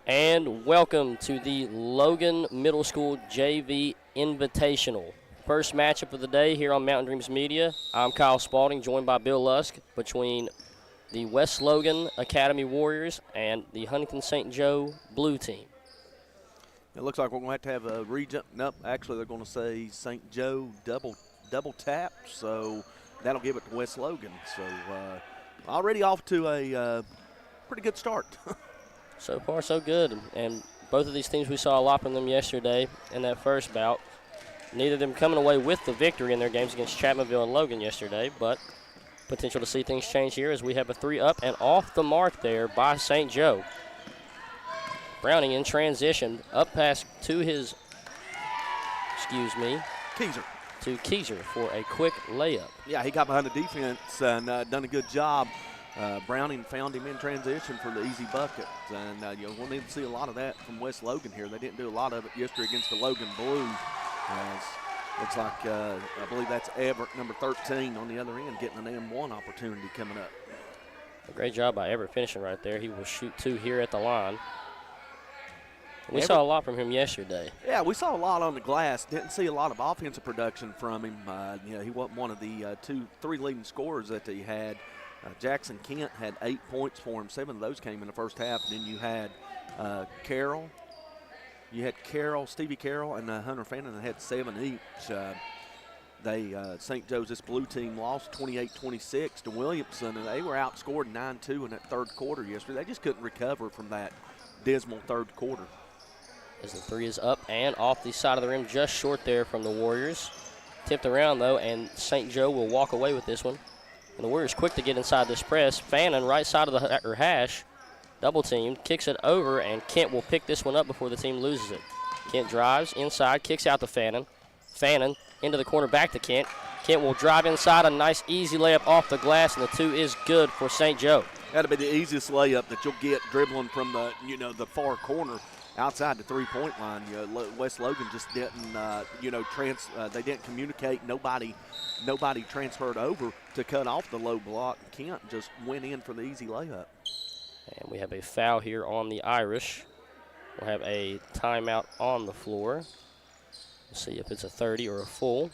And welcome to the Logan Middle School JV Invitational. First matchup of the day here on Mountain Dreams Media. I'm Kyle Spalding, joined by Bill Lusk, between the West Logan Academy Warriors and the Huntington St. Joe Blue Team. It looks like we're going to have a region. Nope, actually they're going to say St. Joe double tap, so that'll give it to West Logan. So already off to a pretty good start. So far, so good. And both of these teams, we saw a lot from them yesterday in that first bout. Neither of them coming away with the victory in their games against Chapmanville and Logan yesterday, but potential to see things change here as we have a 3-up and off the mark there by St. Joe. Browning in transition, up pass to his, Keyser. To Keyser for a quick layup. Yeah, he got behind the defense and done a good job. Browning found him in transition for the easy bucket, and we'll need to see a lot of that from West Logan here. They didn't do a lot of it yesterday against the Logan Blues. Looks like I believe that's Everett, number 13, on the other end, getting an M1 opportunity coming up. A great job by Everett finishing right there. He will shoot 2 here at the line. We saw a lot from him yesterday. Yeah, we saw a lot on the glass. Didn't see a lot of offensive production from him. He wasn't one of the 2-3 leading scorers that he had. Jackson Kent had 8 points for him. 7 of those came in the first half. And then you had Carroll. You had Stevie Carroll, and Hunter Fannin that had 7 each. St. Joe's, this blue team, lost 28-26 to Williamson, and they were outscored 9-2 in that third quarter yesterday. They just couldn't recover from that dismal third quarter. As the 3 is up and off the side of the rim, just short there from the Warriors. Tipped around, though, and St. Joe will walk away with this one. And the Warriors quick to get inside this press. Fannin, right side of the hash, double teamed, kicks it over, and Kent will pick this one up before the team loses it. Kent drives inside, kicks out to Fannin. Fannin into the corner, back to Kent. Kent will drive inside, a nice easy layup off the glass, and the 2 is good for St. Joe. That'll be the easiest layup that you'll get dribbling from the the far corner outside the 3-point line. West Logan just didn't they didn't communicate. Nobody transferred over to cut off the low block. Kent just went in for the easy layup. And we have a foul here on the Irish. We'll have a timeout on the floor. We'll see if it's a 30 or a full.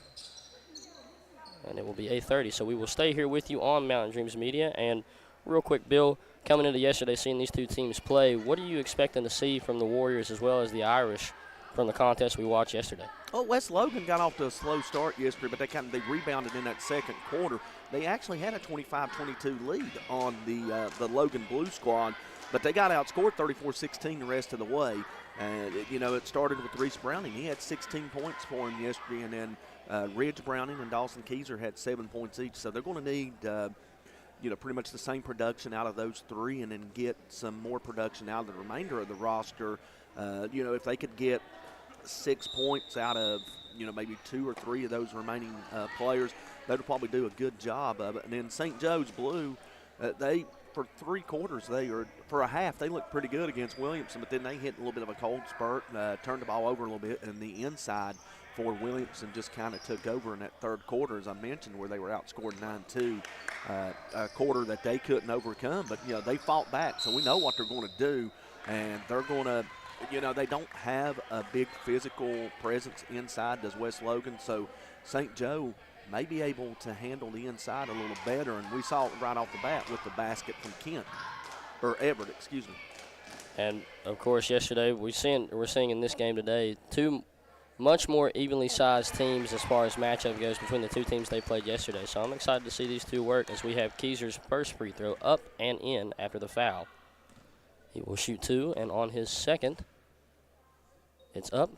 And it will be a 30. So we will stay here with you on Mountain Dreams Media. And real quick, Bill, coming into yesterday, seeing these two teams play, what are you expecting to see from the Warriors as well as the Irish from the contest we watched yesterday? Well, West Logan got off to a slow start yesterday, but they rebounded in that second quarter. They actually had a 25-22 lead on the Logan Blue squad, but they got outscored 34-16 the rest of the way. And it started with Reese Browning. He had 16 points for him yesterday, and then Ridge Browning and Dawson Keyser had 7 points each. So they're going to need pretty much the same production out of those 3, and then get some more production out of the remainder of the roster. If they could get 6 points out of maybe 2 or 3 of those remaining players, they would probably do a good job of it. And then St. Joe's Blue, they for 3 quarters, for a half, they looked pretty good against Williamson, but then they hit a little bit of a cold spurt, turned the ball over a little bit, and the inside for Williamson just kind of took over in that third quarter, as I mentioned, where they were outscored 9-2, a quarter that they couldn't overcome. But they fought back, so we know what they're going to do, and they're going to. They don't have a big physical presence inside, does West Logan, so St. Joe may be able to handle the inside a little better, and we saw it right off the bat with the basket from Everett, excuse me. And, of course, yesterday we're seeing in this game today 2 much more evenly sized teams as far as matchup goes between the 2 teams they played yesterday. So I'm excited to see these 2 work as we have Keyser's first free throw up and in after the foul. He will shoot 2, and on his second, it's up.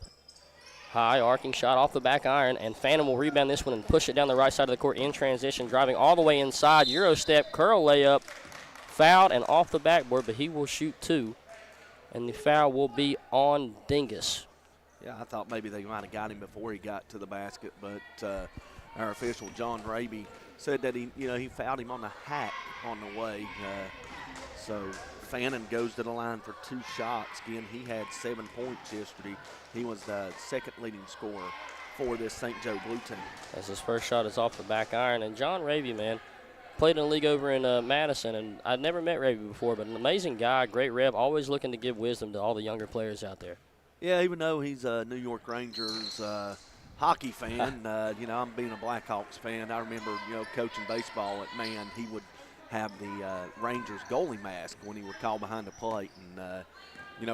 High, arcing shot off the back iron, and Fannin will rebound this one and push it down the right side of the court in transition, driving all the way inside. Euro step, curl layup, fouled and off the backboard, but he will shoot 2, and the foul will be on Dingus. Yeah, I thought maybe they might have got him before he got to the basket, but our official, John Raby, said that he fouled him on the hack on the way. So Fannin goes to the line for 2 shots. Again, he had 7 points yesterday. He was the second leading scorer for this St. Joe Blue team. As his first shot is off the back iron. And John Raby, man, played in a league over in Madison, and I'd never met Raby before, but an amazing guy, great rep, always looking to give wisdom to all the younger players out there. Yeah, even though he's a New York Rangers hockey fan, I'm being a Blackhawks fan. I remember, coaching baseball at Man, he would have the Rangers goalie mask when he would call behind the plate. And,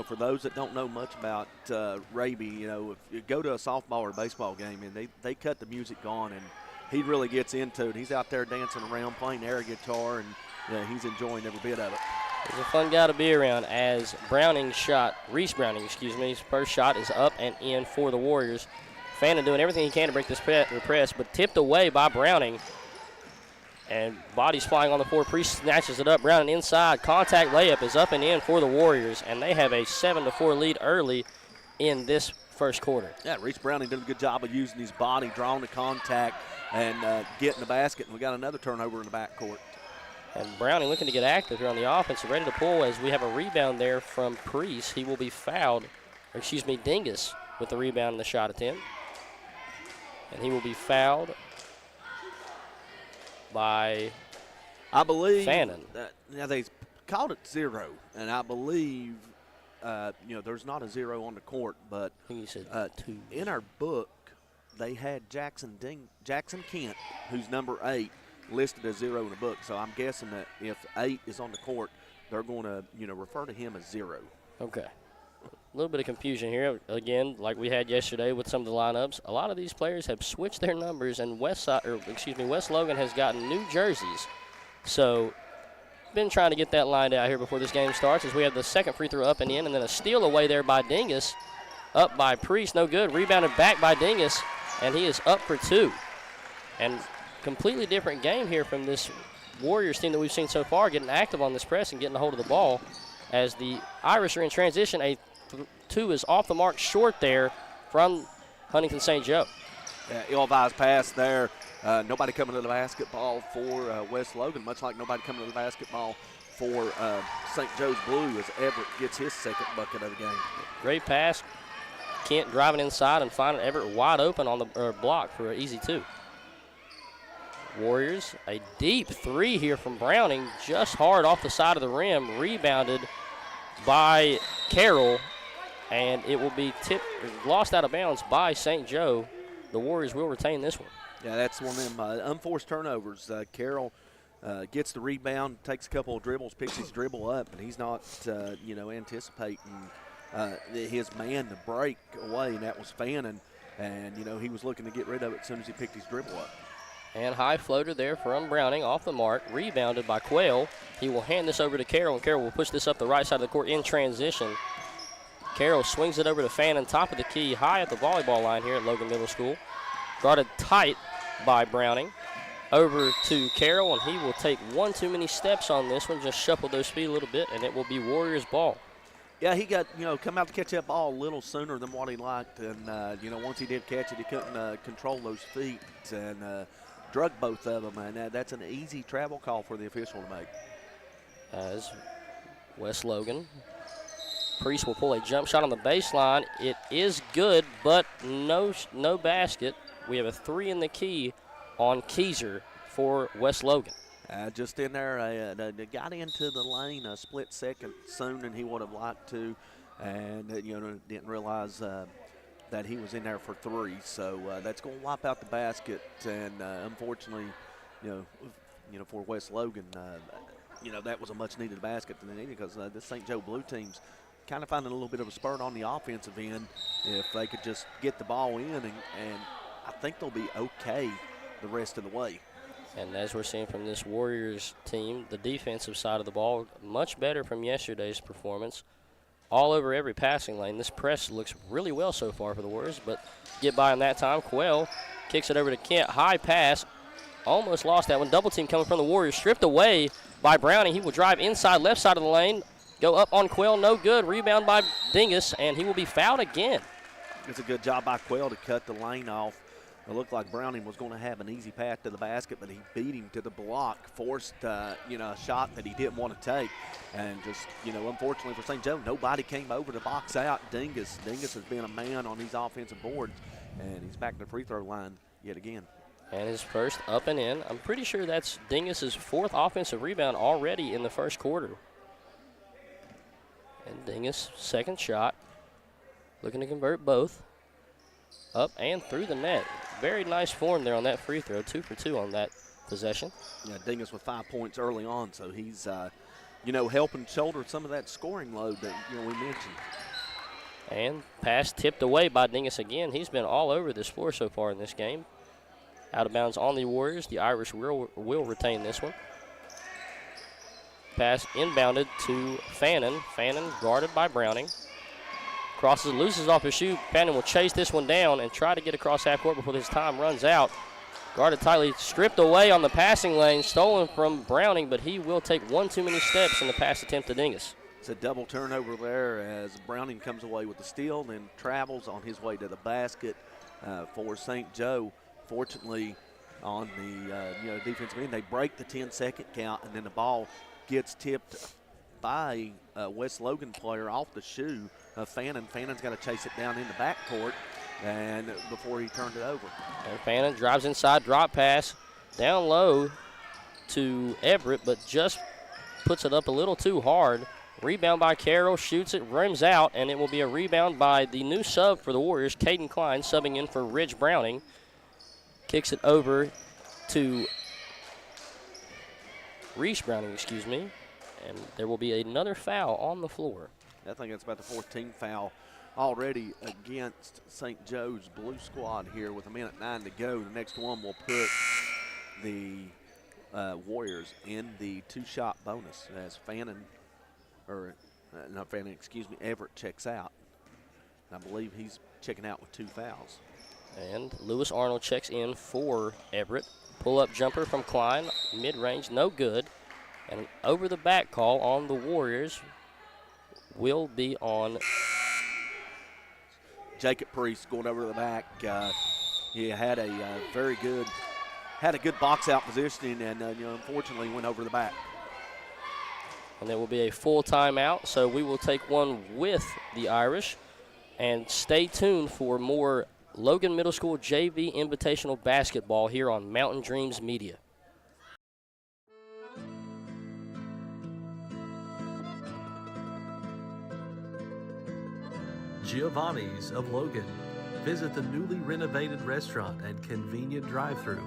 for those that don't know much about Raby, if you go to a softball or baseball game and they cut the music on, and he really gets into it. He's out there dancing around, playing air guitar, and he's enjoying every bit of it. He's a fun guy to be around as Reese Browning, his first shot is up and in for the Warriors. Fannin doing everything he can to break this press, but tipped away by Browning. And body's flying on the floor. Priest snatches it up. Browning inside. Contact layup is up and in for the Warriors, and they have a 7-4 lead early in this first quarter. Yeah, Reese Browning did a good job of using his body, drawing the contact, and getting the basket. And we got another turnover in the backcourt. And Browning looking to get active here on the offense, ready to pull as we have a rebound there from Priest. He will be fouled, Dingus with the rebound and the shot attempt. And he will be fouled by Fannin. Now they called it 0, and I believe, there's not a 0 on the court, but I think he said 2. In our book, they had Jackson Kent, who's number 8, listed as 0 in the book. So I'm guessing that if 8 is on the court, they're going to, refer to him as 0. Okay. A little bit of confusion here. Again, like we had yesterday with some of the lineups, a lot of these players have switched their numbers, and West Logan has gotten new jerseys. So, been trying to get that lined out here before this game starts as we have the second free throw up and in, and then a steal away there by Dingus. Up by Priest, no good. Rebounded back by Dingus, and he is up for 2. And completely different game here from this Warriors team that we've seen so far, getting active on this press and getting a hold of the ball. As the Irish are in transition, a 2 is off the mark short there from Huntington St. Joe. Yeah, ill-advised pass there. Nobody coming to the basketball for West Logan, much like nobody coming to the basketball for St. Joe's Blue as Everett gets his second bucket of the game. Great pass. Kent driving inside and finding Everett wide open on the block for an easy 2. Warriors, a deep 3 here from Browning, just hard off the side of the rim, rebounded by Carroll, and it will be lost out of bounds by St. Joe. The Warriors will retain this one. Yeah, that's one of them unforced turnovers. Carroll gets the rebound, takes a couple of dribbles, picks his dribble up, and he's not, anticipating his man to break away, and that was Fannin. And, he was looking to get rid of it as soon as he picked his dribble up. And high floater there from Browning off the mark, rebounded by Quayle. He will hand this over to Carroll, and Carroll will push this up the right side of the court in transition. Carroll swings it over to Fannin, top of the key, high at the volleyball line here at Logan Middle School. Guarded tight by Browning. Over to Carroll, and he will take one too many steps on this one, just shuffle those feet a little bit, and it will be Warriors ball. Yeah, he got, come out to catch that ball a little sooner than what he liked. And, once he did catch it, he couldn't control those feet and drug both of them. And that's an easy travel call for the official to make. As West Logan. Priest will pull a jump shot on the baseline. It is good, but no basket. We have a 3 in the key on Keyser for West Logan. Just in there, got into the lane a split second sooner than he would have liked to, and didn't realize that he was in there for 3. So that's going to wipe out the basket, and unfortunately, for West Logan, that was a much-needed basket because this St. Joe Blue team's kind of finding a little bit of a spurt on the offensive end. If they could just get the ball in, and I think they'll be okay the rest of the way. And as we're seeing from this Warriors team, the defensive side of the ball, much better from yesterday's performance. All over every passing lane. This press looks really well so far for the Warriors, but get by in that time. Quayle kicks it over to Kent. High pass. Almost lost that one. Double team coming from the Warriors. Stripped away by Browning. He will drive inside left side of the lane. Go up on Quayle. No good. Rebound by Dingus, and he will be fouled again. It's a good job by Quayle to cut the lane off. It looked like Browning was going to have an easy path to the basket, but he beat him to the block, forced, a shot that he didn't want to take. And just, unfortunately for St. Joe, nobody came over to box out Dingus. Dingus has been a man on these offensive boards, and he's back to the free throw line yet again. And his first up and in. I'm pretty sure that's Dingus's 4th offensive rebound already in the first quarter. And Dingus, second shot, looking to convert both. Up and through the net. Very nice form there on that free throw. 2 for 2 on that possession. Yeah, Dingus with 5 points early on, so he's, helping shoulder some of that scoring load that, we mentioned. And pass tipped away by Dingus again. He's been all over this floor so far in this game. Out of bounds on the Warriors. The Irish will retain this one. Pass inbounded to Fannin. Fannin guarded by Browning. Crosses, loses off his shoe. Fannin will chase this one down and try to get across half court before his time runs out. Guarded tightly, stripped away on the passing lane, stolen from Browning, but he will take one too many steps in the pass attempt to Dingus. It's a double turnover there as Browning comes away with the steal, then travels on his way to the basket for St. Joe. Fortunately, on the defensive end, they break the 10-second count, and then the ball gets tipped by a West Logan player off the shoe of Fannin. Fannon's got to chase it down in the backcourt and before he turned it over. And Fannin drives inside, drop pass, down low to Everett, but just puts it up a little too hard. Rebound by Carroll, shoots it, rims out, and it will be a rebound by the new sub for the Warriors, Caden Klein, subbing in for Ridge Browning. Kicks it over to Reese Browning, and there will be another foul on the floor. I think that's about the 14th foul already against St. Joe's blue squad here with 1:09 to go. The next one will put the Warriors in the 2-shot bonus as Everett checks out. I believe he's checking out with 2 fouls. And Lewis Arnold checks in for Everett. Pull-up jumper from Klein, mid-range, no good. And an over-the-back call on the Warriors will be on Jacob Priest going over to the back. He had a good box-out positioning and, unfortunately went over the back. And there will be a full timeout, so we will take one with the Irish. And stay tuned for more Logan Middle School JV Invitational Basketball here on Mountain Dreams Media. Giovanni's of Logan. Visit the newly renovated restaurant and convenient drive-thru.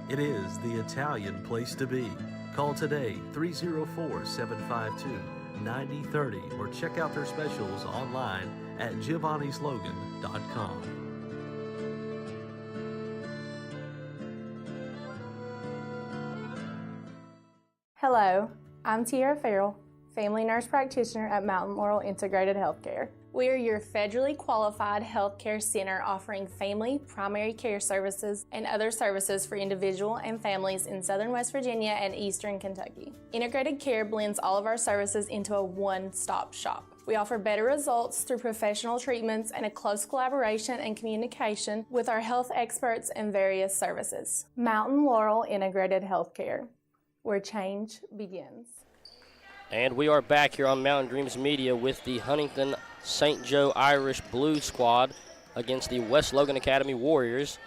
It is the Italian place to be. Call today 304-752-9030 or check out their specials online at giovannislogan.com. Hello, I'm Tiara Farrell, family nurse practitioner at Mountain Laurel Integrated Healthcare. We are your federally qualified healthcare center offering family, primary care services, and other services for individual and families in southern West Virginia and eastern Kentucky. Integrated Care blends all of our services into a one-stop shop. We offer better results through professional treatments and a close collaboration and communication with our health experts and various services. Mountain Laurel Integrated Healthcare, where change begins. And we are back here on Mountain Dreams Media with the Huntington St. Joe Irish Blue squad against the West Logan Academy Warriors.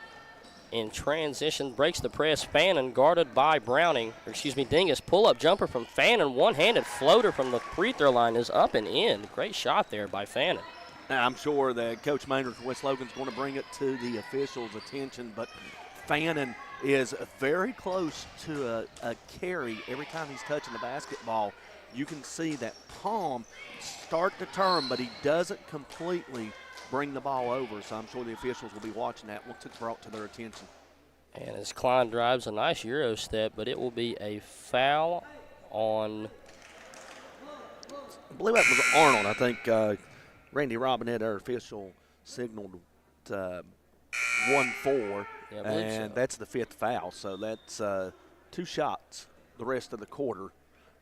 In transition, breaks the press. Fannin guarded by Dingus. Pull-up jumper from Fannin. One-handed floater from the free throw line is up and in. Great shot there by Fannin. Now, I'm sure that Coach Maynard from West Logan's going to bring it to the officials' attention, but Fannin is very close to a carry every time he's touching the basketball. You can see that palm start to turn, but he doesn't completely bring the ball over, so I'm sure the officials will be watching that once it's brought to their attention. And as Klein drives a nice Euro step, but it will be a foul on, I believe that was Arnold. I think Randy Robinette, our official, signaled 1-4, and that's the 5th foul. So that's 2 shots the rest of the quarter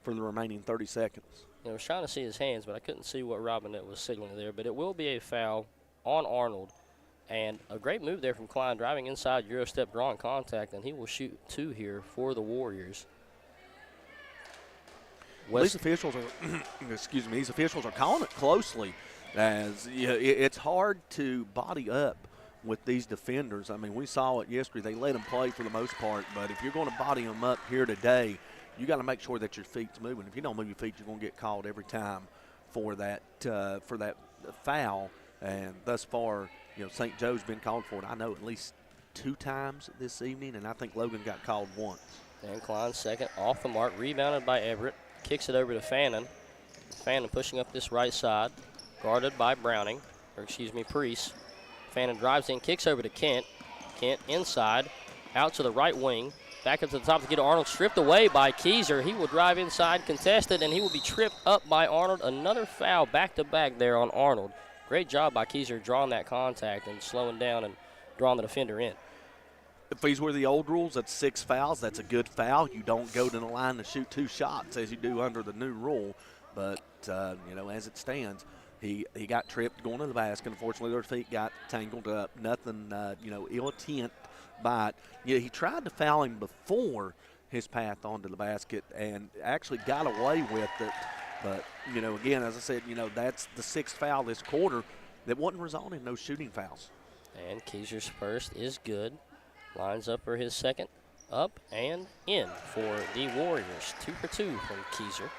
for the remaining 30 seconds. I was trying to see his hands, but I couldn't see what Robinette was signaling there. But it will be a foul on Arnold. And a great move there from Klein, driving inside, Euro step, drawing contact, and he will shoot 2 here for the Warriors. These officials are, these officials are calling it closely, as it's hard to body up with these defenders. I mean, we saw it yesterday. They let them play for the most part, but if you're going to body them up here today, you got to make sure that your feet's moving. If you don't move your feet, you're going to get called every time for that foul. And thus far, St. Joe's been called for it, I know, at least 2 times this evening, and I think Logan got called once. And Klein second, off the mark, rebounded by Everett. Kicks it over to Fannin. Fannin pushing up this right side, guarded by Priest. Fannin drives in, kicks over to Kent. Kent inside, out to the right wing. Back up to the top to get Arnold, stripped away by Keyser. He will drive inside, contested, and he will be tripped up by Arnold. Another foul back-to-back there on Arnold. Great job by Keyser drawing that contact and slowing down and drawing the defender in. If these were the old rules, that's 6 fouls. That's a good foul. You don't go to the line to shoot 2 shots as you do under the new rule. But, as it stands, he got tripped going to the basket. Unfortunately, their feet got tangled up. Nothing, ill intent by it. He tried to foul him before his path onto the basket and actually got away with it. But, again, as I said, that's the 6th foul this quarter that wasn't resulting in no shooting fouls. And Keyser's first is good. Lines up for his second. Up and in for the Warriors. 2 for 2 from Keyser.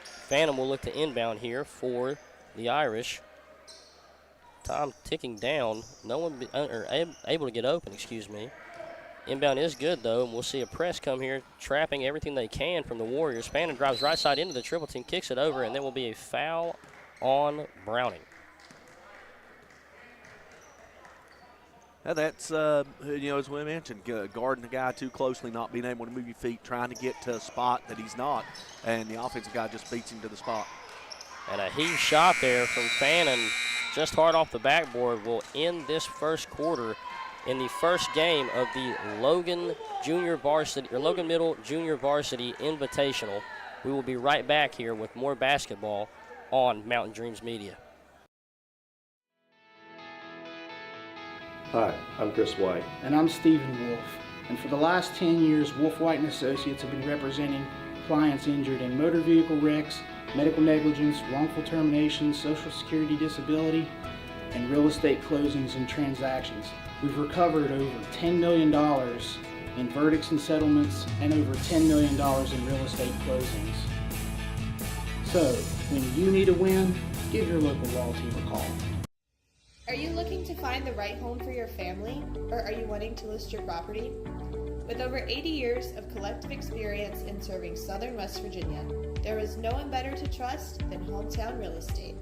Phantom will look to inbound here for the Irish. Time ticking down. No one able to get open, Inbound is good, though, and we'll see a press come here, trapping everything they can from the Warriors. Fannin drives right side into the triple team, kicks it over, and there will be a foul on Browning. Now that's, as we mentioned, guarding the guy too closely, not being able to move your feet, trying to get to a spot that he's not, and the offensive guy just beats him to the spot. And a heave shot there from Fannin, just hard off the backboard, will end this first quarter in the first game of the Logan Middle Junior Varsity Invitational. We will be right back here with more basketball on Mountain Dreams Media. Hi, I'm Chris White. And I'm Stephen Wolf. And for the last 10 years, Wolf White & Associates have been representing clients injured in motor vehicle wrecks, medical negligence, wrongful termination, Social Security disability, and real estate closings and transactions. We've recovered over $10 million in verdicts and settlements and over $10 million in real estate closings. So, when you need a win, give your local law team a call. Are you looking to find the right home for your family, or are you wanting to list your property? With over 80 years of collective experience in serving Southern West Virginia, there is no one better to trust than Hometown Real Estate.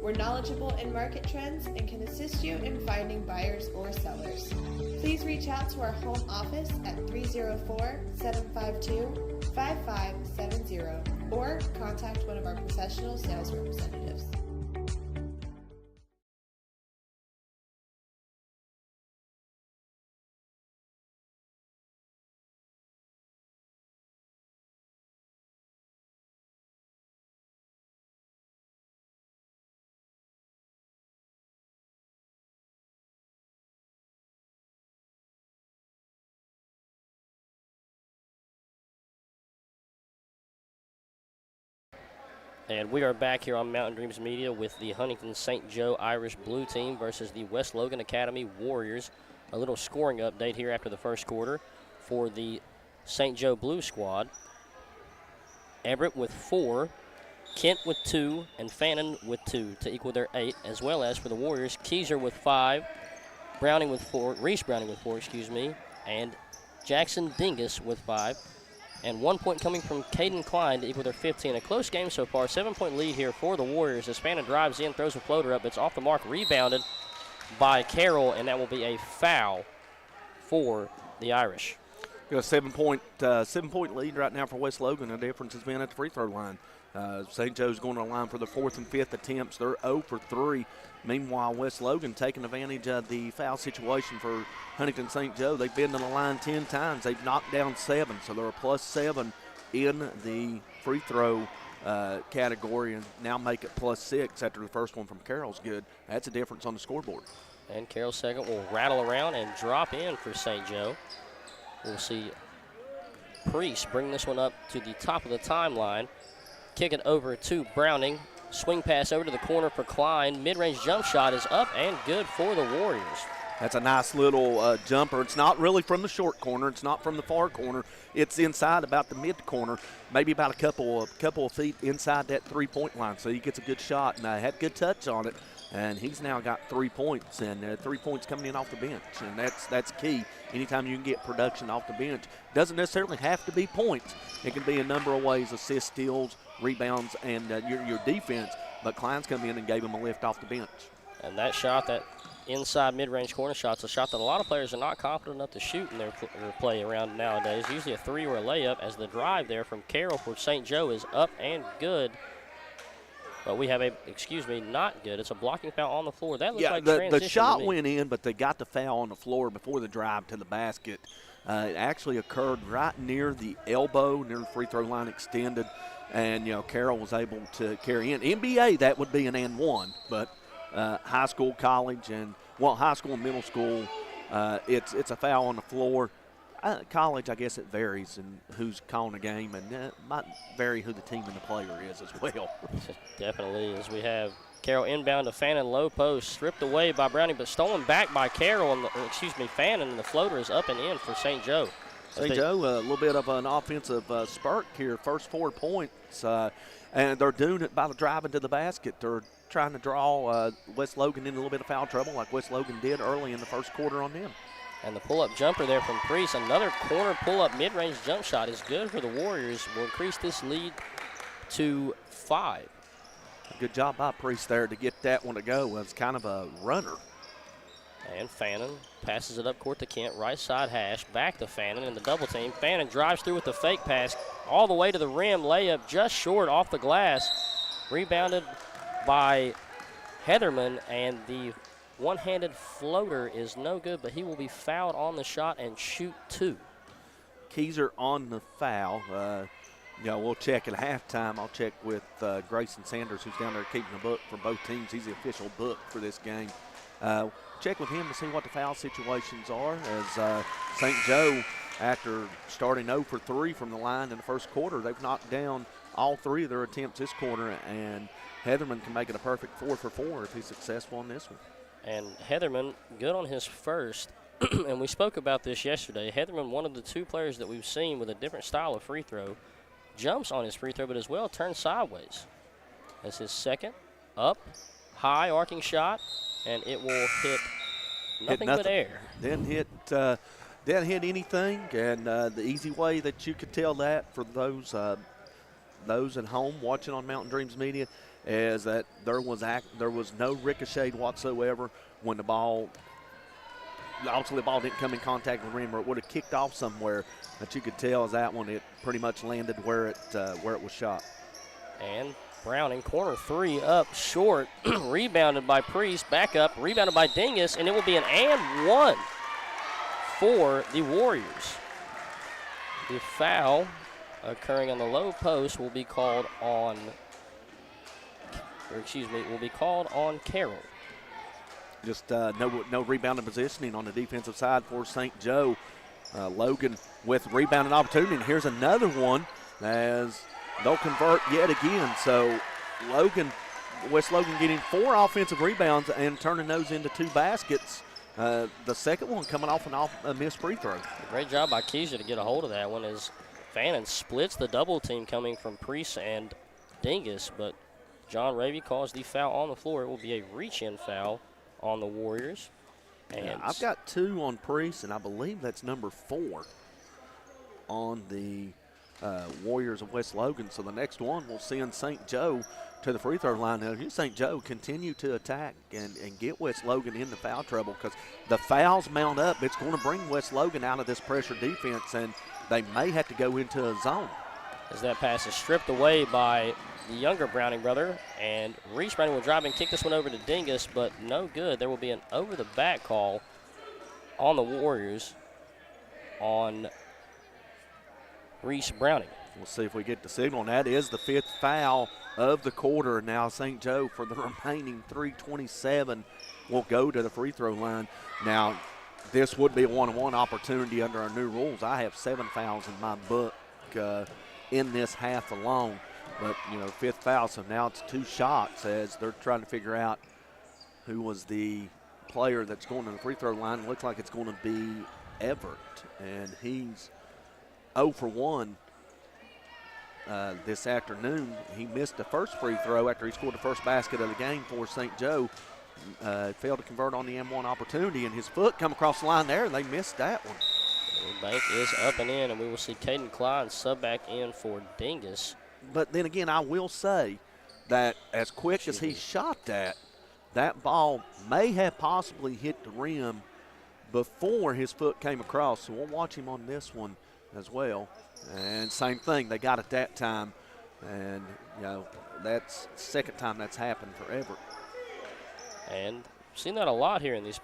We're knowledgeable in market trends and can assist you in finding buyers or sellers. Please reach out to our home office at 304-752-5570 or contact one of our professional sales representatives. And we are back here on Mountain Dreams Media with the Huntington St. Joe Irish Blue Team versus the West Logan Academy Warriors. A little scoring update here after the first quarter for the St. Joe Blue squad. Everett with 4, Kent with 2, and Fannin with 2 to equal their 8, as well as for the Warriors, Keyser with 5, Reese Browning with 4, and Jackson Dingus with 5. And 1 point coming from Caden Klein to equal their 15. A close game so far. 7-point lead here for the Warriors as Fannin drives in, throws a floater up. It's off the mark, rebounded by Carroll, and that will be a foul for the Irish. Got a 7-point lead right now for West Logan. The difference has been at the free throw line. St. Joe's going to the line for the 4th and 5th attempts. They're 0 for 3. Meanwhile, West Logan taking advantage of the foul situation for Huntington St. Joe. They've been to the line 10 times. They've knocked down 7, so they're a +7 in the free throw category and now make it +6 after the first one from Carroll's good. That's a difference on the scoreboard. And Carroll's second will rattle around and drop in for St. Joe. We'll see Priest bring this one up to the top of the timeline. Kick it over to Browning. Swing pass over to the corner for Klein. Mid-range jump shot is up and good for the Warriors. That's a nice little jumper. It's not really from the short corner. It's not from the far corner. It's inside about the mid corner, maybe about a couple of feet inside that three-point line. So he gets a good shot, and had good touch on it. And he's now got 3 points, and 3 points coming in off the bench, and that's key. Anytime you can get production off the bench, doesn't necessarily have to be points. It can be a number of ways: assists, steals, rebounds, and your defense. But Klein's come in and gave him a lift off the bench. And that shot, that inside mid-range corner shot's a shot that a lot of players are not confident enough to shoot in their play around nowadays. Usually a 3 or a layup, as the drive there from Carroll for St. Joe is up and good. But we have not good. It's a blocking foul on the floor. That looks like transition. The shot went in, but they got the foul on the floor before the drive to the basket. It actually occurred right near the elbow, near the free throw line extended, and Carroll was able to carry in. NBA, that would be an and one, but high school, college, and high school and middle school, it's a foul on the floor. College, I guess it varies in who's calling the game, and it might vary who the team and the player is as well. Definitely is. We have Carroll inbound to Fannin, low post, stripped away by Browning, but stolen back by Carroll. Fannin, and the floater is up and in for St. Joe. St. Joe, a little bit of an offensive spurt here, first 4 points, and they're doing it by the driving to the basket. They're trying to draw West Logan into a little bit of foul trouble, like West Logan did early in the first quarter on them. And the pull-up jumper there from Priest, another corner pull-up mid-range jump shot is good for the Warriors. Will increase this lead to 5. Good job by Priest there to get that one to go. It's kind of a runner. And Fannin passes it up court to Kent, right side hash, back to Fannin in the double team. Fannin drives through with the fake pass all the way to the rim, layup just short off the glass. Rebounded by Heatherman, and the one-handed floater is no good, but he will be fouled on the shot and shoot 2. Keyser on the foul. We'll check at halftime. I'll check with Grayson Sanders, who's down there keeping the book for both teams. He's the official book for this game. Check with him to see what the foul situations are, as St. Joe, after starting 0 for 3 from the line in the first quarter, they've knocked down all 3 of their attempts this quarter, and Heatherman can make it a perfect 4 for 4 if he's successful on this one. And Heatherman, good on his first, and we spoke about this yesterday. Heatherman, one of the 2 players that we've seen with a different style of free throw, jumps on his free throw, but as well turns sideways. That's his second, up, high arcing shot, and it will hit nothing but air. Didn't hit anything, and the easy way that you could tell that for those at home watching on Mountain Dreams Media is that there was no ricochet whatsoever when the ball, obviously the ball didn't come in contact with the rim, or it would have kicked off somewhere. That you could tell is that one, it pretty much landed where it was shot. And Browning, corner 3 up short, rebounded by Priest, back up, rebounded by Dingus, and it will be an and 1 for the Warriors. The foul occurring on the low post will be called on, Carroll. Just no rebounding positioning on the defensive side for St. Joe. Logan with rebounding opportunity, and here's another one as they'll convert yet again. So West Logan getting 4 offensive rebounds and turning those into 2 baskets. The second one coming off a missed free throw. Great job by Keisha to get a hold of that one as Fannin splits the double team coming from Priest and Dingus, but John Ravy calls the foul on the floor. It will be a reach-in foul on the Warriors. And I've got 2 on Priest, and I believe that's number 4 on the Warriors of West Logan. So the next one will send St. Joe to the free throw line. Now, if St. Joe continue to attack and get West Logan into foul trouble, because the fouls mount up, it's going to bring West Logan out of this pressure defense, and they may have to go into a zone. As that pass is stripped away by the younger Browning brother, and Reese Browning will drive and kick this one over to Dingus, but no good. There will be an over-the-back call on the Warriors on Reese Browning. We'll see if we get the signal, and that is the 5th foul of the quarter. Now St. Joe, for the remaining 3:27, will go to the free throw line. Now, this would be a one-on-one opportunity under our new rules. I have 7 fouls in my book in this half alone. But, 5th foul, so now it's 2 shots as they're trying to figure out who was the player that's going to the free throw line looks like it's going to be Everett, and he's 0 for 1 this afternoon. He missed the first free throw after he scored the first basket of the game for St. Joe. Failed to convert on the M1 opportunity, and his foot come across the line there, and they missed that one. The bank is up and in, and we will see Caden Klein sub back in for Dingus. But then again, I will say that as quick as he shot that ball may have possibly hit the rim before his foot came across. So we'll watch him on this one as well. And same thing, they got it that time. And, that's the second time that's happened for Everett. And seen that a lot here in these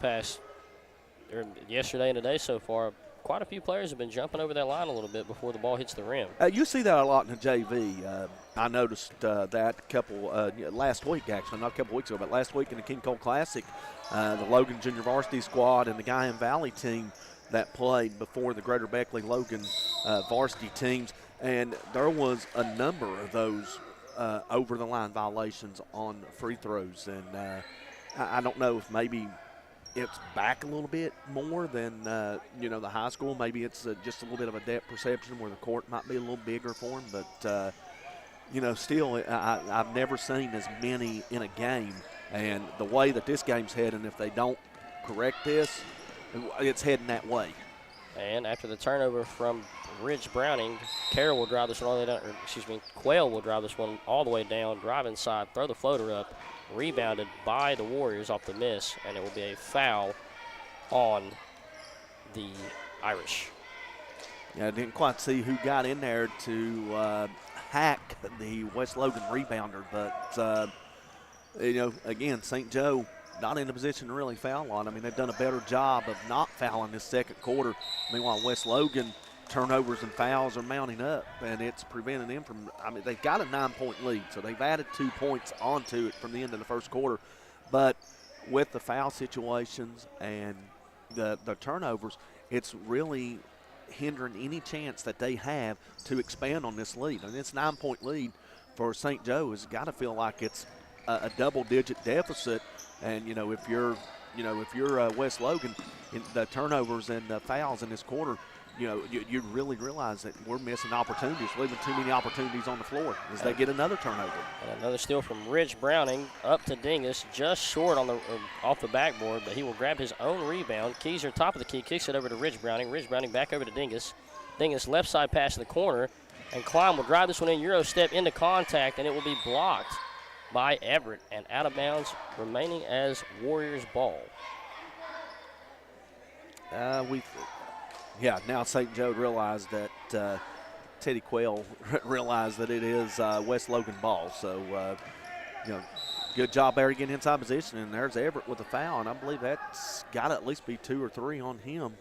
yesterday and today so far. Quite a few players have been jumping over that line a little bit before the ball hits the rim. You see that a lot in the JV. I noticed that a couple last week, actually, not a couple weeks ago, but last week in the King Cole Classic, the Logan Junior Varsity squad and the Guyan Valley team that played before the Greater Beckley Logan varsity teams, and there was a number of those over-the-line violations on free throws, and I don't know if maybe it's back a little bit more than, the high school. Maybe it's just a little bit of a depth perception where the court might be a little bigger for them. But, still, I've never seen as many in a game. And the way that this game's heading, if they don't correct this, it's heading that way. And after the turnover from Ridge Browning, Carroll will drive this one all the way down, Quayle will drive this one all the way down, drive inside, throw the floater up. Rebounded by the Warriors off the miss, and it will be a foul on the Irish. Yeah, I didn't quite see who got in there to hack the West Logan rebounder, but, again, St. Joe not in a position to really foul on. I mean, they've done a better job of not fouling this second quarter. Meanwhile, West Logan turnovers and fouls are mounting up, and it's preventing them from, they've got a 9-point lead, so they've added 2 points onto it from the end of the first quarter. But with the foul situations and the turnovers, it's really hindering any chance that they have to expand on this lead. And this 9-point lead for St. Joe has got to feel like it's a double-digit deficit. And, if you're West Logan, in the turnovers and the fouls in this quarter, you really realize that we're missing opportunities, leaving too many opportunities on the floor as they get another turnover. And another steal from Ridge Browning up to Dingus, just short on off the backboard, but he will grab his own rebound. Keyser, top of the key, kicks it over to Ridge Browning. Ridge Browning back over to Dingus. Dingus left side pass to the corner, and Klein will drive this one in, Euro step into contact, and it will be blocked by Everett and out of bounds, remaining as Warriors ball. Now St. Joe realized that Teddy Quayle realized that it is West Logan ball. So, good job there getting inside position. And there's Everett with a foul, and I believe that's got to at least be 2 or 3 on him.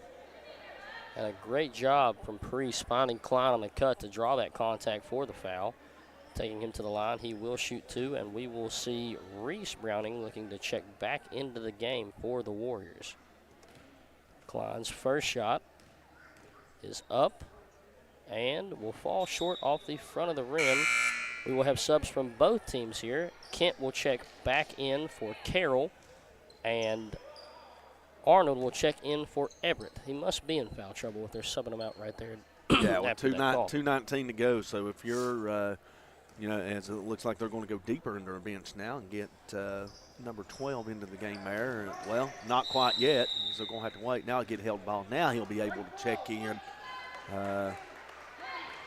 And a great job from Priest finding Klein on the cut to draw that contact for the foul. Taking him to the line, he will shoot 2, and we will see Reese Browning looking to check back into the game for the Warriors. Klein's first shot is up and will fall short off the front of the rim. We will have subs from both teams here. Kent will check back in for Carroll, and Arnold will check in for Everett. He must be in foul trouble if they're subbing him out right there. Yeah, with 2:19 to go. So if you're, as it looks like they're going to go deeper into their bench now and get number 12 into the game there. Well, not quite yet. So going to have to wait. Now he'll get held ball. Now he'll be able to check in.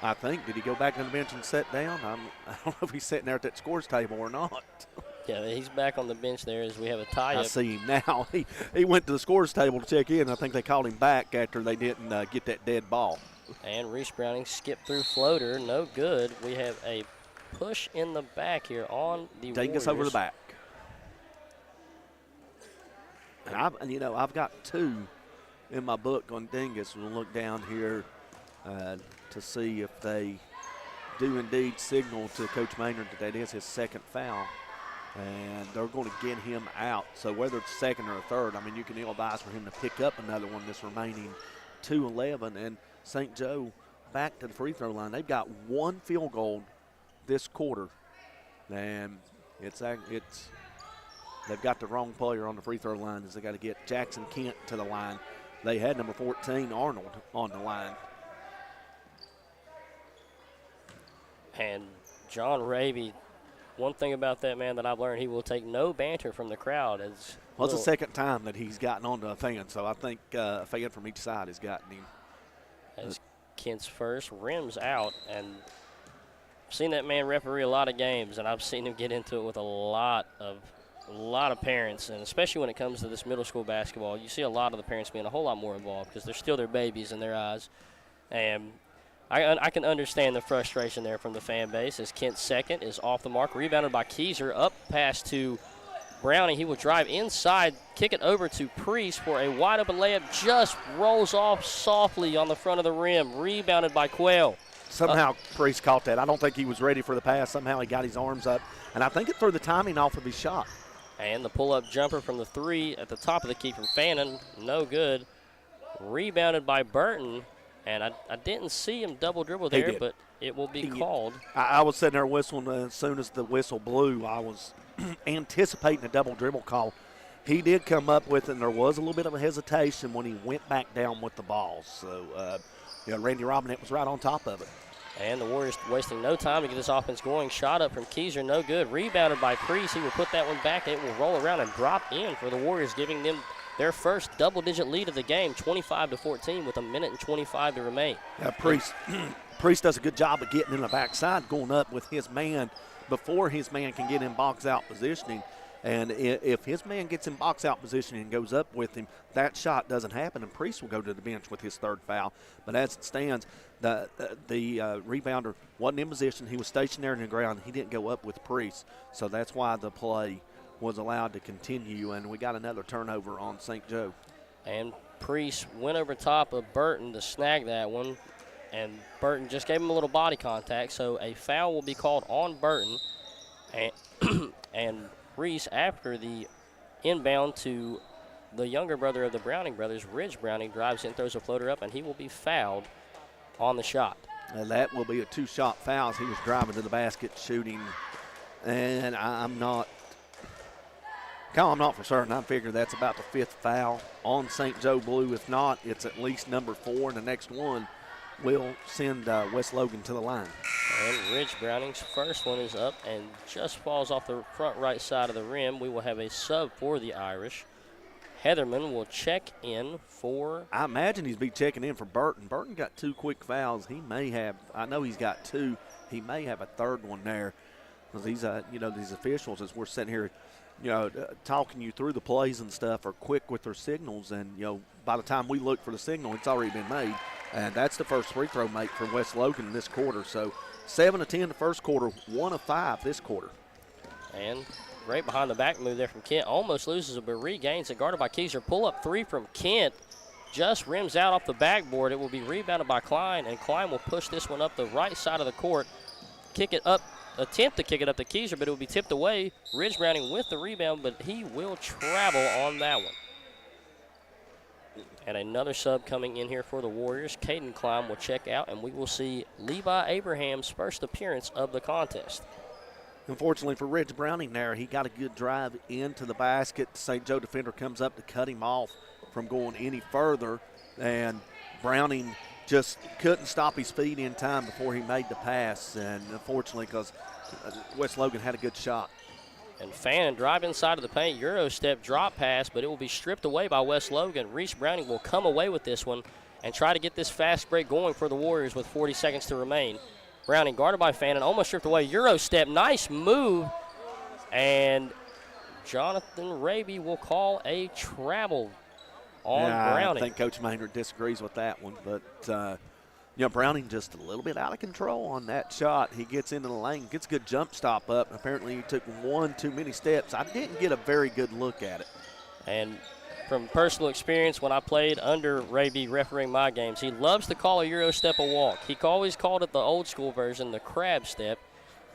I think, did he go back on the bench and sit down? I don't know if he's sitting there at that scores table or not. Yeah, he's back on the bench there as we have a tie-up. I see him now. He went to the scores table to check in. I think they called him back after they didn't get that dead ball. And Reese Browning skipped through floater. No good. We have a push in the back here on the Dingus Warriors. over the back. And I've got 2 in my book on Dingus. We'll look down here to see if they do indeed signal to Coach Maynard that is his second foul. And they're going to get him out. So whether it's second or a third, you can ill advise for him to pick up another one this remaining 2:11. And St. Joe back to the free throw line. They've got 1 field goal this quarter. And it's They've got the wrong player on the free throw line as they got to get Jackson Kent to the line. They had number 14, Arnold, on the line. And John Raby, one thing about that man that I've learned, he will take no banter from the crowd. Well, it's the second time that he's gotten onto a fan, so I think a fan from each side has gotten him. As Kent's first rims out, and I've seen that man referee a lot of games, and I've seen him get into it with a lot of parents, and especially when it comes to this middle school basketball, you see a lot of the parents being a whole lot more involved because they're still their babies in their eyes. And I can understand the frustration there from the fan base as Kent's second is off the mark, rebounded by Keyser, up pass to Browning. He will drive inside, kick it over to Priest for a wide open layup, just rolls off softly on the front of the rim, rebounded by Quayle. Somehow Priest caught that. I don't think he was ready for the pass. Somehow he got his arms up, and I think it threw the timing off of his shot. And the pull-up jumper from the three at the top of the key from Fannin, no good. Rebounded by Burton, and I didn't see him double dribble there, but it will be called. I was sitting there whistling as soon as the whistle blew. I was anticipating a double dribble call. He did come up with it, and there was a little bit of a hesitation when he went back down with the ball. So, Randy Robinette was right on top of it. And the Warriors wasting no time to get this offense going. Shot up from Keyser, no good. Rebounded by Priest. He will put that one back. It will roll around and drop in for the Warriors, giving them their first double-digit lead of the game, 25-14, with 1:25 to remain. Yeah, Priest does a good job of getting in the backside, going up with his man before his man can get in box-out positioning. And if his man gets in box-out position and goes up with him, that shot doesn't happen, and Priest will go to the bench with his third foul. But as it stands, the rebounder wasn't in position. He was stationary in the ground. He didn't go up with Priest, so that's why the play was allowed to continue, and we got another turnover on St. Joe. And Priest went over top of Burton to snag that one, and Burton just gave him a little body contact, so a foul will be called on Burton. And Reese, after the inbound to the younger brother of the Browning brothers, Ridge Browning, drives in, throws a floater up, and he will be fouled on the shot. And that will be a two-shot foul as he was driving to the basket shooting. And I'm not for certain. I'm figuring that's about the fifth foul on St. Joe Blue. If not, it's at least number 4, and the next one will send West Logan to the line. And Ridge Browning's first one is up and just falls off the front right side of the rim. We will have a sub for the Irish. Heatherman will check in for... I imagine he's be checking in for Burton. Burton got 2 quick fouls. He may have, I know he's got 2. He may have a third one there. Because these, these officials, as we're sitting here, talking you through the plays and stuff, are quick with their signals. And, by the time we look for the signal, it's already been made. And that's the first free throw make for West Logan this quarter. So 7 of 10 the first quarter, 1 of 5 this quarter. And right behind the back move there from Kent. Almost loses it, but regains it. Guarded by Keyser. Pull up 3 from Kent. Just rims out off the backboard. It will be rebounded by Klein, and Klein will push this one up the right side of the court. Kick it up. Attempt to kick it up to Keyser, but it will be tipped away. Ridge Browning with the rebound, but he will travel on that one. And another sub coming in here for the Warriors. Caden Klein will check out, and we will see Levi Abraham's first appearance of the contest. Unfortunately for Ridge Browning there, he got a good drive into the basket. St. Joe defender comes up to cut him off from going any further, and Browning just couldn't stop his feet in time before he made the pass. And unfortunately, because West Logan had a good shot. And Fannin drive inside of the paint, Euro step drop pass, but it will be stripped away by West Logan. Reese Browning will come away with this one and try to get this fast break going for the Warriors with 40 seconds to remain. Browning guarded by Fannin, almost stripped away. Euro step, nice move. And Jonathan Raby will call a travel on Browning. I think Coach Maynard disagrees with that one, but Browning just a little bit out of control on that shot. He gets into the lane, gets a good jump stop up. Apparently he took 1 too many steps. I didn't get a very good look at it. And from personal experience, when I played under Raby refereeing my games, he loves to call a Euro step a walk. He always called it the old school version, the crab step,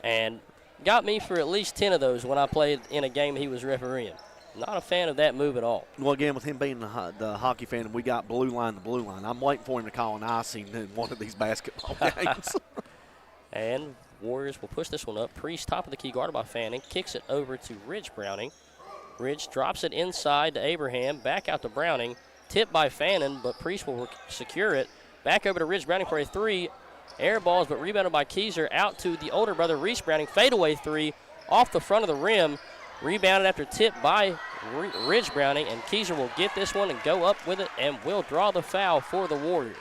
and got me for at least 10 of those when I played in a game he was refereeing. Not a fan of that move at all. Well, again, with him being the hockey fan, we got blue line to blue line. I'm waiting for him to call an icing in one of these basketball games. And Warriors will push this one up. Priest, top of the key, guarded by Fanning, kicks it over to Ridge Browning. Ridge drops it inside to Abraham, back out to Browning. Tipped by Fannin, but Priest will secure it. Back over to Ridge Browning for a three. Air balls, but rebounded by Keyser. Out to the older brother, Reese Browning. Fadeaway three off the front of the rim. Rebounded after tip by Ridge Browning, and Keyser will get this one and go up with it and will draw the foul for the Warriors.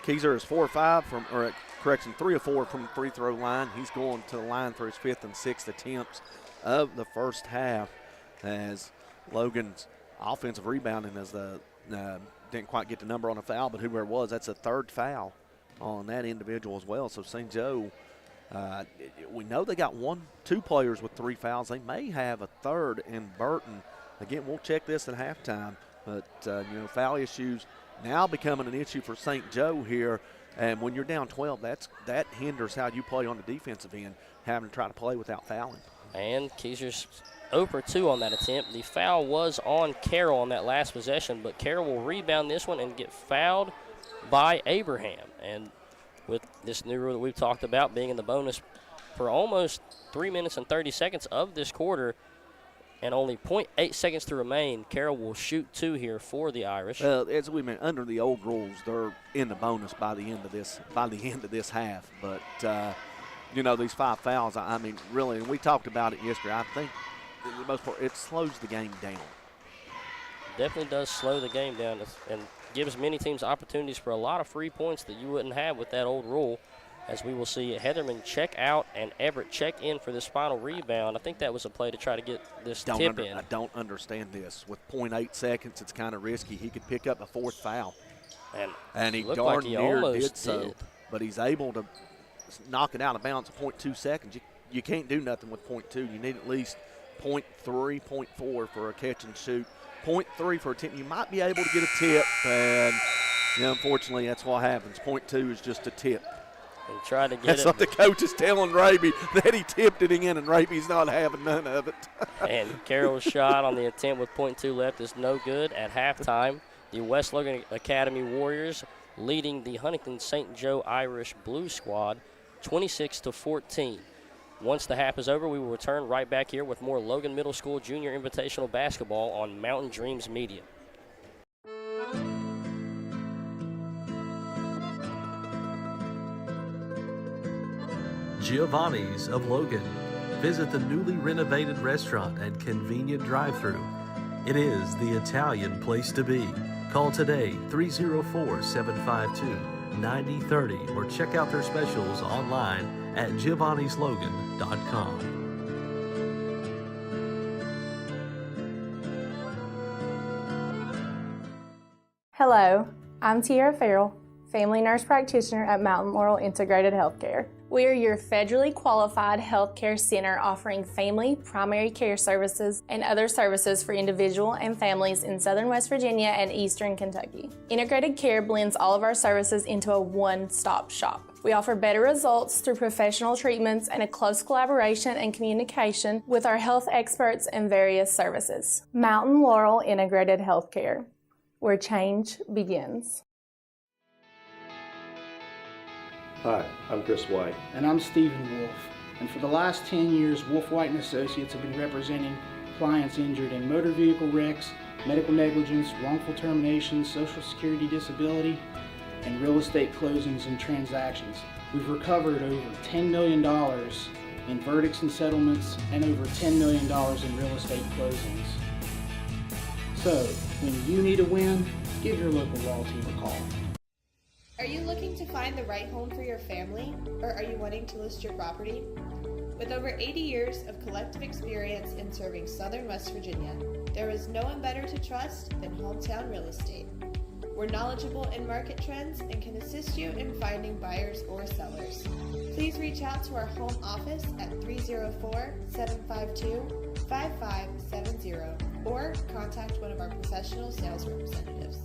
Keyser is 4 of 5 from, or correction, 3 of 4 from the free throw line. He's going to the line for his 5th and 6th attempts of the first half, as Logan's offensive rebounding as the didn't quite get the number on a foul, but whoever it was, that's a 3rd foul on that individual as well. So St. Joe, we know they got 2 players with 3 fouls. They may have a 3rd in Burton. Again, we'll check this at halftime, but foul issues now becoming an issue for St. Joe here. And when you're down 12, that hinders how you play on the defensive end, having to try to play without fouling. And Keyser's 0 for 2 on that attempt. The foul was on Carroll on that last possession, but Carroll will rebound this one and get fouled by Abraham. And with this new rule that we've talked about being in the bonus for almost 3 minutes and 30 seconds of this quarter, and only 0.8 seconds to remain, Carroll will shoot 2 here for the Irish. As we mentioned, under the old rules, they're in the bonus by the end of this half. But these 5 fouls, I mean, really, and we talked about it yesterday. I think for the most part, it slows the game down. Definitely does slow the game down and gives many teams opportunities for a lot of free points that you wouldn't have with that old rule. As we will see Heatherman check out and Everett check in for this final rebound. I think that was a play to try to get this tip in. I don't understand this. With 0.8 seconds, it's kind of risky. He could pick up a 4th foul. And he darn near did so. But he's able to knock it out of bounds at 0.2 seconds. You can't do nothing with 0.2. You need at least 0.3, 0.4 for a catch and shoot. 0.3 for a tip. You might be able to get a tip, and unfortunately that's what happens. 0.2 is just a tip. And try to get That's what the coach is telling Raby, that he tipped it in, and Raby's not having none of it. And Carroll's shot on the attempt with 0.2 left is no good at halftime. The West Logan Academy Warriors leading the Huntington St. Joe Irish Blue Squad 26-14. Once the half is over, we will return right back here with more Logan Middle School Junior Invitational Basketball on Mountain Dreams Media. Giovanni's of Logan. Visit the newly renovated restaurant and convenient drive-thru. It is the Italian place to be. Call today 304-752-9030 or check out their specials online at giovannislogan.com. Hello, I'm Tiara Farrell, family nurse practitioner at Mountain Laurel Integrated Healthcare. We are your federally qualified healthcare center offering family, primary care services, and other services for individual and families in southern West Virginia and eastern Kentucky. Integrated care blends all of our services into a one-stop shop. We offer better results through professional treatments and a close collaboration and communication with our health experts and various services. Mountain Laurel Integrated Healthcare, where change begins. Hi, I'm Chris White. And I'm Stephen Wolf. And for the last 10 years, Wolf White & Associates have been representing clients injured in motor vehicle wrecks, medical negligence, wrongful termination, social security disability, and real estate closings and transactions. We've recovered over $10 million in verdicts and settlements and over $10 million in real estate closings. So, when you need a win, give your local law team a call. Are you looking to find the right home for your family, or are you wanting to list your property? With over 80 years of collective experience in serving southern West Virginia, there is no one better to trust than Hometown Real Estate. We're knowledgeable in market trends and can assist you in finding buyers or sellers. Please reach out to our home office at 304-752-5570 or contact one of our professional sales representatives.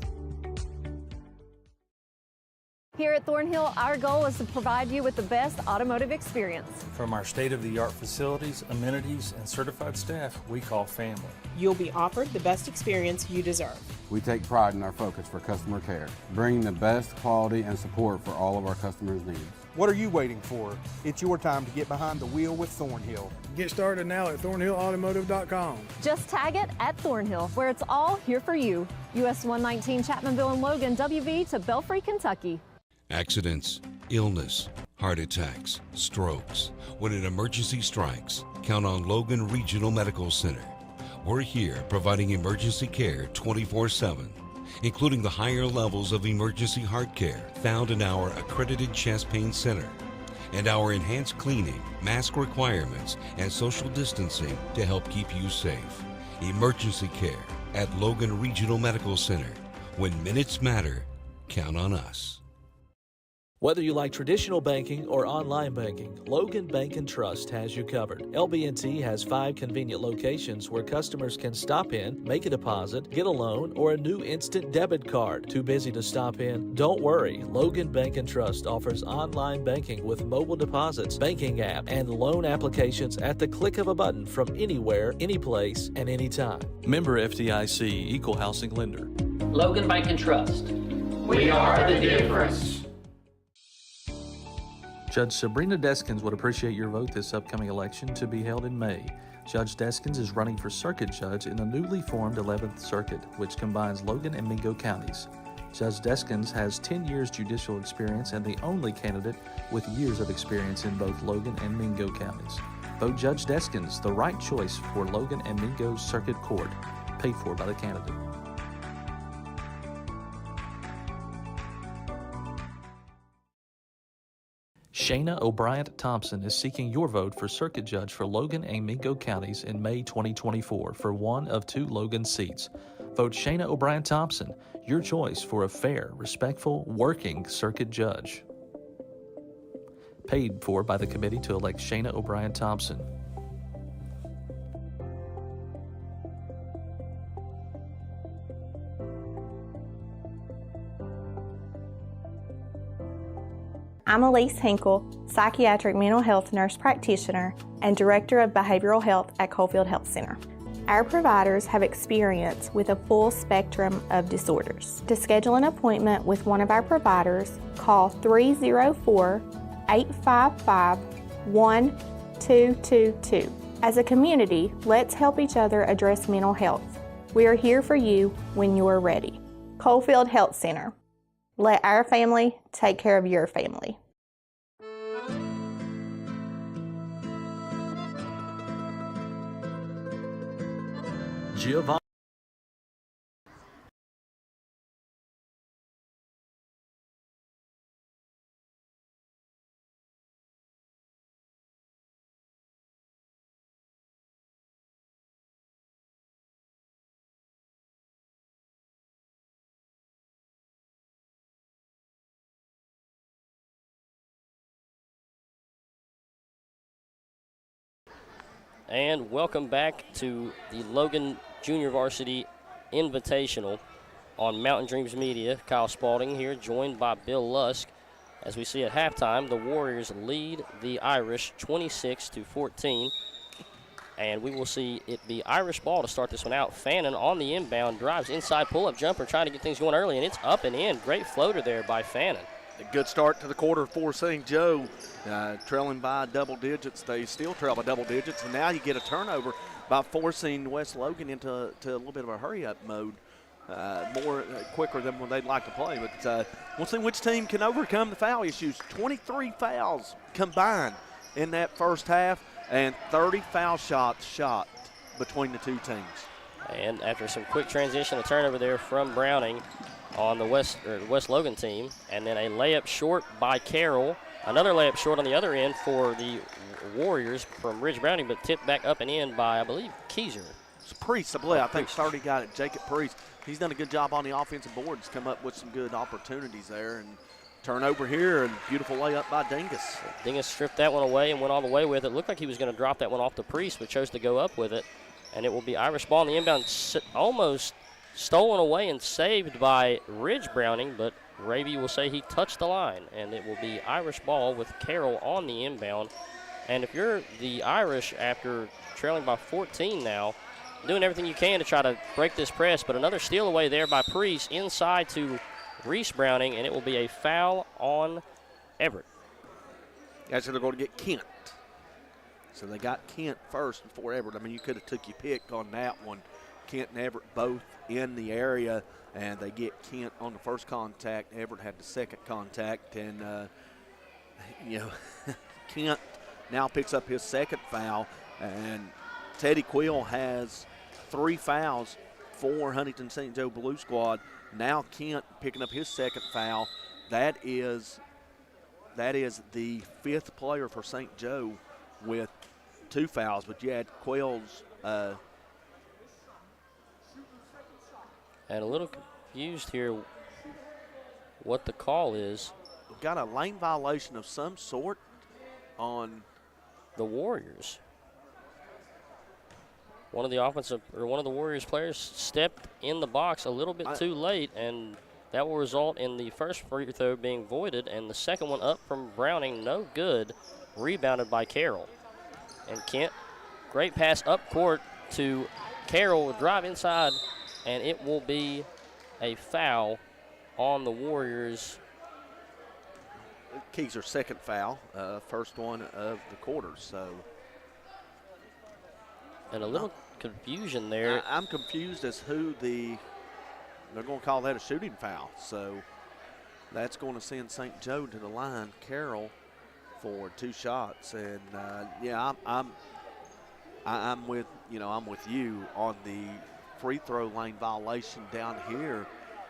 Here at Thornhill, our goal is to provide you with the best automotive experience. From our state-of-the-art facilities, amenities, and certified staff we call family. You'll be offered the best experience you deserve. We take pride in our focus for customer care, bringing the best quality and support for all of our customers' needs. What are you waiting for? It's your time to get behind the wheel with Thornhill. Get started now at thornhillautomotive.com. Just tag it at Thornhill, where it's all here for you. US 119 Chapmanville and Logan, WV to Belfry, Kentucky. Accidents, illness, heart attacks, strokes. When an emergency strikes, count on Logan Regional Medical Center. We're here providing emergency care 24/7, including the higher levels of emergency heart care found in our accredited chest pain center, and our enhanced cleaning, mask requirements, and social distancing to help keep you safe. Emergency care at Logan Regional Medical Center. When minutes matter, count on us. Whether you like traditional banking or online banking, Logan Bank & Trust has you covered. LB&T has 5 convenient locations where customers can stop in, make a deposit, get a loan, or a new instant debit card. Too busy to stop in? Don't worry. Logan Bank & Trust offers online banking with mobile deposits, banking app, and loan applications at the click of a button from anywhere, anyplace, and anytime. Member FDIC, Equal Housing Lender. Logan Bank & Trust. We are the difference. Judge Sabrina Deskins would appreciate your vote this upcoming election to be held in May. Judge Deskins is running for circuit judge in the newly formed 11th Circuit, which combines Logan and Mingo counties. Judge Deskins has 10 years judicial experience and the only candidate with years of experience in both Logan and Mingo counties. Vote Judge Deskins, the right choice for Logan and Mingo Circuit Court, paid for by the candidate. Shayna O'Brien Thompson is seeking your vote for circuit judge for Logan and Mingo counties in May 2024 for one of 2 Logan seats. Vote Shayna O'Brien Thompson, your choice for a fair, respectful, working circuit judge. Paid for by the committee to elect Shayna O'Brien Thompson. I'm Elise Hinkle, psychiatric mental health nurse practitioner and director of behavioral health at Coalfield Health Center. Our providers have experience with a full spectrum of disorders. To schedule an appointment with one of our providers, call 304-855-1222. As a community, let's help each other address mental health. We are here for you when you're ready. Coalfield Health Center. Let our family take care of your family. Giovanni. And welcome back to the Logan Junior Varsity Invitational on Mountain Dreams Media. Kyle Spalding here, joined by Bill Lusk. As we see at halftime, the Warriors lead the Irish 26-14. And we will see it be Irish ball to start this one out. Fannin on the inbound, drives inside pull-up jumper, trying to get things going early, and it's up and in. Great floater there by Fannin. A good start to the quarter for St. Joe, trailing by double digits. They still trail by double digits, and now you get a turnover by forcing West Logan into a little bit of a hurry-up mode, quicker than when they'd like to play. But we'll see which team can overcome the foul issues. 23 fouls combined in that first half, and 30 foul shots shot between the two teams. And after some quick transition, a turnover there from Browning on the West Logan team, and then a layup short by Carroll. Another layup short on the other end for the Warriors from Ridge Browning, but tipped back up and in by, I believe, Keyser. It's Priest, I believe. I think 30 got it. Jacob Priest. He's done a good job on the offensive boards, come up with some good opportunities there. And turnover here, and beautiful layup by Dingus. Dingus stripped that one away and went all the way with it. Looked like he was going to drop that one off to Priest, but chose to go up with it. And it will be Irish ball in the inbound, almost stolen away and saved by Ridge Browning, but Raby will say he touched the line, and it will be Irish ball with Carroll on the inbound. And if you're the Irish, after trailing by 14 now, doing everything you can to try to break this press, but another steal away there by Priest inside to Reese Browning, and it will be a foul on Everett. Actually, they're going to get Kent. So they got Kent first before Everett. I mean, you could have took your pick on that one. Kent and Everett both in the area, and they get Kent on the first contact. Everett had the second contact, and, Kent now picks up his second foul, and Teddy Quill has 3 fouls for Huntington St. Joe Blue Squad. Now Kent picking up his second foul. That is the 5th player for St. Joe with 2 fouls, but you had Quill's. And a little confused here what the call is. We've got a lane violation of some sort on the Warriors. One of the Warriors players stepped in the box a little bit too late, and that will result in the first free throw being voided, and the second one up from Browning, no good, rebounded by Carroll. And Kent, great pass up court to Carroll, will drive inside, and it will be a foul on the Warriors. Keyser's second foul, first one of the quarter. So, and a little confusion there. I'm confused as who they're going to call that a shooting foul. So that's going to send St. Joe to the line. Carroll for 2 shots, and I'm with you on the free throw lane violation down here.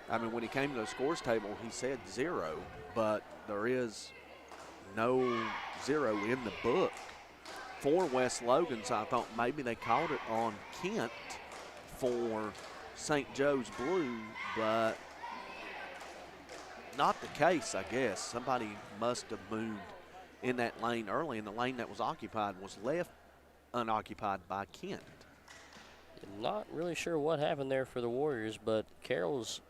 I mean, when he came to the scores table, he said 0, but there is no 0 in the book for West Logan, so I thought maybe they called it on Kent for St. Joe's Blue, but not the case, I guess. Somebody must have moved in that lane early, and the lane that was occupied was left unoccupied by Kent. Not really sure what happened there for the Warriors, but Carroll's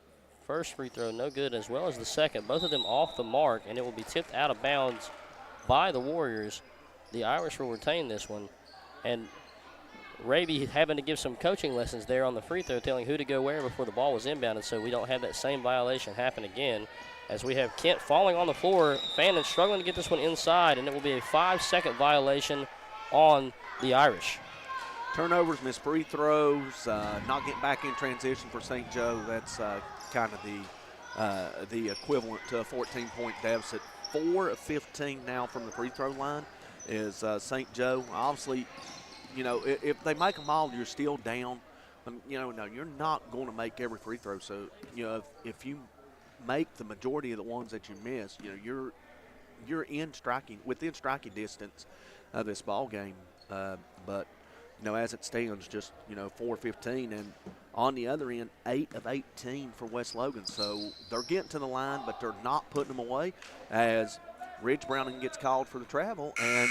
first free throw no good, as well as the second. Both of them off the mark, and it will be tipped out of bounds by the Warriors. The Irish will retain this one, and Raby having to give some coaching lessons there on the free throw, telling who to go where before the ball was inbounded, so we don't have that same violation happen again, as we have Kent falling on the floor. Fannin struggling to get this one inside, and it will be a 5-second violation on the Irish. Turnovers, missed free throws, not getting back in transition for St. Joe. That's kind of the equivalent to a 14-point deficit. 4 of 15 now from the free throw line is St. Joe. Obviously, if they make them all, you're still down. No, you're not going to make every free throw. So, if you make the majority of the ones that you miss, you're within striking distance of this ball game. But as it stands, just 4-15, and on the other end, 8 of 18 for West Logan. So they're getting to the line, but they're not putting them away, as Ridge Browning gets called for the travel. And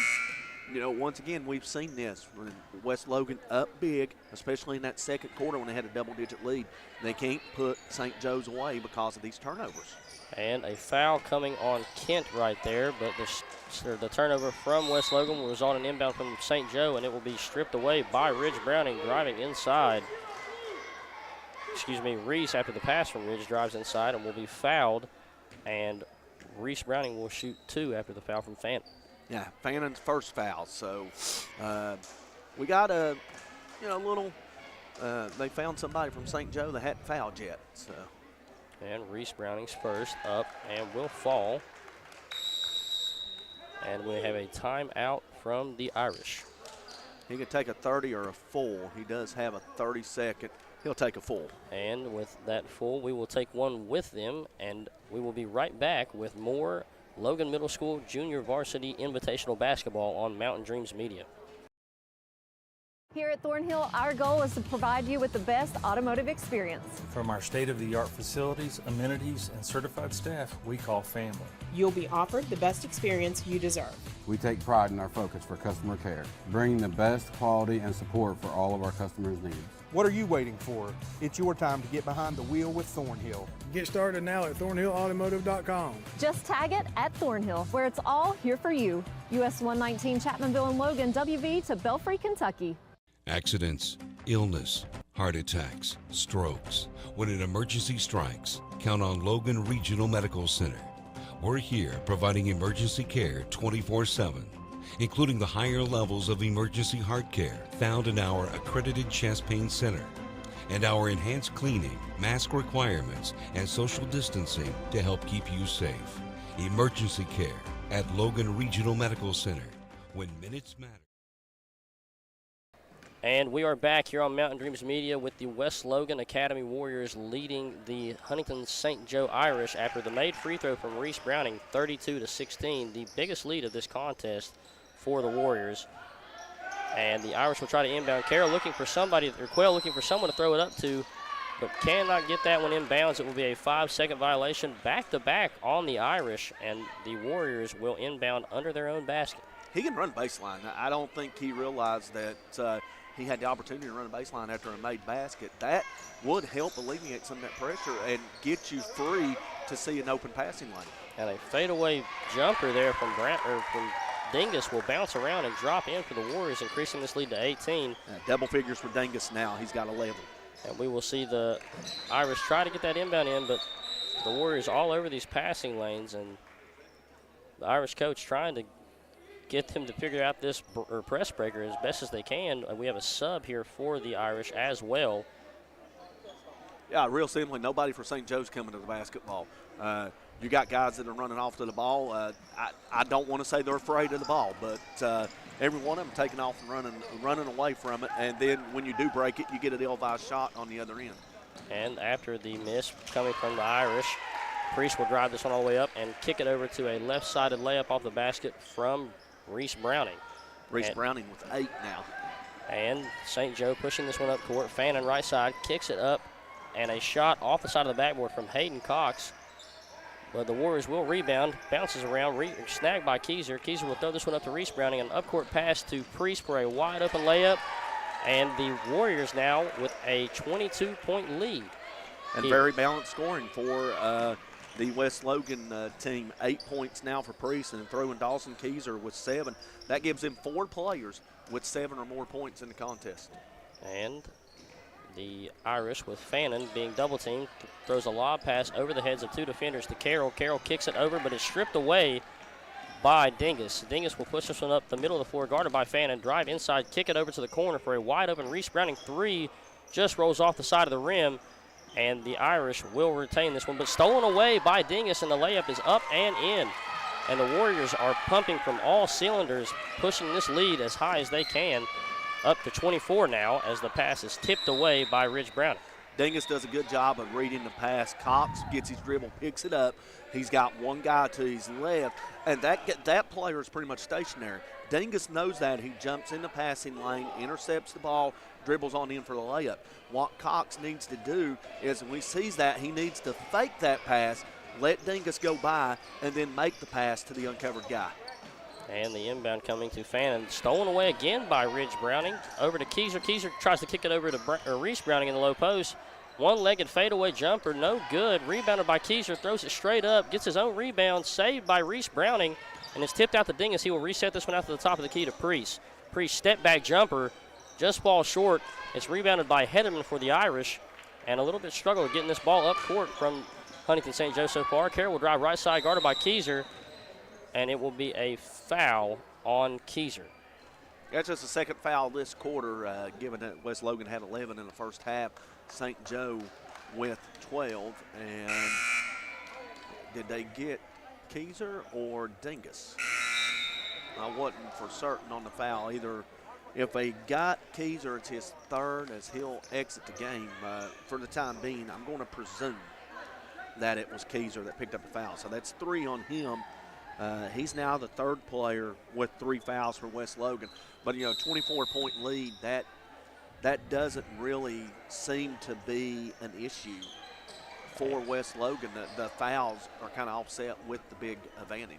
once again, we've seen this when West Logan up big, especially in that second quarter when they had a double-digit lead. They can't put St. Joe's away because of these turnovers. And a foul coming on Kent right there, but the turnover from West Logan will result in inbound from St. Joe, and it will be stripped away by Ridge Browning driving inside. Reese, after the pass from Ridge, drives inside and will be fouled, and Reese Browning will shoot 2 after the foul from Fannin. Yeah, Fannon's first foul. So we got a little. They found somebody from St. Joe that hadn't fouled yet. So. And Reese Browning's first up and will fall. And we have a timeout from the Irish. He could take a 30 or a full. He does have a 30-second. He'll take a full. And with that full, we will take one with them, and we will be right back with more Logan Middle School Junior Varsity Invitational Basketball on Mountain Dreams Media. Here at Thornhill, our goal is to provide you with the best automotive experience. From our state-of-the-art facilities, amenities, and certified staff we call family. You'll be offered the best experience you deserve. We take pride in our focus for customer care, bringing the best quality and support for all of our customers' needs. What are you waiting for? It's your time to get behind the wheel with Thornhill. Get started now at thornhillautomotive.com. Just tag it at Thornhill, where it's all here for you. US 119 Chapmanville and Logan, WV to Belfry, Kentucky. Accidents, illness, heart attacks, strokes. When an emergency strikes, count on Logan Regional Medical Center. We're here providing emergency care 24/7, including the higher levels of emergency heart care found in our accredited chest pain center, and our enhanced cleaning, mask requirements, and social distancing to help keep you safe. Emergency care at Logan Regional Medical Center, when minutes matter. And we are back here on Mountain Dreams Media with the West Logan Academy Warriors leading the Huntington St. Joe Irish after the made free throw from Reese Browning, 32-16, the biggest lead of this contest for the Warriors. And the Irish will try to inbound. Carroll looking for somebody, or Quayle looking for someone to throw it up to, but cannot get that one inbounds. It will be a 5-second violation back-to-back on the Irish, and the Warriors will inbound under their own basket. He can run baseline. I don't think he realized that he had the opportunity to run a baseline after a made basket. That would help alleviate some of that pressure and get you free to see an open passing lane. And a fadeaway jumper there from Dingus will bounce around and drop in for the Warriors, increasing this lead to 18. Double figures for Dingus now. He's got 11. And we will see the Irish try to get that inbound in, but the Warriors all over these passing lanes, and the Irish coach trying to get them to figure out this press breaker as best as they can. We have a sub here for the Irish as well. Yeah, real simply, nobody for St. Joe's coming to the basketball. You got guys that are running off to the ball. I don't want to say they're afraid of the ball, but every one of them taking off and running away from it. And then when you do break it, you get an ill-advised shot on the other end. And after the miss coming from the Irish, Priest will drive this one all the way up and kick it over to a left-sided layup off the basket from Reese Browning. Reese Browning with 8 now. And St. Joe pushing this one up court. Fannin right side, kicks it up, and a shot off the side of the backboard from Hayden Cox. But the Warriors will rebound, bounces around, snagged by Keyser. Keyser will throw this one up to Reese Browning, an up-court pass to Priest for a wide-open layup. And the Warriors now with a 22-point lead. And very balanced scoring for the West Logan team. 8 points now for Priest, and throwing Dawson Keyser with 7. That gives him 4 players with 7 or more points in the contest. And the Irish with Fannin being double-teamed, throws a lob pass over the heads of 2 defenders to Carroll. Carroll kicks it over, but it's stripped away by Dingus. Dingus will push this one up the middle of the floor, guarded by Fannin. Drive inside, kick it over to the corner for a wide-open Reese Browning 3. Just rolls off the side of the rim, and the Irish will retain this one, but stolen away by Dingus, and the layup is up and in. And the Warriors are pumping from all cylinders, pushing this lead as high as they can, up to 24 now as the pass is tipped away by Ridge Browning. Dingus does a good job of reading the pass. Cox gets his dribble, picks it up. He's got one guy to his left, and that player is pretty much stationary. Dingus knows that. He jumps in the passing lane, intercepts the ball, dribbles on in for the layup. What Cox needs to do is when he sees that, he needs to fake that pass, let Dingus go by, and then make the pass to the uncovered guy. And the inbound coming to Fannin. Stolen away again by Ridge Browning. Over to Keyser. Keyser tries to kick it over to Reese Browning in the low post. One-legged fadeaway jumper, no good. Rebounded by Keyser, throws it straight up, gets his own rebound, saved by Reese Browning, and it's tipped out to Dingus. He will reset this one out to the top of the key to Priest. Priest step-back jumper, just falls short. It's rebounded by Hedeman for the Irish, and a little bit struggle getting this ball up court from Huntington St. Joe so far. Carroll will drive right side, guarded by Keyser, and it will be a foul on Keyser. That's just the second foul this quarter, given that West Logan had 11 in the first half. St. Joe with 12. And did they get Keyser or Dingus? I wasn't for certain on the foul either. If they got Keyser, it's his third as he'll exit the game. For the time being, I'm going to presume that it was Keyser that picked up the foul. So that's 3 on him. He's now the third player with 3 fouls for West Logan. But, 24-point lead, that doesn't really seem to be an issue for West Logan. The fouls are kind of offset with the big advantage.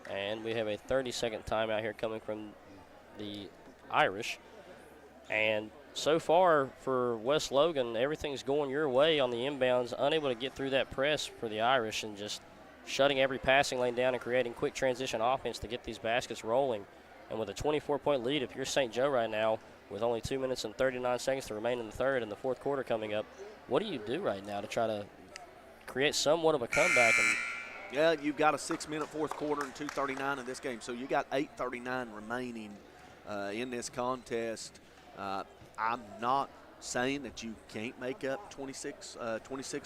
And we have a 30-second timeout here coming from the Irish. And so far for West Logan, everything's going your way on the inbounds, unable to get through that press for the Irish and just shutting every passing lane down and creating quick transition offense to get these baskets rolling. And with a 24-point lead, if you're St. Joe right now, with only 2 minutes and 39 seconds to remain in the third and the fourth quarter coming up, what do you do right now to try to create somewhat of a comeback? And yeah, you've got a 6-minute fourth quarter and 2:39 in this game, so you got 8:39 remaining in this contest. I'm not saying that you can't make up 26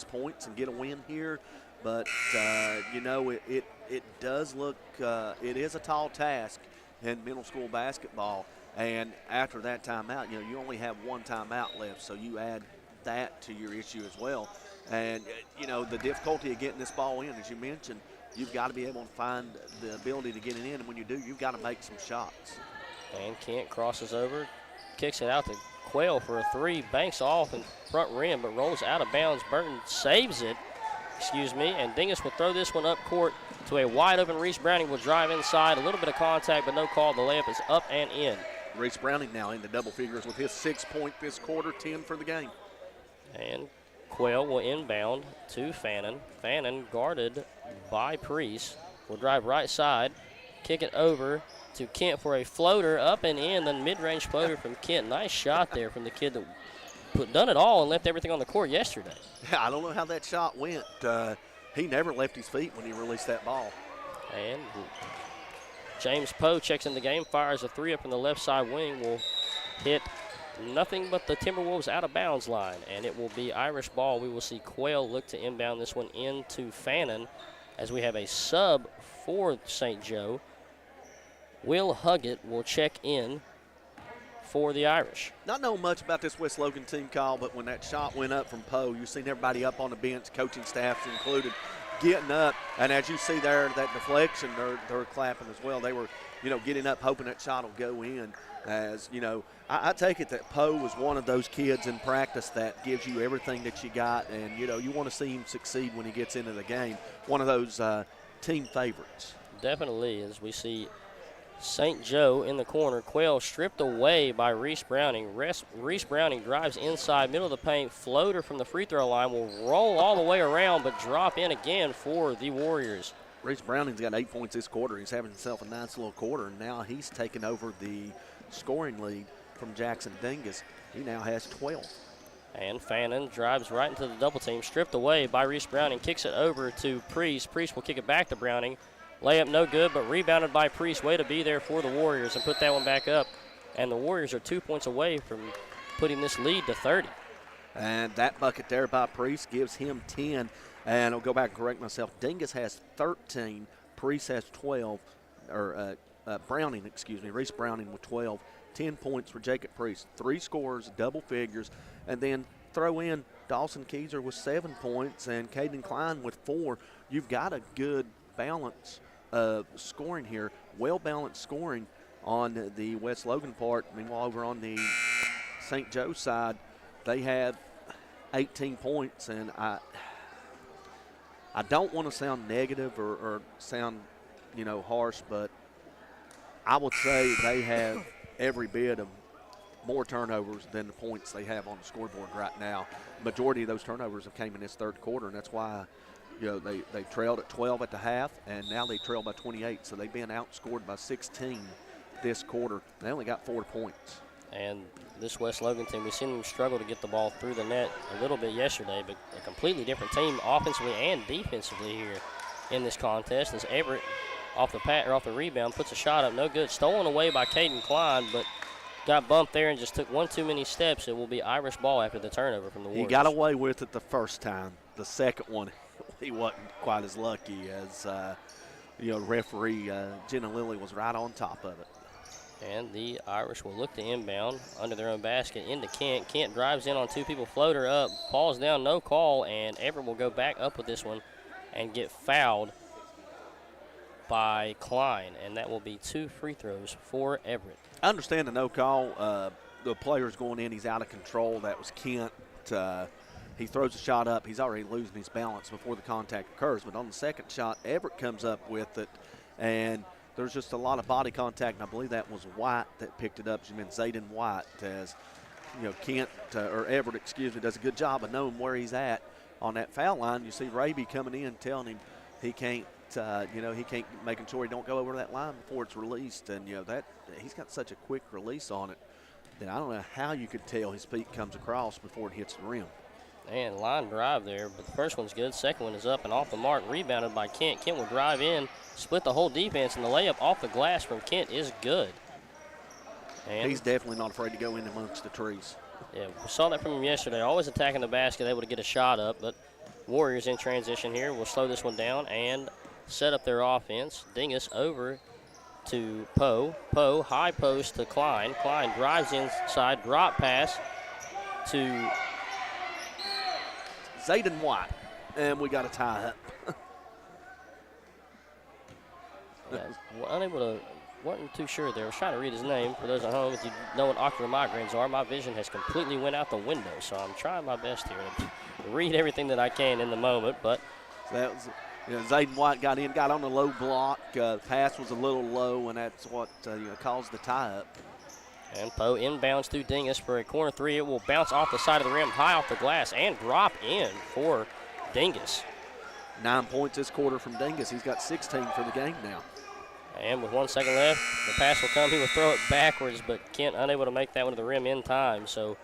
points and get a win here, but it does look it is a tall task in middle school basketball. And after that timeout, you only have one timeout left, so you add that to your issue as well. And, the difficulty of getting this ball in, as you mentioned, you've got to be able to find the ability to get it in. And when you do, you've got to make some shots. And Kent crosses over, kicks it out to Quayle for a three, banks off in front rim, but rolls out of bounds. Burton saves it, and Dingus will throw this one up court to a wide open Reese Browning. Will drive inside, a little bit of contact, but no call. The layup is up and in. Reese Browning now in the double figures with his 6 point this quarter, 10 for the game. And Quayle will inbound to Fannin. Fannin guarded by Priest. Will drive right side, kick it over to Kent for a floater, up and in, then mid-range floater from Kent. Nice shot there from the kid that done it all and left everything on the court yesterday. Yeah, I don't know how that shot went. He never left his feet when he released that ball. And James Poe checks in the game, fires a three up in the left side wing, will hit nothing but the Timberwolves out of bounds line, and it will be Irish ball. We will see Quayle look to inbound this one into Fannin as we have a sub for St. Joe. Will Huggett will check in for the Irish. Not know much about this West Logan team, Kyle, but when that shot went up from Poe, you've seen everybody up on the bench, coaching staffs included, getting up, and as you see there, that deflection, they're clapping as well. They were, getting up, hoping that shot will go in. As, I take it that Poe was one of those kids in practice that gives you everything that you got, and, you want to see him succeed when he gets into the game. One of those team favorites. Definitely, as we see St. Joe in the corner. Quayle stripped away by Reese Browning. Reese Browning drives inside, middle of the paint. Floater from the free throw line will roll all the way around, but drop in again for the Warriors. Reese Browning's got 8 points this quarter. He's having himself a nice little quarter, and now he's taken over the scoring lead from Jackson Dingus. He now has 12. And Fannin drives right into the double team, stripped away by Reese Browning, kicks it over to Priest. Priest will kick it back to Browning. Layup no good, but rebounded by Priest. Way to be there for the Warriors and put that one back up. And the Warriors are 2 points away from putting this lead to 30. And that bucket there by Priest gives him 10. And I'll go back and correct myself. Dingus has 13. Priest has 12. Browning, Reese Browning with 12. 10 points for Jacob Priest. 3 scores, double figures. And then throw in Dawson Keyser with 7 points and Caden Klein with 4. You've got a good balance of scoring here. Well-balanced scoring on the West Logan part. Meanwhile, over on the St. Joe side, they have 18 points. And I don't want to sound negative or sound, harsh, but I would say they have every bit of more turnovers than the points they have on the scoreboard right now. Majority of those turnovers have came in this third quarter, and that's why, they trailed at 12 at the half, and now they trail by 28. So they've been outscored by 16 this quarter. They only got 4 points. And this West Logan team, we've seen them struggle to get the ball through the net a little bit yesterday, but a completely different team offensively and defensively here in this contest. As Everett off the rebound puts a shot up, no good. Stolen away by Caden Klein, but got bumped there and just took one too many steps. It will be Irish ball after the turnover from the Warriors. He got away with it the first time. The second one, he wasn't quite as lucky as, referee Jenna Lilly was right on top of it. And the Irish will look to inbound under their own basket into Kent. Kent drives in on 2 people, floater up, falls down, no call, and Everett will go back up with this one and get fouled by Klein, and that will be 2 free throws for Everett. I understand the no call. The player's going in. He's out of control. That was Kent. He throws a shot up. He's already losing his balance before the contact occurs. But on the second shot, Everett comes up with it, and there's just a lot of body contact, and I believe that was White that picked it up. She meant Zayden White, as Kent or Everett, excuse me, does a good job of knowing where he's at on that foul line. You see Raby coming in telling him he can't, making sure he don't go over that line before it's released. And, that he's got such a quick release on it that I don't know how you could tell his feet comes across before it hits the rim. And line drive there, but the first one's good. Second one is up and off the mark, rebounded by Kent. Kent will drive in, split the whole defense, and the layup off the glass from Kent is good. And he's definitely not afraid to go in amongst the trees. Yeah, we saw that from him yesterday. Always attacking the basket, able to get a shot up, but Warriors in transition here will slow this one down and set up their offense. Dingus over to Poe. Poe, high post to Klein. Klein drives inside, drop pass to Zayden White, and we got a tie up. Wasn't too sure there. I was trying to read his name. For those at home, if you know what ocular migraines are, my vision has completely went out the window, so I'm trying my best here to read everything that I can in the moment. But that was, Zayden White got on the low block. Pass was a little low, and that's what caused the tie-up. And Poe inbounds through Dingus for a corner three. It will bounce off the side of the rim, high off the glass, and drop in for Dingus. 9 points this quarter from Dingus. He's got 16 for the game now. And with 1 second left, the pass will come. He will throw it backwards, but Kent unable to make that one to the rim in time. So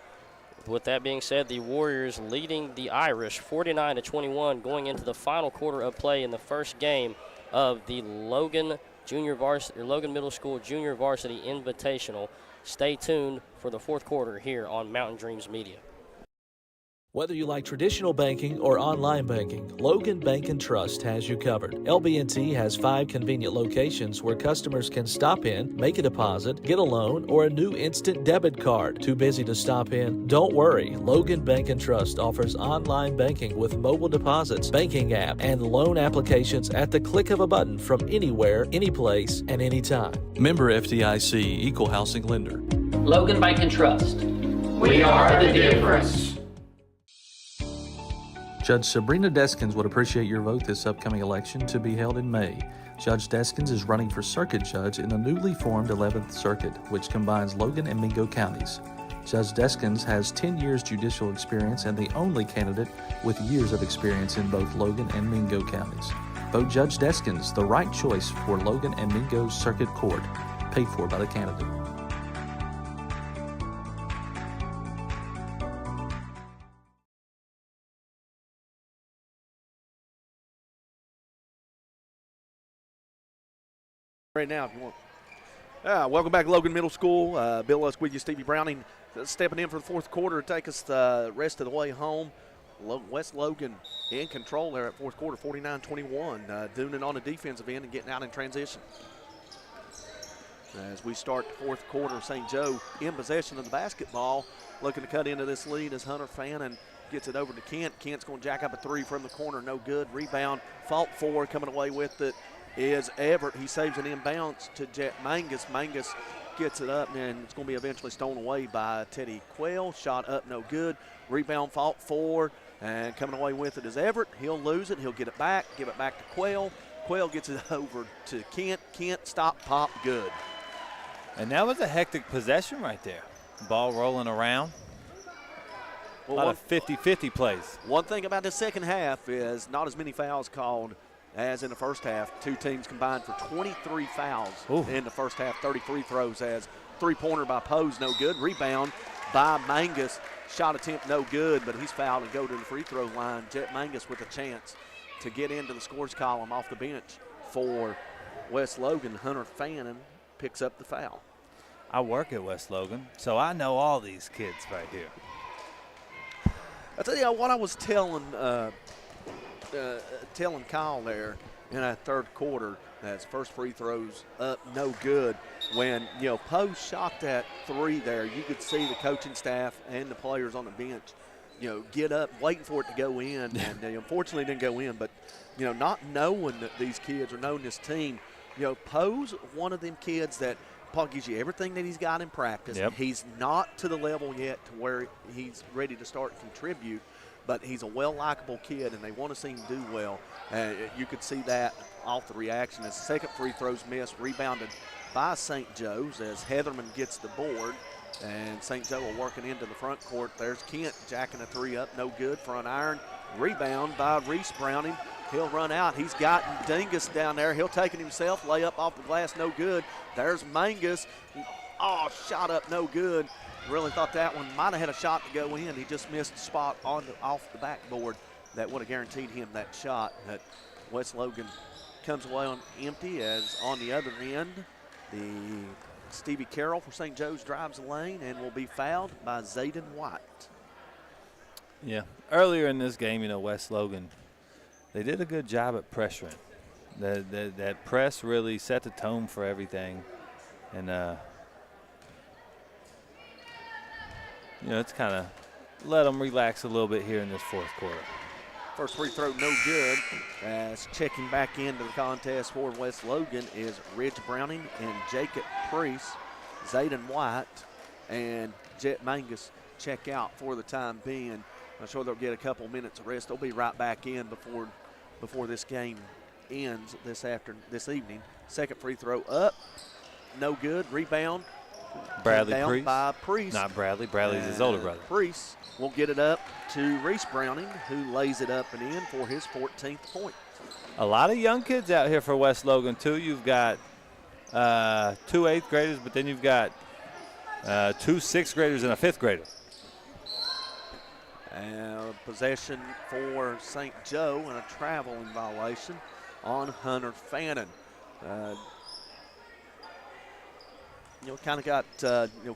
with that being said, the Warriors leading the Irish 49-21 going into the final quarter of play in the first game of the Logan Middle School Junior Varsity Invitational. Stay tuned for the fourth quarter here on Mountain Dreams Media. Whether you like traditional banking or online banking, Logan Bank and Trust has you covered. LB&T has 5 convenient locations where customers can stop in, make a deposit, get a loan, or a new instant debit card. Too busy to stop in? Don't worry. Logan Bank and Trust offers online banking with mobile deposits, banking app, and loan applications at the click of a button from anywhere, anyplace, and anytime. Member FDIC, Equal Housing Lender. Logan Bank and Trust. We are the difference. Judge Sabrina Deskins would appreciate your vote this upcoming election to be held in May. Judge Deskins is running for circuit judge in the newly formed 11th Circuit, which combines Logan and Mingo counties. Judge Deskins has 10 years judicial experience and the only candidate with years of experience in both Logan and Mingo counties. Vote Judge Deskins, the right choice for Logan and Mingo Circuit Court, paid for by the candidate. Right now, if you want. Welcome back to Logan Middle School. Bill Lusk with you, Stevie Browning, stepping in for the fourth quarter to take us the rest of the way home. West Logan in control there at fourth quarter, 49-21, doing it on the defensive end and getting out in transition. As we start the fourth quarter, St. Joe in possession of the basketball, looking to cut into this lead as Hunter Fannin gets it over to Kent. Kent's going to jack up a three from the corner, no good. Rebound, fought for, coming away with it is Everett. He saves an inbounds to Jet Mangus. Mangus gets it up, and it's going to be eventually stolen away by Teddy Quayle. Shot up, no good. Rebound, fought for, and coming away with it is Everett. He'll lose it. He'll get it back, give it back to Quayle. Quayle gets it over to Kent. Kent, stop, pop, good. And that was a hectic possession right there. Ball rolling around. A lot of 50-50 plays. One thing about the second half is not as many fouls called as in the first half. Two teams combined for 23 fouls in the first half, 30 free throws as three-pointer by Pose, no good. Rebound by Mangus. Shot attempt, no good, but he's fouled and go to the free throw line. Jet Mangus with a chance to get into the scores column off the bench for West Logan. Hunter Fannin picks up the foul. I work at West Logan, so I know all these kids right here. I tell you what I was telling Kyle there in that third quarter, as first free throws up, no good. When, Post shot that three there, you could see the coaching staff and the players on the bench, get up, waiting for it to go in. And unfortunately it didn't go in, but, not knowing that these kids or knowing this team, Poe's one of them kids that Paul gives you everything that he's got in practice. Yep. He's not to the level yet to where he's ready to start and contribute, but he's a well-likable kid, and they want to see him do well. You could see that off the reaction as second free throws missed, rebounded by St. Joe's as Heatherman gets the board. And St. Joe will working into the front court. There's Kent jacking a three up, no good. Front iron, rebound by Reese Browning. He'll run out. He's got Dingus down there. He'll take it himself. Layup off the glass, no good. There's Mangus. Oh, shot up, no good. Really thought that one might have had a shot to go in. He just missed the spot off the backboard that would have guaranteed him that shot. But West Logan comes away on empty, as on the other end, the Stevie Carroll for St. Joe's drives the lane and will be fouled by Zayden White. Yeah, earlier in this game, West Logan, they did a good job at pressuring. That press really set the tone for everything. And, it's kind of let them relax a little bit here in this fourth quarter. First free throw, no good. As checking back into the contest for West Logan is Ridge Browning and Jacob Priest. Zayden White and Jet Mangus check out for the time being. I'm sure they'll get a couple minutes of rest. They'll be right back in before this game ends this evening. Second free throw up, no good. Rebound. Bradley down Priest. by Priest. Not Bradley. Bradley's his older brother. Priest will get it up to Reese Browning, who lays it up and in for his 14th point. A lot of young kids out here for West Logan, too. You've got 2 eighth graders, but then you've got 2 sixth graders and a fifth grader. Possession for St. Joe and a traveling violation on Hunter Fannin. Kind of got,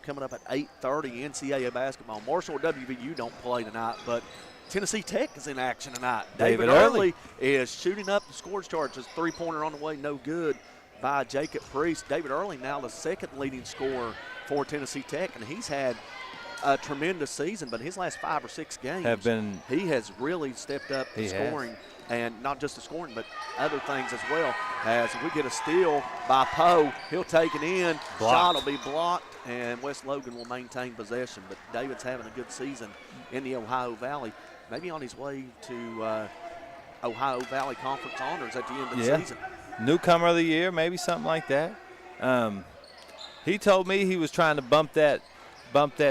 coming up at 8:30 NCAA basketball. Marshall WVU don't play tonight, but Tennessee Tech is in action tonight. David Early is shooting up the scores chart. Just three-pointer on the way, no good by Jacob Priest. David Early now the second leading scorer for Tennessee Tech, and he's had a tremendous season, but his last 5 or 6 games he has really stepped up the scoring. And not just the scoring, but other things as well. As we get a steal by Poe, he'll take it in. Shot will be blocked, and West Logan will maintain possession. But David's having a good season in the Ohio Valley. Maybe on his way to Ohio Valley Conference honors at the end of the season. Newcomer of the year, maybe something like that. He told me he was trying to bump that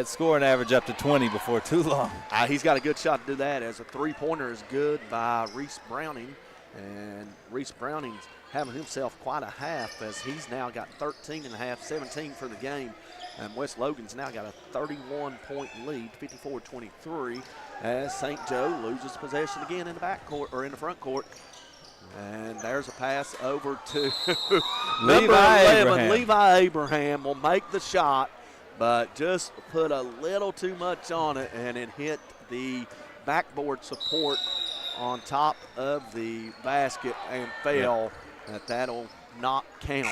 scoring average up to 20 before too long. He's got a good shot to do that, as a three-pointer is good by Reese Browning. And Reese Browning's having himself quite a half, as he's now got 13 and a half, 17 for the game. And West Logan's now got a 31-point lead, 54-23, as St. Joe loses possession again in the backcourt or in the front court. And there's a pass over to number 11, Levi Abraham will make the shot, but just put a little too much on it, and it hit the backboard support on top of the basket and fell. That'll not count,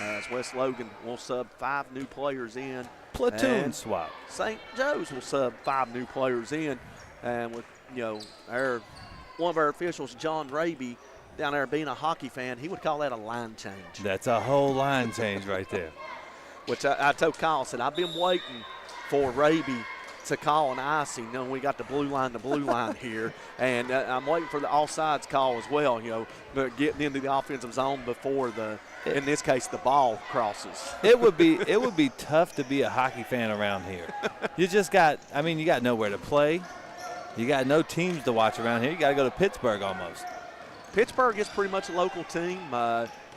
as West Logan will sub 5 new players in. Platoon swap. St. Joe's will sub 5 new players in, and with one of our officials, John Raby, down there being a hockey fan, he would call that a line change. That's a whole line change right there. Which I told Kyle, I said, I've been waiting for Raby to call an icing. We got the blue line here. And I'm waiting for the offsides call as well, but getting into the offensive zone before in this case, the ball crosses. It would be tough to be a hockey fan around here. You got nowhere to play. You got no teams to watch around here. You got to go to Pittsburgh almost. Pittsburgh is pretty much a local team.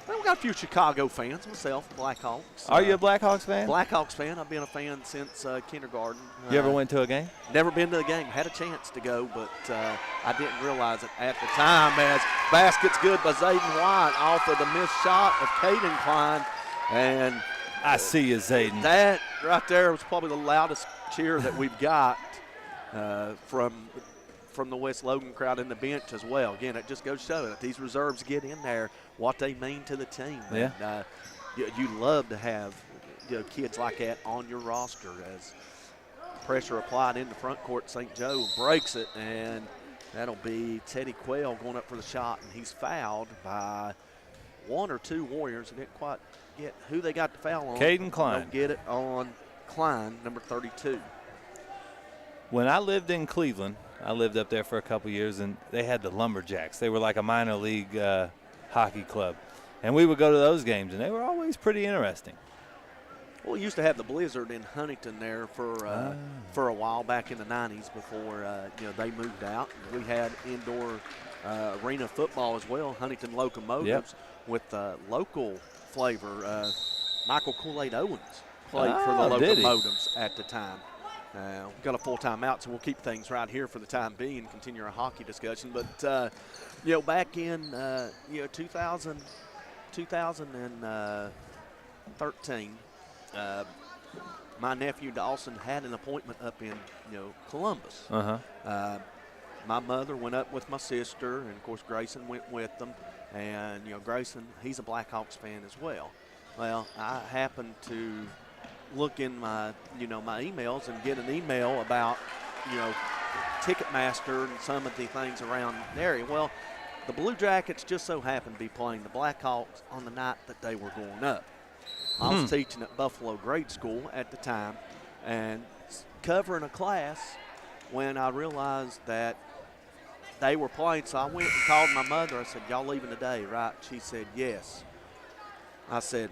We got a few Chicago fans, myself, Blackhawks. Are you a Blackhawks fan? Blackhawks fan. I've been a fan since kindergarten. You ever went to a game? Never been to a game. Had a chance to go, but I didn't realize it at the time, as basket's good by Zayden White off of the missed shot of Caden Klein. And I see you, Zayden. That right there was probably the loudest cheer that we've got from the West Logan crowd in the bench as well. Again, it just goes to show that these reserves get in there, what they mean to the team. Yeah. And, you love to have kids like that on your roster, as pressure applied in the front court. St. Joe breaks it, and that'll be Teddy Quayle going up for the shot, and he's fouled by 1 or 2 Warriors. I didn't quite get who they got the foul on. Caden Klein. Don't get it on Klein, number 32. When I lived in Cleveland, I lived up there for a couple years, and they had the Lumberjacks. They were like a minor league hockey club. And we would go to those games, and they were always pretty interesting. Well, we used to have the Blizzard in Huntington there for a while back in the 90s before they moved out. We had indoor arena football as well, Huntington Locomotives with local flavor. Michael Kool-Aid Owens played for the Locomotives at the time. We've got a full time out, so we'll keep things right here for the time being and continue our hockey discussion. But, back in 2013, my nephew Dawson had an appointment up in Columbus. My mother went up with my sister, and of course Grayson went with them. And Grayson, he's a Blackhawks fan as well. Well, I happened to look in my my emails and get an email about Ticketmaster and some of the things around the area. Well, the Blue Jackets just so happened to be playing the Blackhawks on the night that they were going up. I was teaching at Buffalo Grade School at the time and covering a class when I realized that they were playing. So I went and called my mother. I said, "Y'all leaving today, right?" She said, "Yes." I said,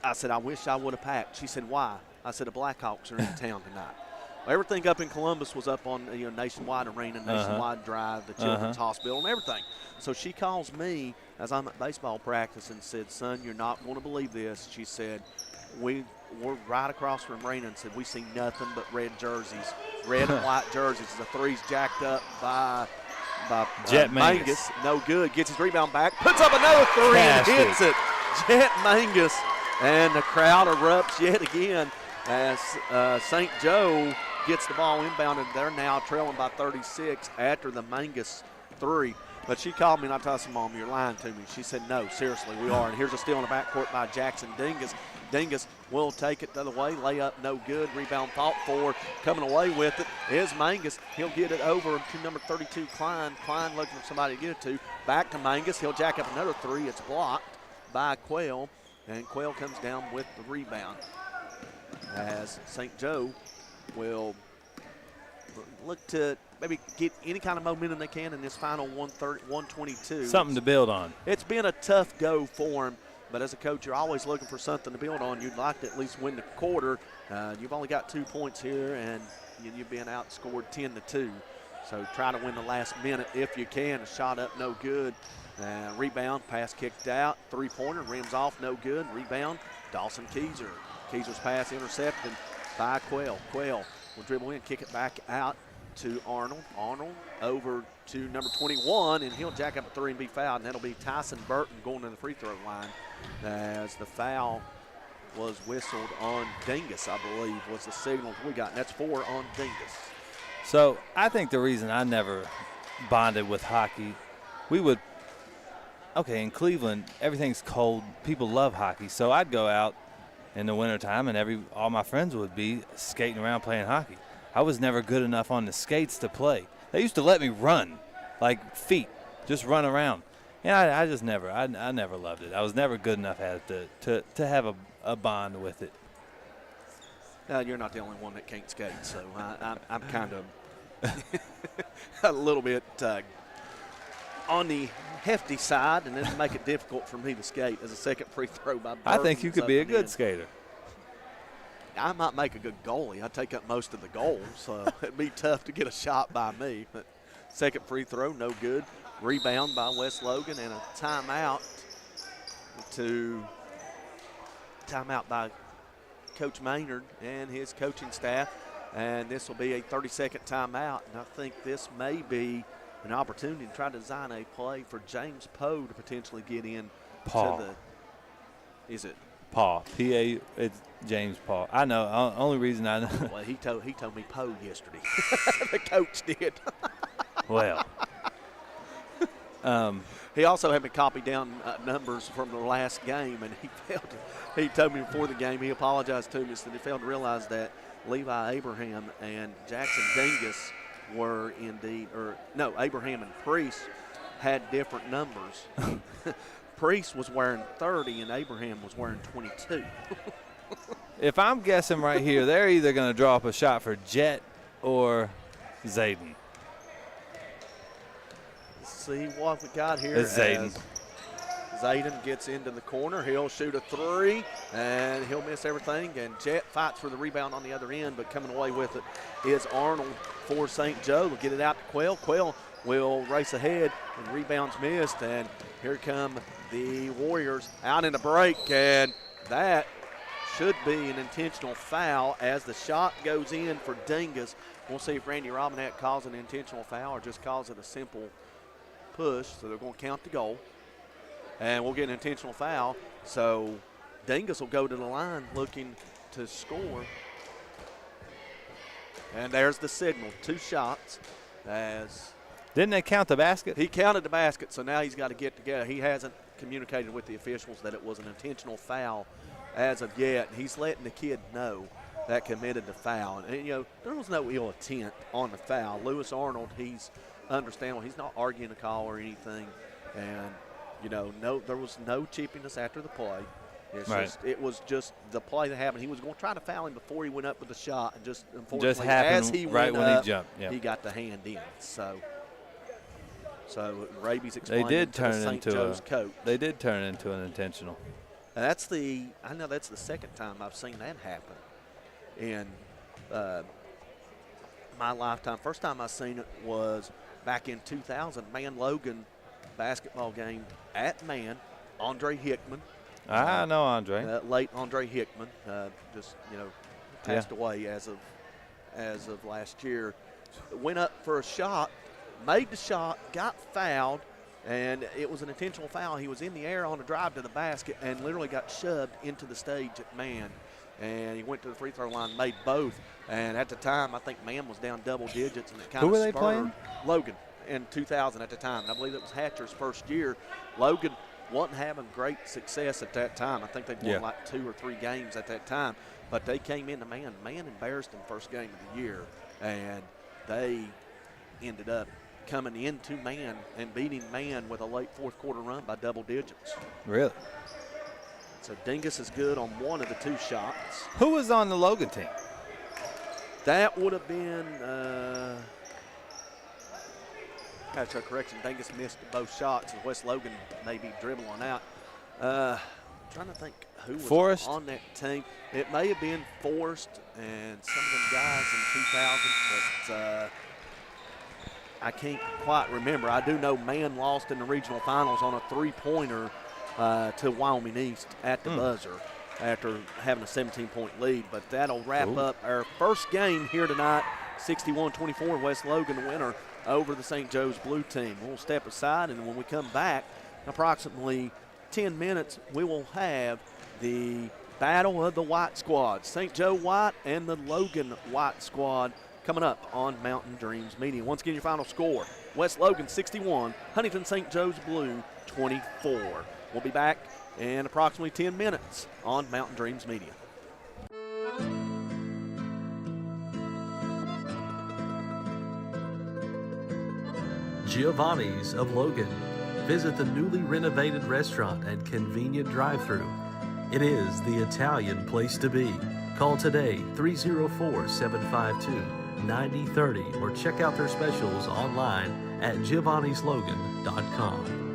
I wish I would have packed. She said, "Why?" I said, "The Blackhawks are in town tonight." Well, everything up in Columbus was up on Nationwide Arena, Nationwide Drive, the Children's Hospital, and everything. So she calls me as I'm at baseball practice and said, "Son, you're not going to believe this." She said, we're right across from arena and said, "We see nothing but red jerseys, red and white jerseys." The three's jacked up by Jet Mangus. No good. Gets his rebound back, puts up another three and hits it. Jet Mangus. And the crowd erupts yet again as St. Joe gets the ball inbounded. They're now trailing by 36 after the Mangus three. But she called me and I told her, "Mom, you're lying to me." She said, "No, seriously, we are." And here's a steal in the backcourt by Jackson Dingus. Dingus will take it the other way. Layup no good. Rebound fought for. Coming away with it is Mangus. He'll get it over to number 32, Klein. Klein looking for somebody to get it to. Back to Mangus. He'll jack up another three. It's blocked by Quayle. And Quayle comes down with the rebound as St. Joe will look to maybe get any kind of momentum they can in this final 122. Something to build on. It's been a tough go for them, but as a coach, you're always looking for something to build on. You'd like to at least win the quarter. You've only got 2 points here, and you've been outscored 10-2. So try to win the last minute if you can. A shot up, no good. Rebound, pass kicked out, three-pointer, rims off, no good. Rebound, Dawson Keyser. Keyser's pass intercepted by Quayle. Quayle will dribble in, kick it back out to Arnold. Arnold over to number 21, and he'll jack up a three and be fouled, and that'll be Tyson Burton going to the free throw line as the foul was whistled on Dingus, I believe, was the signal we got, and that's 4 on Dingus. So I think the reason I never bonded with hockey, in Cleveland, everything's cold. People love hockey. So I'd go out in the wintertime, and all my friends would be skating around playing hockey. I was never good enough on the skates to play. They used to let me run, like feet, just run around. And I just never, I never loved it. I was never good enough at it to have a bond with it. You're not the only one that can't skate, so I'm kind of a little bit on the hefty side, and then make it difficult for me to skate as a second free throw by Burton. I think you could be a good skater. I might make a good goalie. I take up most of the goals, so it'd be tough to get a shot by me. But second free throw, no good. Rebound by West Logan, and a timeout by Coach Maynard and his coaching staff. And this will be a 30-second timeout, and I think this may be an opportunity to try to design a play for James Poe to potentially get in. Paul. Is it? Paul. P-A, it's James Paul. I know. Only reason I know. Well, he told me Poe yesterday. The coach did. Well. He also had me copy down numbers from the last game, and he told me before the game, he apologized to me, said he failed to realize that Levi Abraham and Jackson Dingus were Abraham and Priest had different numbers. Priest was wearing 30 and Abraham was wearing 22. If I'm guessing right here, they're either going to draw up a shot for Jet or Zayden. Let's see what we got here. It's Zayden. Zayden gets into the corner. He'll shoot a three, and he'll miss everything. And Jet fights for the rebound on the other end, but coming away with it is Arnold for St. Joe. They'll get it out to Quayle. Quayle will race ahead, and rebounds missed. And here come the Warriors out in the break, and that should be an intentional foul as the shot goes in for Dingus. We'll see if Randy Robinette calls an intentional foul or just calls it a simple push. So they're going to count the goal. And we'll get an intentional foul. So Dingus will go to the line looking to score. And there's the signal. 2 shots. Didn't they count the basket? He counted the basket, so now he's got to get together. He hasn't communicated with the officials that it was an intentional foul as of yet. He's letting the kid know that committed the foul. And, you know, there was no ill intent on the foul. Lewis Arnold, he's understandable. He's not arguing a call or anything. And, you know, there was no chippiness after the play. It was just the play that happened. He was going to try to foul him before he went up with the shot. And just unfortunately, as he went up, he jumped. Yep. He got the hand in. So Raby's explaining they did to the turn St. into Joe's coach. They did turn into an intentional. I know that's the second time I've seen that happen in my lifetime. First time I seen it was back in 2000, Man-Logan basketball game at Man. Andre Hickman. I know Andre. Late Andre Hickman, passed away as of last year. Went up for a shot, made the shot, got fouled, and it was an intentional foul. He was in the air on a drive to the basket and literally got shoved into the stage at Man. And he went to the free throw line, made both. And at the time, I think Man was down double digits, and it kind of spurred. Who were they playing? Logan in 2000 at the time. I believe it was Hatcher's first year. Logan wasn't having great success at that time. I think they'd won like 2 or 3 games at that time. But they came into Man. Man embarrassed them first game of the year. And they ended up coming into Man and beating Man with a late fourth quarter run by double digits. Really? So Dingus is good on one of the 2 shots. Who was on the Logan team? That would have been, correction, Dingus missed both shots, and West Logan may be dribbling out. Trying to think who was Forrest on that team. It may have been Forrest and some of them guys in 2000, but I can't quite remember. I do know Man lost in the regional finals on a 3-pointer to Wyoming East at the buzzer after having a 17-point lead. But that'll wrap up our first game here tonight, 61-24, West Logan the winner over the St. Joe's Blue team. We'll step aside, and when we come back, approximately 10 minutes, we will have the battle of the White Squad, St. Joe White and the Logan White Squad, coming up on Mountain Dreams Media. Once again, your final score, West Logan 61, Huntington St. Joe's Blue 24. We'll be back in approximately 10 minutes on Mountain Dreams Media. Giovanni's of Logan. Visit the newly renovated restaurant and convenient drive-thru. It is the Italian place to be. Call today 304-752-9030 or check out their specials online at giovannislogan.com.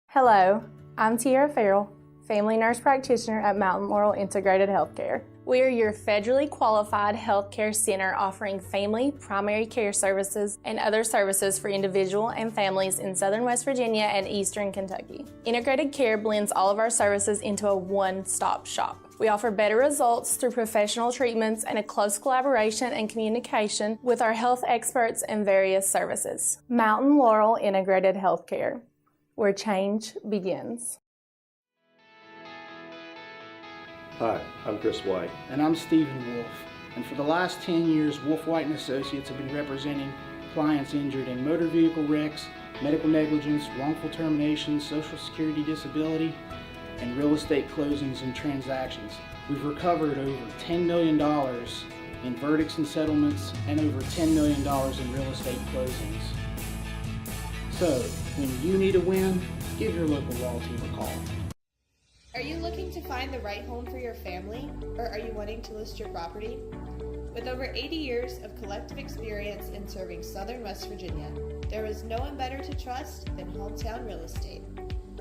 Hello, I'm Tiara Farrell, family nurse practitioner at Mountain Laurel Integrated Healthcare. We are your federally qualified healthcare center offering family, primary care services, and other services for individual and families in southern West Virginia and eastern Kentucky. Integrated care blends all of our services into a one-stop shop. We offer better results through professional treatments and a close collaboration and communication with our health experts and various services. Mountain Laurel Integrated Healthcare, where change begins. Hi, I'm Chris White. And I'm Stephen Wolf. And for the last 10 years, Wolf White & Associates have been representing clients injured in motor vehicle wrecks, medical negligence, wrongful termination, social security disability, and real estate closings and transactions. We've recovered over $10 million in verdicts and settlements and over $10 million in real estate closings. So, when you need a win, give your local Wall team a call. Are you looking to find the right home for your family, or are you wanting to list your property? With over 80 years of collective experience in serving Southern West Virginia, there is no one better to trust than Hometown Real Estate.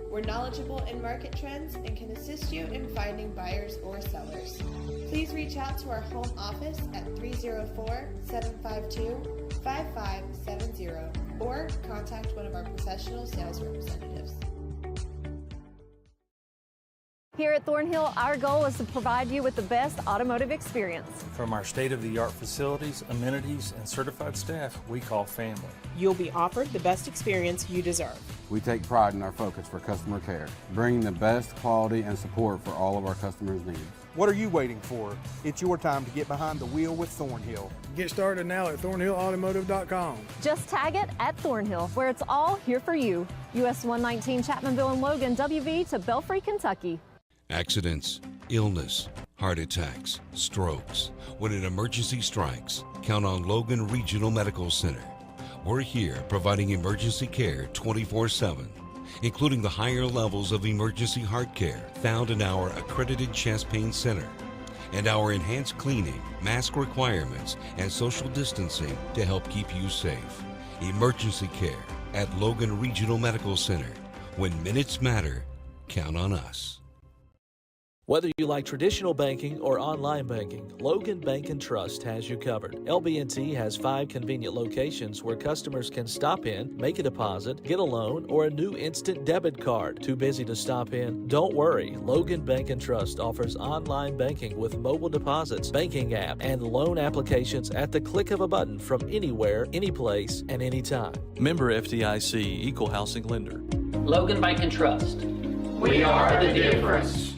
We're knowledgeable in market trends and can assist you in finding buyers or sellers. Please reach out to our home office at 304-752-5570 or contact one of our professional sales representatives. Here at Thornhill, our goal is to provide you with the best automotive experience. From our state-of-the-art facilities, amenities, and certified staff we call family. You'll be offered the best experience you deserve. We take pride in our focus for customer care, bringing the best quality and support for all of our customers' needs. What are you waiting for? It's your time to get behind the wheel with Thornhill. Get started now at thornhillautomotive.com. Just tag it at Thornhill, where it's all here for you. US 119 Chapmanville and Logan, WV to Belfry, Kentucky. Accidents, illness, heart attacks, strokes. When an emergency strikes, count on Logan Regional Medical Center. We're here providing emergency care 24/7, including the higher levels of emergency heart care found in our accredited chest pain center, and our enhanced cleaning, mask requirements, and social distancing to help keep you safe. Emergency care at Logan Regional Medical Center. When minutes matter, count on us. Whether you like traditional banking or online banking, Logan Bank and Trust has you covered. LB&T has 5 convenient locations where customers can stop in, make a deposit, get a loan, or a new instant debit card. Too busy to stop in? Don't worry. Logan Bank and Trust offers online banking with mobile deposits, banking app, and loan applications at the click of a button from anywhere, anyplace, and anytime. Member FDIC, Equal Housing Lender. Logan Bank and Trust. We are the difference.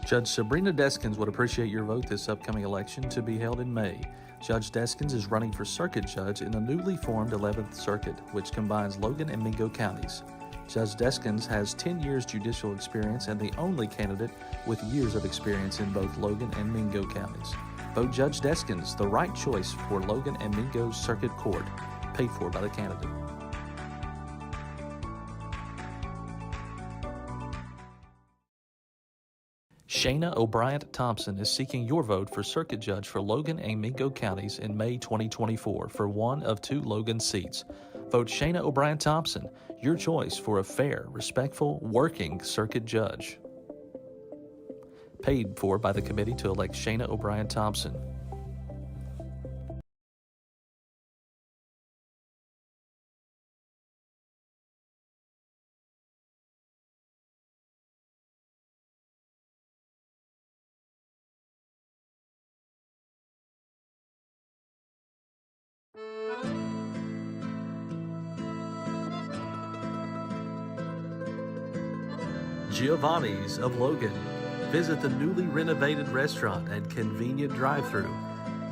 Judge Sabrina Deskins would appreciate your vote this upcoming election to be held in May. Judge Deskins is running for circuit judge in the newly formed 11th Circuit, which combines Logan and Mingo counties. Judge Deskins has 10 years judicial experience and the only candidate with years of experience in both Logan and Mingo counties. Vote Judge Deskins, the right choice for Logan and Mingo Circuit Court, paid for by the candidate. Shayna O'Brien-Thompson is seeking your vote for circuit judge for Logan and Mingo counties in May 2024 for one of 2 Logan seats. Vote Shayna O'Brien-Thompson, your choice for a fair, respectful, working circuit judge. Paid for by the committee to elect Shayna O'Brien-Thompson. Giovanni's of Logan. Visit the newly renovated restaurant and convenient drive-thru.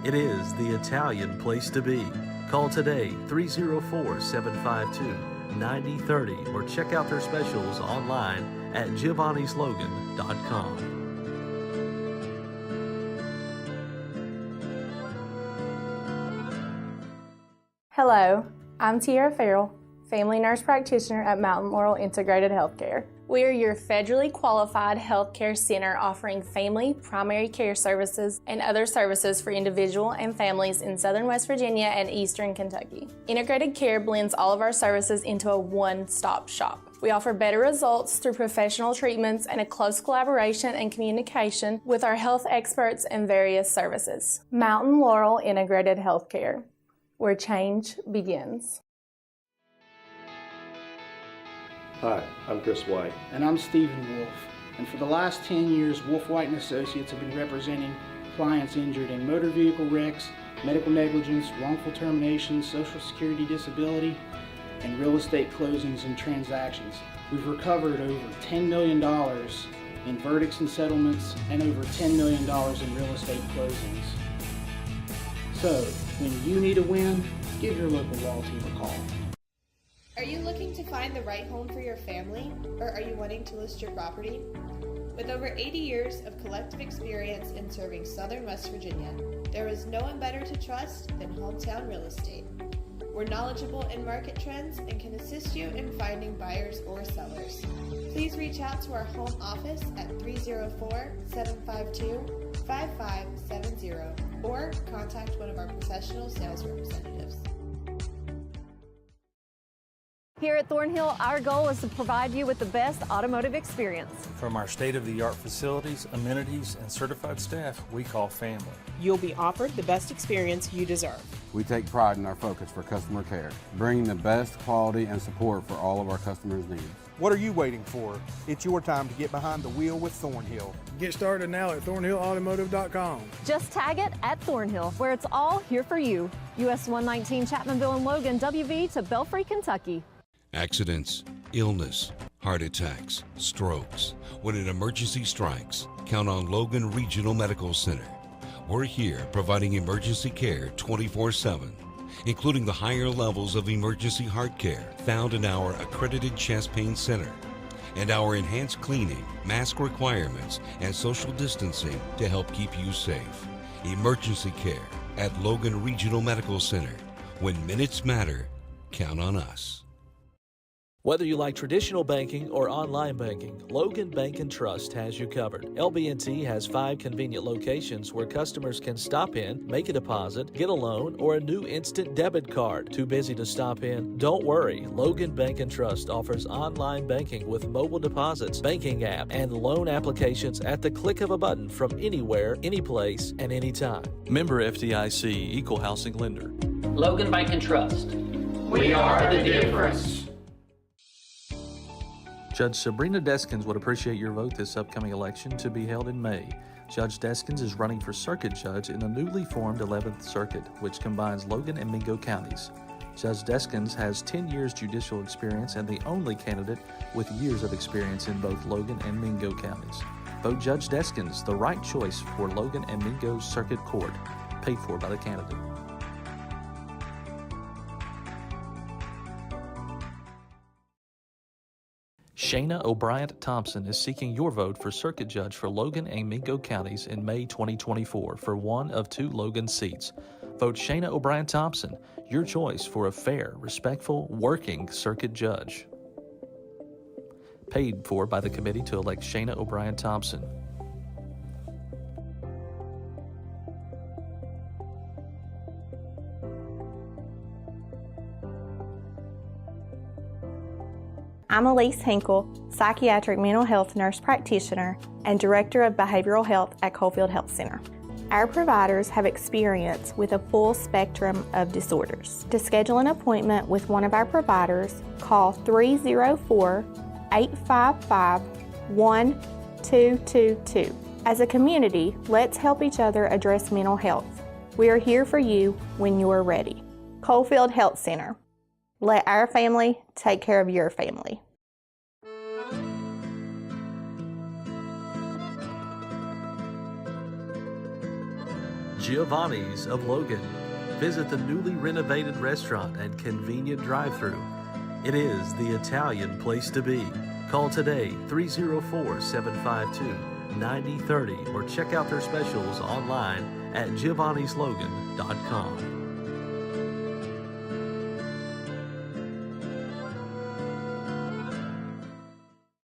It is the Italian place to be. Call today 304-752-9030 or check out their specials online at giovannislogan.com. Hello, I'm Tiara Farrell, family nurse practitioner at Mountain Laurel Integrated Healthcare. We are your federally qualified healthcare center offering family, primary care services, and other services for individual and families in Southern West Virginia and Eastern Kentucky. Integrated care blends all of our services into a one-stop shop. We offer better results through professional treatments and a close collaboration and communication with our health experts and various services. Mountain Laurel Integrated Healthcare, where change begins. Hi, I'm Chris White. And I'm Stephen Wolf. And for the last 10 years, Wolf White & Associates have been representing clients injured in motor vehicle wrecks, medical negligence, wrongful terminations, social security disability, and real estate closings and transactions. We've recovered over $10 million in verdicts and settlements and over $10 million in real estate closings. So, when you need a win, give your local law team a call. Are you looking to find the right home for your family, or are you wanting to list your property? With over 80 years of collective experience in serving Southern West Virginia, there is no one better to trust than Hometown Real Estate. We're knowledgeable in market trends and can assist you in finding buyers or sellers. Please reach out to our home office at 304-752-5570 888-888-5570 or contact one of our professional sales representatives. Here at Thornhill, our goal is to provide you with the best automotive experience. From our state-of-the-art facilities, amenities, and certified staff we call family. You'll be offered the best experience you deserve. We take pride in our focus for customer care, bringing the best quality and support for all of our customers' needs. What are you waiting for? It's your time to get behind the wheel with Thornhill. Get started now at thornhillautomotive.com. Just tag it at Thornhill, where it's all here for you. US 119 Chapmanville and Logan, WV to Belfry, Kentucky. Accidents, illness, heart attacks, strokes. When an emergency strikes, count on Logan Regional Medical Center. We're here providing emergency care 24/7, including the higher levels of emergency heart care found in our accredited chest pain center, and our enhanced cleaning, mask requirements, and social distancing to help keep you safe. Emergency care at Logan Regional Medical Center. When minutes matter, count on us. Whether you like traditional banking or online banking, Logan Bank and Trust has you covered. LB&T has 5 convenient locations where customers can stop in, make a deposit, get a loan, or a new instant debit card. Too busy to stop in? Don't worry. Logan Bank and Trust offers online banking with mobile deposits, banking app, and loan applications at the click of a button from anywhere, anyplace, and anytime. Member FDIC, Equal Housing Lender. Logan Bank and Trust. We are the difference. Judge Sabrina Deskins would appreciate your vote this upcoming election to be held in May. Judge Deskins is running for circuit judge in the newly formed 11th Circuit, which combines Logan and Mingo counties. Judge Deskins has 10 years judicial experience and the only candidate with years of experience in both Logan and Mingo counties. Vote Judge Deskins, the right choice for Logan and Mingo Circuit Court, paid for by the candidate. Shayna O'Brien Thompson is seeking your vote for circuit judge for Logan and Mingo counties in May 2024 for one of 2 Logan seats. Vote Shayna O'Brien Thompson, your choice for a fair, respectful, working circuit judge. Paid for by the committee to elect Shayna O'Brien Thompson. I'm Elise Hinkle, psychiatric mental health nurse practitioner and director of behavioral health at Coalfield Health Center. Our providers have experience with a full spectrum of disorders. To schedule an appointment with one of our providers, call 304-855-1222. As a community, let's help each other address mental health. We are here for you when you're ready. Coalfield Health Center. Let our family take care of your family. Giovanni's of Logan. Visit the newly renovated restaurant and convenient drive-thru. It is the Italian place to be. Call today 304-752-9030 or check out their specials online at giovannislogan.com.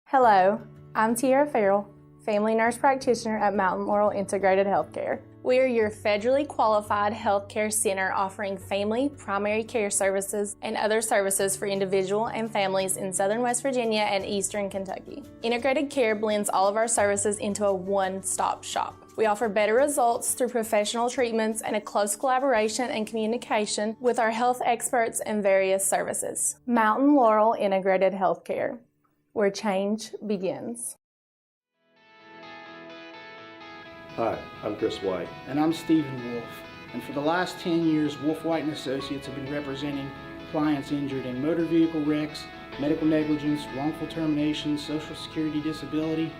Hello, I'm Tiara Farrell, family nurse practitioner at Mountain Laurel Integrated Healthcare. We are your federally qualified healthcare center offering family, primary care services, and other services for individual and families in southern West Virginia and eastern Kentucky. Integrated care blends all of our services into a one-stop shop. We offer better results through professional treatments and a close collaboration and communication with our health experts and various services. Mountain Laurel Integrated Healthcare, where change begins. Hi, I'm Chris White. And I'm Stephen Wolf. And for the last 10 years, Wolf White & Associates have been representing clients injured in motor vehicle wrecks, medical negligence, wrongful termination, social security disability,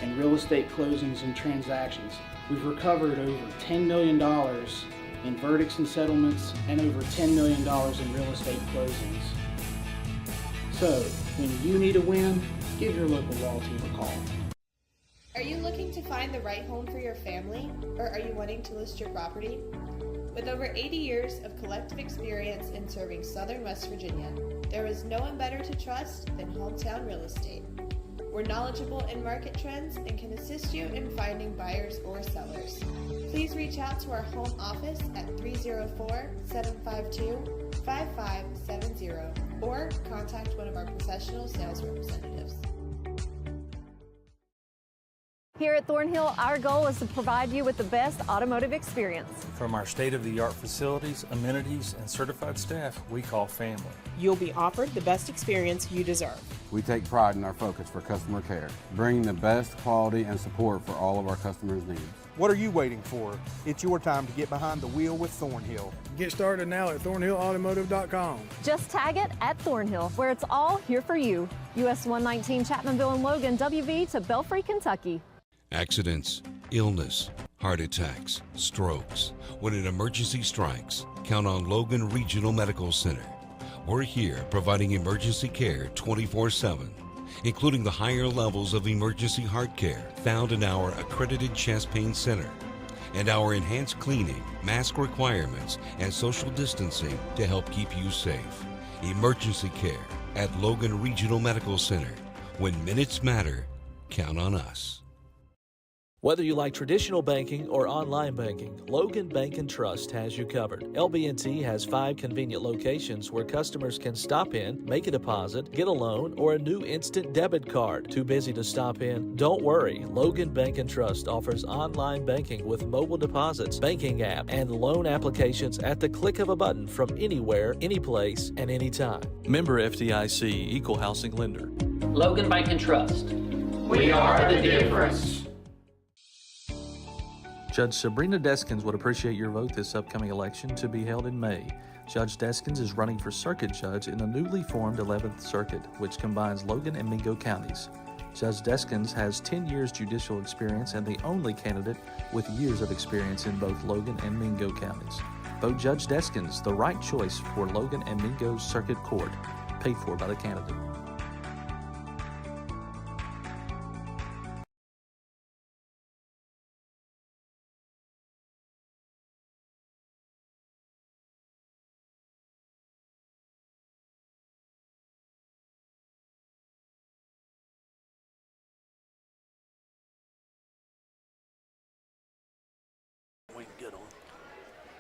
and real estate closings and transactions. We've recovered over $10 million in verdicts and settlements and over $10 million in real estate closings. So, when you need a win, give your local law team a call. Are you looking to find the right home for your family, or are you wanting to list your property? With over 80 years of collective experience in serving southern West Virginia, there is no one better to trust than Hometown Real Estate. We're knowledgeable in market trends and can assist you in finding buyers or sellers. Please reach out to our home office at 304-752-5570 or contact one of our professional sales representatives. Here at Thornhill, our goal is to provide you with the best automotive experience. From our state-of-the-art facilities, amenities, and certified staff we call family. You'll be offered the best experience you deserve. We take pride in our focus for customer care, bringing the best quality and support for all of our customers' needs. What are you waiting for? It's your time to get behind the wheel with Thornhill. Get started now at thornhillautomotive.com. Just tag it at Thornhill, where it's all here for you. US 119 Chapmanville and Logan, WV to Belfry, Kentucky. Accidents, illness, heart attacks, strokes. When an emergency strikes, count on Logan Regional Medical Center. We're here providing emergency care 24/7, including the higher levels of emergency heart care found in our accredited chest pain center, and our enhanced cleaning, mask requirements, and social distancing to help keep you safe. Emergency care at Logan Regional Medical Center. When minutes matter, count on us. Whether you like traditional banking or online banking, Logan Bank and Trust has you covered. LB&T has 5 convenient locations where customers can stop in, make a deposit, get a loan, or a new instant debit card. Too busy to stop in? Don't worry. Logan Bank and Trust offers online banking with mobile deposits, banking app, and loan applications at the click of a button from anywhere, anyplace, and anytime. Member FDIC, Equal Housing Lender. Logan Bank and Trust. We are the difference. Judge Sabrina Deskins would appreciate your vote this upcoming election to be held in May. Judge Deskins is running for circuit judge in the newly formed 11th Circuit, which combines Logan and Mingo counties. Judge Deskins has 10 years judicial experience and the only candidate with years of experience in both Logan and Mingo counties. Vote Judge Deskins, the right choice for Logan and Mingo Circuit Court, paid for by the candidate.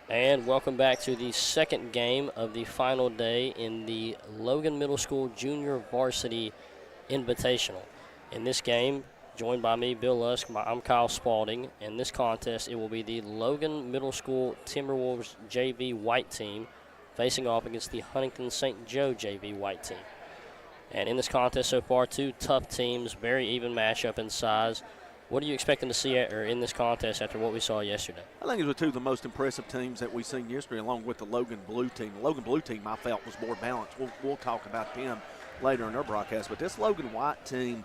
And welcome back to the second game of the final day in the Logan Middle School Junior Varsity Invitational. In this game, joined by me, Bill Lusk, I'm Kyle Spalding. In this contest, it will be the Logan Middle School Timberwolves JV White team facing off against the Huntington St. Joe JV White team. And in this contest so far, 2 tough teams, very even matchup in size. What are you expecting to see in this contest after what we saw yesterday? I think it was 2 of the most impressive teams that we've seen yesterday, along with the Logan Blue team. The Logan Blue team, I felt, was more balanced. We'll talk about them later in our broadcast. But this Logan White team,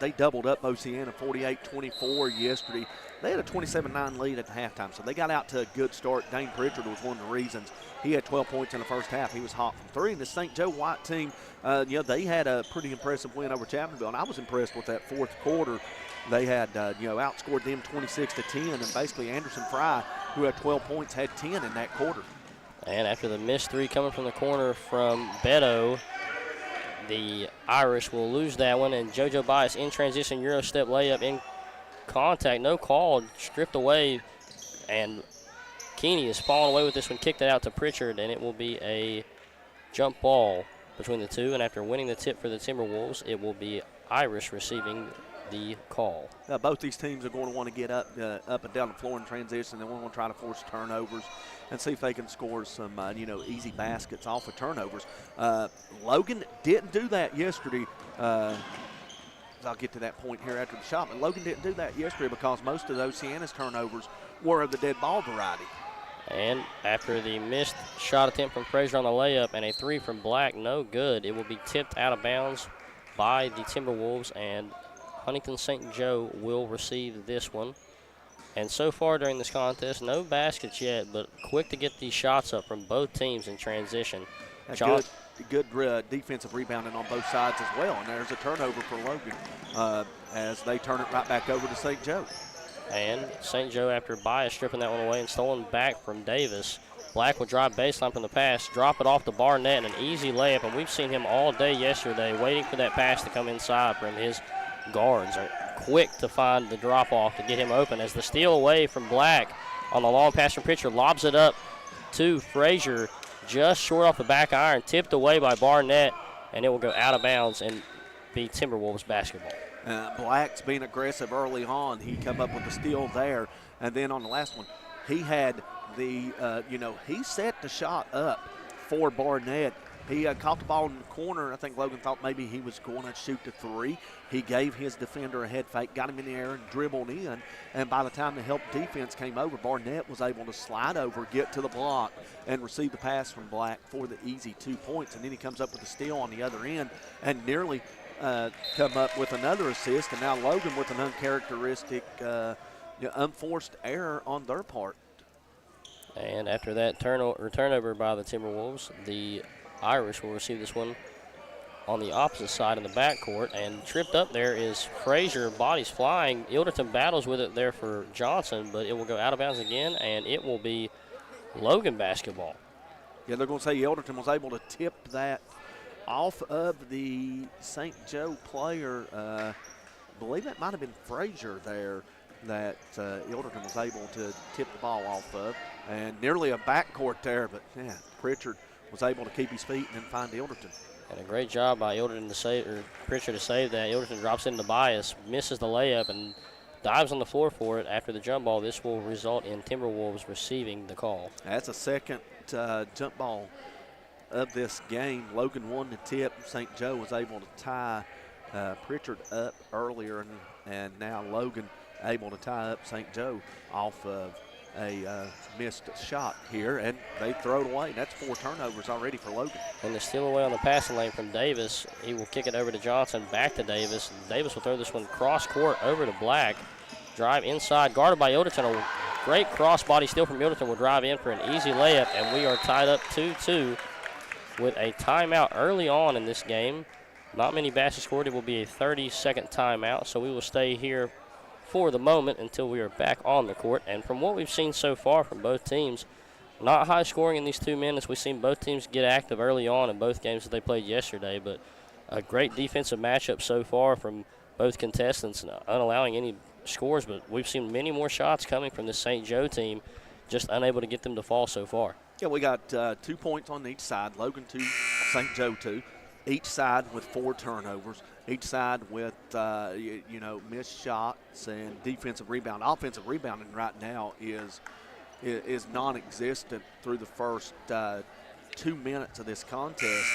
they doubled up Oceana 48-24 yesterday. They had a 27-9 lead at the halftime, so they got out to a good start. Dane Pritchard was one of the reasons. He had 12 points in the first half. He was hot from 3. And the St. Joe White team, they had a pretty impressive win over Chapmanville, and I was impressed with that fourth quarter. They had, outscored them 26-10, and basically Anderson Fry, who had 12 points, had 10 in that quarter. And after the missed 3 coming from the corner from Beto, the Irish will lose that one, and JoJo Bias in transition, Euro step layup in contact, no call, stripped away, and Keeney is falling away with this one, kicked it out to Pritchard, and it will be a jump ball between the two, and after winning the tip for the Timberwolves, it will be Irish receiving the call. Both these teams are going to want to get up and down the floor in transition. They want to try to force turnovers and see if they can score some, easy baskets off of turnovers. Logan didn't do that yesterday. I'll get to that point here after the shot, but Logan didn't do that yesterday because most of Oceana's turnovers were of the dead ball variety. And after the missed shot attempt from Frazier on the layup and a 3 from Black, no good. It will be tipped out of bounds by the Timberwolves, and Huntington St. Joe will receive this one. And so far during this contest, no baskets yet, but quick to get these shots up from both teams in transition. Good defensive rebounding on both sides as well. And there's a turnover for Logan as they turn it right back over to St. Joe. And St. Joe, after Bias stripping that one away and stolen back from Davis, Black will drive baseline from the pass, drop it off to Barnett, and an easy layup. And we've seen him all day yesterday waiting for that pass to come inside from his guards. Are quick to find the drop-off to get him open as the steal away from Black on the long pass from Pritchard. Lobs it up to Frazier, just short off the back iron, tipped away by Barnett, and it will go out of bounds and be Timberwolves basketball. Black's being aggressive early on. He come up with the steal there. And then on the last one, he had he set the shot up for Barnett. He caught the ball in the corner. I think Logan thought maybe he was going to shoot the three. He gave his defender a head fake, got him in the air, and dribbled in. And by the time the help defense came over, Barnett was able to slide over, get to the block, and receive the pass from Black for the easy 2 points. And then he comes up with a steal on the other end and nearly come up with another assist. And now Logan with an uncharacteristic, unforced error on their part. And after that turnover by the Timberwolves, the Irish will receive this one on the opposite side in the backcourt. And tripped up there is Frazier, bodies flying. Ilderton battles with it there for Johnson, but it will go out of bounds again, and it will be Logan basketball. Yeah, they're going to say Ilderton was able to tip that off of the St. Joe player. I believe that might have been Frazier there that Ilderton was able to tip the ball off of. And nearly a backcourt there, but yeah, Pritchard was able to keep his feet and then find Ilderton. And a great job by Ilderton to save, or Pritchard to save that. Ilderton drops into bias, misses the layup, and dives on the floor for it after the jump ball. This will result in Timberwolves receiving the call. That's a second jump ball of this game. Logan won the tip. St. Joe was able to tie Pritchard up earlier, and now Logan able to tie up St. Joe off of a missed shot here, and they throw it away. That's 4 turnovers already for Logan. And the steal away on the passing lane from Davis. He will kick it over to Johnson, back to Davis. Davis will throw this one cross court over to Black. Drive inside, guarded by Ilderton. A great cross body steal from Ilderton will drive in for an easy layup, and we are tied up 2-2 with a timeout early on in this game. Not many baskets scored. It will be a 30-second timeout, so we will stay here for the moment until we are back on the court. And from what we've seen so far from both teams, not high scoring in these 2 minutes. We've seen both teams get active early on in both games that they played yesterday, but a great defensive matchup so far from both contestants, unallowing any scores, but we've seen many more shots coming from the St. Joe team, just unable to get them to fall so far. Yeah, we got 2 points on each side, Logan 2, St. Joe 2. Each side with 4 turnovers. Each side with, missed shots and defensive rebound. Offensive rebounding right now is non-existent through the first 2 minutes of this contest,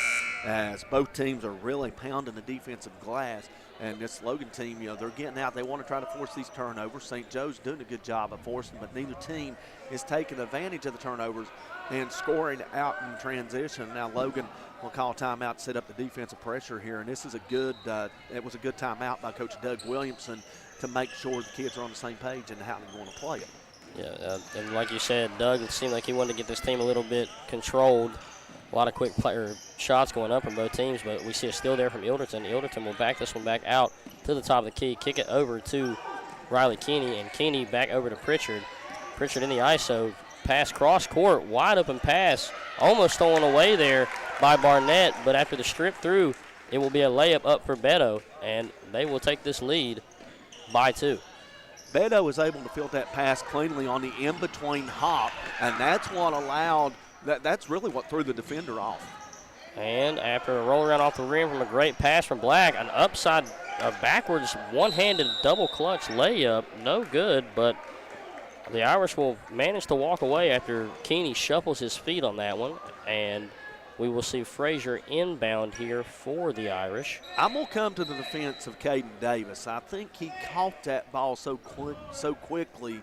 as both teams are really pounding the defensive glass. And this Logan team, they're getting out. They want to try to force these turnovers. St. Joe's doing a good job of forcing, but neither team is taking advantage of the turnovers and scoring out in transition. Now Logan will call a timeout to set up the defensive pressure here, and this is it was a good timeout by Coach Doug Williamson to make sure the kids are on the same page and how they're going to play it. Yeah, and like you said, Doug, it seemed like he wanted to get this team a little bit controlled. A lot of quick shots going up from both teams, but we see a steal there from Ilderton. Ilderton will back this one back out to the top of the key, kick it over to Riley Keeney, and Keeney back over to Pritchard. Pritchard in the ISO, pass cross court, wide open pass, almost stolen away there by Barnett, but after the strip through, it will be a layup up for Beto, and they will take this lead by 2. Beto was able to field that pass cleanly on the in-between hop, and that's what allowed that's really what threw the defender off. And after a roll around off the rim from a great pass from Black, an upside, backwards, one-handed double clutch layup, no good, but the Irish will manage to walk away after Keeney shuffles his feet on that one, and we will see Frazier inbound here for the Irish. I'm going to come to the defense of Caden Davis. I think he caught that ball so quickly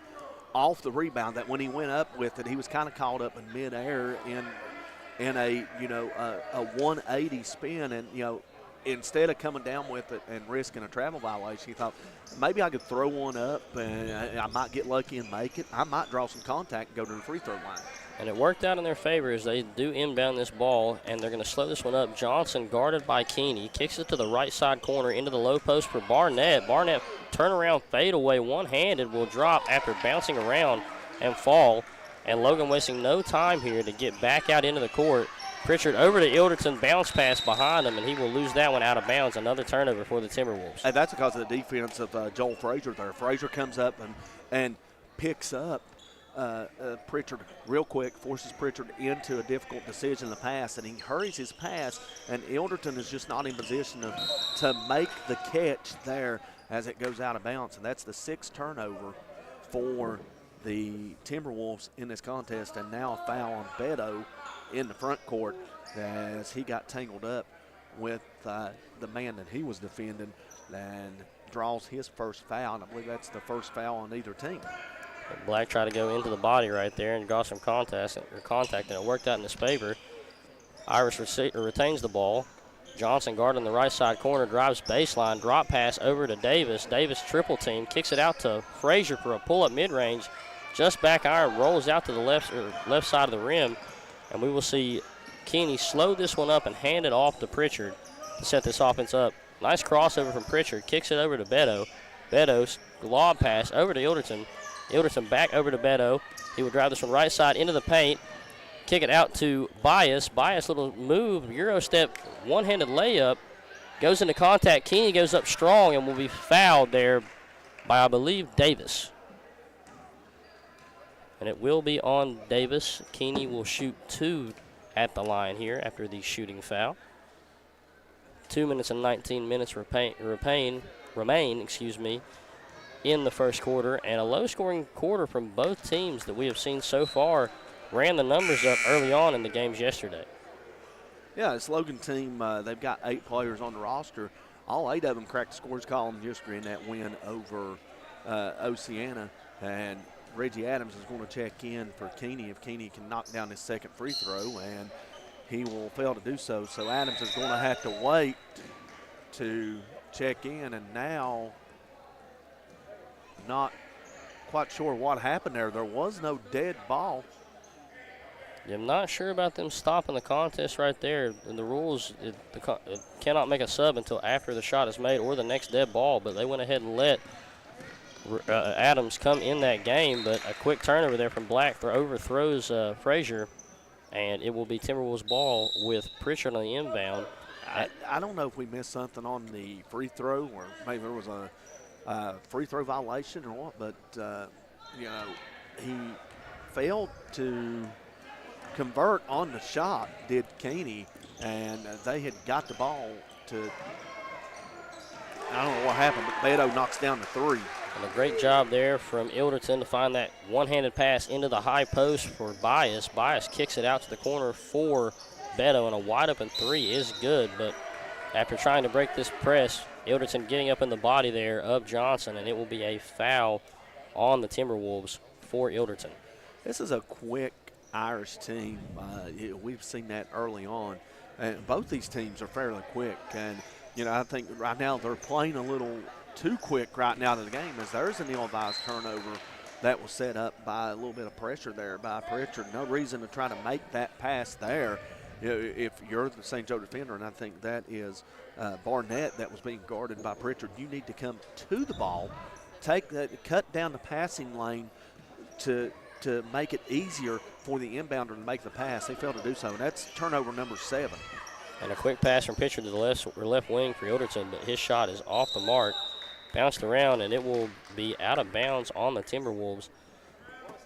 off the rebound that when he went up with it, he was kind of caught up in midair in a 180 spin, and instead of coming down with it and risking a travel violation, he thought maybe I could throw one up and I might get lucky and make it. I might draw some contact and go to the free throw line. And it worked out in their favor as they do inbound this ball, and they're going to slow this one up. Johnson, guarded by Keeney, kicks it to the right side corner into the low post for Barnett. Barnett turnaround fadeaway one-handed will drop after bouncing around and fall. And Logan wasting no time here to get back out into the court. Pritchard over to Ilderton, bounce pass behind him, and he will lose that one out of bounds. Another turnover for the Timberwolves. And that's because of the defense of Joel Frazier there. Frazier comes up and picks up Pritchard real quick, forces Pritchard into a difficult decision in the pass, and he hurries his pass, and Ilderton is just not in position to make the catch there as it goes out of bounds. And that's the 6th turnover for the Timberwolves in this contest, and now a foul on Beto in the front court as he got tangled up with the man that he was defending and draws his first foul, and I believe that's the first foul on either team. Black tried to go into the body right there and got some contact, and it worked out in his favor. Irish retains the ball. Johnson guarding the right side corner, drives baseline, drop pass over to Davis. Davis triple team, kicks it out to Frazier for a pull-up mid-range. Just back iron, rolls out to the left side of the rim, and we will see Keeney slow this one up and hand it off to Pritchard to set this offense up. Nice crossover from Pritchard, kicks it over to Beto. Beto's lob pass over to Ilderton. Ilderton back over to Beto. He will drive this one right side into the paint, kick it out to Bias. Bias little move, Euro step, one-handed layup, goes into contact. Keeney goes up strong and will be fouled there by, I believe, Davis. And it will be on Davis. Keeney will shoot 2 at the line here after the shooting foul. 2 minutes and 19 minutes remain in the first quarter, and a low-scoring quarter from both teams that we have seen so far. Ran the numbers up early on in the games yesterday. Yeah, this Logan team, they've got 8 players on the roster. All 8 of them cracked the scores column yesterday in that win over Oceana, and Reggie Adams is going to check in for Keeney if Keeney can knock down his second free throw, and he will fail to do so. So Adams is going to have to wait to check in, and now not quite sure what happened there. There was no dead ball. I'm not sure about them stopping the contest right there. In the rules, it cannot make a sub until after the shot is made or the next dead ball, but they went ahead and let Adams come in that game, but a quick turnover there from Black overthrows Frazier, and it will be Timberwolves ball with Pritchard on the inbound. I don't know if we missed something on the free throw, or maybe there was a free throw violation or what, but he failed to convert on the shot, did Keeney, and they had got the ball to, I don't know what happened, but Beto knocks down the 3. And a great job there from Ilderton to find that one-handed pass into the high post for Bias. Bias kicks it out to the corner for Beto, and a wide-open 3 is good, but after trying to break this press, Ilderton getting up in the body there of Johnson, and it will be a foul on the Timberwolves for Ilderton. This is a quick Irish team. We've seen that early on, and both these teams are fairly quick, and I think right now they're playing a little too quick right now to the game, as there's an ill-advised turnover that was set up by a little bit of pressure there by Pritchard. No reason to try to make that pass there if you're the St. Joe defender, and I think that is Barnett that was being guarded by Pritchard. You need to come to the ball, cut down the passing lane to make it easier for the inbounder to make the pass. They failed to do so, and that's turnover number 7. And a quick pass from Pritchard to the left wing for Ilderton, but his shot is off the mark. Bounced around, and it will be out of bounds on the Timberwolves.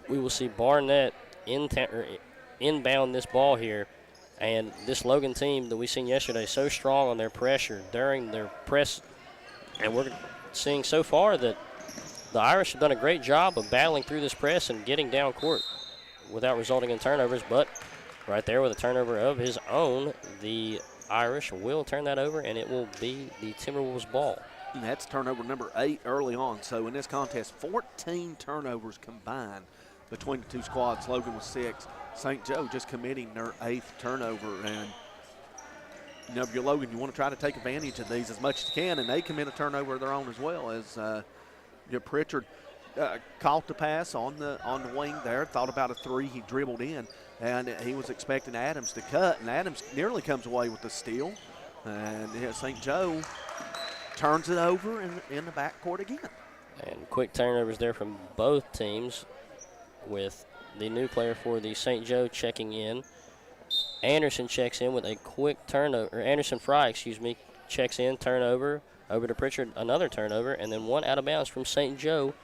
We will see Barnett inbound this ball here. And this Logan team that we seen yesterday, so strong on their pressure during their press. And we're seeing so far that the Irish have done a great job of battling through this press and getting down court without resulting in turnovers. But right there with a turnover of his own, the Irish will turn that over, and it will be the Timberwolves ball. And that's turnover number 8 early on. So in this contest, 14 turnovers combined between the two squads. Logan with 6. St. Joe just committing their 8th turnover. And, if you're Logan, you want to try to take advantage of these as much as you can, and they commit a turnover of their own as well. As Pritchard caught the pass on the wing there, thought about a 3, he dribbled in, and he was expecting Adams to cut, and Adams nearly comes away with the steal. And St. Joe turns it over in the backcourt again. And quick turnovers there from both teams, with the new player for the St. Joe, checking in. Anderson checks in with a quick turnover. Anderson Fry, checks in, turnover, over to Pritchard, another turnover, and then one out of bounds from St. Joe.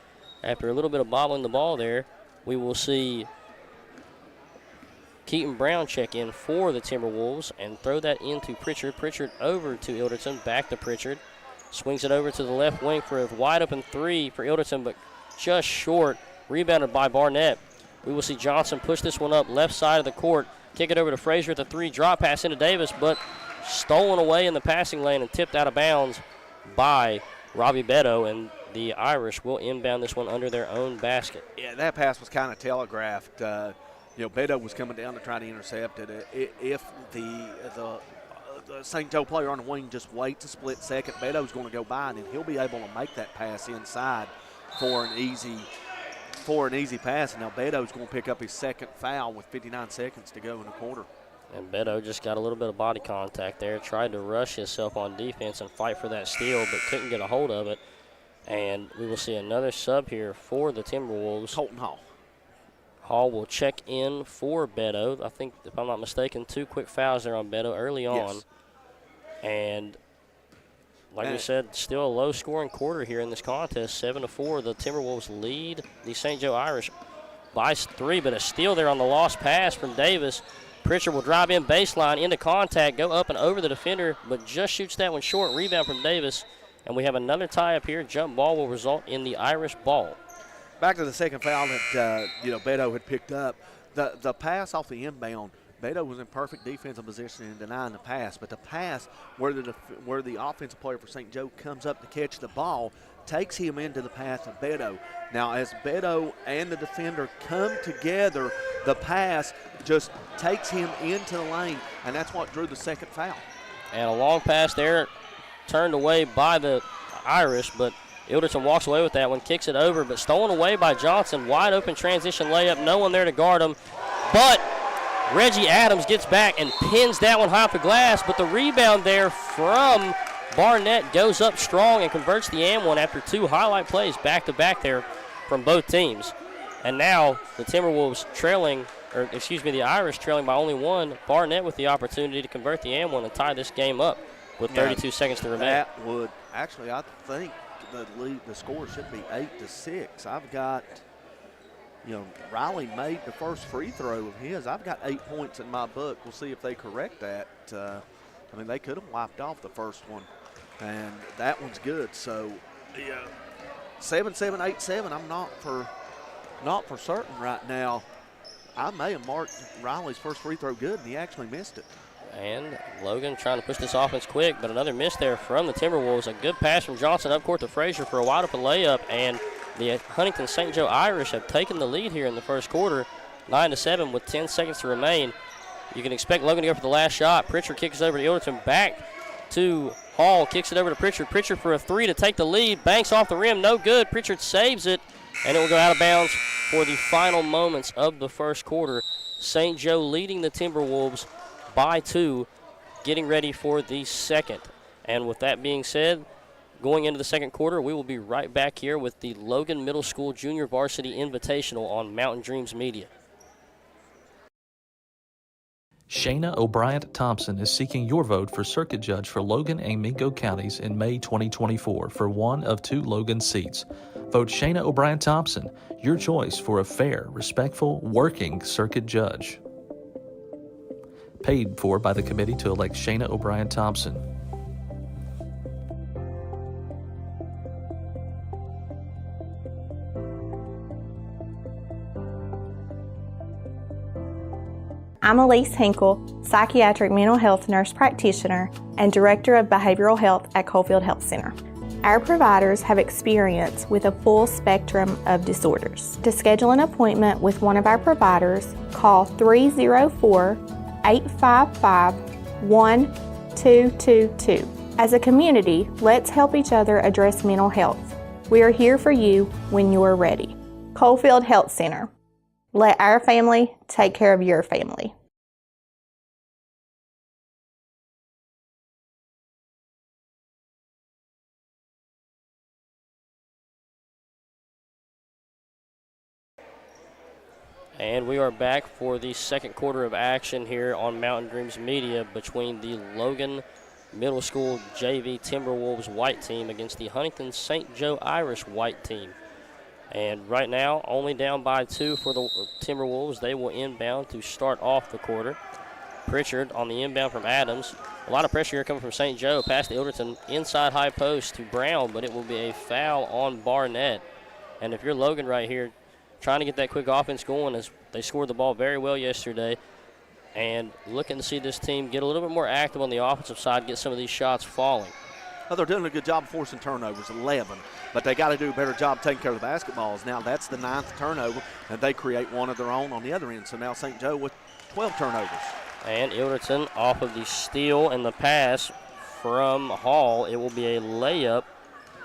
After a little bit of bobbling the ball there, we will see Keaton Brown check in for the Timberwolves and throw that into Pritchard. Pritchard over to Ilderton, back to Pritchard. Swings it over to the left wing for a wide open three for Ilderton, but just short. Rebounded by Barnett. We will see Johnson push this one up left side of the court. Kick it over to Frazier at the three. Drop pass into Davis, but stolen away in the passing lane and tipped out of bounds by Robbie Beto, and the Irish will inbound this one under their own basket. Yeah, that pass was kind of telegraphed. Beto was coming down to try to intercept it. If the St. Joe player on the wing just waits a split second, Beto's going to go by, and then he'll be able to make that pass inside for an easy pass. And now Beto's going to pick up his second foul with 59 seconds to go in the quarter. And Beto just got a little bit of body contact there, tried to rush himself on defense and fight for that steal, but couldn't get a hold of it. And we will see another sub here for the Timberwolves. Colton Hall. Hall will check in for Beto. I think, if I'm not mistaken, 2 quick fouls there on Beto early on. Yes. And like we said, still a low-scoring quarter here in this contest, 7-4. The Timberwolves lead the St. Joe Irish by 3, but a steal there on the lost pass from Davis. Pritchard will drive in baseline into contact, go up and over the defender, but just shoots that one short. Rebound from Davis, and we have another tie up here. Jump ball will result in the Irish ball. Back to the second foul that Beto had picked up. The pass off the inbound, Beto was in perfect defensive position in denying the pass, but the pass where the offensive player for St. Joe comes up to catch the ball takes him into the path of Beto. Now, as Beto and the defender come together, the pass just takes him into the lane, and that's what drew the second foul. And a long pass there, turned away by the Irish, but Ilderton walks away with that one, kicks it over, but stolen away by Johnson. Wide open transition layup, no one there to guard him. But Reggie Adams gets back and pins that one high off the glass, but the rebound there from Barnett goes up strong and converts the and one after 2 highlight plays back-to-back there from both teams. And now the Timberwolves the Irish trailing by only 1. Barnett with the opportunity to convert the and one and tie this game up with 32 seconds to remain. That would, actually, I think the score should be 8-6. I've got, Riley made the first free throw of his. I've got 8 points in my book. We'll see if they correct that. They could have wiped off the first one, and that one's good. So, 7-7, 8-7. I'm not for certain right now. I may have marked Riley's first free throw good, and he actually missed it. And Logan trying to push this offense quick, but another miss there from the Timberwolves. A good pass from Johnson up court to Frazier for a wide open layup, and the Huntington St. Joe Irish have taken the lead here in the first quarter, 9-7 with 10 seconds to remain. You can expect Logan to go for the last shot. Pritchard kicks it over to Ilderton, back to Hall, kicks it over to Pritchard. Pritchard for a 3 to take the lead, banks off the rim, no good. Pritchard saves it, and it will go out of bounds for the final moments of the first quarter. St. Joe leading the Timberwolves by 2, getting ready for the second. And with that being said, going into the second quarter, we will be right back here with the Logan Middle School Junior Varsity Invitational on Mountain Dreams Media. Shayna O'Brien Thompson is seeking your vote for Circuit Judge for Logan and Mingo counties in May 2024 for one of 2 Logan seats. Vote Shayna O'Brien Thompson, your choice for a fair, respectful, working Circuit Judge. Paid for by the committee to elect Shayna O'Brien Thompson. I'm Elise Hinkle, psychiatric mental health nurse practitioner and director of behavioral health at Coalfield Health Center. Our providers have experience with a full spectrum of disorders. To schedule an appointment with one of our providers, call 304-855-1222. As a community, let's help each other address mental health. We are here for you when you are ready. Coalfield Health Center. Let our family take care of your family. And we are back for the second quarter of action here on Mountain Dreams Media between the Logan Middle School JV Timberwolves white team against the Huntington St. Joe Irish white team. And right now, only down by 2 for the Timberwolves. They will inbound to start off the quarter. Pritchard on the inbound from Adams. A lot of pressure here coming from St. Joe. Past the Ilderton inside high post to Brown, but it will be a foul on Barnett. And if you're Logan right here, trying to get that quick offense going, as they scored the ball very well yesterday, and looking to see this team get a little bit more active on the offensive side, get some of these shots falling. Well, they're doing a good job forcing turnovers, 11, but they got to do a better job taking care of the basketballs. Now that's the 9th turnover, and they create one of their own on the other end. So now St. Joe with 12 turnovers. And Ilderton off of the steal and the pass from Hall. It will be a layup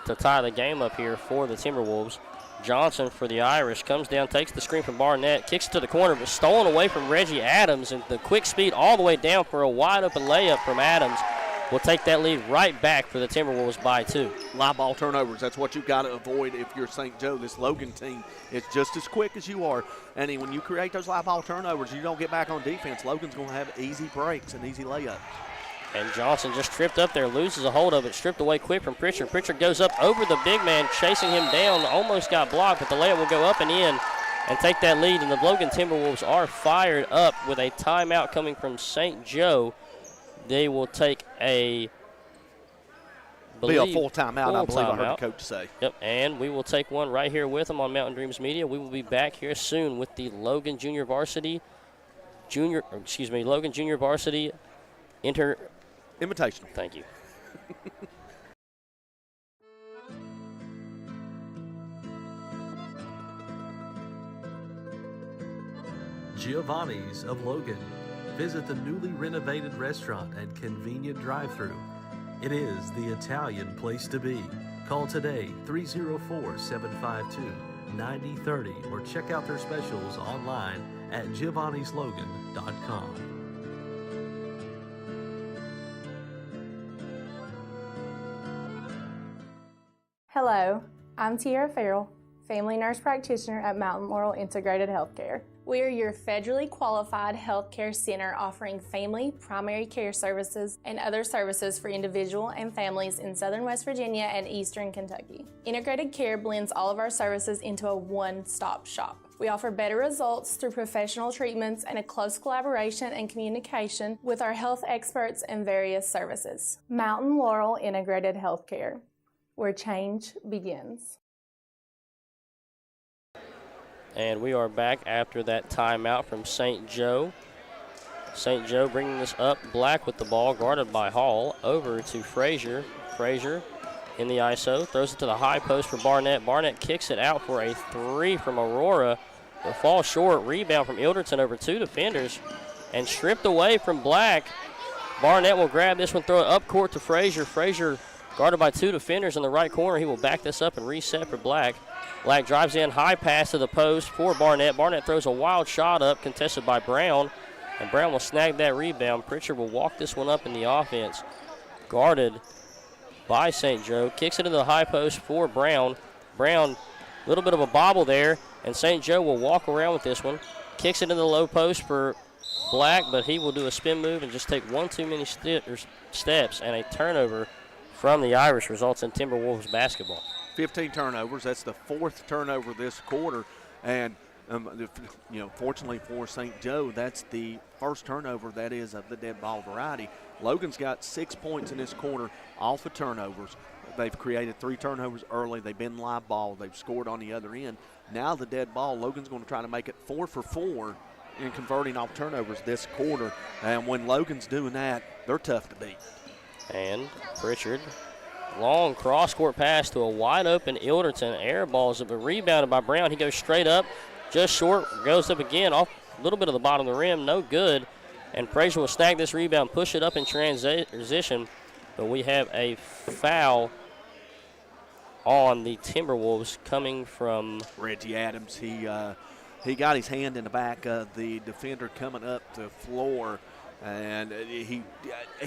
to tie the game up here for the Timberwolves. Johnson for the Irish comes down, takes the screen from Barnett, kicks it to the corner, but stolen away from Reggie Adams, and the quick speed all the way down for a wide open layup from Adams will take that lead right back for the Timberwolves by 2. Live ball turnovers, that's what you've got to avoid if you're St. Joe. This Logan team is just as quick as you are, and when you create those live ball turnovers, you don't get back on defense, Logan's going to have easy breaks and easy layups. And Johnson just tripped up there, loses a hold of it, stripped away quick from Pritchard. Pritchard goes up over the big man, chasing him down, almost got blocked, but the layup will go up and in and take that lead. And the Logan Timberwolves are fired up with a timeout coming from St. Joe. They will take a full timeout, I believe I heard the coach say. Yep, and we will take one right here with them on Mountain Dreams Media. We will be back here soon with the Logan Junior Varsity Invitational. Thank you. Giovanni's of Logan. Visit the newly renovated restaurant and convenient drive-thru. It is the Italian place to be. Call today 304-752-9030 or check out their specials online at giovannislogan.com. Hello, I'm Tiara Farrell, family nurse practitioner at Mountain Laurel Integrated Healthcare. We are your federally qualified healthcare center offering family, primary care services, and other services for individual and families in southern West Virginia and eastern Kentucky. Integrated Care blends all of our services into a one-stop shop. We offer better results through professional treatments and a close collaboration and communication with our health experts and various services. Mountain Laurel Integrated Healthcare, where change begins. And we are back after that timeout from St. Joe. St. Joe bringing this up. Black with the ball, guarded by Hall. Over to Frazier. Frazier in the ISO. Throws it to the high post for Barnett. Barnett kicks it out for a 3 from Aurora. Will fall short. Rebound from Ilderton over 2 defenders. And stripped away from Black. Barnett will grab this one, throw it up court to Frazier. Frazier guarded by 2 defenders in the right corner. He will back this up and reset for Black. Black drives in, high pass to the post for Barnett. Barnett throws a wild shot up, contested by Brown, and Brown will snag that rebound. Pritchard will walk this one up in the offense. Guarded by St. Joe. Kicks it into the high post for Brown. Brown, a little bit of a bobble there, and St. Joe will walk around with this one. Kicks it into the low post for Black, but he will do a spin move and just take one too many steps, and a turnover from the Irish results in Timberwolves basketball. 15 turnovers. That's the 4th turnover this quarter. And, fortunately for St. Joe, that's the first turnover that is of the dead ball variety. Logan's got 6 points in this quarter off of turnovers. They've created 3 turnovers early. They've been live ball. They've scored on the other end. Now the dead ball, Logan's going to try to make it 4 for 4 in converting off turnovers this quarter. And when Logan's doing that, they're tough to beat. And Pritchard, long cross-court pass to a wide-open Ilderton. Air balls up, rebounded by Brown. He goes straight up, just short, goes up again, off a little bit of the bottom of the rim, no good. And Frazier will snag this rebound, push it up in transition. But we have a foul on the Timberwolves coming from Reggie Adams. He got his hand in the back of the defender coming up the floor. And he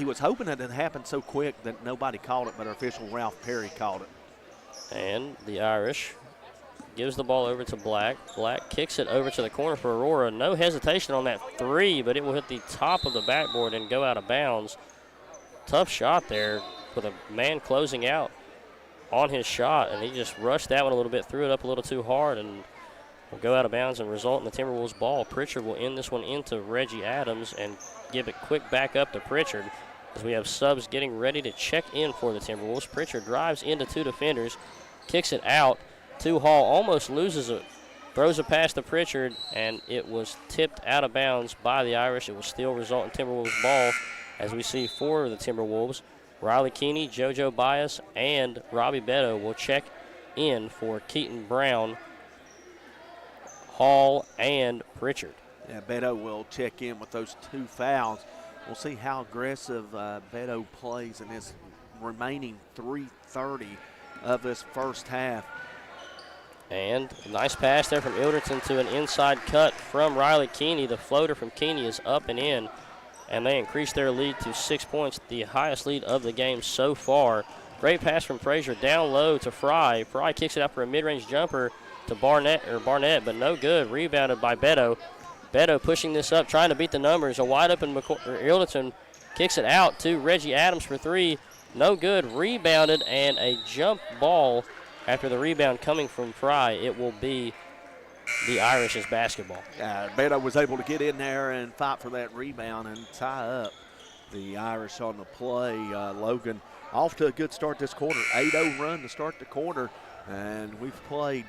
was hoping that it happened so quick that nobody called it, but our official Ralph Perry called it. And the Irish gives the ball over to Black. Black kicks it over to the corner for Aurora. No hesitation on that three, but it will hit the top of the backboard and go out of bounds. Tough shot there with a man closing out on his shot, and he just rushed that one a little bit, threw it up a little too hard, and will go out of bounds and result in the Timberwolves ball. Pritchard will end this one into Reggie Adams and give it quick back up to Pritchard as we have subs getting ready to check in for the Timberwolves. Pritchard drives into two defenders, kicks it out to Hall, almost loses it, throws it past to Pritchard, and it was tipped out of bounds by the Irish. It will still result in Timberwolves ball, as we see four of the Timberwolves. Riley Keeney, JoJo Bias, and Robbie Beto will check in for Keaton Brown, Hall, and Pritchard. Yeah, Beto will check in with those two fouls. We'll see how aggressive Beto plays in this remaining 3:30 of this first half. And a nice pass there from Ilderton to an inside cut from Riley Keeney. The floater from Keeney is up and in, and they increase their lead to 6 points, the highest lead of the game so far. Great pass from Frazier down low to Fry. Fry kicks it out for a mid-range jumper to Barnett, but no good. Rebounded by Beto. Beto pushing this up, trying to beat the numbers. A wide open Ilderton kicks it out to Reggie Adams for three. No good. Rebounded, and a jump ball after the rebound coming from Fry. It will be the Irish's basketball. Beto was able to get in there and fight for that rebound and tie up the Irish on the play. Logan off to a good start this quarter. 8-0 run to start the quarter, and we've played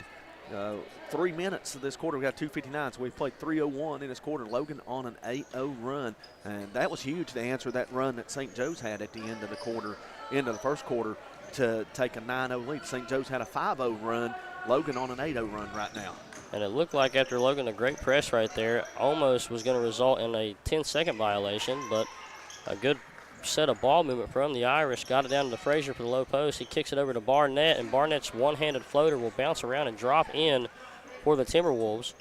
3 minutes of this quarter. We got 2:59, so we've played 3:01 in this quarter. Logan on an 8-0 run, and that was huge to answer that run that St. Joe's had at the end of the quarter, end of the first quarter, to take a 9-0 lead. St. Joe's had a 5-0 run. Logan on an 8-0 run right now. And it looked like after Logan, a great press right there, almost was going to result in a 10-second violation, but a good set of ball movement from the Irish. Got it down to Frazier for the low post. He kicks it over to Barnett, and Barnett's one-handed floater will bounce around and drop in for the Timberwolves,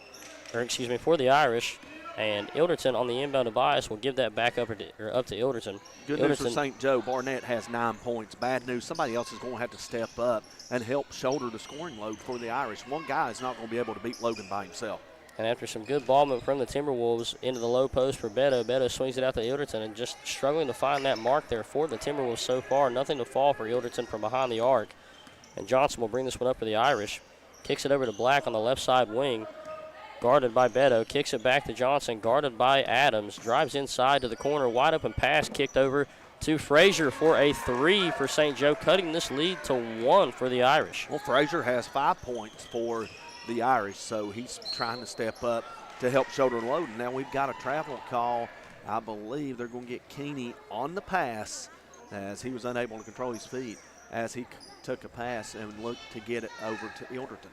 for the Irish. And Ilderton on the inbound to Bias will give that back up to Ilderton. Good news for St. Joe. Barnett has 9 points. Bad news, somebody else is going to have to step up and help shoulder the scoring load for the Irish. One guy is not going to be able to beat Logan by himself. And after some good ball movement from the Timberwolves into the low post for Beto, Beto swings it out to Ilderton, and just struggling to find that mark there for the Timberwolves so far. Nothing to fall for Ilderton from behind the arc. And Johnson will bring this one up for the Irish. Kicks it over to Black on the left side wing. Guarded by Beto, kicks it back to Johnson, guarded by Adams, drives inside to the corner, wide open pass kicked over to Frazier for a three for St. Joe, cutting this lead to 1 for the Irish. Well, Frazier has 5 points for the Irish, so he's trying to step up to help shoulder the load. And now we've got a travel call. I believe they're going to get Keeney on the pass, as he was unable to control his feet as he took a pass and looked to get it over to Ilderton.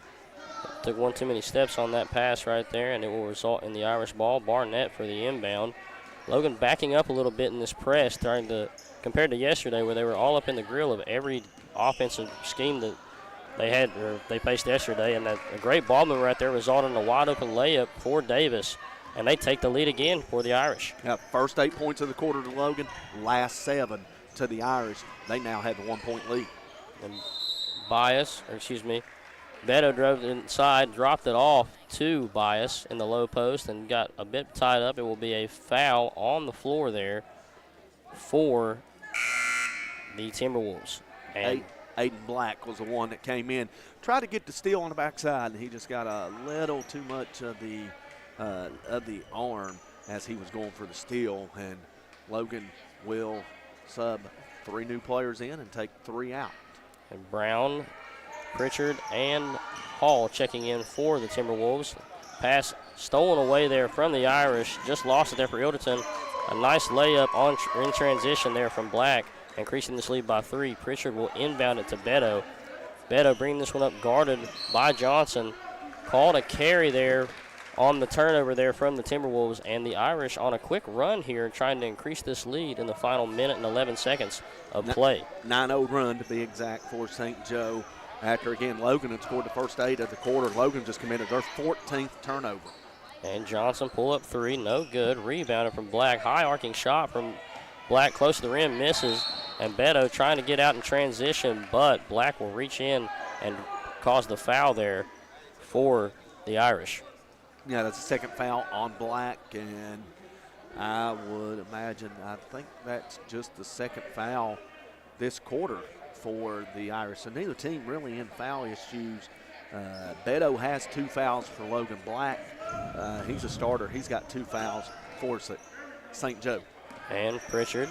Took one too many steps on that pass right there, and it will result in the Irish ball. Barnett for the inbound. Logan backing up a little bit in this press, compared to yesterday, where they were all up in the grill of every offensive scheme that they faced yesterday. And a great ball move right there resulted in a wide open layup for Davis, and they take the lead again for the Irish. First 8 points of the quarter to Logan, last 7 to the Irish. They now have a 1-point lead. And Beto drove inside, dropped it off to Bias in the low post and got a bit tied up. It will be a foul on the floor there for the Timberwolves. And Aiden Black was the one that came in, tried to get the steal on the backside, and he just got a little too much of the arm as he was going for the steal. And Logan will sub 3 new players in and take 3 out. And Brown, Pritchard, and Hall checking in for the Timberwolves. Pass stolen away there from the Irish. Just lost it there for Ilderton. A nice layup in transition there from Black, increasing this lead by 3. Pritchard will inbound it to Beto. Beto bringing this one up, guarded by Johnson. Called a carry there on the turnover there from the Timberwolves, and the Irish on a quick run here trying to increase this lead in the final minute and 11 seconds of play. 9-0 run to be exact for St. Joe. After, again, Logan had scored the first 8 of the quarter. Logan just committed their 14th turnover. And Johnson pull up 3, no good. Rebounded from Black. High arcing shot from Black close to the rim, misses. And Beto trying to get out in transition, but Black will reach in and cause the foul there for the Irish. Yeah, that's the second foul on Black, and I would imagine, I think that's just the second foul this quarter for the Irish. So neither team really in foul issues. Beto has 2 fouls for Logan Black. He's a starter. He's got 2 fouls for St. Joe. And Pritchard,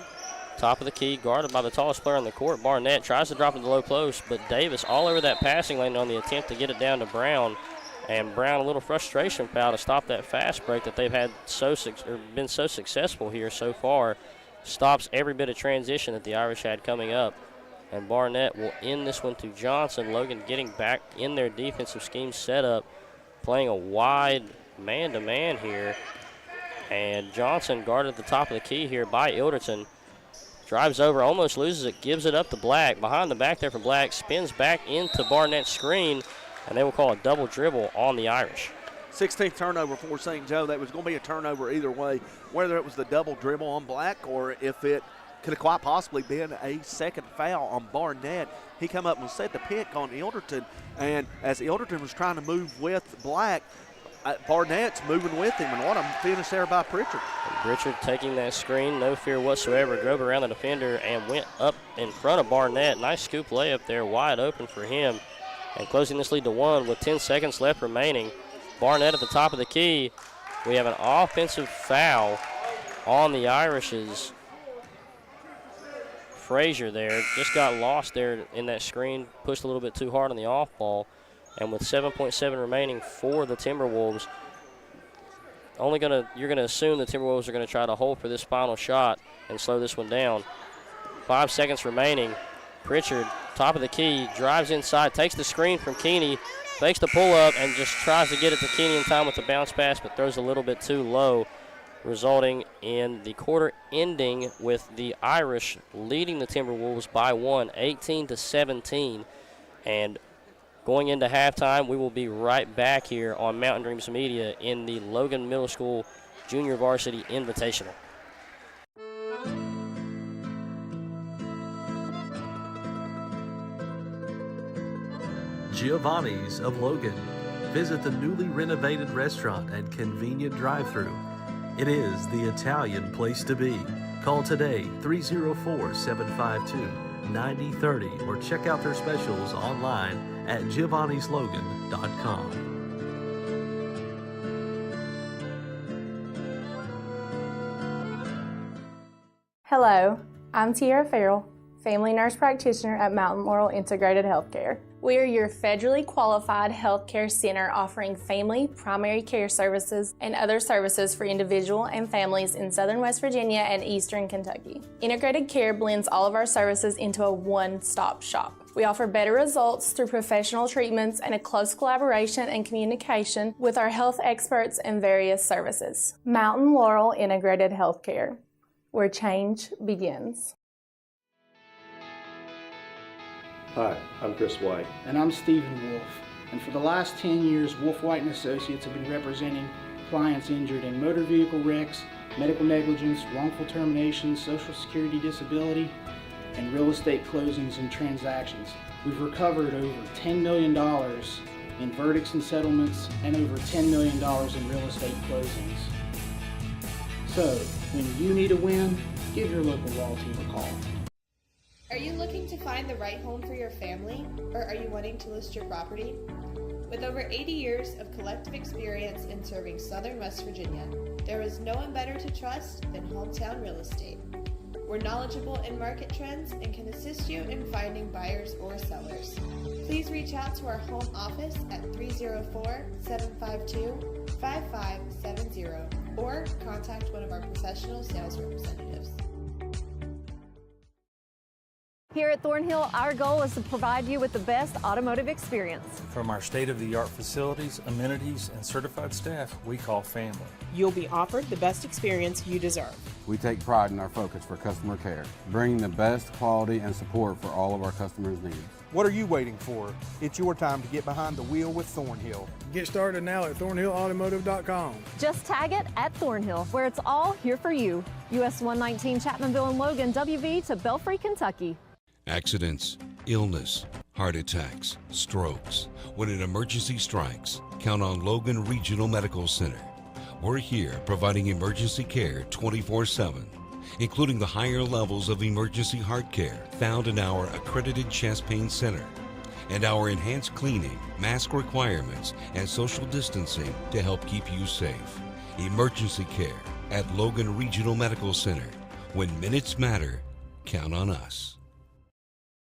top of the key, guarded by the tallest player on the court. Barnett tries to drop it to the low post, but Davis all over that passing lane on the attempt to get it down to Brown. And Brown, a little frustration foul to stop that fast break that they've had been so successful here so far. Stops every bit of transition that the Irish had coming up. And Barnett will end this one to Johnson. Logan getting back in their defensive scheme setup, playing a wide man-to-man here. And Johnson guarded at the top of the key here by Ilderton. Drives over, almost loses it, gives it up to Black. Behind the back there for Black, spins back into Barnett's screen, and they will call a double dribble on the Irish. 16th turnover for St. Joe. That was going to be a turnover either way, whether it was the double dribble on Black or if it could have quite possibly been a second foul on Barnett. He come up and set the pick on Ilderton, and as Ilderton was trying to move with Black, Barnett's moving with him, and what a finish there by Pritchard. And Pritchard taking that screen, no fear whatsoever, drove around the defender and went up in front of Barnett. Nice scoop layup there, wide open for him. And closing this lead to 1 with 10 seconds left remaining. Barnett at the top of the key. We have an offensive foul on the Irish's. Frazier there just got lost there in that screen, pushed a little bit too hard on the off ball. And with 7.7 remaining for the Timberwolves, you're gonna assume the Timberwolves are gonna try to hold for this final shot and slow this one down. 5 seconds remaining. Pritchard, top of the key, drives inside, takes the screen from Keeney, fakes the pull up, and just tries to get it to Keeney in time with the bounce pass, but throws a little bit too low, resulting in the quarter ending with the Irish leading the Timberwolves by 1, 18-17. And going into halftime, we will be right back here on Mountain Dreams Media in the Logan Middle School Junior Varsity Invitational. Giovanni's of Logan. Visit the newly renovated restaurant and convenient drive-thru. It is the Italian place to be. Call today 304-752-9030 or check out their specials online at giovannislogan.com. Hello, I'm Tiara Farrell, family nurse practitioner at Mountain Laurel Integrated Healthcare. We are your federally qualified healthcare center offering family, primary care services, and other services for individual and families in southern West Virginia and eastern Kentucky. Integrated Care blends all of our services into a one-stop shop. We offer better results through professional treatments and a close collaboration and communication with our health experts and various services. Mountain Laurel Integrated Healthcare, where change begins. Hi, I'm Chris White. And I'm Stephen Wolf. And for the last 10 years, Wolf White & Associates have been representing clients injured in motor vehicle wrecks, medical negligence, wrongful termination, social security disability, and real estate closings and transactions. We've recovered over $10 million in verdicts and settlements and over $10 million in real estate closings. So, when you need a win, give your local law team a call. Are you looking to find the right home for your family, or are you wanting to list your property? With over 80 years of collective experience in serving southern West Virginia, there is no one better to trust than Hometown Real Estate. We're knowledgeable in market trends and can assist you in finding buyers or sellers. Please reach out to our home office at 304-752-5570 or contact one of our professional sales representatives. Here at Thornhill, our goal is to provide you with the best automotive experience. From our state-of-the-art facilities, amenities, and certified staff we call family. You'll be offered the best experience you deserve. We take pride in our focus for customer care, bringing the best quality and support for all of our customers' needs. What are you waiting for? It's your time to get behind the wheel with Thornhill. Get started now at thornhillautomotive.com. Just tag it at Thornhill, where it's all here for you. US 119 Chapmanville and Logan, WV to Belfry, Kentucky. Accidents, illness, heart attacks, strokes. When an emergency strikes, count on Logan Regional Medical Center. We're here providing emergency care 24/7, including the higher levels of emergency heart care found in our accredited chest pain center, and our enhanced cleaning, mask requirements, and social distancing to help keep you safe. Emergency care at Logan Regional Medical Center. When minutes matter, count on us.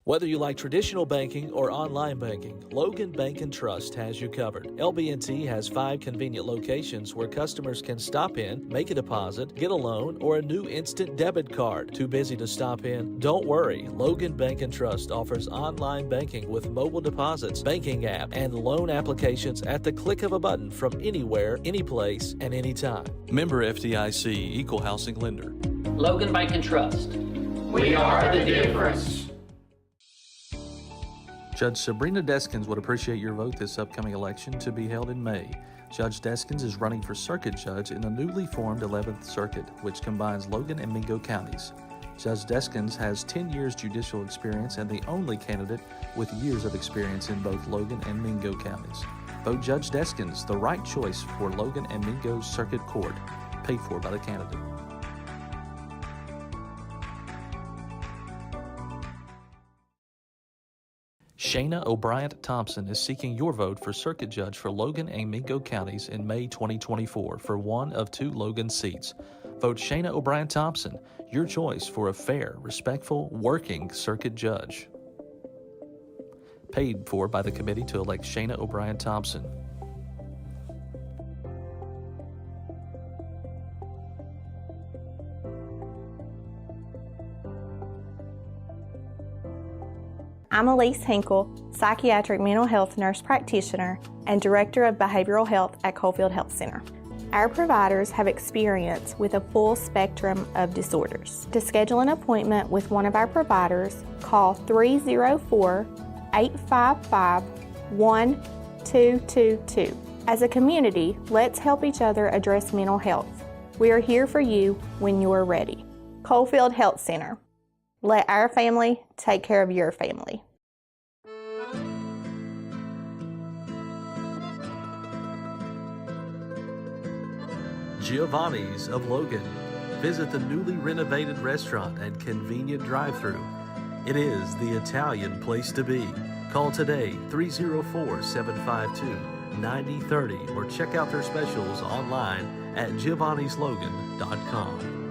Whether you like traditional banking or online banking, Logan Bank and Trust has you covered. LB&T has 5 convenient locations where customers can stop in, make a deposit, get a loan, or a new instant debit card. Too busy to stop in? Don't worry. Logan Bank and Trust offers online banking with mobile deposits, banking app, and loan applications at the click of a button from anywhere, anyplace, and anytime. Member FDIC, Equal Housing Lender. Logan Bank and Trust. We are the difference. Judge Sabrina Deskins would appreciate your vote this upcoming election to be held in May. Judge Deskins is running for circuit judge in the newly formed 11th Circuit, which combines Logan and Mingo counties. Judge Deskins has 10 years judicial experience and the only candidate with years of experience in both Logan and Mingo counties. Vote Judge Deskins, the right choice for Logan and Mingo Circuit Court, paid for by the candidate. Shayna O'Brien Thompson is seeking your vote for circuit judge for Logan and Mingo counties in May 2024 for one of 2 Logan seats. Vote Shayna O'Brien Thompson, your choice for a fair, respectful, working circuit judge. Paid for by the committee to elect Shayna O'Brien Thompson. I'm Elise Hinkle, psychiatric mental health nurse practitioner and director of behavioral health at Coalfield Health Center. Our providers have experience with a full spectrum of disorders. To schedule an appointment with one of our providers, call 304-855-1222. As a community, let's help each other address mental health. We are here for you when you are ready. Coalfield Health Center. Let our family take care of your family. Giovanni's of Logan. Visit the newly renovated restaurant and convenient drive-thru. It is the Italian place to be. Call today 304-752-9030 or check out their specials online at giovannislogan.com.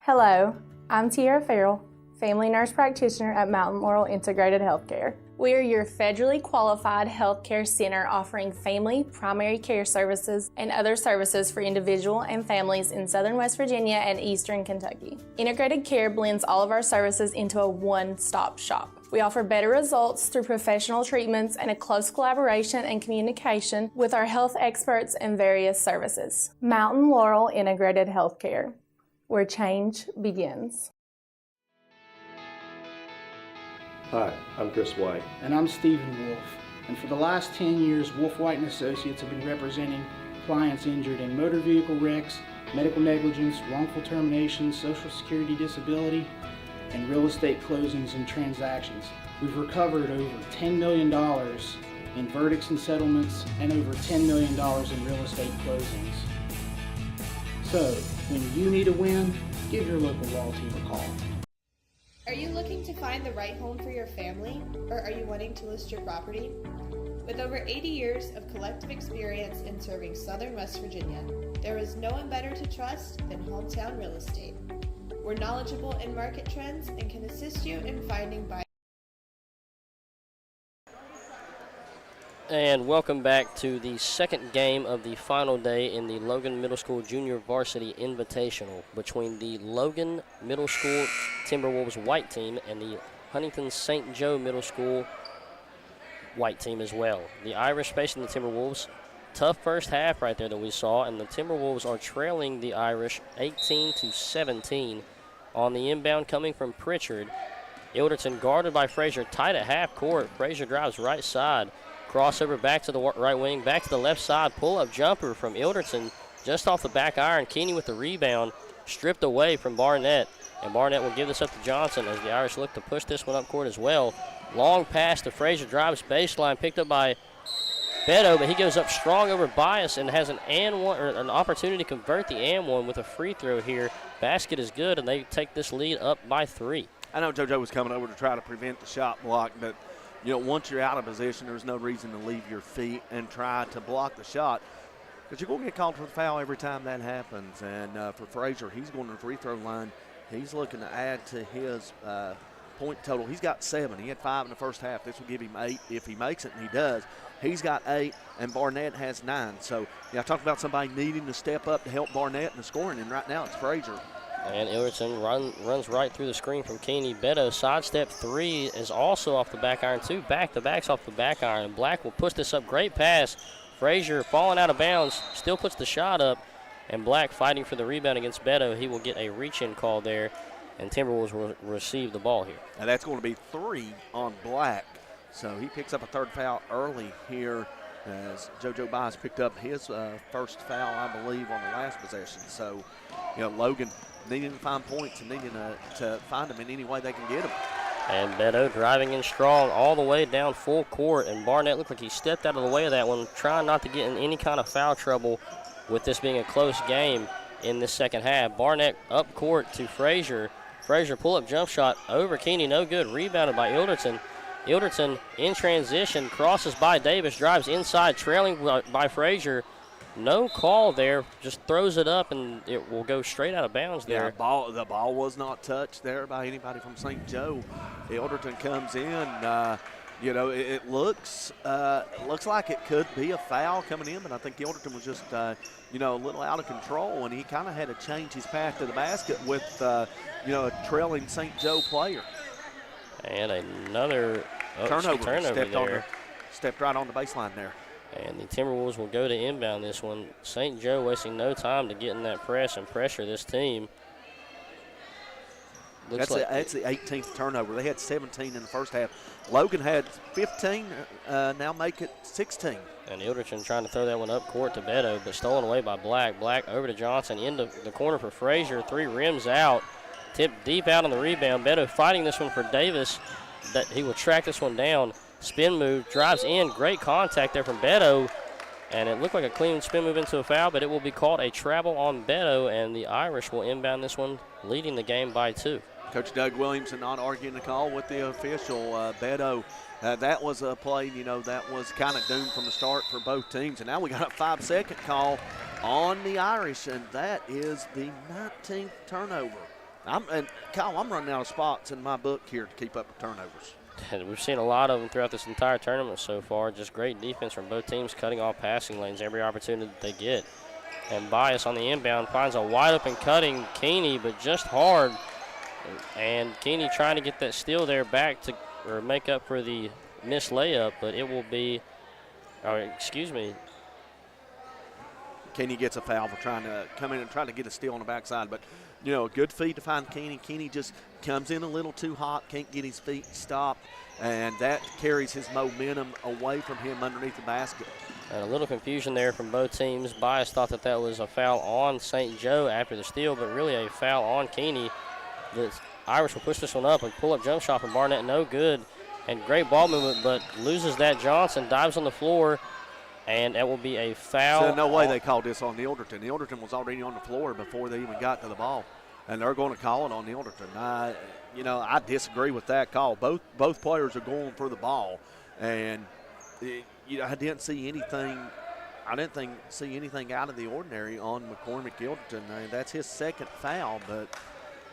Hello, I'm Tiara Farrell, family nurse practitioner at Mountain Laurel Integrated Healthcare. We are your federally qualified healthcare center offering family, primary care services, and other services for individual and families in southern West Virginia and eastern Kentucky. Integrated care blends all of our services into a one-stop shop. We offer better results through professional treatments and a close collaboration and communication with our health experts and various services. Mountain Laurel Integrated Healthcare, where change begins. Hi, I'm Chris White. And I'm Stephen Wolf. And for the last 10 years, Wolf White & Associates have been representing clients injured in motor vehicle wrecks, medical negligence, wrongful termination, social security disability, and real estate closings and transactions. We've recovered over $10 million in verdicts and settlements and over $10 million in real estate closings. So, when you need a win, give your local law team a call. Are you looking to find the right home for your family, or are you wanting to list your property? With over 80 years of collective experience in serving southern West Virginia, there is no one better to trust than Hometown Real Estate. We're knowledgeable in market trends and can assist you in finding buyers. And welcome back to the second game of the final day in the Logan Middle School Junior Varsity Invitational between the Logan Middle School Timberwolves white team and the Huntington St. Joe Middle School white team as well. The Irish facing the Timberwolves. Tough first half right there that we saw, and the Timberwolves are trailing the Irish 18-17 on the inbound coming from Pritchard. Ilderton guarded by Frazier, tight at half court. Frazier drives right side. Crossover back to the right wing, back to the left side. Pull-up jumper from Ilderton just off the back iron. Keeney with the rebound. stripped away from Barnett. And Barnett will give this up to Johnson as the Irish look to push this one up court as well. Long pass to Frazier, drives baseline, picked up by Beto, but he goes up strong over Bias and has an opportunity to convert the and one with a free throw here. Basket is good, and they take this lead up by 3. I know JoJo was coming over to try to prevent the shot block, but once you're out of position, there's no reason to leave your feet and try to block the shot, because you're going to get called for the foul every time that happens. And for Frazier, he's going to the free throw line. He's looking to add to his point total. He's got 7. He had 5 in the first half. This will give him 8 if he makes it, and he does. He's got 8, and Barnett has 9. So, I talked about somebody needing to step up to help Barnett in the scoring, and right now it's Frazier. And Ilderton runs right through the screen from Keeney. Beto sidestep 3 is also off the back iron. 2 back-to-backs off the back iron. Black will push this up. Great pass. Frazier falling out of bounds, still puts the shot up. And Black fighting for the rebound against Beto. He will get a reach-in call there, and Timberwolves will receive the ball here. And that's going to be 3 on Black. So he picks up a 3rd foul early here as JoJo Bias picked up his first foul, I believe, on the last possession. So, Logan needing to find points and needing to find them in any way they can get them. And Beto driving in strong all the way down full court, and Barnett looked like he stepped out of the way of that one, trying not to get in any kind of foul trouble with this being a close game in this second half. Barnett up court to Frazier. Frazier pull-up jump shot over Keeney, no good. Rebounded by Ilderton. Ilderton in transition, crosses by Davis, drives inside, trailing by Frazier. No call there, just throws it up, and it will go straight out of bounds there. Yeah, the ball was not touched there by anybody from St. Joe. Ilderton comes in. It looks like it could be a foul coming in, but I think Ilderton was just, a little out of control, and he kind of had to change his path to the basket with, a trailing St. Joe player. And another turnover. Stepped right on the baseline there. And the Timberwolves will go to inbound this one. St. Joe wasting no time to get in that press and pressure this team. That's the 18th turnover. They had 17 in the first half. Logan had 15, now make it 16. And Ilderton trying to throw that one up court to Beto, but stolen away by Black. Black over to Johnson, into the corner for Frazier. 3 rims out, tipped deep out on the rebound. Beto fighting this one for Davis. That he will track this one down. Spin move, drives in, great contact there from Beto. And it looked like a clean spin move into a foul, but it will be called a travel on Beto, and the Irish will inbound this one, leading the game by 2. Coach Doug Williamson not arguing the call with the official. Beto, that was a play, that was kind of doomed from the start for both teams. And now we got a 5-second call on the Irish, and that is the 19th turnover. Kyle, I'm running out of spots in my book here to keep up with turnovers. And we've seen a lot of them throughout this entire tournament so far. Just great defense from both teams, cutting off passing lanes every opportunity that they get. And Bias on the inbound finds a wide-open cutting Keeney, but just hard. And Keeney trying to get that steal there back to make up for the missed layup, but it will be, Keeney gets a foul for trying to come in and try to get a steal on the backside, but a good feed to find Keeney. Keeney just comes in a little too hot, can't get his feet stopped, and that carries his momentum away from him underneath the basket. And a little confusion there from both teams. Bias thought that was a foul on St. Joe after the steal, but really a foul on Keeney. The Irish will push this one up and pull-up jump shot from Barnett, no good. And great ball movement, but loses that. Johnson dives on the floor, and that will be a foul. So no way they called this on Ilderton. Ilderton was already on the floor before they even got to the ball, and they're going to call it on Ilderton. I disagree with that call. Both players are going for the ball, and I didn't see anything. I didn't see anything out of the ordinary on McCormick Ilderton. That's his second foul, but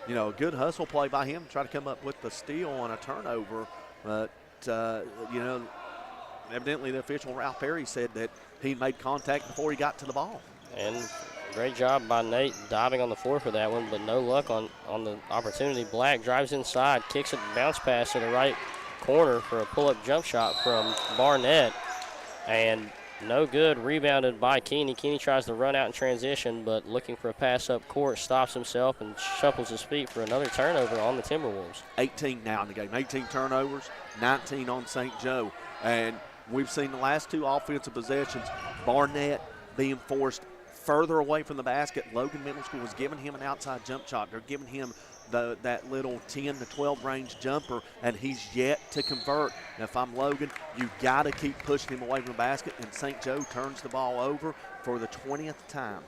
a good hustle play by him to try to come up with the steal on a turnover. But evidently the official, Ralph Perry, said that he made contact before he got to the ball. And great job by Nate diving on the floor for that one, but no luck on the opportunity. Black drives inside, kicks a bounce pass to the right corner for a pull-up jump shot from Barnett. And no good, rebounded by Keeney. Keeney tries to run out in transition, but looking for a pass up court, stops himself and shuffles his feet for another turnover on the Timberwolves. 18 now in the game, 18 turnovers, 19 on St. Joe. And we've seen the last 2 offensive possessions, Barnett being forced further away from the basket. Logan Middle School was giving him an outside jump shot. They're giving him that little 10 to 12 range jumper, and he's yet to convert. Now, if I'm Logan, you got to keep pushing him away from the basket, and St. Joe turns the ball over for the 20th time.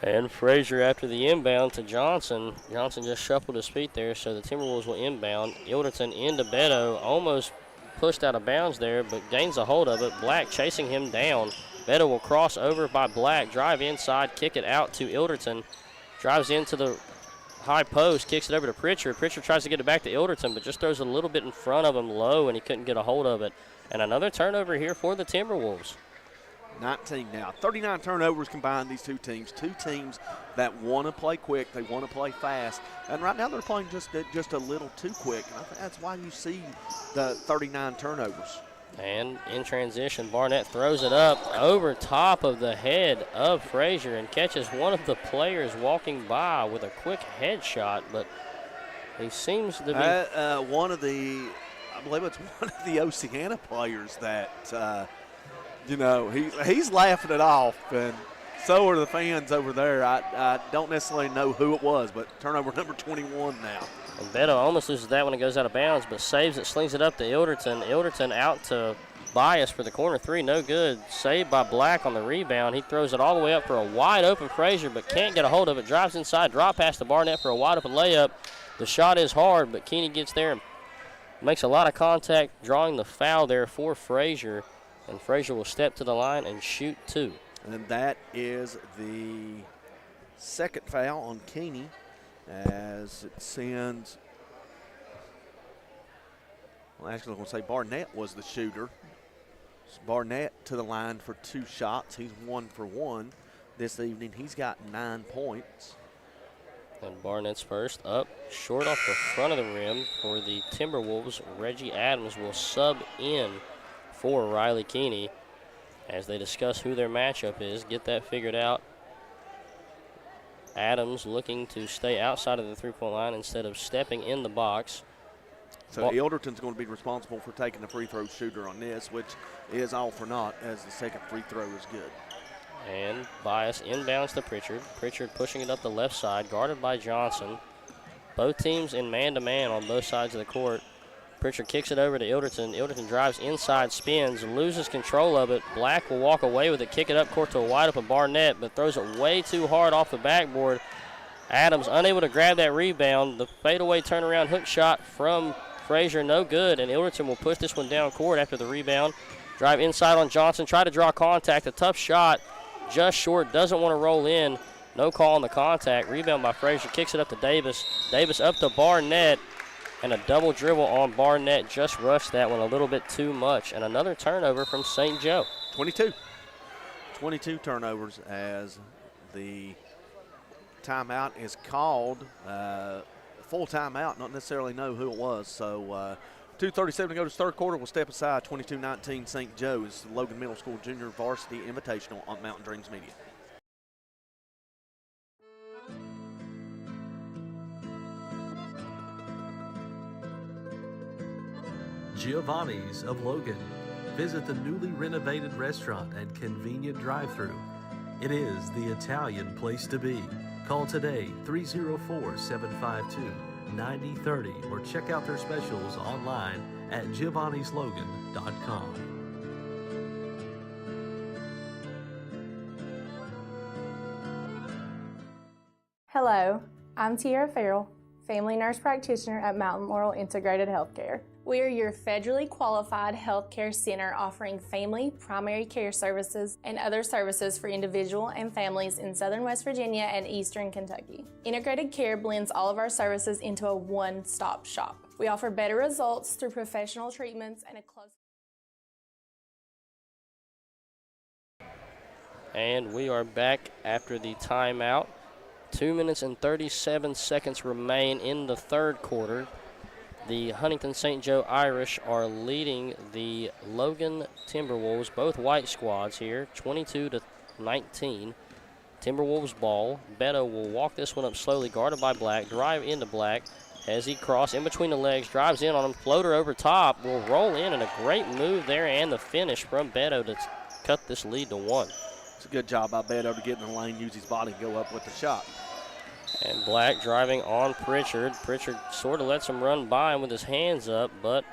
And Frazier after the inbound to Johnson. Johnson just shuffled his feet there, so the Timberwolves will inbound. Ilderton into Beto, almost pushed out of bounds there, but gains a hold of it. Black chasing him down. Beto will cross over by Black, drive inside, kick it out to Ilderton. Drives into the high post, kicks it over to Pritchard. Pritchard tries to get it back to Ilderton, but just throws a little bit in front of him low, and he couldn't get a hold of it. And another turnover here for the Timberwolves. 19 now. 39 turnovers combined, these two teams. Two teams that want to play quick. They want to play fast. And right now they're playing just a little too quick. And I think that's why you see the 39 turnovers. And in transition, Barnett throws it up over top of the head of Frazier and catches one of the players walking by with a quick headshot, but he seems to be I believe it's one of the Oceana players that, he's laughing it off, and so are the fans over there. I don't necessarily know who it was, but turnover number 21 now. And Beto almost loses that when it goes out of bounds, but saves it, slings it up to Ilderton. Ilderton out to Bias for the corner three, no good. Saved by Black on the rebound. He throws it all the way up for a wide open Frazier, but can't get a hold of it. Drives inside, drop past to Barnett for a wide open layup. The shot is hard, but Keeney gets there and makes a lot of contact, drawing the foul there for Frazier. And Frazier will step to the line and shoot two. And that is the second foul on Keeney, as it sends, actually I'm going to say Barnett was the shooter. So Barnett to the line for two shots. He's 1 for 1 this evening. He's got 9 points. And Barnett's first up, short off the front of the rim for the Timberwolves. Reggie Adams will sub in for Riley Keeney as they discuss who their matchup is, get that figured out. Adams looking to stay outside of the three-point line instead of stepping in the box. So Ilderton's going to be responsible for taking the free throw shooter on this, which is all for naught, as the second free throw is good. And Bias inbounds to Pritchard. Pritchard pushing it up the left side, guarded by Johnson. Both teams in man-to-man on both sides of the court. Pritchard kicks it over to Ilderton. Ilderton drives inside, spins, loses control of it. Black will walk away with it, kick it up court to a wide open Barnett, but throws it way too hard off the backboard. Adams unable to grab that rebound. The fadeaway turnaround hook shot from Frazier, no good, and Ilderton will push this one down court after the rebound. Drive inside on Johnson, try to draw contact. A tough shot, just short, doesn't want to roll in. No call on the contact. Rebound by Frazier, kicks it up to Davis. Davis up to Barnett. And a double dribble on Barnett, just rushed that one a little bit too much. And another turnover from St. Joe. 22 turnovers as the timeout is called. Full timeout, not necessarily know who it was. So 2:37 to go to third quarter. We'll step aside. 22-19 St. Joe is the Logan Middle School Junior Varsity Invitational on Mountain Dreams Media. Giovanni's of Logan. Visit the newly renovated restaurant and convenient drive-thru. It is the Italian place to be. Call today 304-752-9030 or check out their specials online at giovannislogan.com. Hello, I'm Tiara Farrell, family nurse practitioner at Mountain Laurel Integrated Healthcare. We are your federally qualified healthcare center offering family, primary care services, and other services for individual and families in southern West Virginia and eastern Kentucky. Integrated care blends all of our services into a one-stop shop. We offer better results through professional treatments and a close. And we are back after the timeout. 2 minutes and 37 seconds remain in the third quarter. The Huntington St. Joe Irish are leading the Logan Timberwolves, both white squads here, 22-19. Timberwolves ball. Beto will walk this one up slowly, guarded by Black. Drive into Black as he crosses in between the legs, drives in on him. Floater over top, will roll in, and a great move there and the finish from Beto to cut this lead to 1. It's a good job by Beto to get in the lane, use his body, go up with the shot. And Black driving on Pritchard. Pritchard sort of lets him run by him with his hands up, but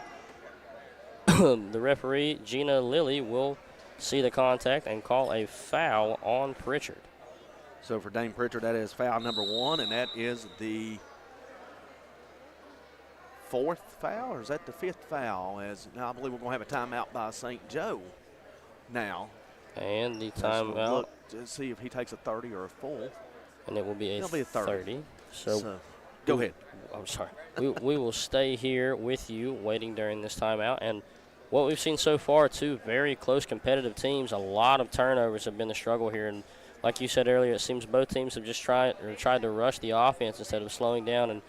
the referee, Gina Lilly, will see the contact and call a foul on Pritchard. So for Dane Pritchard, that is foul number 1, and that is the 4th foul, or is that the 5th foul? As now I believe we're going to have a timeout by St. Joe now. And the timeout. Look to see if he takes a 30 or a full. And it will be a 30. So go ahead. I'm sorry. we will stay here with you waiting during this timeout. And what we've seen so far, two very close competitive teams. A lot of turnovers have been the struggle here. And like you said earlier, it seems both teams have just tried to rush the offense instead of slowing down and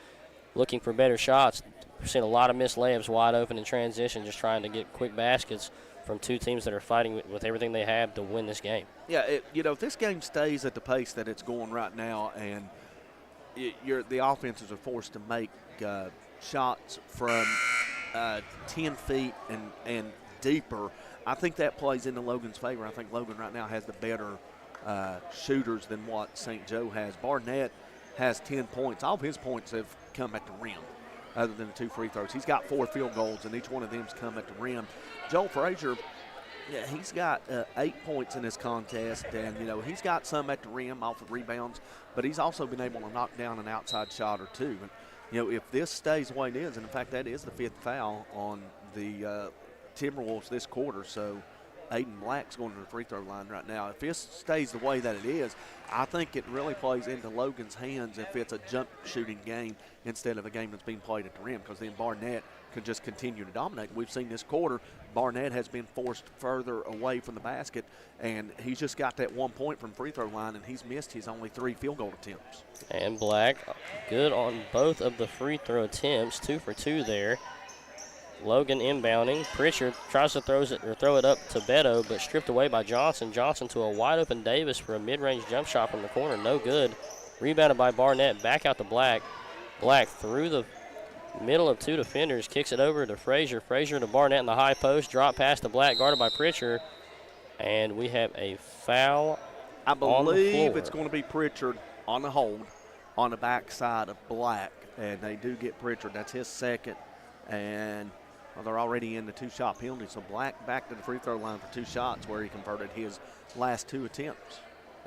looking for better shots. We've seen a lot of missed layups wide open in transition, just trying to get quick baskets from two teams that are fighting with everything they have to win this game. Yeah, if this game stays at the pace that it's going right now, and the offenses are forced to make shots from 10 feet and deeper, I think that plays into Logan's favor. I think Logan right now has the better shooters than what St. Joe has. Barnett has 10 points. All of his points have come at the rim, other than the 2 free throws. He's got 4 field goals, and each one of them's come at the rim. Joel Frazier, he's got 8 points in this contest, and, he's got some at the rim off of rebounds, but he's also been able to knock down an outside shot or two. And, if this stays the way it is, and, in fact, that is the 5th foul on the Timberwolves this quarter, so Aiden Black's going to the free throw line right now. If this stays the way that it is, I think it really plays into Logan's hands if it's a jump shooting game instead of a game that's being played at the rim, because then Barnett could just continue to dominate. We've seen this quarter, Barnett has been forced further away from the basket, and he's just got that 1 point from free throw line, and he's missed his only 3 field goal attempts. And Black good on both of the free throw attempts, 2 for 2 there. Logan inbounding. Pritchard tries to throw it up to Beto, but stripped away by Johnson. Johnson to a wide-open Davis for a mid-range jump shot from the corner. No good. Rebounded by Barnett. Back out to Black. Black through the middle of 2 defenders. Kicks it over to Frazier. Frazier to Barnett in the high post. Drop pass to Black, guarded by Pritchard. And we have a foul I on the floor. believe it's going to be Pritchard on the hold on the backside of Black. And they do get Pritchard. That's his second. And they're already in the 2-shot penalty, so Black back to the free throw line for 2 shots where he converted his last 2 attempts.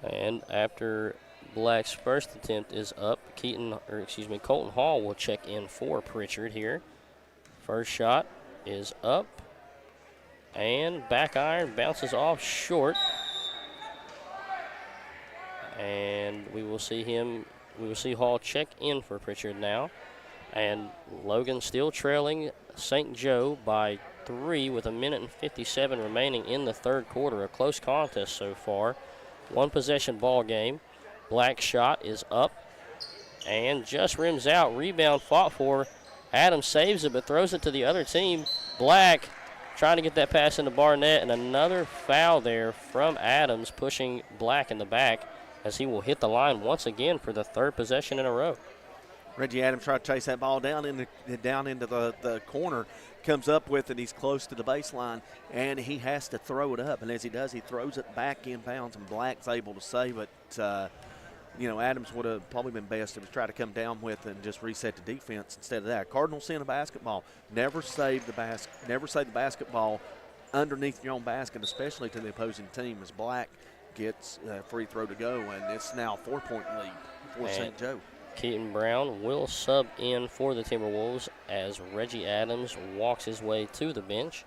And after Black's first attempt is up, Colton Hall will check in for Pritchard here. First shot is up, and back iron bounces off short. And we will see Hall check in for Pritchard now. And Logan still trailing St. Joe by 3 with 1:57 remaining in the third quarter. A close contest so far. 1 possession ball game. Black shot is up and just rims out. Rebound fought for. Adams saves it but throws it to the other team. Black trying to get that pass into Barnett, and another foul there from Adams, pushing Black in the back as he will hit the line once again for the 3rd possession in a row. Reggie Adams tried to chase that ball down into the corner, comes up with it. He's close to the baseline, and he has to throw it up. And as he does, he throws it back in bounds, and Black's able to save it. Adams would have probably been best if he tried to come down with it and just reset the defense instead of that. Cardinals in a basketball. Never save the basketball underneath your own basket, especially to the opposing team, as Black gets a free throw to go, and it's now a 4-point lead for St. Joe. Keaton Brown will sub in for the Timberwolves as Reggie Adams walks his way to the bench.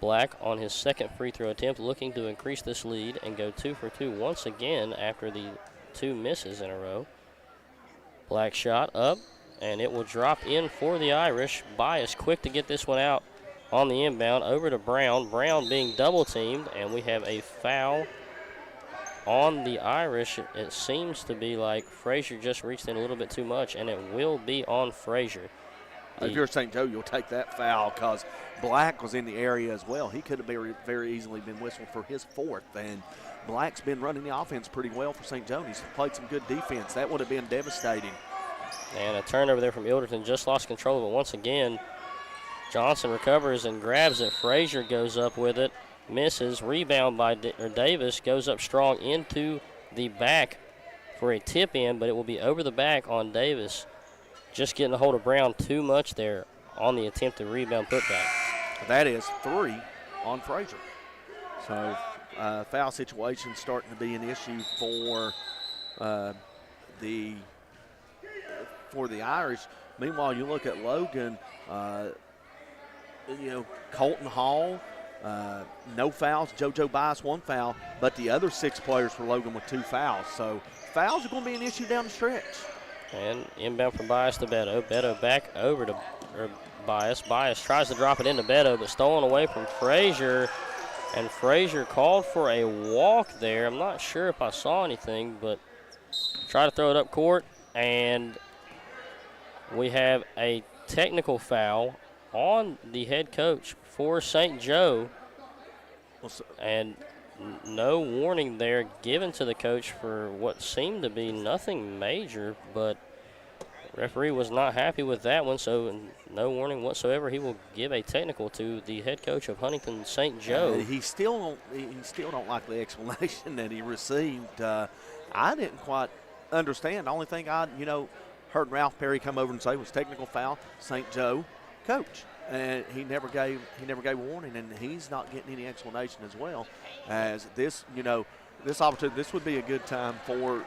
Black on his 2nd free throw attempt, looking to increase this lead and go 2 for 2 once again after the 2 misses in a row. Black shot up, and it will drop in for the Irish. Bias quick to get this one out on the inbound over to Brown. Brown being double teamed, and we have a foul on the Irish. It seems to be like Frazier just reached in a little bit too much, and it will be on Frazier. If you're St. Joe, you'll take that foul because Black was in the area as well. He could have very easily been whistled for his 4th, and Black's been running the offense pretty well for St. Joe. He's played some good defense. That would have been devastating. And a turnover there from Ilderton. Just lost control of it once again. Johnson recovers and grabs it. Frazier goes up with it. misses. Rebound by Davis goes up strong into the back for a tip in, but it will be over the back on Davis. Just getting a hold of Brown too much there on the attempted rebound putback. That is 3 on Frazier. So foul situation starting to be an issue for the Irish. Meanwhile, you look at Logan, Colton Hall, no fouls. JoJo Bias 1 foul, but the other 6 players for Logan with 2 fouls. So fouls are going to be an issue down the stretch. And inbound from Bias to Beto. Beto back over to Bias. Bias tries to drop it into Beto, but stolen away from Frazier. And Frazier called for a walk there. I'm not sure if I saw anything, but try to throw it up court. And we have a technical foul on the head coach for St. Joe. And no warning there given to the coach for what seemed to be nothing major, but referee was not happy with that one, so no warning whatsoever. He will give a technical to the head coach of Huntington St. Joe. He still don't like the explanation that he received. I didn't quite understand. The only thing I heard Ralph Perry come over and say was technical foul, St. Joe coach. And he never gave a warning, and he's not getting any explanation as well. As this opportunity, this would be a good time for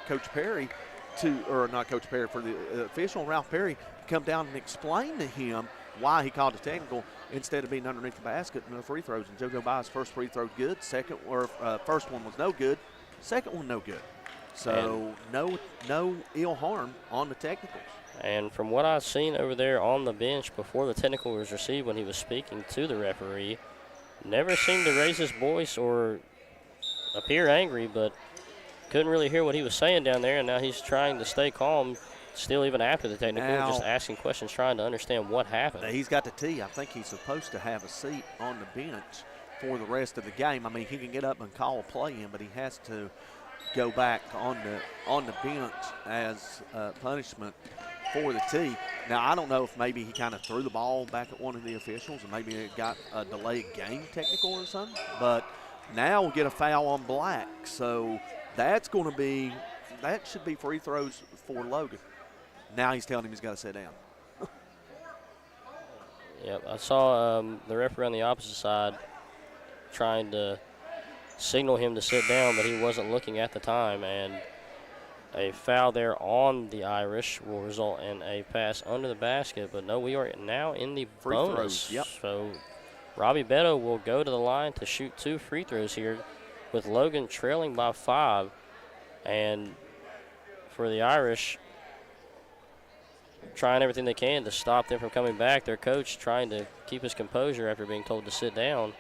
Coach Perry for the official Ralph Perry to come down and explain to him why he called a technical instead of being underneath the basket and no free throws. And JoJo Bias' first free throw good, first one was no good, second one no good. So no ill harm on the technicals. And from what I've seen over there on the bench before the technical was received when he was speaking to the referee, never seemed to raise his voice or appear angry, but couldn't really hear what he was saying down there, and now he's trying to stay calm still even after the technical, just asking questions, trying to understand what happened. He's got the tee. I think he's supposed to have a seat on the bench for the rest of the game. I mean, he can get up and call a play in, but he has to go back on the bench as punishment for the tee. Now, I don't know if maybe he kind of threw the ball back at one of the officials and maybe it got a delayed game technical or something, but now we'll get a foul on Black. So that should be free throws for Logan. Now he's telling him he's got to sit down. Yep, I saw the referee on the opposite side trying to signal him to sit down, but he wasn't looking at the time, and a foul there on the Irish will result in a pass under the basket. But no, we are now in the free bonus. Throws, yep. So Robbie Beto will go to the line to shoot 2 free throws here with Logan trailing by 5. And for the Irish, trying everything they can to stop them from coming back. Their coach trying to keep his composure after being told to sit down.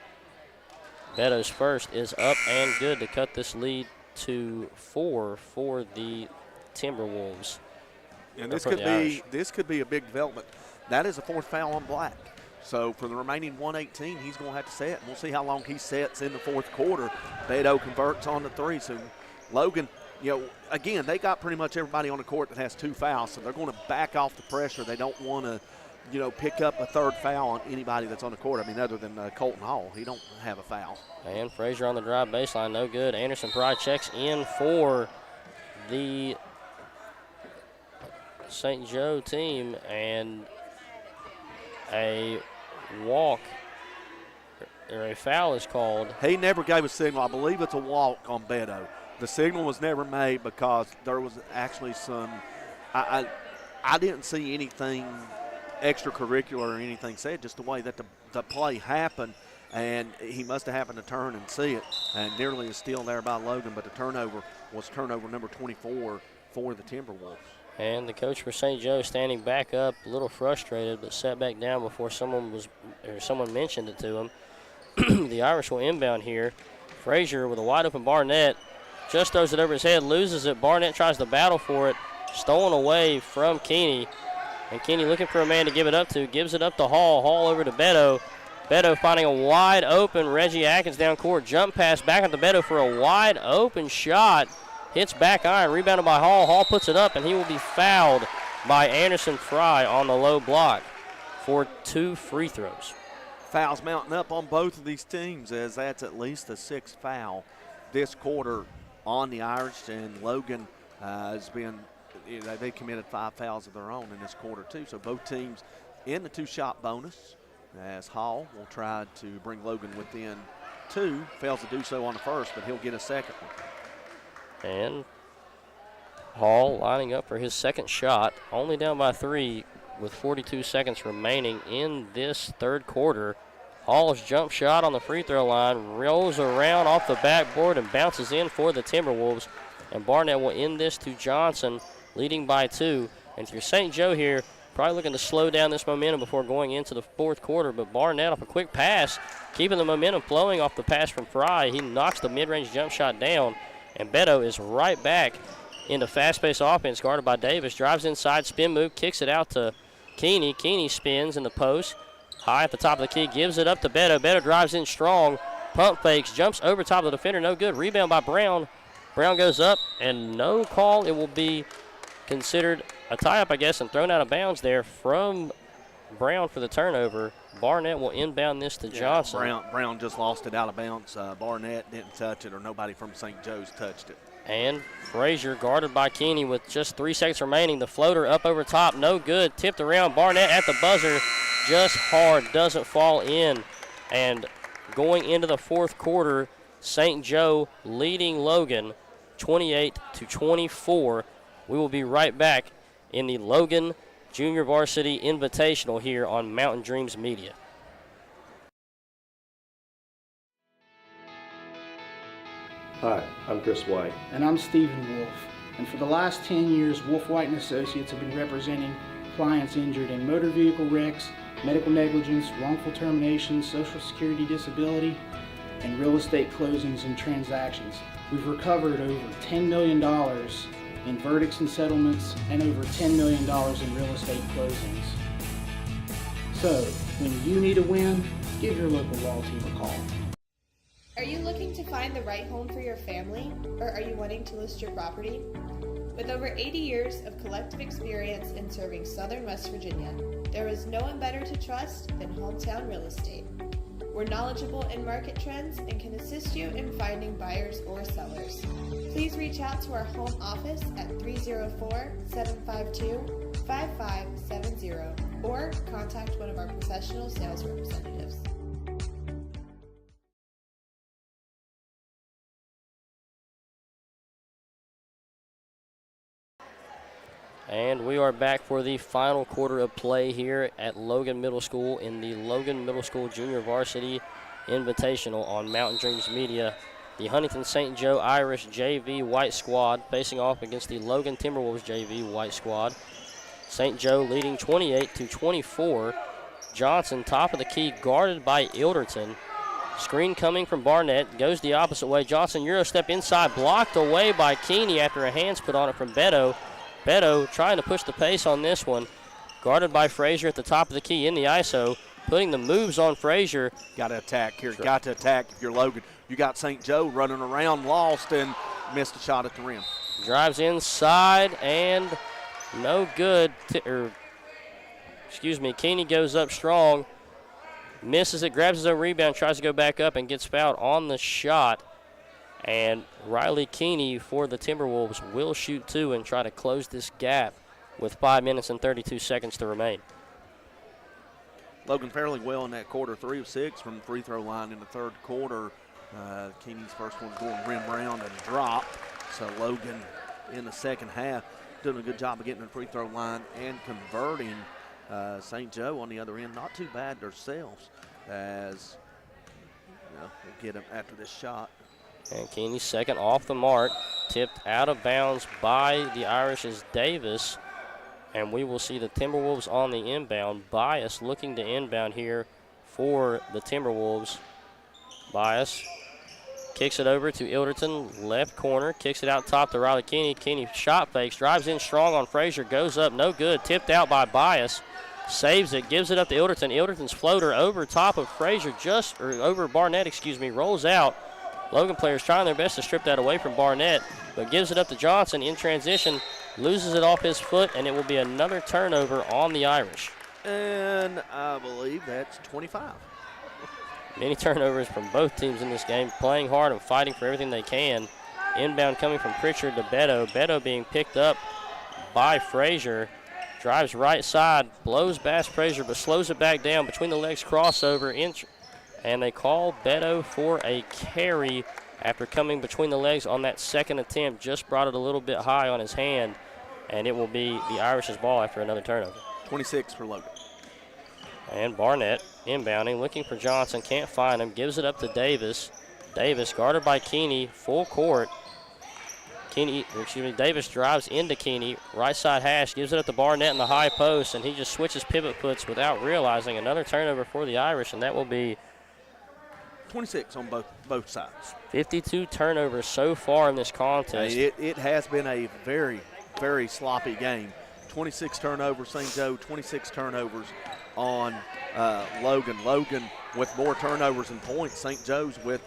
Beto's first is up and good to cut this lead to 4 for the Timberwolves. And this could be a big development. That is a 4th foul on Black. So for the remaining 118, he's going to have to set. And we'll see how long he sets in the 4th quarter. Beto converts on the 3. So Logan, again, they got pretty much everybody on the court that has 2 fouls. So they're going to back off the pressure. They don't want to, pick up a 3rd foul on anybody that's on the court. I mean, other than Colton Hall. He don't have a foul. And Frazier on the drive baseline, no good. Anderson Pride checks in for the St. Joe team, and a walk or a foul is called. He never gave a signal. I believe it's a walk on Beto. The signal was never made because there was actually some I didn't see anything extracurricular or anything said, just the way that the play happened, and he must have happened to turn and see it, and nearly a steal there by Logan, but the turnover was turnover number 24 for the Timberwolves. And the coach for St. Joe standing back up, a little frustrated, but sat back down before someone mentioned it to him. The Irish will inbound here. Frazier with a wide open Barnett, just throws it over his head, loses it. Barnett tries to battle for it, stolen away from Keeney. And Keeney looking for a man to give it up to, gives it up to Hall. Hall over to Beto. Beto finding a wide open Reggie Atkins down court. Jump pass back at the Beto for a wide open shot. Hits back iron, rebounded by Hall. Hall puts it up, and he will be fouled by Anderson Fry on the low block for 2 free throws. Fouls mounting up on both of these teams, as that's at least the 6th foul this quarter on the Irish, and Logan has been, they committed 5 fouls of their own in this quarter too. So both teams in the 2-shot bonus, as Hall will try to bring Logan within 2. Fails to do so on the first, but he'll get a second one. And Hall lining up for his second shot, only down by 3 with 42 seconds remaining in this third quarter. Hall's jump shot on the free throw line rolls around off the backboard and bounces in for the Timberwolves. And Barnett will end this to Johnson, leading by 2. And if you're St. Joe here, probably looking to slow down this momentum before going into the fourth quarter. But Barnett off a quick pass, keeping the momentum flowing off the pass from Fry. He knocks the mid-range jump shot down, and Beto is right back into fast-paced offense, guarded by Davis. Drives inside, spin move, kicks it out to Keeney. Keeney spins in the post. High at the top of the key, gives it up to Beto. Beto drives in strong, pump fakes, jumps over top of the defender, no good. Rebound by Brown. Brown goes up, and no call. It will be considered a tie-up, I guess, and thrown out of bounds there from Brown for the turnover. Barnett will inbound this to Johnson. Brown just lost it out of bounds. Barnett didn't touch it, or nobody from St. Joe's touched it. And Frazier guarded by Keeney with just 3 seconds remaining. The floater up over top, no good. Tipped around, Barnett at the buzzer, just hard, doesn't fall in. And going into the fourth quarter, St. Joe leading Logan 28-24. We will be right back in the Logan Junior Varsity Invitational here on Mountain Dreams Media. Hi, I'm Chris White. And I'm Stephen Wolf. And for the last 10 years, Wolf White & Associates have been representing clients injured in motor vehicle wrecks, medical negligence, wrongful termination, social security disability, and real estate closings and transactions. We've recovered over $10 million in verdicts and settlements and over $10 million in real estate closings. So, when you need a win, give your local law team a call. Are you looking to find the right home for your family, or are you wanting to list your property? With over 80 years of collective experience in serving Southern West Virginia, there is no one better to trust than Hometown Real Estate. We're knowledgeable in market trends and can assist you in finding buyers or sellers. Please reach out to our home office at 304-752-5570 or contact one of our professional sales representatives. And we are back for the final quarter of play here at Logan Middle School in the Logan Middle School Junior Varsity Invitational on Mountain Dreams Media. The Huntington St. Joe Irish JV White Squad facing off against the Logan Timberwolves JV White Squad. St. Joe leading 28-24. Johnson, top of the key, guarded by Ilderton. Screen coming from Barnett, goes the opposite way. Johnson, Euro step inside, blocked away by Keeney after a hand's put on it from Beto. Beto trying to push the pace on this one. Guarded by Frazier at the top of the key in the ISO. Putting the moves on Frazier. Got to attack here. Got to attack if you're Logan. You got St. Joe running around, lost, and missed a shot at the rim. Drives inside and no good. Keeney goes up strong. Misses it, grabs his own rebound, tries to go back up and gets fouled on the shot. And Riley Keeney for the Timberwolves will shoot 2 and try to close this gap with 5 minutes and 32 seconds to remain. Logan fairly well in that quarter, 3 of 6 from the free throw line in the third quarter. Keeney's first one going rim round and drop. So Logan in the second half doing a good job of getting to the free throw line and converting. St. Joe on the other end, not too bad themselves, as we'll get him after this shot. And Keeney's second off the mark, tipped out of bounds by the Irish's Davis. And we will see the Timberwolves on the inbound. Bias looking to inbound here for the Timberwolves. Bias kicks it over to Ilderton, left corner, kicks it out top to Riley Keeney. Keeney shot fakes, drives in strong on Frazier, goes up, no good, tipped out by Bias. Saves it, gives it up to Ilderton. Ilderton's floater over top of Frazier, over Barnett, rolls out. Logan players trying their best to strip that away from Barnett, but gives it up to Johnson in transition, loses it off his foot, and it will be another turnover on the Irish. And I believe that's 25. Many turnovers from both teams in this game, playing hard and fighting for everything they can. Inbound coming from Pritchard to Beto. Beto being picked up by Frazier. Drives right side, blows past Frazier, but slows it back down. Between the legs crossover, and they call Beto for a carry after coming between the legs on that second attempt. Just brought it a little bit high on his hand, and it will be the Irish's ball after another turnover. 26 for Logan. And Barnett inbounding, looking for Johnson, can't find him, gives it up to Davis. Davis guarded by Keeney, full court. Davis drives into Keeney, right side hash, gives it up to Barnett in the high post, and he just switches pivot puts without realizing. Another turnover for the Irish, and that will be 26 on both sides. 52 turnovers so far in this contest. It has been a very, very sloppy game. 26 turnovers, St. Joe, 26 turnovers on Logan. Logan with more turnovers and points. St. Joe's with,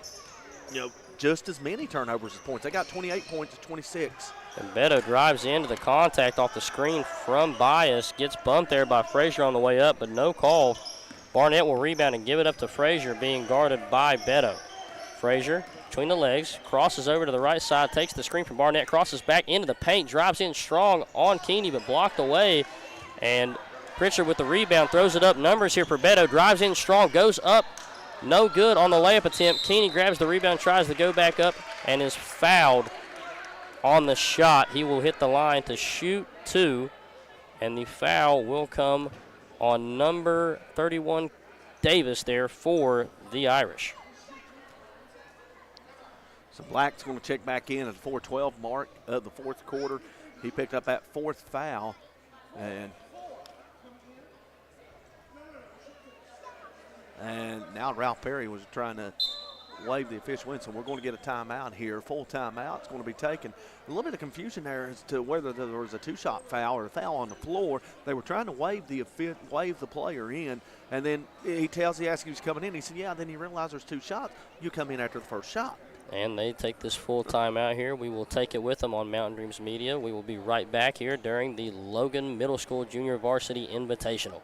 just as many turnovers as points. They got 28 points to 26. And Beto drives into the contact off the screen from Bias. Gets bumped there by Frazier on the way up, but no call. Barnett will rebound and give it up to Frazier, being guarded by Beto. Frazier between the legs, crosses over to the right side, takes the screen from Barnett, crosses back into the paint, drives in strong on Keeney, but blocked away. And Pritchard with the rebound, throws it up. Numbers here for Beto, drives in strong, goes up. No good on the layup attempt. Keeney grabs the rebound, tries to go back up, and is fouled on the shot. He will hit the line to shoot two, and the foul will come on number 31, Davis, there for the Irish. So Black's going to check back in at the 4:12 mark of the fourth quarter. He picked up that fourth foul, and now Ralph Perry was trying to wave the official in, so we're going to get a timeout here. Full timeout. It's going to be taken. A little bit of confusion there as to whether there was a two-shot foul or a foul on the floor. They were trying to wave the player in, and then he asks if he's coming in. He said, yeah, then he realized there's two shots. You come in after the first shot. And they take this full timeout here. We will take it with them on Mountain Dreams Media. We will be right back here during the Logan Middle School Junior Varsity Invitational.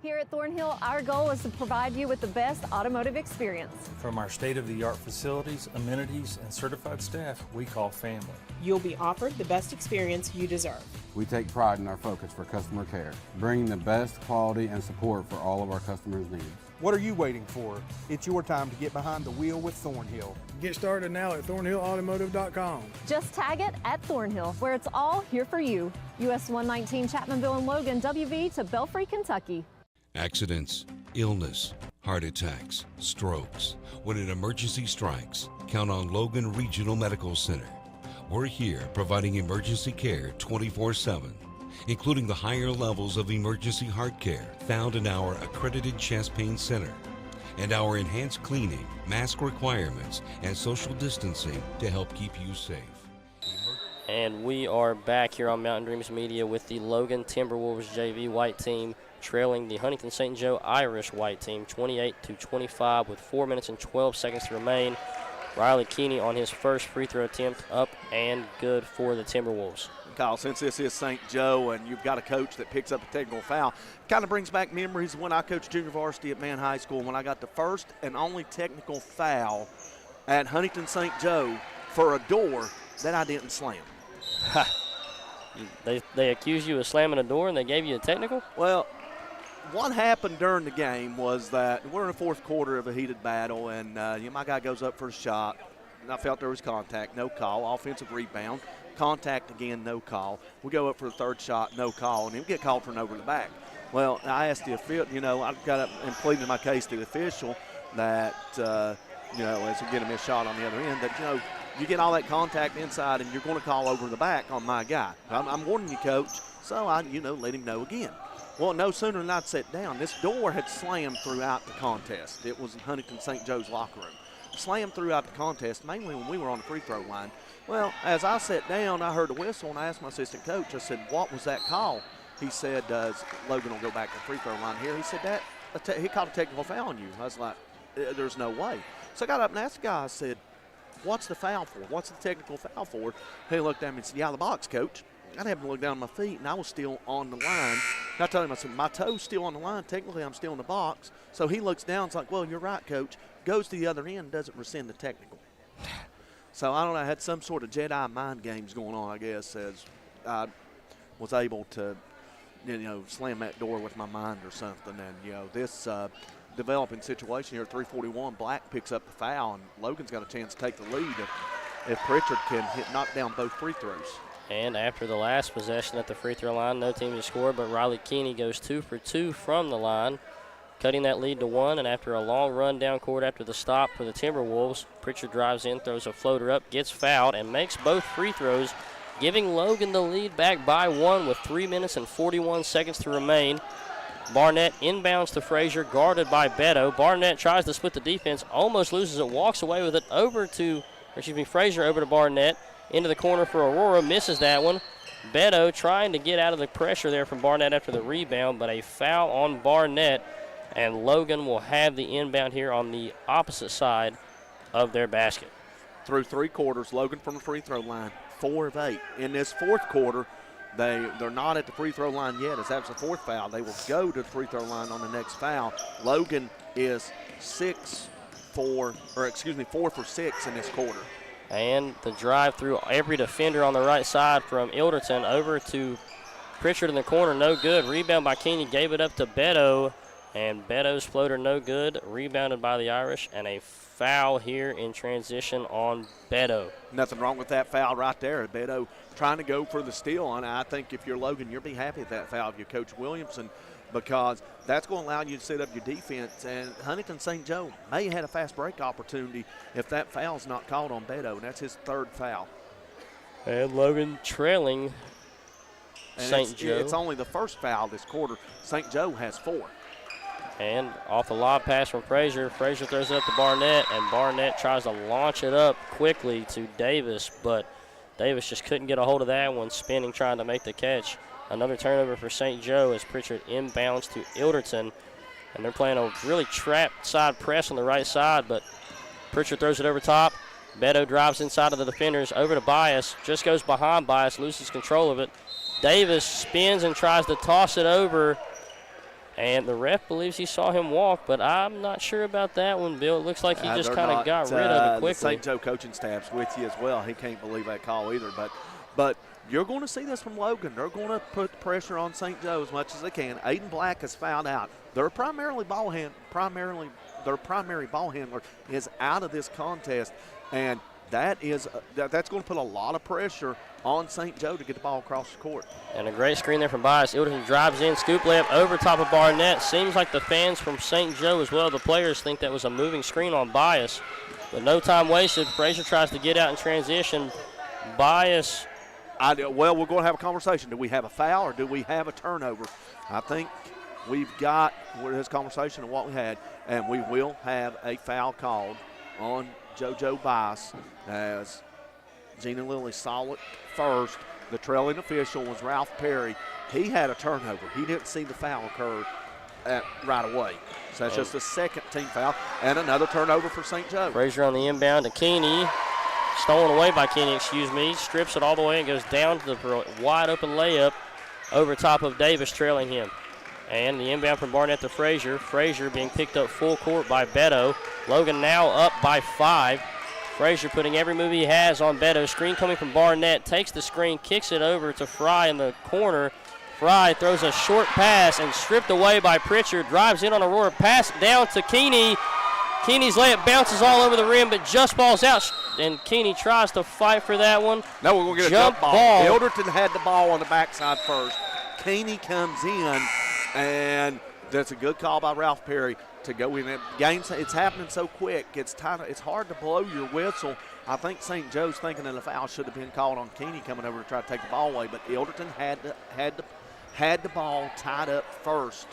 Here at Thornhill, our goal is to provide you with the best automotive experience. From our state-of-the-art facilities, amenities, and certified staff, we call family. You'll be offered the best experience you deserve. We take pride in our focus for customer care, bringing the best quality and support for all of our customers' needs. What are you waiting for? It's your time to get behind the wheel with Thornhill. Get started now at thornhillautomotive.com. Just tag it at Thornhill, where it's all here for you. US 119 Chapmanville and Logan, WV to Belfry, Kentucky. Accidents, illness, heart attacks, strokes. When an emergency strikes, count on Logan Regional Medical Center. We're here providing emergency care 24/7, including the higher levels of emergency heart care found in our accredited chest pain center, and our enhanced cleaning, mask requirements, and social distancing to help keep you safe. And we are back here on Mountain Dreams Media with the Logan Timberwolves JV white team trailing the Huntington St. Joe Irish white team 28-25 with 4 minutes and 12 seconds to remain. Riley Keeney on his first free throw attempt, up and good for the Timberwolves. Kyle, since this is St. Joe and you've got a coach that picks up a technical foul, kind of brings back memories of when I coached junior varsity at Mann High School, when I got the first and only technical foul at Huntington St. Joe for a door that I didn't slam. They accused you of slamming a door and they gave you a technical? Well, what happened during the game was that we're in the fourth quarter of a heated battle, and my guy goes up for a shot, and I felt there was contact, no call. Offensive rebound, contact again, no call. We go up for the third shot, no call, and then we get called for an over the back. Well, I asked the official, I got up and pleaded my case to the official that, as we get a missed shot on the other end, that, you get all that contact inside and you're going to call over the back on my guy. I'm warning you, coach, so I, let him know again. Well, no sooner than I'd sat down, this door had slammed throughout the contest. It was in Huntington St. Joe's locker room. Slammed throughout the contest, mainly when we were on the free throw line. Well, as I sat down, I heard a whistle, and I asked my assistant coach, I said, what was that call? He said, Logan will go back to the free throw line here. He said, he called a technical foul on you. I was like, there's no way. So I got up and asked the guy, I said, what's the foul for? What's the technical foul for? He looked at me and said, yeah, the box, coach. I'd have to look down at my feet, and I was still on the line. And I told him, I said, my toe's still on the line. Technically, I'm still in the box. So he looks down. It's like, well, you're right, Coach. Goes to the other end, doesn't rescind the technical. So I don't know. I had some sort of Jedi mind games going on, I guess, as I was able to, slam that door with my mind or something. And, this developing situation here at 3:41, Black picks up the foul, and Logan's got a chance to take the lead if Pritchard can knock down both free throws. And after the last possession at the free throw line, no team to score, but Riley Keeney goes 2 for 2 from the line, cutting that lead to 1. And after a long run down court after the stop for the Timberwolves, Pritchard drives in, throws a floater up, gets fouled, and makes both free throws, giving Logan the lead back by 1 with 3 minutes and 41 seconds to remain. Barnett inbounds to Frazier, guarded by Beto. Barnett tries to split the defense, almost loses it, walks away with it Frazier over to Barnett. Into the corner for Aurora, misses that one. Beto trying to get out of the pressure there from Barnett after the rebound, but a foul on Barnett, and Logan will have the inbound here on the opposite side of their basket. Through 3 quarters, Logan from the free throw line, 4 of 8. In this fourth quarter, they're not at the free throw line yet, as that's the 4th foul. They will go to the free throw line on the next foul. Logan is 4 for 6 in this quarter. And the drive through every defender on the right side from Ilderton over to Pritchard in the corner, no good. Rebound by Keeney, gave it up to Beto, and Beto's floater no good. Rebounded by the Irish, and a foul here in transition on Beto. Nothing wrong with that foul right there. Beto trying to go for the steal, and I think if you're Logan, you'll be happy at that foul if you're Coach Williamson, because that's going to allow you to set up your defense. And Huntington St. Joe may have had a fast break opportunity if that foul's not called on Beto, and that's his 3rd foul. And Logan trailing St. Joe. It's only the 1st foul this quarter. St. Joe has 4. And off the lob pass from Frazier. Frazier throws it up to Barnett, and Barnett tries to launch it up quickly to Davis, but Davis just couldn't get a hold of that one, spinning, trying to make the catch. Another turnover for St. Joe as Pritchard inbounds to Ilderton. And they're playing a really trapped side press on the right side, but Pritchard throws it over top. Beto drives inside of the defenders over to Bias. Just goes behind Bias, loses control of it. Davis spins and tries to toss it over. And the ref believes he saw him walk, but I'm not sure about that one, Bill. It looks like he just kind of got rid of it quickly. The St. Joe coaching staff's with you as well. He can't believe that call either. But you're going to see this from Logan. They're going to put pressure on St. Joe as much as they can. Aiden Black has fouled out. Their primary ball handler is out of this contest, and that's going to put a lot of pressure on St. Joe to get the ball across the court. And a great screen there from Bias. Ilderton drives in, scoop layup over top of Barnett. Seems like the fans from St. Joe as well, the players, think that was a moving screen on Bias. But no time wasted. Frazier tries to get out in transition. Bias. Well, we're going to have a conversation. Do we have a foul or do we have a turnover? I think we've got this conversation of what we had, and we will have a foul called on JoJo Bias as Gina Lilly saw it first. The trailing official was Ralph Perry. He had a turnover. He didn't see the foul occur right away. So that's just the 2nd team foul and another turnover for St. Joe. Frazier on the inbound to Keeney. Stolen away by Keeney, strips it all the way and goes down to the wide open layup over top of Davis, trailing him. And the inbound from Barnett to Frazier. Frazier being picked up full court by Beto. Logan now up by 5. Frazier putting every move he has on Beto. Screen coming from Barnett, takes the screen, kicks it over to Fry in the corner. Fry throws a short pass and stripped away by Pritchard. Drives in on Aurora, pass down to Keeney. Keeney's layup bounces all over the rim, but just balls out, and Keeney tries to fight for that one. No, we're going to get a jump ball. Ilderton had the ball on the backside first. Keeney comes in, and that's a good call by Ralph Perry to go in. It's happening so quick. It's hard to blow your whistle. I think St. Joe's thinking that a foul should have been called on Keeney coming over to try to take the ball away, but Ilderton had the ball tied up first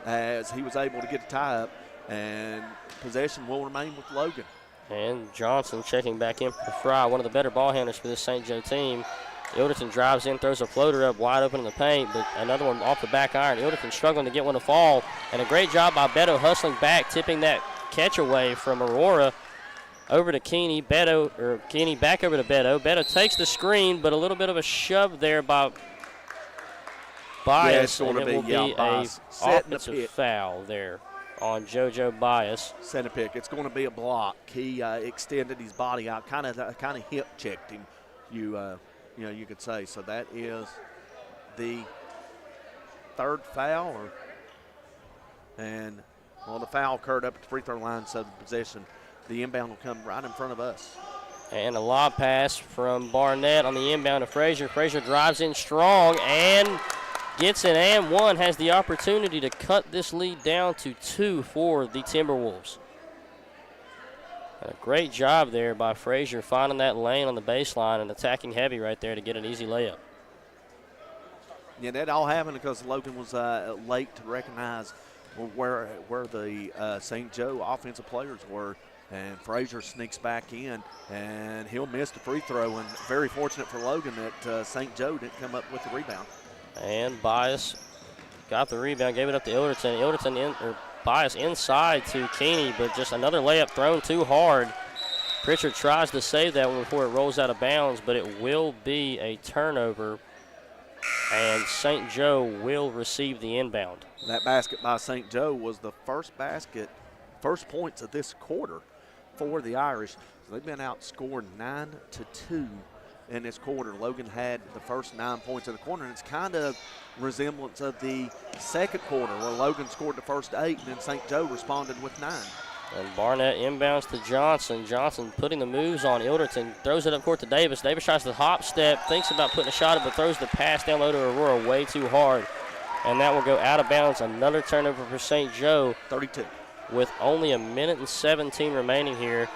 as he was able to get the tie up, and possession will remain with Logan. And Johnson checking back in for Fry, one of the better ball handlers for this St. Joe team. Ilderton drives in, throws a floater up wide open in the paint, but another one off the back iron. Ilderton struggling to get one to fall, and a great job by Beto hustling back, tipping that catch away from Aurora. over to Keeney. Keeney back over to Beto. Beto takes the screen, but a little bit of a shove there by Bias, and it will be a offensive foul there on JoJo Bias. Set a pick. It's going to be a block. He extended his body out, kind of hip checked him. You could say. So that is the third foul, and the foul occurred up at the free throw line, so the possession, the inbound will come right in front of us. And a lob pass from Barnett on the inbound to Frazier. Frazier drives in strong and gets an and one, has the opportunity to cut this lead down to 2 for the Timberwolves. A great job there by Frazier finding that lane on the baseline and attacking heavy right there to get an easy layup. Yeah, that all happened because Logan was late to recognize where the St. Joe offensive players were, and Frazier sneaks back in, and he'll miss the free throw, and very fortunate for Logan that St. Joe didn't come up with the rebound. And Bias got the rebound, gave it up to Ilderton. Bias inside to Keeney, but just another layup thrown too hard. Pritchard tries to save that one before it rolls out of bounds, but it will be a turnover, and St. Joe will receive the inbound. That basket by St. Joe was the first points of this quarter for the Irish. So they've been outscored 9-2 in this quarter. Logan had the first 9 points of the quarter, and it's kind of resemblance of the second quarter where Logan scored the first 8 and then St. Joe responded with 9. And Barnett inbounds to Johnson. Johnson putting the moves on Ilderton, throws it up court to Davis. Davis tries to hop step, thinks about putting a shot up, but throws the pass down low to Aurora way too hard. And that will go out of bounds. Another turnover for St. Joe. 32. With only 1:17 remaining here.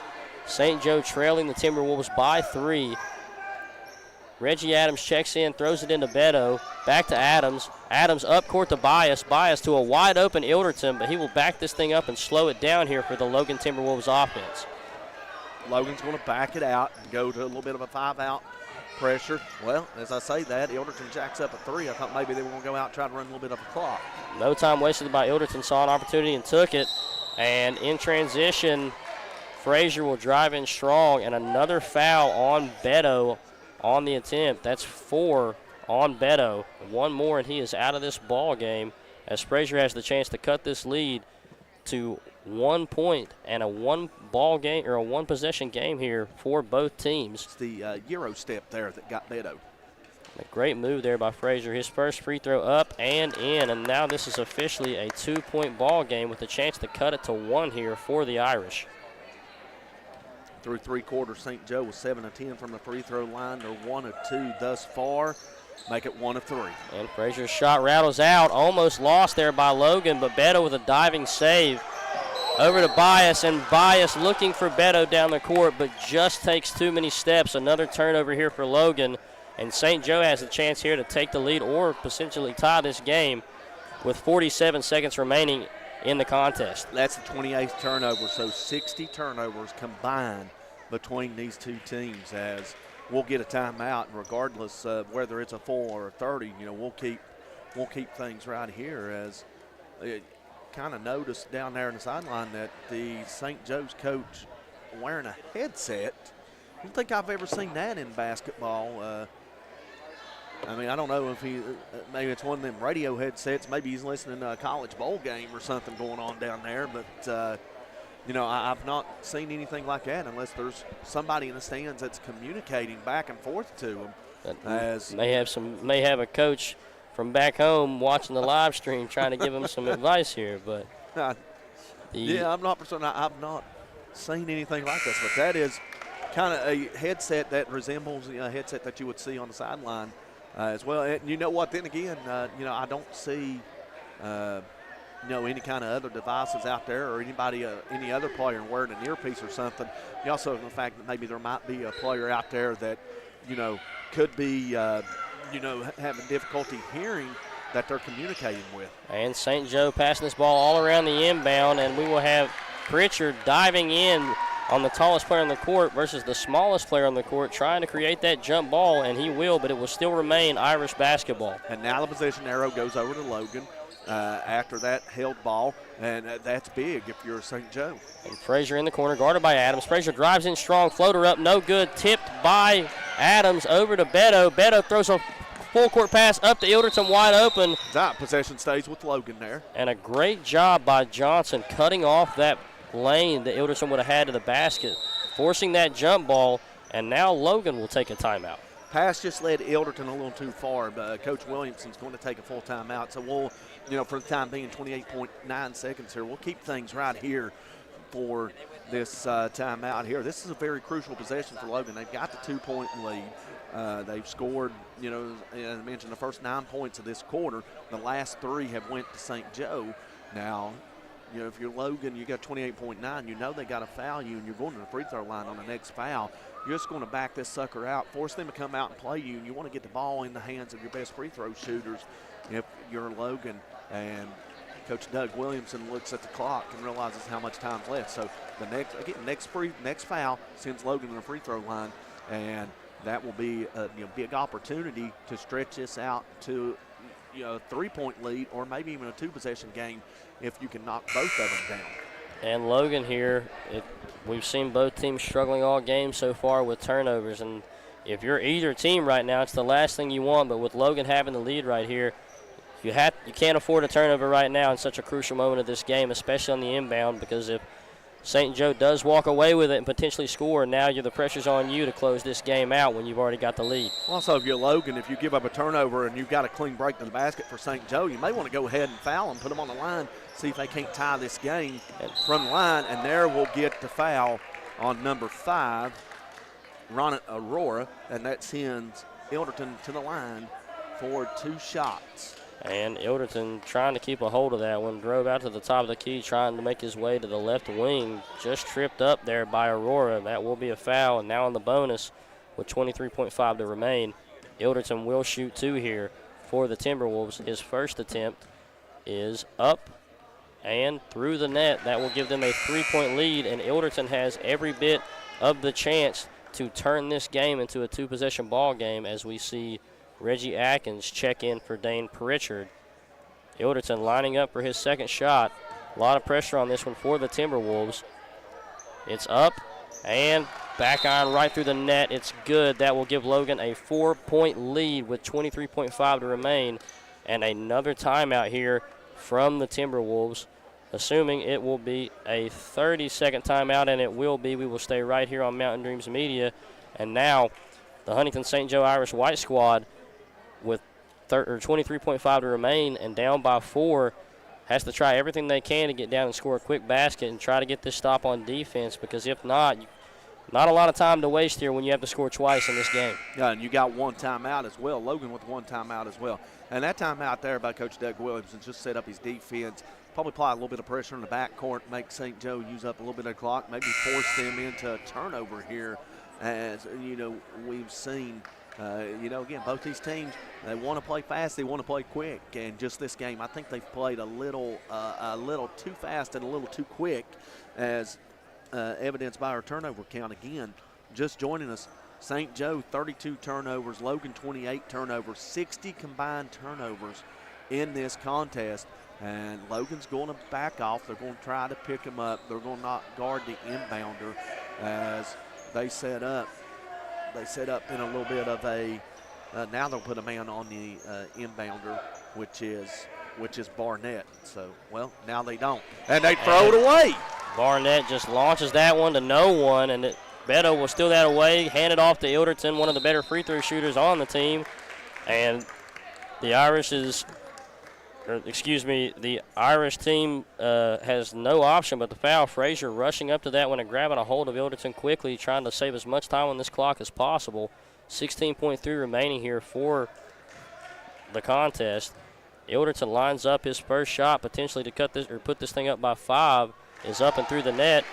St. Joe trailing the Timberwolves by 3. Reggie Adams checks in, throws it into Beto. Back to Adams. Adams up court to Bias. Bias to a wide open Ilderton, but he will back this thing up and slow it down here for the Logan Timberwolves offense. Logan's going to back it out and go to a little bit of a 5-out pressure. Well, as I say that, Ilderton jacks up a 3. I thought maybe they were going to go out and try to run a little bit of a clock. No time wasted by Ilderton. Saw an opportunity and took it. And in transition, Frazier will drive in strong, and another foul on Beto on the attempt. That's 4 on Beto. One more and he is out of this ball game as Frazier has the chance to cut this lead to 1 point and a one possession game here for both teams. It's the Euro step there that got Beto. A great move there by Frazier. His first free throw up and in, and now this is officially a 2-point ball game with a chance to cut it to 1 here for the Irish. Through 3 quarters, St. Joe was 7 of 10 from the free throw line. They're 1 of 2 thus far. Make it 1 of 3. And Frazier's shot rattles out. Almost lost there by Logan, but Beto with a diving save. Over to Bias, and Bias looking for Beto down the court, but just takes too many steps. Another turnover here for Logan, and St. Joe has a chance here to take the lead or potentially tie this game with 47 seconds remaining in the contest. That's the 28th turnover, so 60 turnovers combined between these two teams, as we'll get a timeout, and regardless of whether it's a 4 or a 30, we'll keep things right here. As kind of noticed down there in the sideline that the St. Joe's coach wearing a headset. I don't think I've ever seen that in basketball. I don't know if maybe it's one of them radio headsets. Maybe he's listening to a college bowl game or something going on down there. But, I've not seen anything like that unless there's somebody in the stands that's communicating back and forth to them. May have a coach from back home watching the live stream trying to give him some advice here. But I'm not I've not seen anything like this. But that is kind of a headset that resembles a headset that you would see on the sideline. As well, and you know what? Then again, I don't see, any kind of other devices out there or any other player wearing an earpiece or something. You also have the fact that maybe there might be a player out there that, could be, having difficulty hearing that they're communicating with. And St. Joe passing this ball all around the inbound, and we will have Pritchard diving in on the tallest player on the court versus the smallest player on the court, trying to create that jump ball, and he will, but it will still remain Irish basketball. And now the possession arrow goes over to Logan. after that held ball, and that's big if you're St. Joe. And Frazier in the corner, guarded by Adams. Frazier drives in strong, floater up, no good. Tipped by Adams over to Beto. Beto throws a full court pass up to Ilderton, wide open. That possession stays with Logan there. And a great job by Johnson cutting off that lane that Ilderton would have had to the basket, forcing that jump ball, and now Logan will take a timeout. Pass just led Ilderton a little too far, but Coach Williamson's going to take a full timeout. So we'll, for the time being, 28.9 seconds here. We'll keep things right here for this timeout here. This is a very crucial possession for Logan. They've got the 2-point lead. They've scored, as I mentioned, the first 9 points of this quarter. The last 3 have went to St. Joe. Now, if you're Logan, you got 28.9. They got to foul you, and you're going to the free throw line on the next foul. You're just going to back this sucker out, force them to come out and play you, and you want to get the ball in the hands of your best free throw shooters if you're Logan. And Coach Doug Williamson looks at the clock and realizes how much time's left. So the next foul sends Logan to the free throw line, and that will be a big opportunity to stretch this out to a 3-point lead or maybe even a 2-possession game if you can knock both of them down. And Logan here, we've seen both teams struggling all game so far with turnovers. And if you're either team right now, it's the last thing you want. But with Logan having the lead right here, you can't afford a turnover right now in such a crucial moment of this game, especially on the inbound, because if St. Joe does walk away with it and potentially score, now the pressure's on you to close this game out when you've already got the lead. Also, if you're Logan, if you give up a turnover and you've got a clean break to the basket for St. Joe, you may want to go ahead and foul them, put them on the line, see if they can't tie this game from the line, and there we'll get the foul on number 5, Ronit Aurora, and that sends Ilderton to the line for 2 shots. And Ilderton trying to keep a hold of that one, drove out to the top of the key, trying to make his way to the left wing, just tripped up there by Aurora. That will be a foul, and now in the bonus with 23.5 to remain, Ilderton will shoot 2 here for the Timberwolves. His first attempt is up and through the net. That will give them a 3-point lead, and Ilderton has every bit of the chance to turn this game into a 2-possession ball game as we see Reggie Atkins check in for Dane Pritchard. Ilderton lining up for his second shot. A lot of pressure on this one for the Timberwolves. It's up and back iron right through the net. It's good. That will give Logan a 4-point lead with 23.5 to remain. And another timeout here from the Timberwolves, assuming it will be a 30-second timeout, and it will be. We will stay right here on Mountain Dreams Media. And now the Huntington St. Joe Irish White squad with 23.5 to remain and down by 4 has to try everything they can to get down and score a quick basket and try to get this stop on defense, because if not a lot of time to waste here when you have to score twice in this game. Yeah, and you got 1 timeout as well. Logan with 1 timeout as well. And that timeout there by Coach Doug Williamson just set up his defense, probably apply a little bit of pressure in the backcourt, make St. Joe use up a little bit of clock, maybe force them into a turnover here. As we've seen, again, both these teams, they want to play fast, they want to play quick, and just this game, I think they've played a little too fast and a little too quick, as evidenced by our turnover count. Again, just joining us, St. Joe 32 turnovers, Logan 28 turnovers, 60 combined turnovers in this contest, and Logan's going to back off. They're going to try to pick him up. They're going to not guard the inbounder as they set up in a little bit of a now they'll put a man on the inbounder, which is Barnett. So, now they don't. And they throw it away. Barnett just launches that one to no one, and Beto will steal that away, hand it off to Ilderton, one of the better free throw shooters on the team. And the Irish team has no option but to foul. Frazier rushing up to that one and grabbing a hold of Ilderton quickly, trying to save as much time on this clock as possible. 16.3 remaining here for the contest. Ilderton lines up his first shot, potentially to put this thing up by 5, is up and through the net,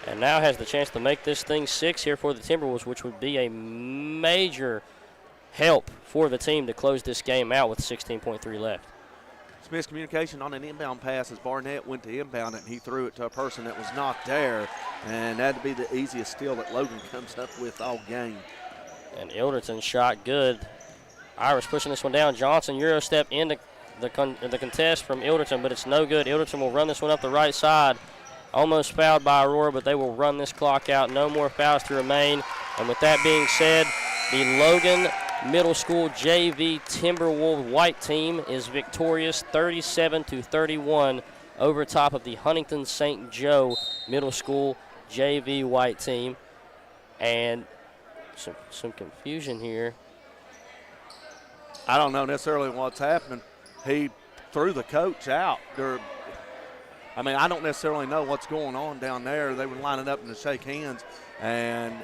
and now has the chance to make this thing 6 here for the Timberwolves, which would be a major help for the team to close this game out with 16.3 left. Miscommunication on an inbound pass as Barnett went to inbound it, and he threw it to a person that was not there, and that'd be the easiest steal that Logan comes up with all game. And Ilderton shot good. Irish pushing this one down. Johnson Euro step into the contest from Ilderton, but it's no good. Ilderton will run this one up the right side. Almost fouled by Aurora, but they will run this clock out. No more fouls to remain. And with that being said, the Logan Middle School JV Timberwolves white team is victorious 37-31 over top of the Huntington St. Joe Middle School JV white team. And some confusion here. I don't know necessarily what's happening. He threw the coach out. I don't necessarily know what's going on down there. They were lining up to shake hands, and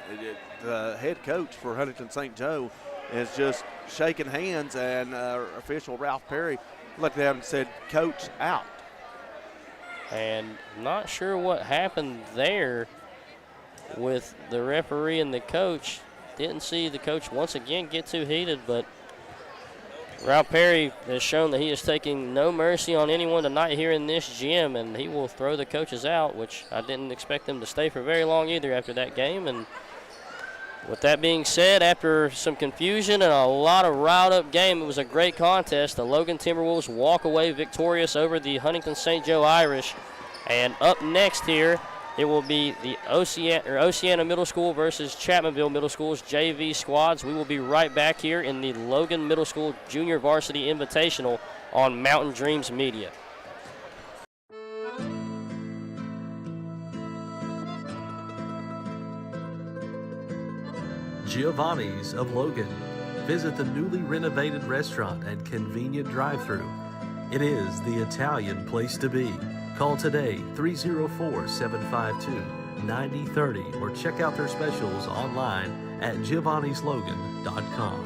the head coach for Huntington St. Joe is just shaking hands, and official Ralph Perry looked at him and said, "Coach, out." And not sure what happened there with the referee and the coach. Didn't see the coach once again get too heated, but Ralph Perry has shown that he is taking no mercy on anyone tonight here in this gym, and he will throw the coaches out, which I didn't expect them to stay for very long either after that game. And with that being said, after some confusion and a lot of riled-up game, it was a great contest. The Logan Timberwolves walk away victorious over the Huntington St. Joe Irish. And up next here, it will be the Oceana Middle School versus Chapmanville Middle School's JV squads. We will be right back here in the Logan Middle School Junior Varsity Invitational on Mountain Dreams Media. Giovanni's of Logan. Visit the newly renovated restaurant and convenient drive-thru. It is the Italian place to be. Call today 304-752-9030 or check out their specials online at giovannislogan.com.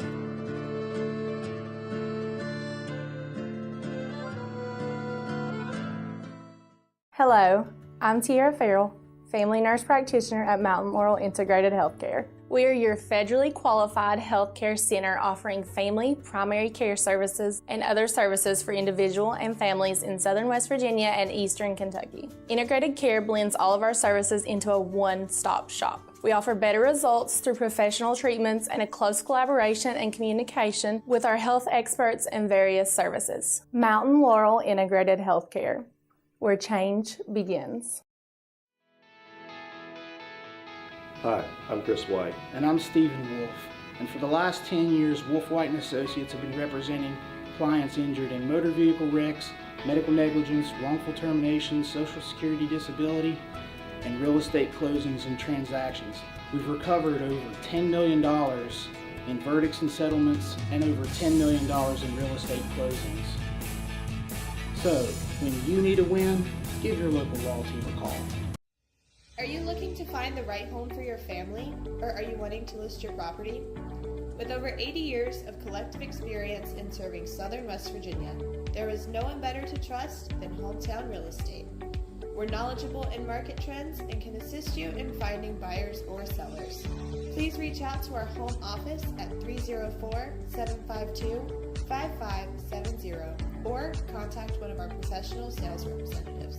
Hello, I'm Tiara Farrell, family nurse practitioner at Mountain Laurel Integrated Healthcare. We are your federally qualified healthcare center offering family, primary care services, and other services for individual and families in southern West Virginia and eastern Kentucky. Integrated Care blends all of our services into a one-stop shop. We offer better results through professional treatments and a close collaboration and communication with our health experts and various services. Mountain Laurel Integrated Healthcare, where change begins. Hi, I'm Chris White. And I'm Stephen Wolf. And for the last 10 years, Wolf White & Associates have been representing clients injured in motor vehicle wrecks, medical negligence, wrongful termination, social security disability, and real estate closings and transactions. We've recovered over $10 million in verdicts and settlements and over $10 million in real estate closings. So, when you need a win, give your local law team a call. Are you looking to find the right home for your family, or are you wanting to list your property? With over 80 years of collective experience in serving southern West Virginia, there is no one better to trust than Hometown Real Estate. We're knowledgeable in market trends and can assist you in finding buyers or sellers. Please reach out to our home office at 304-752-5570 or contact one of our professional sales representatives.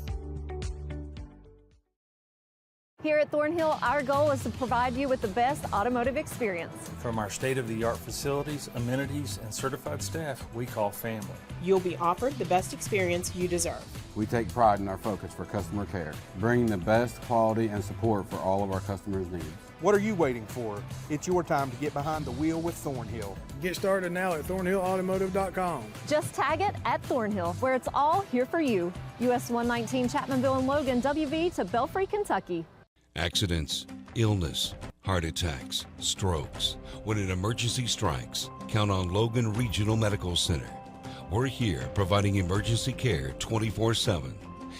Here at Thornhill, our goal is to provide you with the best automotive experience. From our state-of-the-art facilities, amenities, and certified staff we call family. You'll be offered the best experience you deserve. We take pride in our focus for customer care, bringing the best quality and support for all of our customers' needs. What are you waiting for? It's your time to get behind the wheel with Thornhill. Get started now at thornhillautomotive.com. Just tag it at Thornhill, where it's all here for you. US 119 Chapmanville and Logan, WV to Belfry, Kentucky. Accidents, illness, heart attacks, strokes. When an emergency strikes, count on Logan Regional Medical Center. We're here providing emergency care 24/7,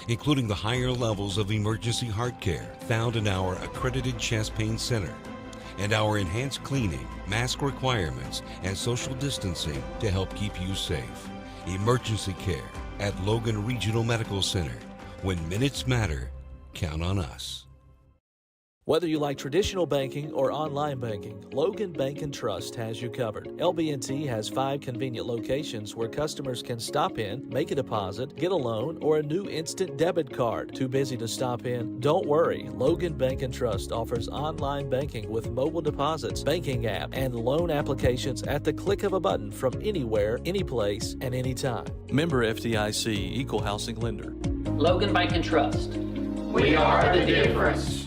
including the higher levels of emergency heart care found in our accredited chest pain center, and our enhanced cleaning, mask requirements, and social distancing to help keep you safe. Emergency care at Logan Regional Medical Center. When minutes matter, count on us. Whether you like traditional banking or online banking, Logan Bank & Trust has you covered. LB&T has 5 convenient locations where customers can stop in, make a deposit, get a loan, or a new instant debit card. Too busy to stop in? Don't worry. Logan Bank & Trust offers online banking with mobile deposits, banking app, and loan applications at the click of a button from anywhere, anyplace, and anytime. Member FDIC, Equal Housing Lender. Logan Bank & Trust. We are the difference.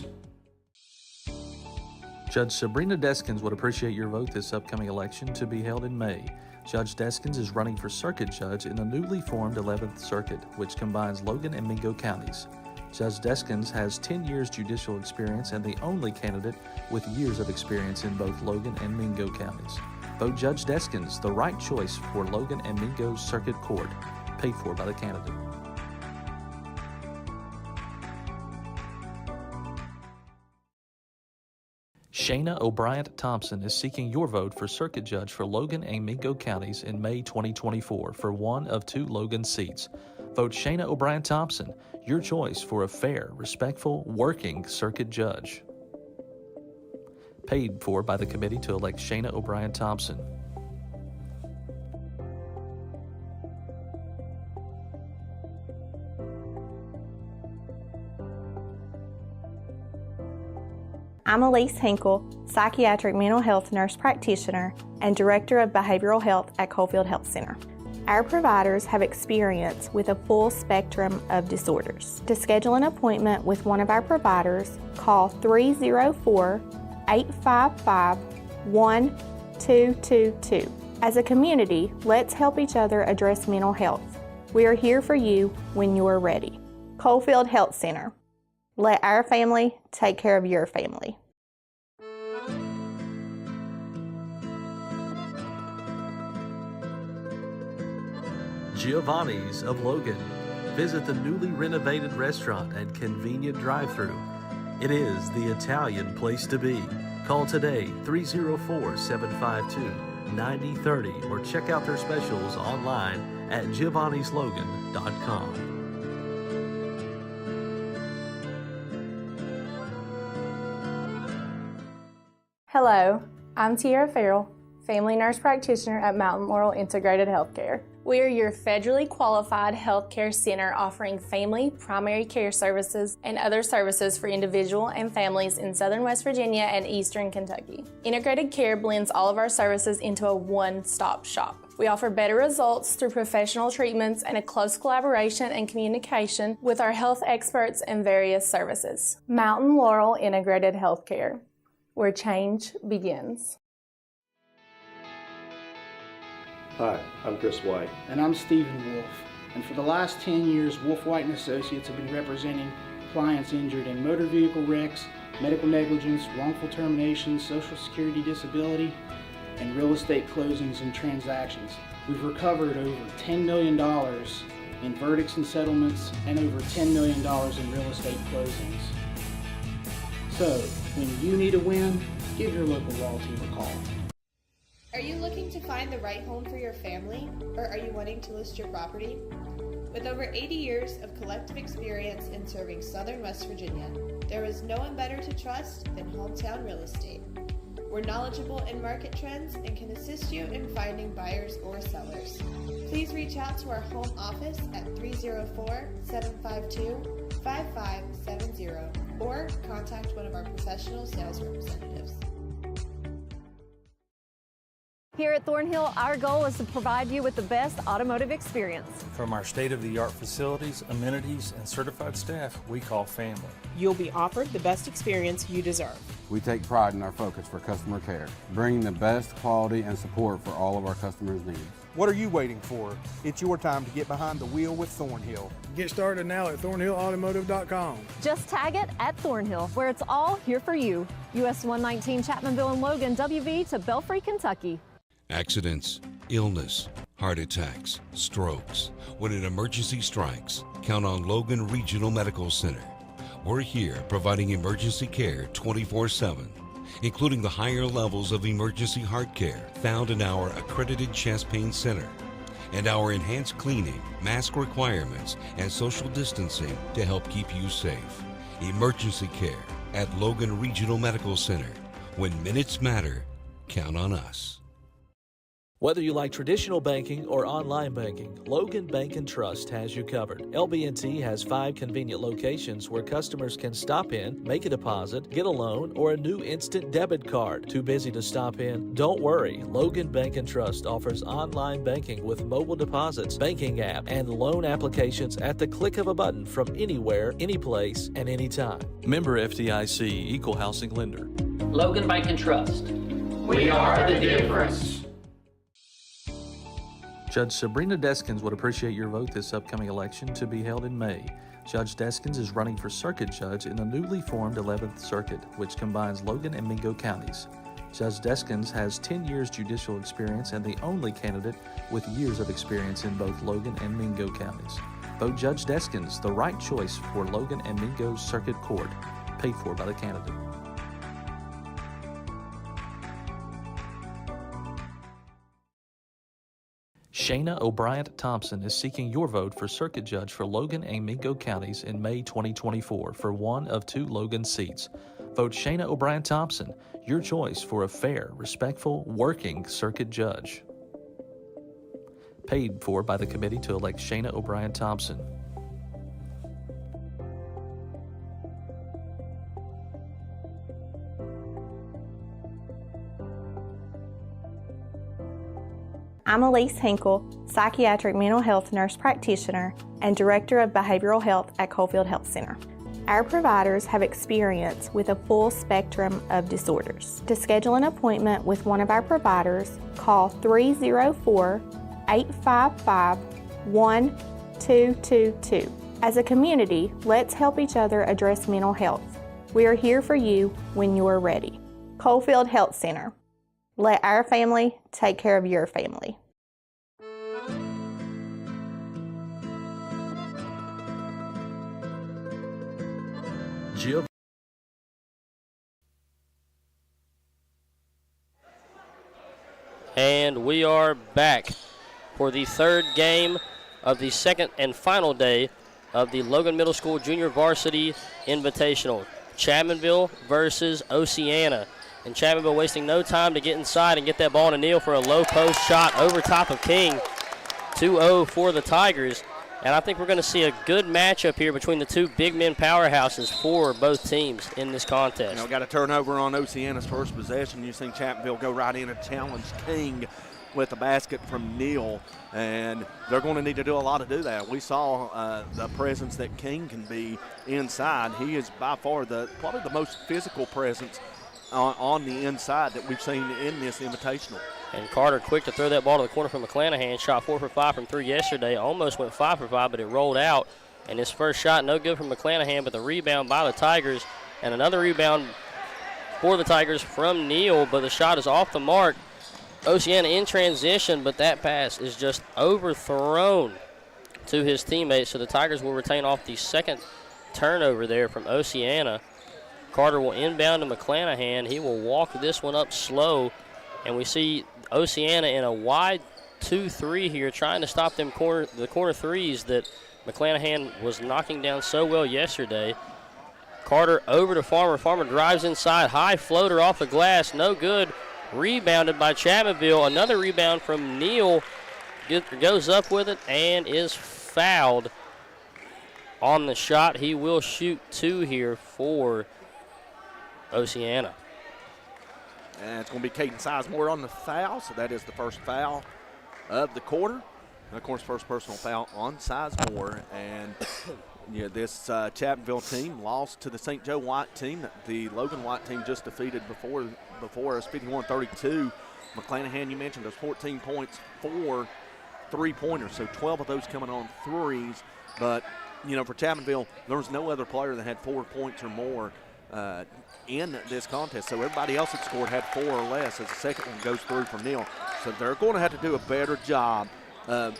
Judge Sabrina Deskins would appreciate your vote this upcoming election to be held in May. Judge Deskins is running for circuit judge in the newly formed 11th Circuit, which combines Logan and Mingo counties. Judge Deskins has 10 years judicial experience and the only candidate with years of experience in both Logan and Mingo counties. Vote Judge Deskins, the right choice for Logan and Mingo Circuit Court, paid for by the candidate. Shayna O'Brien Thompson is seeking your vote for circuit judge for Logan and Mingo counties in May 2024 for one of 2 Logan seats. Vote Shayna O'Brien Thompson, your choice for a fair, respectful, working circuit judge. Paid for by the committee to elect Shayna O'Brien Thompson. I'm Elise Hinkle, psychiatric mental health nurse practitioner and director of behavioral health at Coalfield Health Center. Our providers have experience with a full spectrum of disorders. To schedule an appointment with one of our providers, call 304-855-1222. As a community, let's help each other address mental health. We are here for you when you are ready. Coalfield Health Center. Let our family take care of your family. Giovanni's of Logan. Visit the newly renovated restaurant and convenient drive-thru. It is the Italian place to be. Call today 304-752-9030 or check out their specials online at giovannislogan.com. Hello, I'm Tiara Farrell, family nurse practitioner at Mountain Laurel Integrated Healthcare. We are your federally qualified healthcare center offering family, primary care services, and other services for individual and families in southern West Virginia and eastern Kentucky. Integrated care blends all of our services into a one-stop shop. We offer better results through professional treatments and a close collaboration and communication with our health experts and various services. Mountain Laurel Integrated Healthcare, where change begins. Hi, I'm Chris White. And I'm Stephen Wolf. And for the last 10 years, Wolf White & Associates have been representing clients injured in motor vehicle wrecks, medical negligence, wrongful termination, social security disability, and real estate closings and transactions. We've recovered over $10 million in verdicts and settlements and over $10 million in real estate closings. So, when you need a win, give your local law team a call. Are you looking to find the right home for your family, or are you wanting to list your property? With over 80 years of collective experience in serving southern West Virginia, there is no one better to trust than Hometown Real Estate. We're knowledgeable in market trends and can assist you in finding buyers or sellers. Please reach out to our home office at 304-752-5570 or contact one of our professional sales representatives. Here at Thornhill, our goal is to provide you with the best automotive experience. From our state-of-the-art facilities, amenities, and certified staff we call family. You'll be offered the best experience you deserve. We take pride in our focus for customer care, bringing the best quality and support for all of our customers' needs. What are you waiting for? It's your time to get behind the wheel with Thornhill. Get started now at thornhillautomotive.com. Just tag it at Thornhill, where it's all here for you. US 119 Chapmanville and Logan, WV to Belfry, Kentucky. Accidents, illness, heart attacks, strokes. When an emergency strikes, count on Logan Regional Medical Center. We're here providing emergency care 24/7, including the higher levels of emergency heart care found in our accredited chest pain center, and our enhanced cleaning, mask requirements, and social distancing to help keep you safe. Emergency care At Logan Regional Medical Center, when minutes matter, count on us. Whether you like traditional banking or online banking, Logan Bank & Trust has you covered. LB&T has 5 convenient locations where customers can stop in, make a deposit, get a loan, or a new instant debit card. Too busy to stop in? Don't worry. Logan Bank & Trust offers online banking with mobile deposits, banking app, and loan applications at the click of a button from anywhere, anyplace, and anytime. Member FDIC, Equal Housing Lender. Logan Bank & Trust. We are the difference. Judge Sabrina Deskins would appreciate your vote this upcoming election to be held in May. Judge Deskins is running for circuit judge in the newly formed 11th Circuit, which combines Logan and Mingo counties. Judge Deskins has 10 years judicial experience and the only candidate with years of experience in both Logan and Mingo counties. Vote Judge Deskins, the right choice for Logan and Mingo Circuit Court, paid for by the candidate. Shayna O'Brien Thompson is seeking your vote for circuit judge for Logan and Mingo counties in May 2024 for one of 2 Logan seats. Vote Shayna O'Brien Thompson, your choice for a fair, respectful, working circuit judge. Paid for by the committee to elect Shayna O'Brien Thompson. I'm Elise Hinkle, psychiatric mental health nurse practitioner and director of behavioral health at Coalfield Health Center. Our providers have experience with a full spectrum of disorders. To schedule an appointment with one of our providers, call 304-855-1222. As a community, let's help each other address mental health. We are here for you when you are ready. Coalfield Health Center. Let our family take care of your family. And we are back for the 3rd game of the 2nd and final day of the Logan Middle School Junior Varsity Invitational. Chapmanville versus Oceana. And Chapmanville wasting no time to get inside and get that ball to Neal for a low post shot over top of King. 2-0 for the Tigers. And I think we're going to see a good matchup here between the 2 big men powerhouses for both teams in this contest. You know, got a turnover on Oceana's first possession. You've seen Chapmanville go right in and challenge King with a basket from Neal, and they're going to need to do a lot to do that. We saw the presence that King can be inside. He is by far probably the most physical presence on the inside that we've seen in this invitational. And Carter quick to throw that ball to the corner from McClanahan. Shot 4 for 5 from 3 yesterday. Almost went 5 for 5, but it rolled out. And his first shot no good from McClanahan, but the rebound by the Tigers. And another rebound for the Tigers from Neal, but the shot is off the mark. Oceana in transition, but that pass is just overthrown to his teammate. So the Tigers will retain off the second turnover there from Oceana. Carter will inbound to McClanahan. He will walk this one up slow. And we see Oceana in a wide 2-3 here, trying to stop them the corner threes that McClanahan was knocking down so well yesterday. Carter over to Farmer. Farmer drives inside. High floater off the glass. No good. Rebounded by Chapmanville. Another rebound from Neal. Goes up with it and is fouled on the shot. He will shoot 2 here for Oceana. And it's going to be Caden Sizemore on the foul, so that is the first foul of the quarter. And of course, first personal foul on Sizemore. And this Chapmanville team lost to the St. Joe White team. The Logan White team just defeated before us, 51-32. McClanahan, you mentioned, those 14 points, 4 3-pointers, so 12 of those coming on threes. But, for Chapmanville, there was no other player that had 4 points or more in this contest. So everybody else that scored had 4 or less as the second one goes through for Neal. So they're going to have to do a better job of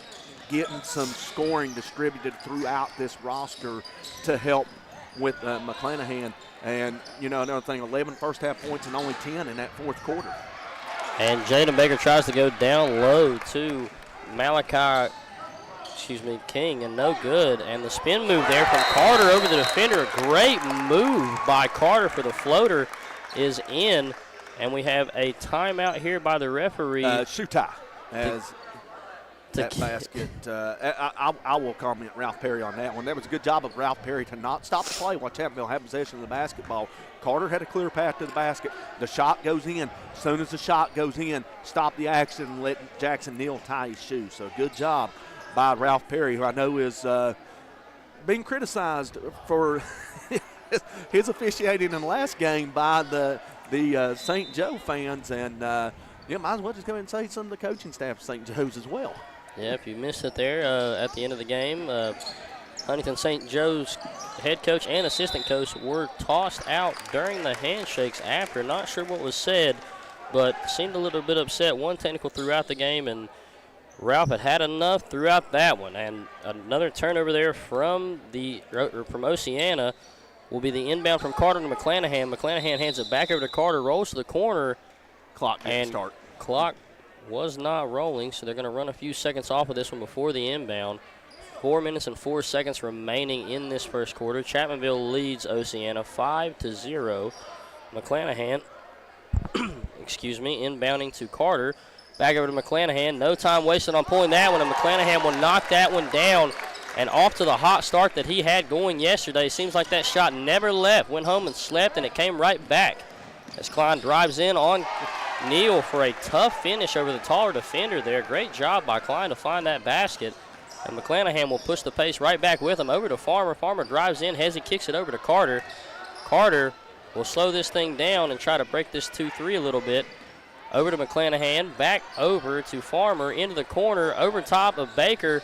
getting some scoring distributed throughout this roster to help with McClanahan. And, another thing, 11 first-half points and only 10 in that fourth quarter. And Jaden Baker tries to go down low to Malachi King, and no good. And the spin move there from Carter over the defender. A great move by Carter for the floater is in. And we have a timeout here by the referee. Shutai as that basket. I will comment Ralph Perry on that one. That was a good job of Ralph Perry to not stop the play while Chapmanville had possession of the basketball. Carter had a clear path to the basket. The shot goes in. As soon as the shot goes in, stop the action and let Jackson Neal tie his shoe. So good job by Ralph Perry, who I know is being criticized for his officiating in the last game by the St. Joe fans. And might as well just come in and say some of the coaching staff of St. Joe's as well. Yeah, if you missed it there at the end of the game, Huntington St. Joe's head coach and assistant coach were tossed out during the handshakes after. Not sure what was said, but seemed a little bit upset. One technical throughout the game, and Ralph had enough throughout that one. And another turnover there from Oceana will be the inbound from Carter to McClanahan. McClanahan hands it back over to Carter, rolls to the corner. Clock didn't start. Clock was not rolling, so they're going to run a few seconds off of this one before the inbound. 4 minutes and 4 seconds remaining in this first quarter. Chapmanville leads Oceana 5-0. McClanahan, inbounding to Carter. Back over to McClanahan. No time wasted on pulling that one, and McClanahan will knock that one down. And off to the hot start that he had going yesterday. Seems like that shot never left. Went home and slept, and it came right back. As Klein drives in on Neal for a tough finish over the taller defender there. Great job by Klein to find that basket. And McClanahan will push the pace right back with him over to Farmer. Farmer drives in. Hezzy kicks it over to Carter. Carter will slow this thing down and try to break this 2-3 a little bit. Over to McClanahan. Back over to Farmer. Into the corner. Over top of Baker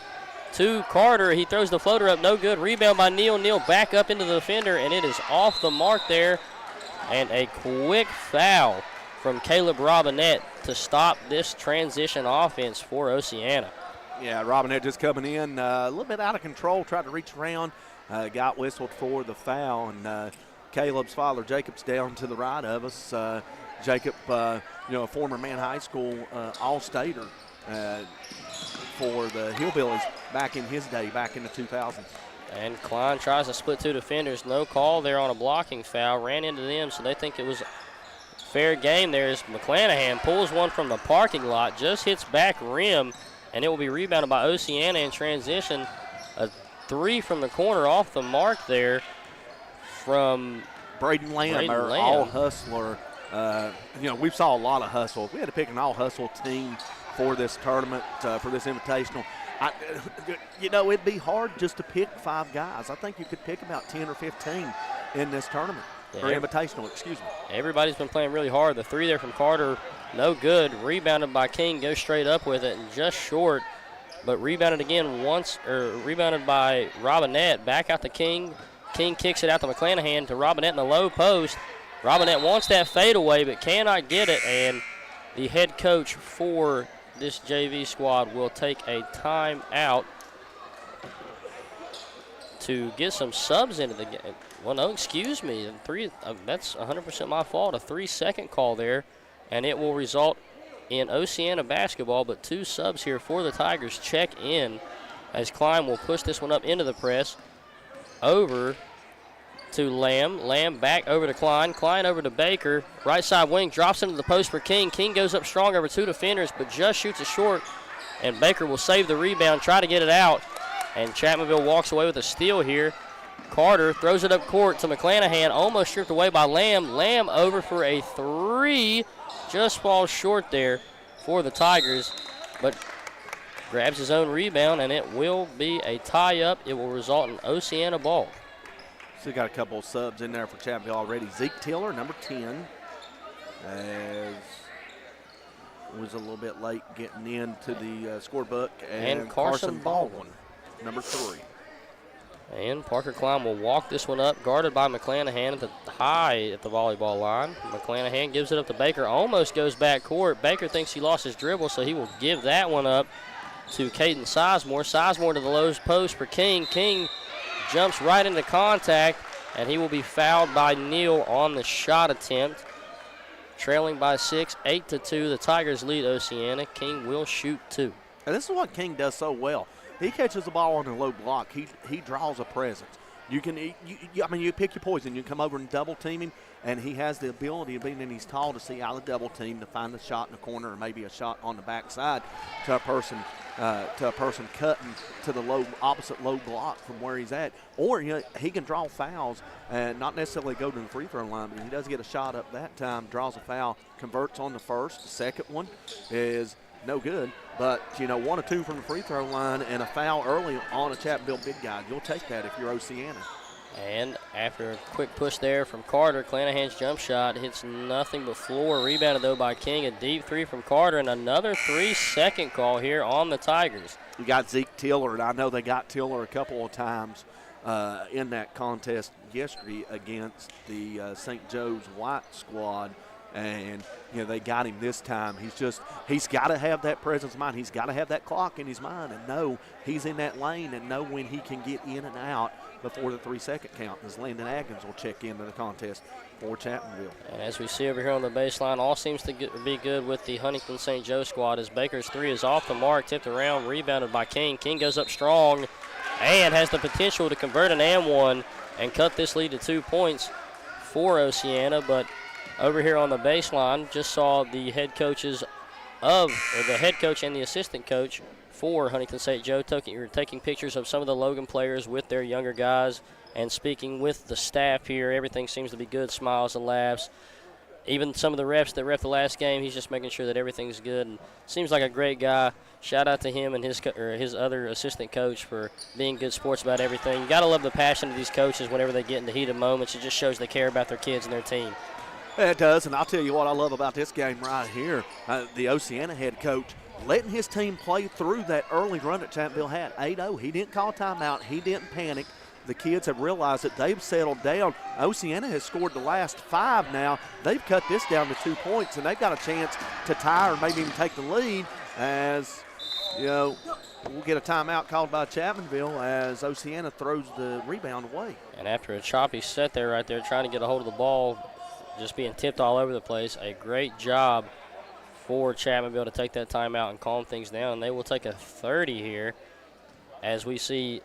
to Carter. He throws the floater up. No good. Rebound by Neal. Neal back up into the defender, and it is off the mark there. And a quick foul from Caleb Robinette to stop this transition offense for Oceana. Yeah, Robinette just coming in a little bit out of control, tried to reach around, got whistled for the foul, and Caleb's father, Jacob's down to the right of us. Jacob, a former Man High School All-Stater for the Hillbillies back in his day, back in the 2000s. And Klein tries to split two defenders. No call there on a blocking foul. Ran into them, so they think it was fair game there as McClanahan pulls one from the parking lot, just hits back rim, and it will be rebounded by Oceana in transition. A three from the corner off the mark there from Braden Lamb, our all-hustler. We saw a lot of hustle. We had to pick an all-hustle team for this tournament, for this invitational. It'd be hard just to pick 5 guys. I think you could pick about 10 or 15 in this tournament, or invitational, excuse me. Everybody's been playing really hard. The three there from Carter, no good. Rebounded by King, goes straight up with it and just short, but rebounded again rebounded by Robinette. Back out to King. King kicks it out to McClanahan to Robinette in the low post. Robinette wants that fadeaway but cannot get it, and the head coach for this JV squad will take a timeout to get some subs into the game. Well, no, excuse me. That's 100% my fault. A 3-second call there, and it will result in Oceana basketball, but 2 subs here for the Tigers check in as Klein will push this one up into the press. Over to Lamb. Lamb back over to Klein. Klein over to Baker. Right side wing drops into the post for King. King goes up strong over 2 defenders, but just shoots it short. And Baker will save the rebound, try to get it out. And Chapmanville walks away with a steal here. Carter throws it up court to McClanahan, almost stripped away by Lamb. Lamb over for a 3. Just falls short there for the Tigers, but grabs his own rebound, and it will be a tie-up. It will result in Oceana ball. Still got a couple of subs in there for Chapmanville already. Zeke Tiller, number 10, as was a little bit late getting into the scorebook. And Carson Baldwin, number 3. And Parker Klein will walk this one up, guarded by McClanahan at the volleyball line. McClanahan gives it up to Baker, almost goes back court. Baker thinks he lost his dribble, so he will give that one up to Caden Sizemore. Sizemore to the low post for King. King jumps right into contact, and he will be fouled by Neal on the shot attempt. Trailing by 6, 8-2. The Tigers lead Oceana. King will shoot 2. And this is what King does so well. he catches the ball on a low block, he draws a presence. You can, you pick your poison. You come over and double team him, and he has the ability of being, and he's tall to see out of the double team to find the shot in the corner or maybe a shot on the backside to a person cutting to the opposite low block from where he's at. Or he can draw fouls and not necessarily go to the free throw line, but he does get a shot up that time, draws a foul, converts on the first. The second one is no good, but 1 or 2 from the free throw line and a foul early on a Chapmanville big guy. You'll take that if you're Oceana. And after a quick push there from Carter, Clanahan's jump shot hits nothing but floor. Rebounded, though, by King. A deep 3 from Carter, and another 3-second call here on the Tigers. You got Zeke Tiller, and I know they got Tiller a couple of times in that contest yesterday against the St. Joe's White squad. And, they got him this time. He's got to have that presence of mind. He's got to have that clock in his mind and know he's in that lane and know when he can get in and out before the 3-second count. As Landon Atkins will check into the contest for Chapmanville. And as we see over here on the baseline, all seems to be good with the Huntington St. Joe squad as Baker's 3 is off the mark, tipped around, rebounded by King. King goes up strong and has the potential to convert an and one and cut this lead to 2 points for Oceana, but over here on the baseline, just saw the head coach and the assistant coach for Huntington St. Joe taking pictures of some of the Logan players with their younger guys and speaking with the staff here. Everything seems to be good, smiles and laughs. Even some of the refs that ref the last game, he's just making sure that everything's good. And seems like a great guy. Shout out to him and his other assistant coach for being good sports about everything. You got to love the passion of these coaches whenever they get in the heat of moments. It just shows they care about their kids and their team. It does, and I'll tell you what I love about this game right here. The Oceana head coach letting his team play through that early run that Chapmanville had. 8-0. He didn't call timeout. He didn't panic. The kids have realized that they've settled down. Oceana has scored the last 5 now. They've cut this down to 2 points, and they've got a chance to tie or maybe even take the lead as, we'll get a timeout called by Chapmanville as Oceana throws the rebound away. And after a choppy set there right there, trying to get a hold of the ball, just being tipped all over the place. A great job for Chapmanville to take that timeout and calm things down. And they will take a 30 here as we see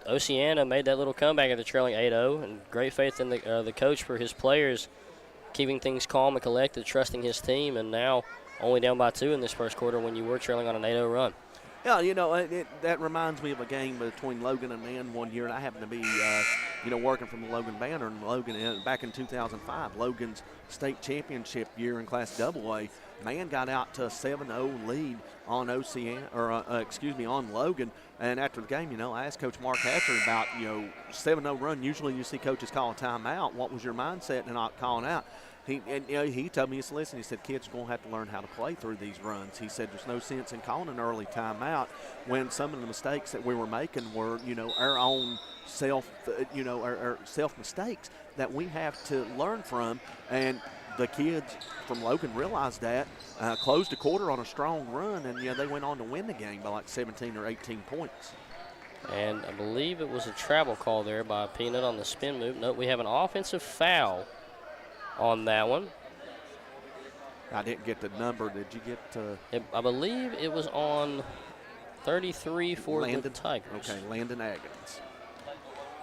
Oceana made that little comeback after trailing 8-0. And great faith in the coach for his players, keeping things calm and collected, trusting his team. And now only down by 2 in this first quarter when you were trailing on an 8-0 run. Yeah, that reminds me of a game between Logan and Man one year, and I happened to be, working from the Logan banner in Logan back in 2005, Logan's state championship year in Class AA. Man got out to a 7-0 lead on on Logan, and after the game, I asked Coach Mark Hatcher about, 7-0 run. Usually you see coaches call a timeout. What was your mindset in not calling out? He told me, listen, he said, kids are going to have to learn how to play through these runs. He said there's no sense in calling an early timeout when some of the mistakes that we were making were, our own our self mistakes that we have to learn from. And the kids from Logan realized that, closed a quarter on a strong run, and they went on to win the game by like 17 or 18 points. And I believe it was a travel call there by Peanut on the spin move. Nope, we have an offensive foul on that one. I didn't get the number. Did you get? I believe it was on 33 for the Tigers. Okay, Landon Atkins.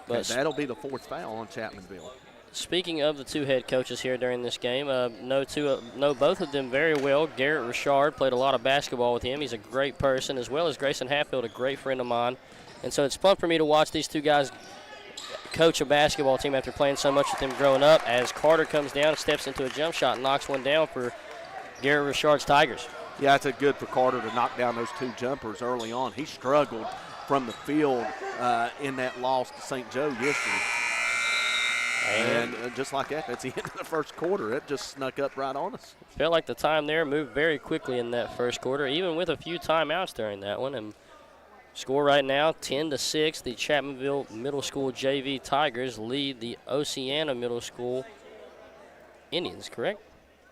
But that'll be the 4th foul on Chapmanville. Speaking of the 2 head coaches here during this game, know both of them very well. Garrett Richard played a lot of basketball with him. He's a great person, as well as Grayson Hatfield, a great friend of mine. And so it's fun for me to watch these 2 guys coach a basketball team after playing so much with them growing up, as Carter comes down, steps into a jump shot, and knocks one down for Garrett Richard's Tigers. Yeah, it's good for Carter to knock down those 2 jumpers early on. He struggled from the field in that loss to St. Joe yesterday. And just like that, that's the end of the first quarter. It just snuck up right on us. Felt like the time there moved very quickly in that first quarter, even with a few timeouts during that one. And score right now, 10-6. The Chapmanville Middle School JV Tigers lead the Oceana Middle School Indians, correct?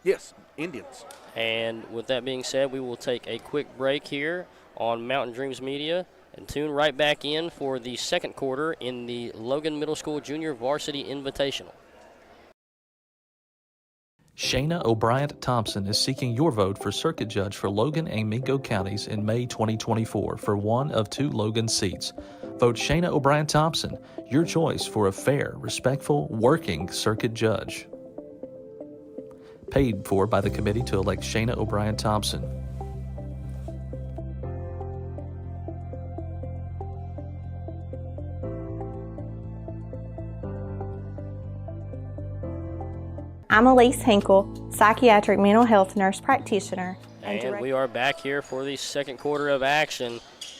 Yes, Indians. And with that being said, we will take a quick break here on Mountain Dreams Media and tune right back in for the second quarter in the Logan Middle School Junior Varsity Invitational. Shayna O'Brien Thompson is seeking your vote for circuit judge for Logan and Mingo counties in May 2024 for one of 2 Logan seats. Vote Shayna O'Brien Thompson, your choice for a fair, respectful, working circuit judge. Paid for by the committee to elect Shayna O'Brien Thompson. I'm Elise Hinkle, psychiatric mental health nurse practitioner. And we are back here for the second quarter of action.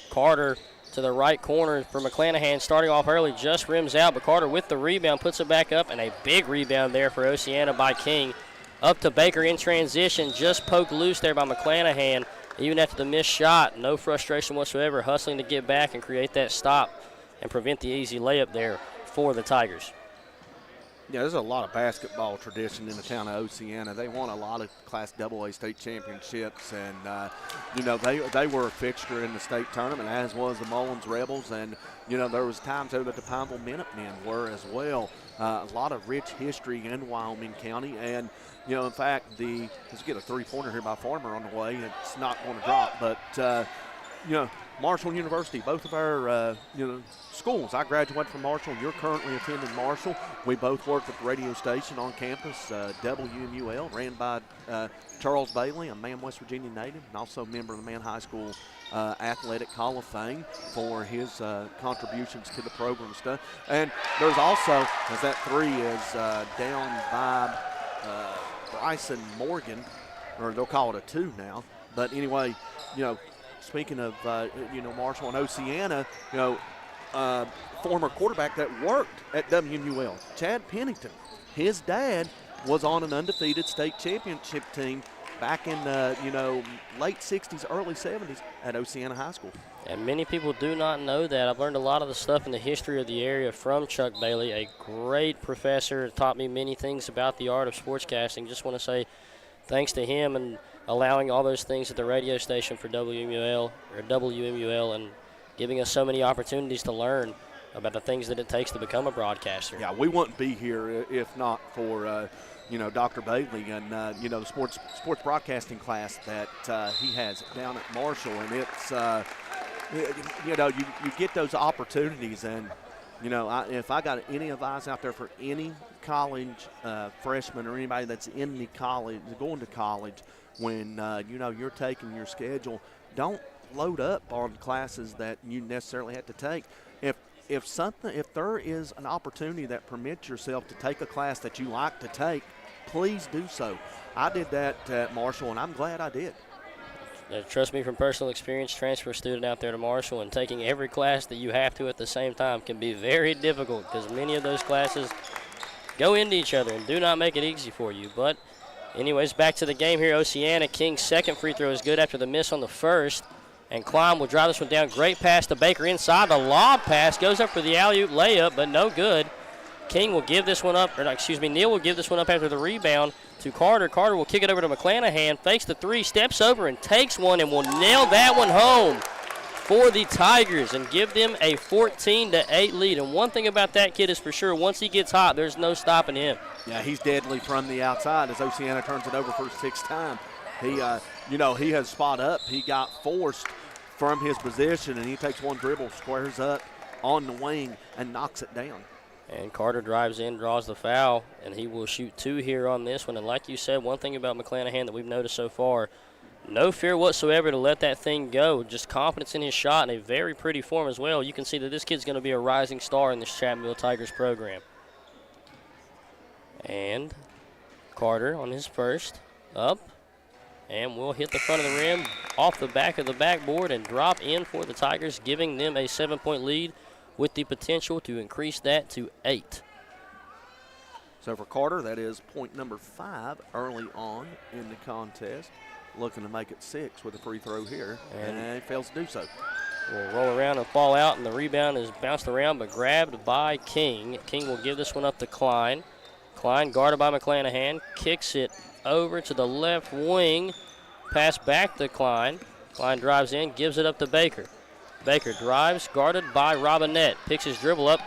Carter to the right corner for McClanahan, starting off early, just rims out, but Carter with the rebound puts it back up, and a big rebound there for Oceana by King. Up to Baker in transition, just poked loose there by McClanahan. Even after the missed shot, no frustration whatsoever, hustling to get back and create that stop and prevent the easy layup there for the Tigers. Yeah, there's a lot of basketball tradition in the town of Oceana. They won a lot of Class AA state championships, and they were a fixture in the state tournament, as was the Mullins Rebels, and there was times there that the Pineville Minutemen were as well. A lot of rich history in Wyoming County, and in fact, let's get a three-pointer here by Farmer on the way. It's not going to drop, but Marshall University, both of our schools. I graduated from Marshall. You're currently attending Marshall. We both worked at the radio station on campus, WMUL, ran by Charles Bailey, a Man West Virginia native, and also a member of the Man High School Athletic Hall of Fame for his contributions to the program stuff. And there's also, as that three is down by Bryson Morgan, or they'll call it a 2 now. But anyway, speaking of, Marshall and Oceana, former quarterback that worked at WMUL, Chad Pennington. His dad was on an undefeated state championship team back in, late 60s, early 70s at Oceana High School. And many people do not know that. I've learned a lot of the stuff in the history of the area from Chuck Bailey, a great professor, taught me many things about the art of sportscasting. Just want to say thanks to him and allowing all those things at the radio station for WMUL and giving us so many opportunities to learn about the things that it takes to become a broadcaster. Yeah, we wouldn't be here if not for, Dr. Bailey and, the sports broadcasting class that he has down at Marshall. And it's, you get those opportunities. And, if I got any advice out there for any college freshman or anybody that's in the college, going to college, when, you're taking your schedule, don't load up on classes that you necessarily have to take. If there is an opportunity that permits yourself to take a class that you like to take, please do so. I did that at Marshall, and I'm glad I did. Trust me, from personal experience, transfer student out there to Marshall, and taking every class that you have to at the same time can be very difficult because many of those classes go into each other and do not make it easy for you. But anyways, back to the game here. Oceana King's second free throw is good after the miss on the first. And Klein will drive this one down. Great pass to Baker inside. The lob pass goes up for the alley-oop layup, but no good. King will give this one up, Neal will give this one up after the rebound to Carter. Carter will kick it over to McClanahan, fakes the three, steps over and takes one and will nail that one home for the Tigers and give them a 14-8 lead. And one thing about that kid is for sure, once he gets hot, there's no stopping him. Yeah, he's deadly from the outside as Oceana turns it over for the sixth time. He, he has spot up. He got forced from his position, and he takes one dribble, squares up on the wing, and knocks it down. And Carter drives in, draws the foul, and he will shoot 2 here on this one. And like you said, one thing about McClanahan that we've noticed so far, no fear whatsoever to let that thing go. Just confidence in his shot and a very pretty form as well. You can see that this kid's going to be a rising star in this Chapmanville Tigers program. And Carter on his first, up, and will hit the front of the rim, off the back of the backboard, and drop in for the Tigers, giving them a 7-point lead with the potential to increase that to 8. So for Carter, that is point number 5 early on in the contest. Looking to make it 6 with a free throw here, and he fails to do so. Will roll around and fall out, and the rebound is bounced around but grabbed by King. King will give this one up to Klein. Klein guarded by McClanahan, kicks it over to the left wing, pass back to Klein. Klein drives in, gives it up to Baker. Baker drives, guarded by Robinette, picks his dribble up,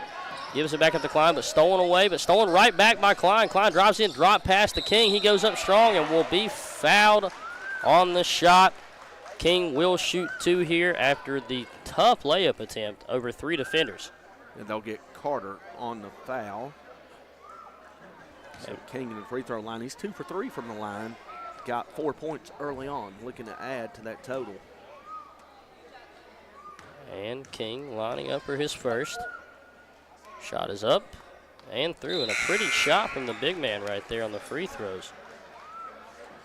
Gives it back up to Klein, but stolen away, but stolen right back by Klein. Klein drives in, drop past to King. He goes up strong and will be fouled on the shot. King will shoot 2 here after the tough layup attempt over 3 defenders. And they'll get Carter on the foul. So King in the free throw line. He's 2 for 3 from the line. Got 4 points early on, looking to add to that total. And King lining up for his first. Shot is up and through, and a pretty shot from the big man right there on the free throws.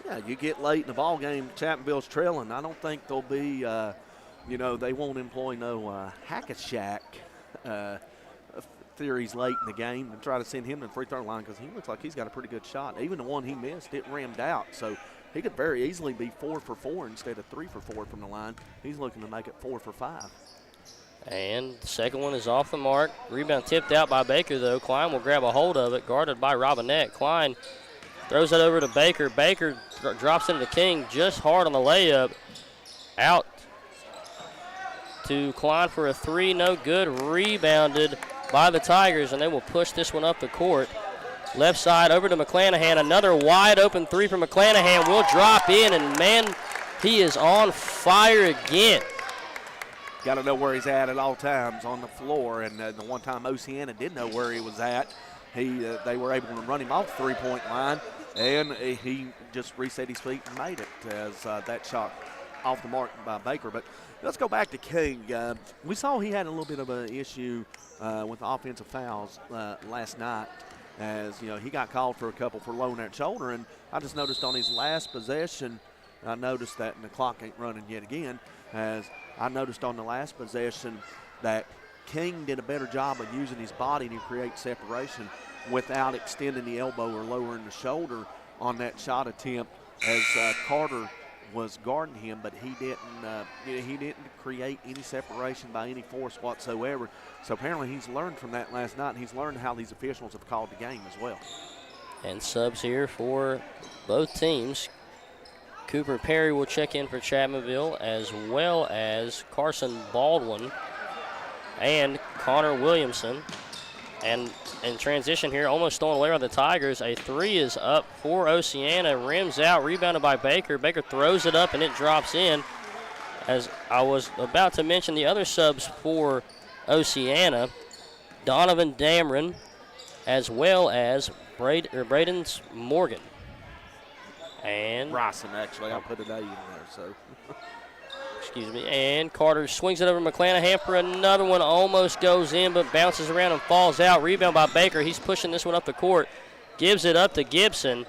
Yeah, you get late in the ball game, Chapmanville's trailing. I don't think there'll be, they won't employ no hack-a-shack theories late in the game and try to send him to the free throw line because he looks like he's got a pretty good shot. Even the one he missed, it rimmed out. So he could very easily be 4 for 4 instead of 3 for 4 from the line. He's looking to make it 4 for 5. And the second one is off the mark. Rebound tipped out by Baker, though. Klein will grab a hold of it, guarded by Robinette. Klein throws it over to Baker. Baker drops into King just hard on the layup. Out to Klein for a 3, no good. Rebounded by the Tigers, and they will push this one up the court. Left side over to McClanahan. Another wide open 3 from McClanahan will drop in, and man, he is on fire again. Got to know where he's at all times on the floor, and the one time Oceana didn't know where he was at, they were able to run him off the three-point line, and he just reset his feet and made it as that shot off the mark by Baker. But let's go back to King. We saw he had a little bit of an issue with the offensive fouls last night, as he got called for a couple for lowering that shoulder, and I just noticed on his last possession, I noticed that, and the clock ain't running yet again, as I noticed on the last possession that King did a better job of using his body to create separation without extending the elbow or lowering the shoulder on that shot attempt, as Carter was guarding him, but he didn't create any separation by any force whatsoever. So apparently he's learned from that last night, and he's learned how these officials have called the game as well. And subs here for both teams. Cooper Perry will check in for Chapmanville, as well as Carson Baldwin and Connor Williamson. And in transition here, almost stolen away by the Tigers. A 3 is up for Oceana, rims out, rebounded by Baker. Baker throws it up and it drops in. As I was about to mention the other subs for Oceana, Donovan Dameron, as well as Braden Morgan. And Bryson, actually, I'll put an A in there, so. Excuse me. And Carter swings it over McClanahan for another one. Almost goes in, but bounces around and falls out. Rebound by Baker. He's pushing this one up the court. Gives it up to Gibson.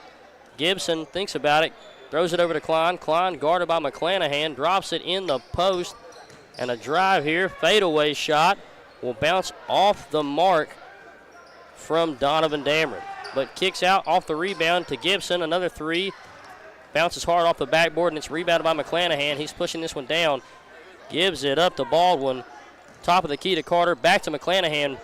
Gibson thinks about it. Throws it over to Klein. Klein guarded by McClanahan. Drops it in the post. And a drive here. Fadeaway shot will bounce off the mark from Donovan Dameron. But kicks out off the rebound to Gibson. Another 3. Bounces hard off the backboard, and it's rebounded by McClanahan. He's pushing this one down. Gives it up to Baldwin. Top of the key to Carter. Back to McClanahan.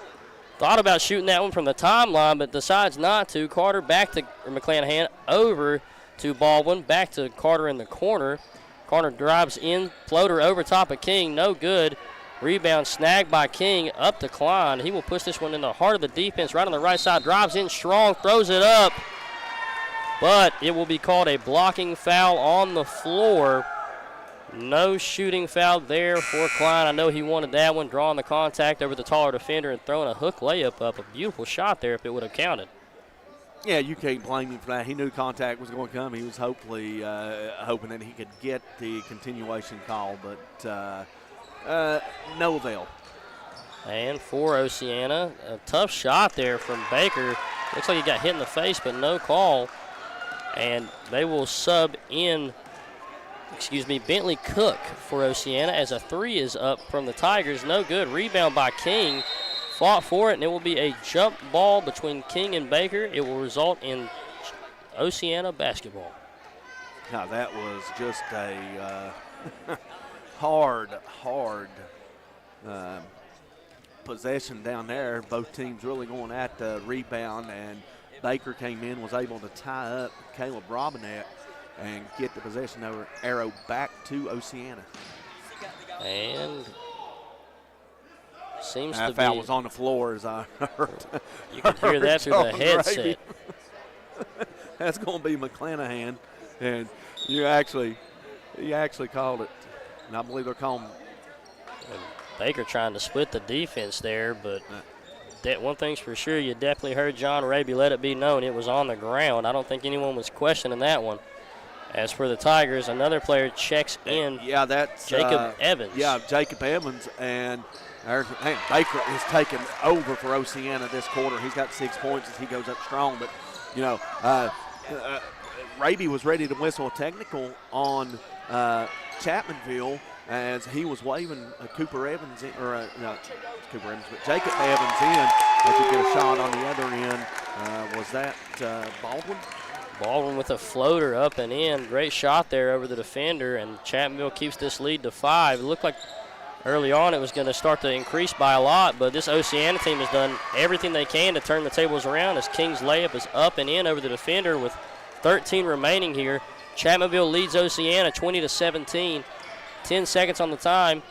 Thought about shooting that one from the timeline, but decides not to. Carter back to McClanahan. Over to Baldwin. Back to Carter in the corner. Carter drives in. Floater over top of King. No good. Rebound snagged by King. Up to Klein. He will push this one in the heart of the defense. Right on the right side. Drives in strong. Throws it up. But it will be called a blocking foul on the floor. No shooting foul there for Klein. I know he wanted that one, drawing the contact over the taller defender and throwing a hook layup up. A beautiful shot there if it would have counted. Yeah, you can't blame him for that. He knew contact was going to come. He was hoping that he could get the continuation call, but no avail. And for Oceana, a tough shot there from Baker. Looks like he got hit in the face, but no call. And they will sub in, Bentley Cook for Oceana, as a 3 is up from the Tigers. No good. Rebound by King. Fought for it, and it will be a jump ball between King and Baker. It will result in Oceana basketball. Now, that was just a hard possession down there. Both teams really going at the rebound, and Baker came in, was able to tie up Caleb Robinette and get the possession back to Oceana. And Seems that to foul be. was on the floor, as I heard. You can hear that through the headset. That's going to be McClanahan, and he actually called it. And I believe they're calling. Baker trying to split the defense there, but that one thing's for sure, you definitely heard John Raby let it be known it was on the ground. I don't think anyone was questioning that one. As for the Tigers, another player checks in. Yeah, that's Jacob Evans. Yeah, Jacob Evans, and Baker is taking over for Oceana this quarter. He's got 6 points as he goes up strong. But Raby was ready to whistle a technical on Chapmanville as he was waving Cooper Evans in, or no, Cooper Evans, but Jacob Evans in as he get a shot on the other end. Was that Baldwin? Baldwin with a floater up and in. Great shot there over the defender, and Chapmanville keeps this lead to 5. It looked like early on it was going to start to increase by a lot, but this Oceana team has done everything they can to turn the tables around as King's layup is up and in over the defender with 13 remaining here. Chapmanville leads Oceana 20-17. 10 seconds on the time.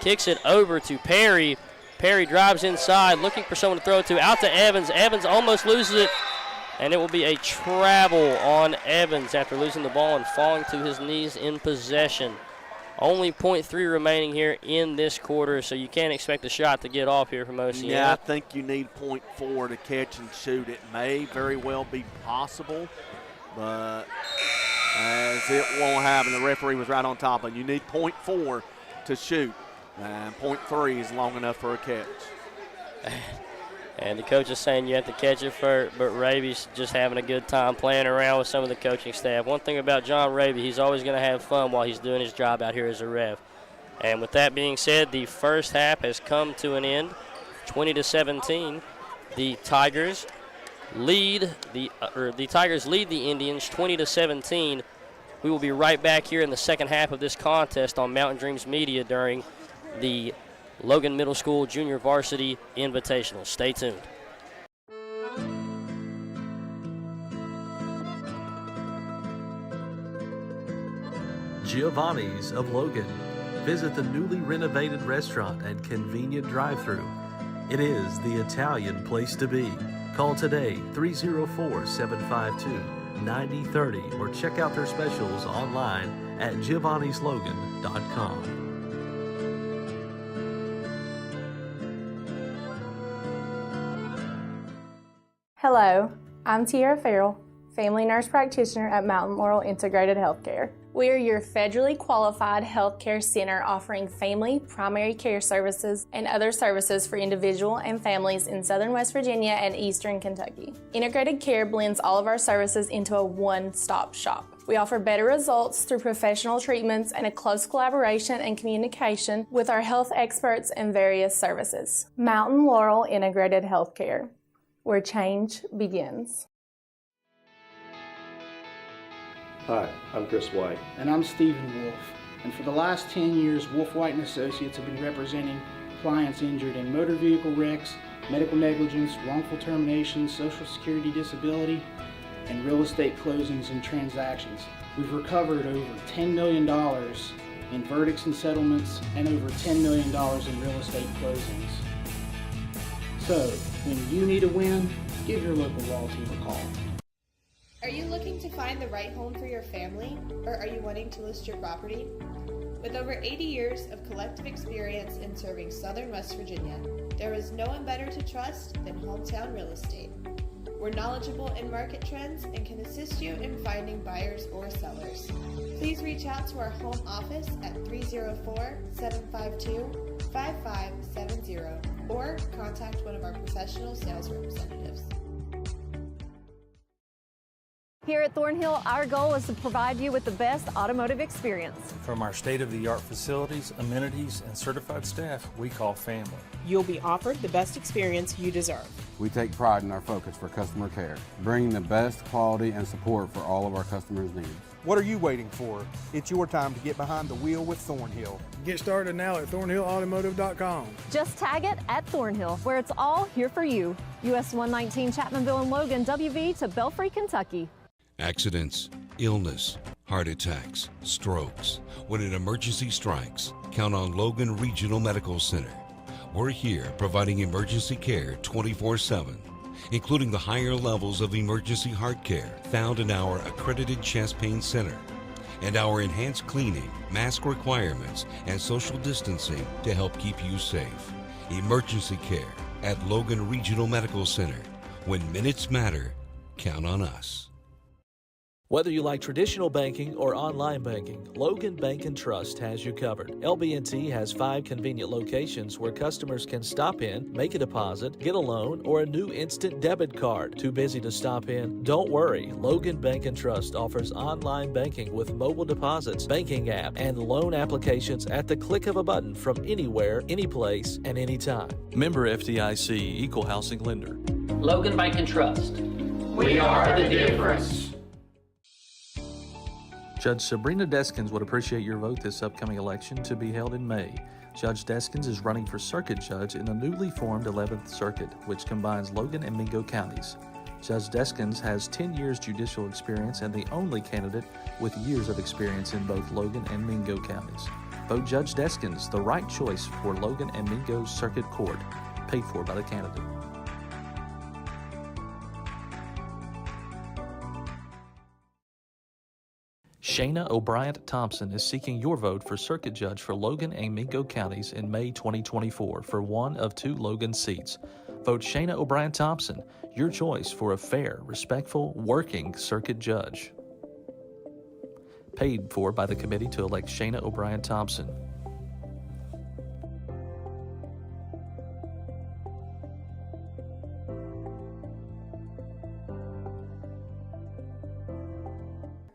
Kicks it over to Perry. Perry drives inside, looking for someone to throw it to. Out to Evans. Evans almost loses it, and it will be a travel on Evans after losing the ball and falling to his knees in possession. Only .3 remaining here in this quarter, so you can't expect a shot to get off here from Oceana. Yeah, I think you need .4 to catch and shoot. It may very well be possible, but as it won't happen, the referee was right on top of it. You need .4 to shoot, and .3 is long enough for a catch. And the coach is saying you have to catch it first, but Raby's just having a good time playing around with some of the coaching staff. One thing about John Raby, he's always going to have fun while he's doing his job out here as a ref. And with that being said, the first half has come to an end, 20-17. The Tigers lead the Indians 20-17. We will be right back here in the second half of this contest on Mountain Dreams Media during the Logan Middle School Junior Varsity Invitational. Stay tuned. Giovanni's of Logan. Visit the newly renovated restaurant and convenient drive-thru. It is the Italian place to be. Call today 304-752-9030 or check out their specials online at giovannislogan.com. Hello, I'm Tiara Farrell, family nurse practitioner at Mountain Laurel Integrated Healthcare. We are your federally qualified healthcare center offering family, primary care services, and other services for individual and families in southern West Virginia and eastern Kentucky. Integrated Care blends all of our services into a one-stop shop. We offer better results through professional treatments and a close collaboration and communication with our health experts and various services. Mountain Laurel Integrated Healthcare, where change begins. Hi, I'm Chris White. And I'm Stephen Wolf. And for the last 10 years, Wolf White & Associates have been representing clients injured in motor vehicle wrecks, medical negligence, wrongful termination, Social Security disability, and real estate closings and transactions. We've recovered over $10 million in verdicts and settlements and over $10 million in real estate closings. So, when you need a win, give your local law team a call. Are you looking to find the right home for your family, or are you wanting to list your property? With over 80 years of collective experience in serving southern West Virginia, there is no one better to trust than Hometown Real Estate. We're knowledgeable in market trends and can assist you in finding buyers or sellers. Please reach out to our home office at 304-752-5570 or contact one of our professional sales representatives. Here at Thornhill, our goal is to provide you with the best automotive experience. From our state-of-the-art facilities, amenities, and certified staff we call family. You'll be offered the best experience you deserve. We take pride in our focus for customer care, bringing the best quality and support for all of our customers' needs. What are you waiting for? It's your time to get behind the wheel with Thornhill. Get started now at thornhillautomotive.com. Just tag it at Thornhill, where it's all here for you. US 119 Chapmanville and Logan, WV to Belfry, Kentucky. Accidents, illness, heart attacks, strokes. When an emergency strikes, count on Logan Regional Medical Center. We're here providing emergency care 24/7, including the higher levels of emergency heart care found in our accredited chest pain center, and our enhanced cleaning, mask requirements, and social distancing to help keep you safe. Emergency care at Logan Regional Medical Center. When minutes matter, count on us. Whether you like traditional banking or online banking, Logan Bank & Trust has you covered. LB&T has 5 convenient locations where customers can stop in, make a deposit, get a loan, or a new instant debit card. Too busy to stop in? Don't worry. Logan Bank & Trust offers online banking with mobile deposits, banking app, and loan applications at the click of a button from anywhere, anyplace, and anytime. Member FDIC, Equal Housing Lender. Logan Bank and Trust. We are the difference. Judge Sabrina Deskins would appreciate your vote this upcoming election to be held in May. Judge Deskins is running for circuit judge in the newly formed 11th Circuit, which combines Logan and Mingo counties. Judge Deskins has 10 years judicial experience and the only candidate with years of experience in both Logan and Mingo counties. Vote Judge Deskins, the right choice for Logan and Mingo Circuit Court, paid for by the candidate. Shayna O'Brien Thompson is seeking your vote for circuit judge for Logan and Mingo counties in May 2024 for one of 2 Logan seats. Vote Shayna O'Brien Thompson, your choice for a fair, respectful, working circuit judge. Paid for by the committee to elect Shayna O'Brien Thompson.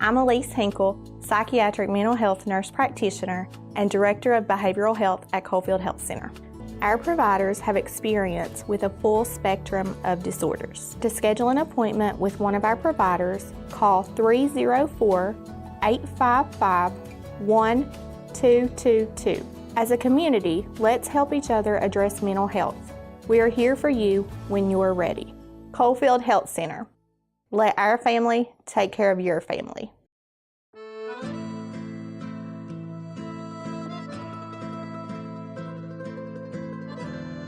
I'm Elise Hinkle, psychiatric mental health nurse practitioner and director of behavioral health at Coalfield Health Center. Our providers have experience with a full spectrum of disorders. To schedule an appointment with one of our providers, call 304-855-1222. As a community, let's help each other address mental health. We are here for you when you are ready. Coalfield Health Center. Let our family take care of your family.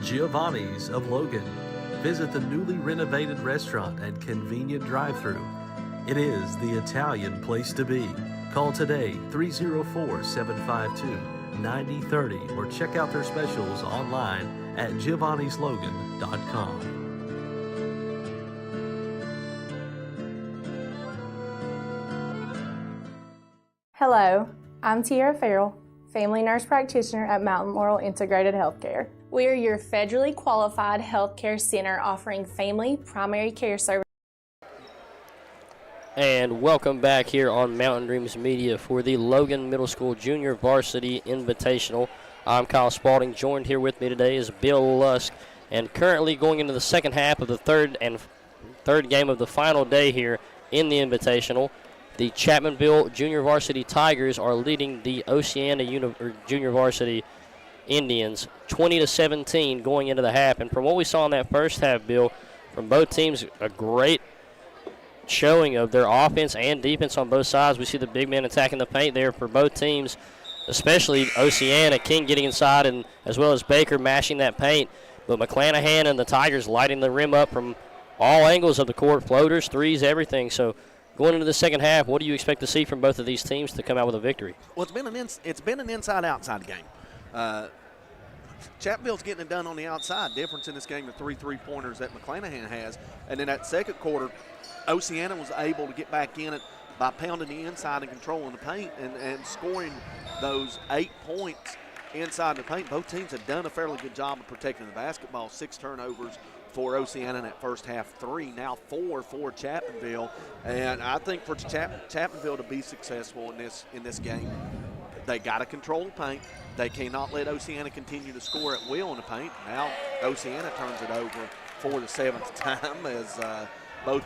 Giovanni's of Logan. Visit the newly renovated restaurant and convenient drive-thru. It is the Italian place to be. Call today 304-752-9030 or check out their specials online at giovannislogan.com. Hello, I'm Tiara Farrell, family nurse practitioner at Mountain Laurel Integrated Healthcare. We are your federally qualified healthcare center offering family primary care services. And welcome back here on Mountain Dreams Media for the Logan Middle School Junior Varsity Invitational. I'm Kyle Spalding. Joined here with me today is Bill Lusk. And currently going into the second half of the third game of the final day here in the Invitational, the Chapmanville Junior Varsity Tigers are leading the Oceana Junior Varsity Indians 20-17 going into the half. And from what we saw in that first half, Bill, from both teams, a great showing of their offense and defense on both sides. We see the big men attacking the paint there for both teams, especially Oceana, King getting inside, and as well as Baker mashing that paint. But McClanahan and the Tigers lighting the rim up from all angles of the court, floaters, threes, everything. So going into the second half, what do you expect to see from both of these teams to come out with a victory? Well, it's been an inside-outside game. Chapmanville's getting it done on the outside. Difference in this game, the 3 3-pointers that McClanahan has. And then that second quarter, Oceana was able to get back in it by pounding the inside and controlling the paint and scoring those 8 points inside the paint. Both teams have done a fairly good job of protecting the basketball. 6 turnovers for Oceana in that first half, 3, now 4 for Chapmanville. And I think for Chapmanville to be successful in this game, they got to control the paint. They cannot let Oceana continue to score at will in the paint. Now Oceana turns it over for the 7th time as both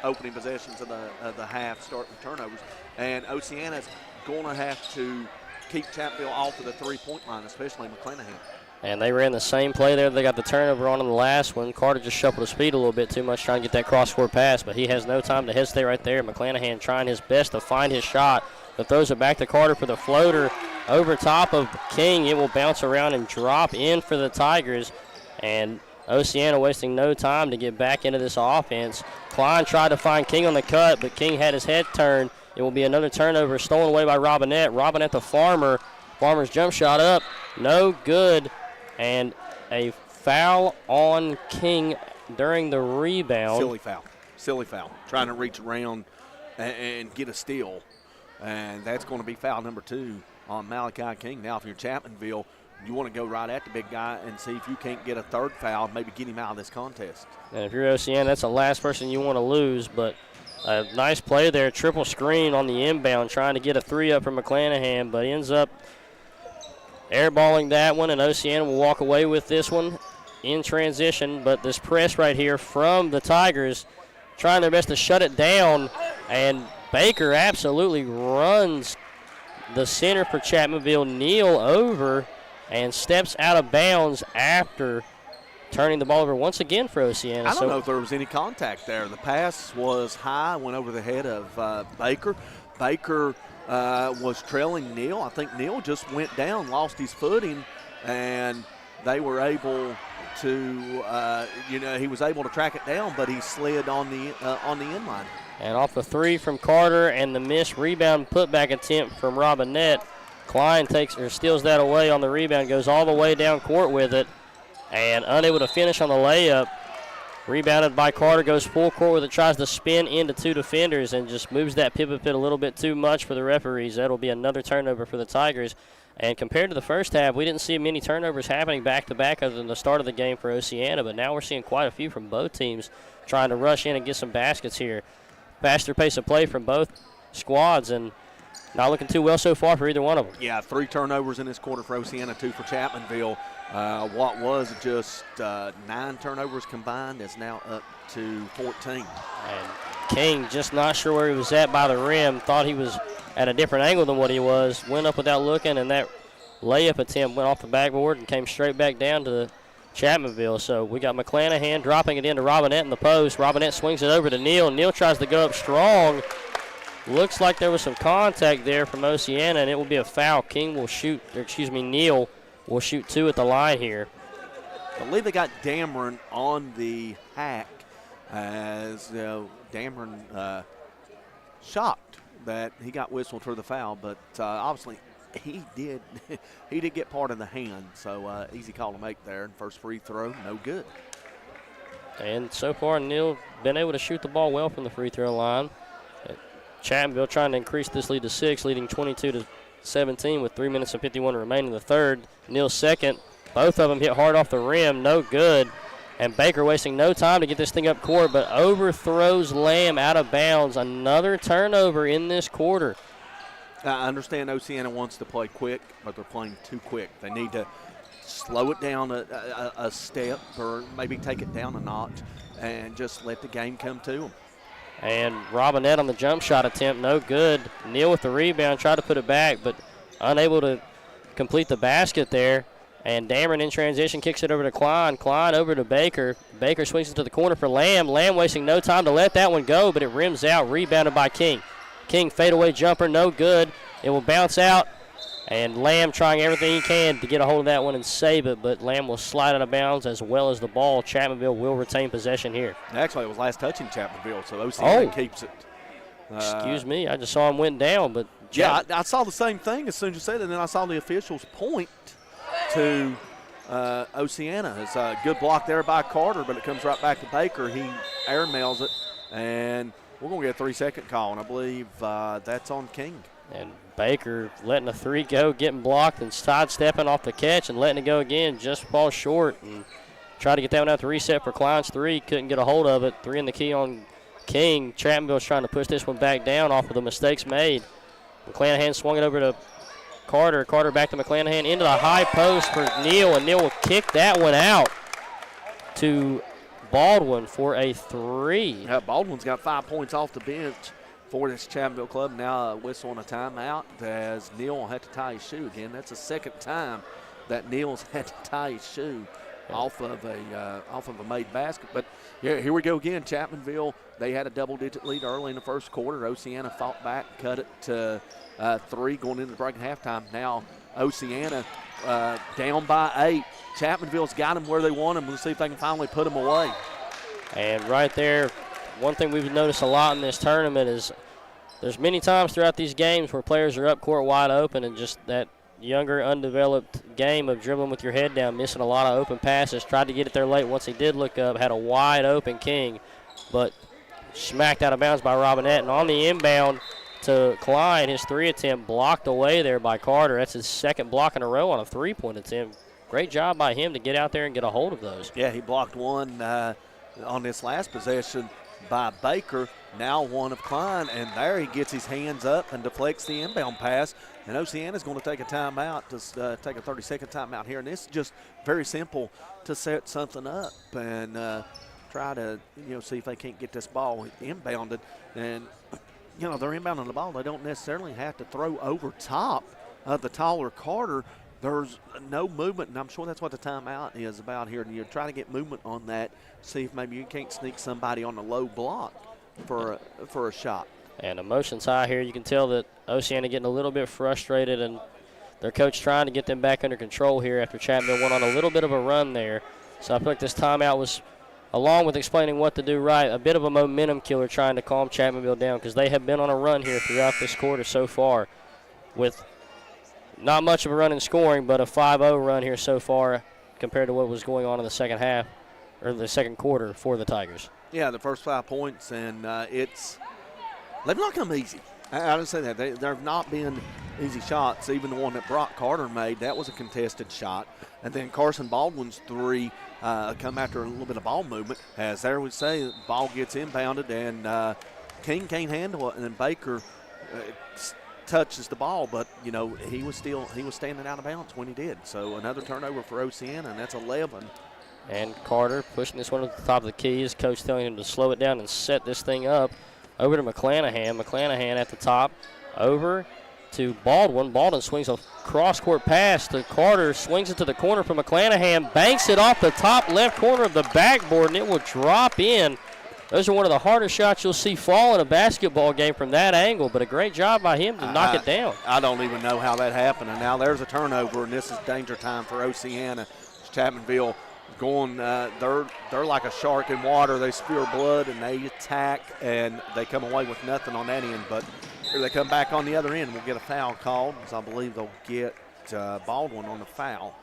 opening possessions of the half start with turnovers. And Oceana's going to have to keep Chapmanville off of the 3-point line, especially McClanahan. And they ran the same play there. They got the turnover on in the last one. Carter just shuffled his feet a little bit too much trying to get that cross-court pass, but he has no time to hesitate right there. McClanahan trying his best to find his shot, but throws it back to Carter for the floater. over top of King. It will bounce around and drop in for the Tigers. And Oceana wasting no time to get back into this offense. Klein tried to find King on the cut, but King had his head turned. It will be another turnover stolen away by Robinette. Robinette the Farmer. Farmer's jump shot up. No good. And a foul on King during the rebound. Silly foul. Trying to reach around and get a steal. And that's going to be foul number 2 on Malachi King. Now, if you're Chapmanville, you want to go right at the big guy and see if you can't get a third foul, maybe get him out of this contest. And if you're Oceana, that's the last person you want to lose. But a nice play there, triple screen on the inbound, trying to get a 3 up from McClanahan, but ends up airballing that one, and Oceana will walk away with this one in transition. But this press right here from the Tigers, trying their best to shut it down, and Baker absolutely runs the center for Chapmanville, Neal, over and steps out of bounds after turning the ball over once again for Oceana. I don't know if there was any contact there. The pass was high, went over the head of Baker. Baker was trailing Neal. I think Neal just went down, lost his footing, and they were able to, he was able to track it down, but he slid on the inline. And off the 3 from Carter and the missed rebound putback attempt from Robinette, Klein steals that away on the rebound, goes all the way down court with it, and unable to finish on the layup. Rebounded by Carter, goes full court with it, tries to spin into 2 defenders and just moves that pivot pit a little bit too much for the referees. That'll be another turnover for the Tigers. And compared to the first half, we didn't see many turnovers happening back-to-back other than the start of the game for Oceana, but now we're seeing quite a few from both teams trying to rush in and get some baskets here. Faster pace of play from both squads, and not looking too well so far for either one of them. Yeah, 3 turnovers in this quarter for Oceana, 2 for Chapmanville. What was just 9 turnovers combined is now up to 14. And King just not sure where he was at by the rim, thought he was at a different angle than what he was, went up without looking, and that layup attempt went off the backboard and came straight back down to the Chapmanville. So we got McClanahan dropping it into Robinette in the post. Robinette swings it over to Neal. Neal tries to go up strong. Looks like there was some contact there from Oceana, and it will be a foul. Neal will shoot 2 at the line here. I believe they got Dameron on the hack as Dameron shocked that he got whistled for the foul, but obviously he did get part of the hand, so easy call to make there. And first free throw, no good. And so far, Neal been able to shoot the ball well from the free throw line. Chapmanville trying to increase this lead to 6, leading 22-17 with 3 minutes and 51 remaining in the third. Neal's second. Both of them hit hard off the rim, no good. And Baker wasting no time to get this thing up court, but overthrows Lamb out of bounds. Another turnover in this quarter. I understand Oceana wants to play quick, but they're playing too quick. They need to slow it down a step, or maybe take it down a notch and just let the game come to them. And Robinette on the jump shot attempt, no good. Neal with the rebound, tried to put it back, but unable to complete the basket there. And Dameron in transition kicks it over to Klein. Klein over to Baker. Baker swings it to the corner for Lamb. Lamb wasting no time to let that one go, but it rims out, rebounded by King. King fadeaway jumper, no good. It will bounce out, and Lamb trying everything he can to get a hold of that one and save it, but Lamb will slide out of bounds as well as the ball. Chapmanville will retain possession here. Actually, it was last touching Chapmanville, so Oceana keeps it. Excuse me, I just saw him went down, but yeah, I saw the same thing as soon as you said it, and then I saw the officials point to Oceana. It's a good block there by Carter, but it comes right back to Baker. He airmails it, and we're going to get a 3-second call, and I believe that's on King. And Baker letting a 3 go, getting blocked and sidestepping off the catch and letting it go again, just falls short and tried to get that one out to reset for Klein's 3. Couldn't get a hold of it. 3 in the key on King. Chapmanville's trying to push this one back down off of the mistakes made. McClanahan swung it over to Carter. Carter back to McClanahan into the high post for Neal, and Neal will kick that one out to Baldwin for a 3. Yeah, Baldwin's got 5 points off the bench for this Chapmanville club. Now a whistle on a timeout as Neal will have to tie his shoe again. That's the second time that Neal's had to tie his shoe off of a made basket. But here we go again. Chapmanville, they had a double-digit lead early in the first quarter. Oceana fought back, cut it to 3 going into the break at halftime. Now Oceana down by 8. Chapmanville's got them where they want them. Let's see if they can finally put them away. And right there, one thing we've noticed a lot in this tournament is there's many times throughout these games where players are up court wide open, and just that younger, undeveloped game of dribbling with your head down, missing a lot of open passes. Tried to get it there late. Once he did look up, had a wide open King, but smacked out of bounds by Robinette. And on the inbound to Klein, his 3 attempt blocked away there by Carter. That's his second block in a row on a 3-point attempt. Great job by him to get out there and get a hold of those. Yeah, he blocked one on this last possession by Baker, now one of Klein, and there he gets his hands up and deflects the inbound pass. And Oceana's going to take a timeout, to take a 30-second timeout here. And this is just very simple to set something up and try to, see if they can't get this ball inbounded. And, they're inbounding the ball. They don't necessarily have to throw over top of the taller Carter. There's no movement, and I'm sure that's what the timeout is about here. And you're trying to get movement on that, see if maybe you can't sneak somebody on the low block for a shot. And emotions high here. You can tell that Oceana getting a little bit frustrated, and their coach trying to get them back under control here after Chapmanville went on a little bit of a run there. So I feel like this timeout was, along with explaining what to do right, a bit of a momentum killer trying to calm Chapmanville down, because they have been on a run here throughout this quarter so far with not much of a run in scoring, but a 5-0 run here so far compared to what was going on in the second half, or the second quarter for the Tigers. Yeah, the first 5 points, and they've not come easy. I didn't say that. There have not been easy shots. Even the one that Brock Carter made, that was a contested shot. And then Carson Baldwin's 3 come after a little bit of ball movement. As there we say, the ball gets inbounded, and King can't handle it, and then Baker touches the ball, but he was standing out of bounds when he did. So another turnover for Oceana, and that's 11. And Carter pushing this one to the top of the key. His coach telling him to slow it down and set this thing up. Over to McClanahan. McClanahan at the top. Over to Baldwin. Baldwin swings a cross-court pass to Carter. Swings it to the corner for McClanahan. Banks it off the top left corner of the backboard, and it will drop in. Those are one of the hardest shots you'll see fall in a basketball game from that angle, but a great job by him to knock it down. I don't even know how that happened, and now there's a turnover, and this is danger time for Oceana. Chapmanville going, they're like a shark in water. They spew blood, and they attack, and they come away with nothing on that end. But here they come back on the other end. We'll get a foul called, because I believe they'll get Baldwin on the foul.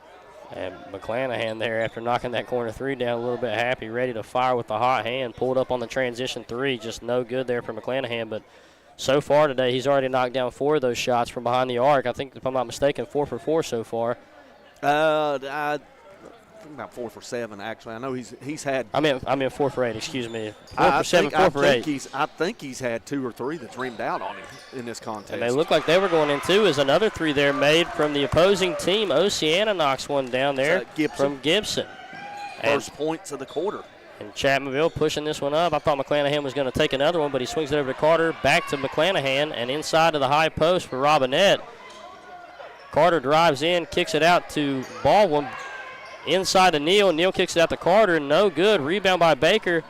And McClanahan there, after knocking that corner 3 down, a little bit happy, ready to fire with the hot hand. Pulled up on the transition 3, just no good there for McClanahan. But so far today, he's already knocked down 4 of those shots from behind the arc. I think, if I'm not mistaken, 4 for 4 so far. I think about 4 for 7, actually. I know he's had. I meant 4 for 8. Excuse me. 4 for 7, 4 for 8. I think he's had 2 or 3 that's rimmed out on him in this contest. And they look like they were going in too. As another 3 there made from the opposing team. Oceana knocks one down there from Gibson. First points of the quarter. And Chapmanville pushing this one up. I thought McClanahan was going to take another one, but he swings it over to Carter. Back to McClanahan, and inside to the high post for Robinette. Carter drives in, kicks it out to Baldwin. Inside to Neal. Neal kicks it out to Carter. No good. Rebound by Baker.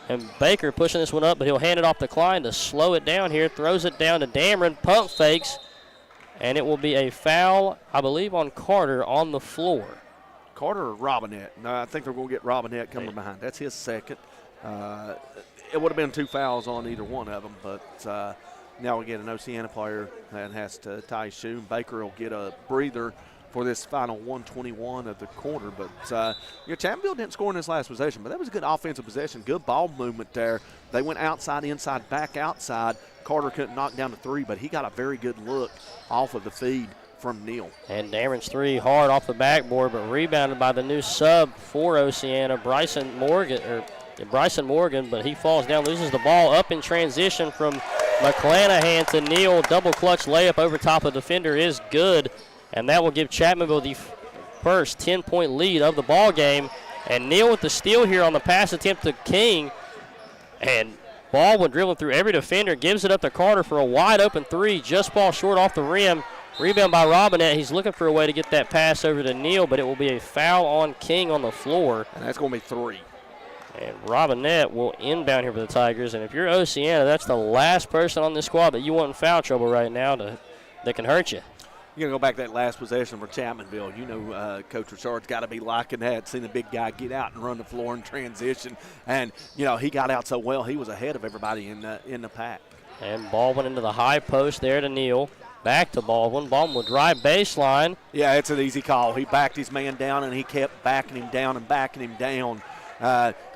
And Baker pushing this one up, but he'll hand it off to Klein to slow it down here. Throws it down to Dameron. Pump fakes. And it will be a foul, I believe, on Carter on the floor. Carter or Robinette? No, I think they're going to get Robinette coming behind. That's his second. It would have been 2 fouls on either one of them, but now we get an Oceana player that has to tie his shoe. Baker will get a breather for this final 121 of the quarter. But Chapmanville didn't score in this last possession, but that was a good offensive possession. Good ball movement there. They went outside, inside, back outside. Carter couldn't knock down the 3, but he got a very good look off of the feed from Neal. And Dameron's 3 hard off the backboard, but rebounded by the new sub for Oceana, Bryson Morgan, but he falls down, loses the ball up in transition from McClanahan to Neal. Double clutch layup over top of the defender is good. And that will give Chapmanville the first 10-point lead of the ball game. And Neal with the steal here on the pass attempt to King. And Baldwin dribbling through every defender, gives it up to Carter for a wide open 3. Just ball short off the rim. Rebound by Robinette. He's looking for a way to get that pass over to Neal, but it will be a foul on King on the floor. And that's going to be 3. And Robinette will inbound here for the Tigers. And if you're Oceana, that's the last person on this squad that you want in foul trouble right now that can hurt you. You're going to go back to that last possession for Chapmanville. You know Coach Richard's got to be liking that, seeing the big guy get out and run the floor in transition. And, you know, he got out so well, he was ahead of everybody in the pack. And Baldwin into the high post there to Neal. Back to Baldwin. Baldwin will drive baseline. Yeah, it's an easy call. He backed his man down, and he kept backing him down and backing him down,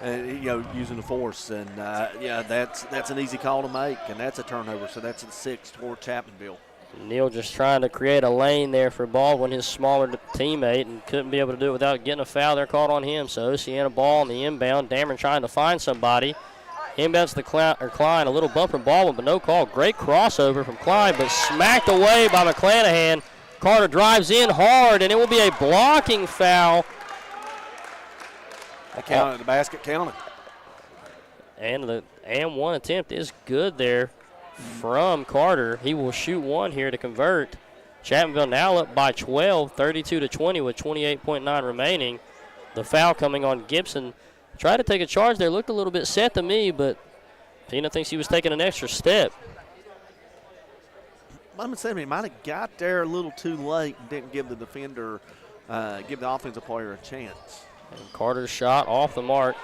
you know, using the force. And, yeah, that's an easy call to make, and that's a turnover. So that's a 6 toward Chapmanville. Neal just trying to create a lane there for Baldwin, his smaller teammate, and couldn't be able to do it without getting a foul there called on him. So Oceana ball on the inbound. Dameron trying to find somebody. Inbounds to Klein, a little bump from Baldwin, but no call. Great crossover from Klein, but smacked away by McClanahan. Carter drives in hard, and it will be a blocking foul. The basket counted. And the one attempt is good there from Carter. He will shoot one here to convert. Chapmanville now up by 12, 32-20 with 28.9 remaining. The foul coming on Gibson. Tried to take a charge there, looked a little bit set to me, but Pina thinks he was taking an extra step. I'm saying he might have got there a little too late and didn't give the defender, give the offensive player a chance. And Carter's shot off the mark.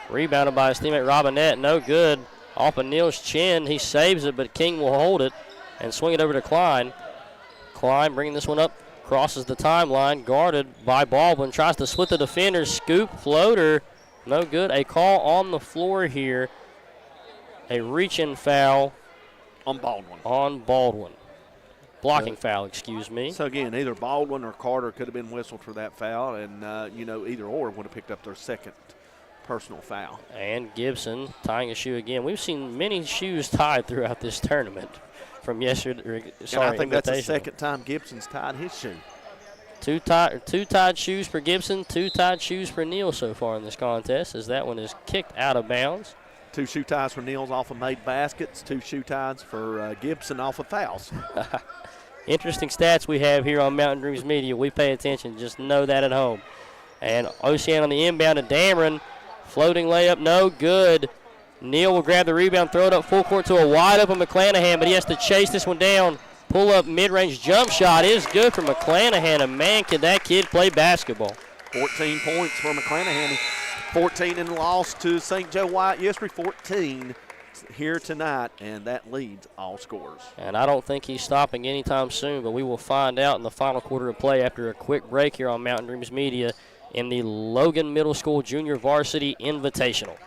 Rebounded by his teammate Robinette, no good. Off of Neal's chin, he saves it, but King will hold it and swing it over to Klein. Klein bringing this one up, crosses the timeline, guarded by Baldwin, tries to split the defender, scoop, floater. No good. A call on the floor here. A reach-in foul. On Baldwin. On Baldwin. Blocking foul, excuse me. So, again, either Baldwin or Carter could have been whistled for that foul, and, you know, either or would have picked up their second personal foul. And Gibson tying a shoe again. We've seen many shoes tied throughout this tournament from yesterday. I think that's the second time Gibson's tied his shoe. Two tied shoes for Gibson, 2 tied shoes for Neal so far in this contest, as that one is kicked out of bounds. 2 shoe ties for Neal's off of made baskets, 2 shoe ties for Gibson off of fouls. Interesting stats we have here on Mountain Dreams Media. We pay attention, just know that at home. And Oceana on the inbound to Dameron. Floating layup, no good. Neal will grab the rebound, throw it up full court to a wide open McClanahan, but he has to chase this one down. Pull-up mid-range jump shot is good for McClanahan, and man, could that kid play basketball. 14 points for McClanahan. 14 in the loss to St. Joe White yesterday, 14 here tonight, and that leads all scorers. And I don't think he's stopping anytime soon, but we will find out in the final quarter of play after a quick break here on Mountain Dreams Media in the Logan Middle School Junior Varsity Invitational.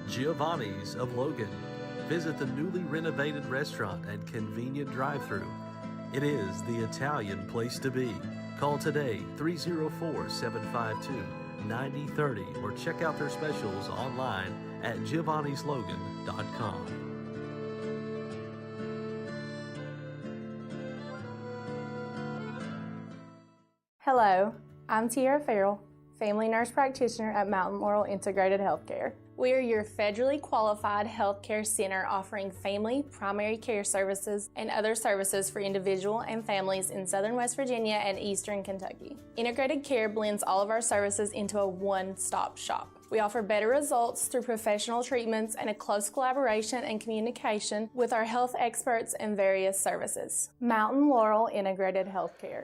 Giovanni's of Logan. Visit the newly renovated restaurant and convenient drive-thru. It is the Italian place to be. Call today 304-752-9030 or check out their specials online at giovannislogan.com. Hello, I'm Tiara Farrell, family nurse practitioner at Mountain Laurel Integrated Healthcare. We are your federally qualified healthcare center offering family, primary care services, and other services for individual and families in southern West Virginia and eastern Kentucky. Integrated Care blends all of our services into a one-stop shop. We offer better results through professional treatments and a close collaboration and communication with our health experts and various services. Mountain Laurel Integrated Healthcare.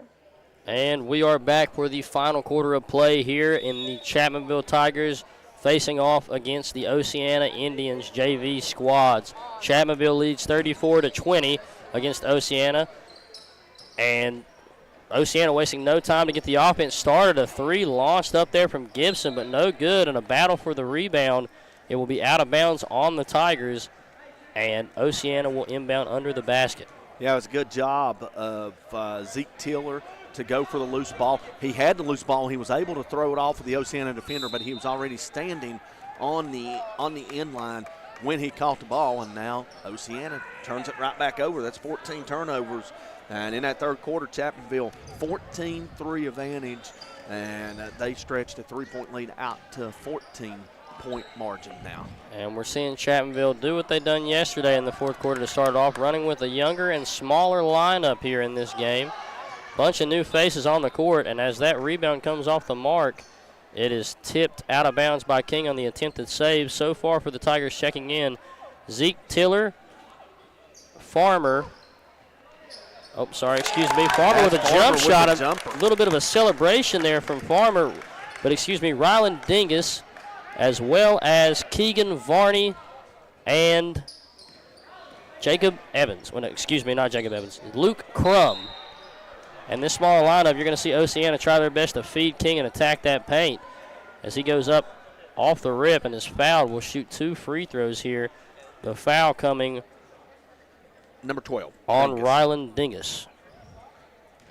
And we are back for the final quarter of play here in the Chapmanville Tigers facing off against the Oceana Indians JV squads. Chapmanville leads 34-20 against Oceana. And Oceana wasting no time to get the offense started. A 3 launched up there from Gibson, but no good, and a battle for the rebound. It will be out of bounds on the Tigers, and Oceana will inbound under the basket. Yeah, it was a good job of Zeke Tiller to go for the loose ball. He had the loose ball. He was able to throw it off of the Oceana defender, but he was already standing on the end line when he caught the ball, and now Oceana turns it right back over. That's 14 turnovers. And in that third quarter, Chapmanville 14-3 advantage, and they stretched a 3-point lead out to 14 8-point margin now. And we're seeing Chapmanville do what they done yesterday in the fourth quarter to start off, running with a younger and smaller lineup here in this game. Bunch of new faces on the court, and as that rebound comes off the mark, it is tipped out of bounds by King on the attempted save. So far for the Tigers checking in, Zeke Tiller, Farmer. Oh, sorry, excuse me. Farmer with a jump shot. A little bit of a celebration there from Farmer. But excuse me, Ryland Dingus, as well as Keegan Varney and Jacob Evans. Well, no, excuse me, not Jacob Evans. Luke Crum. And this small lineup, you're going to see Oceana try their best to feed King and attack that paint. As he goes up off the rip and is fouled, will shoot 2 free throws here. The foul coming number 12 on Ryland Dingus.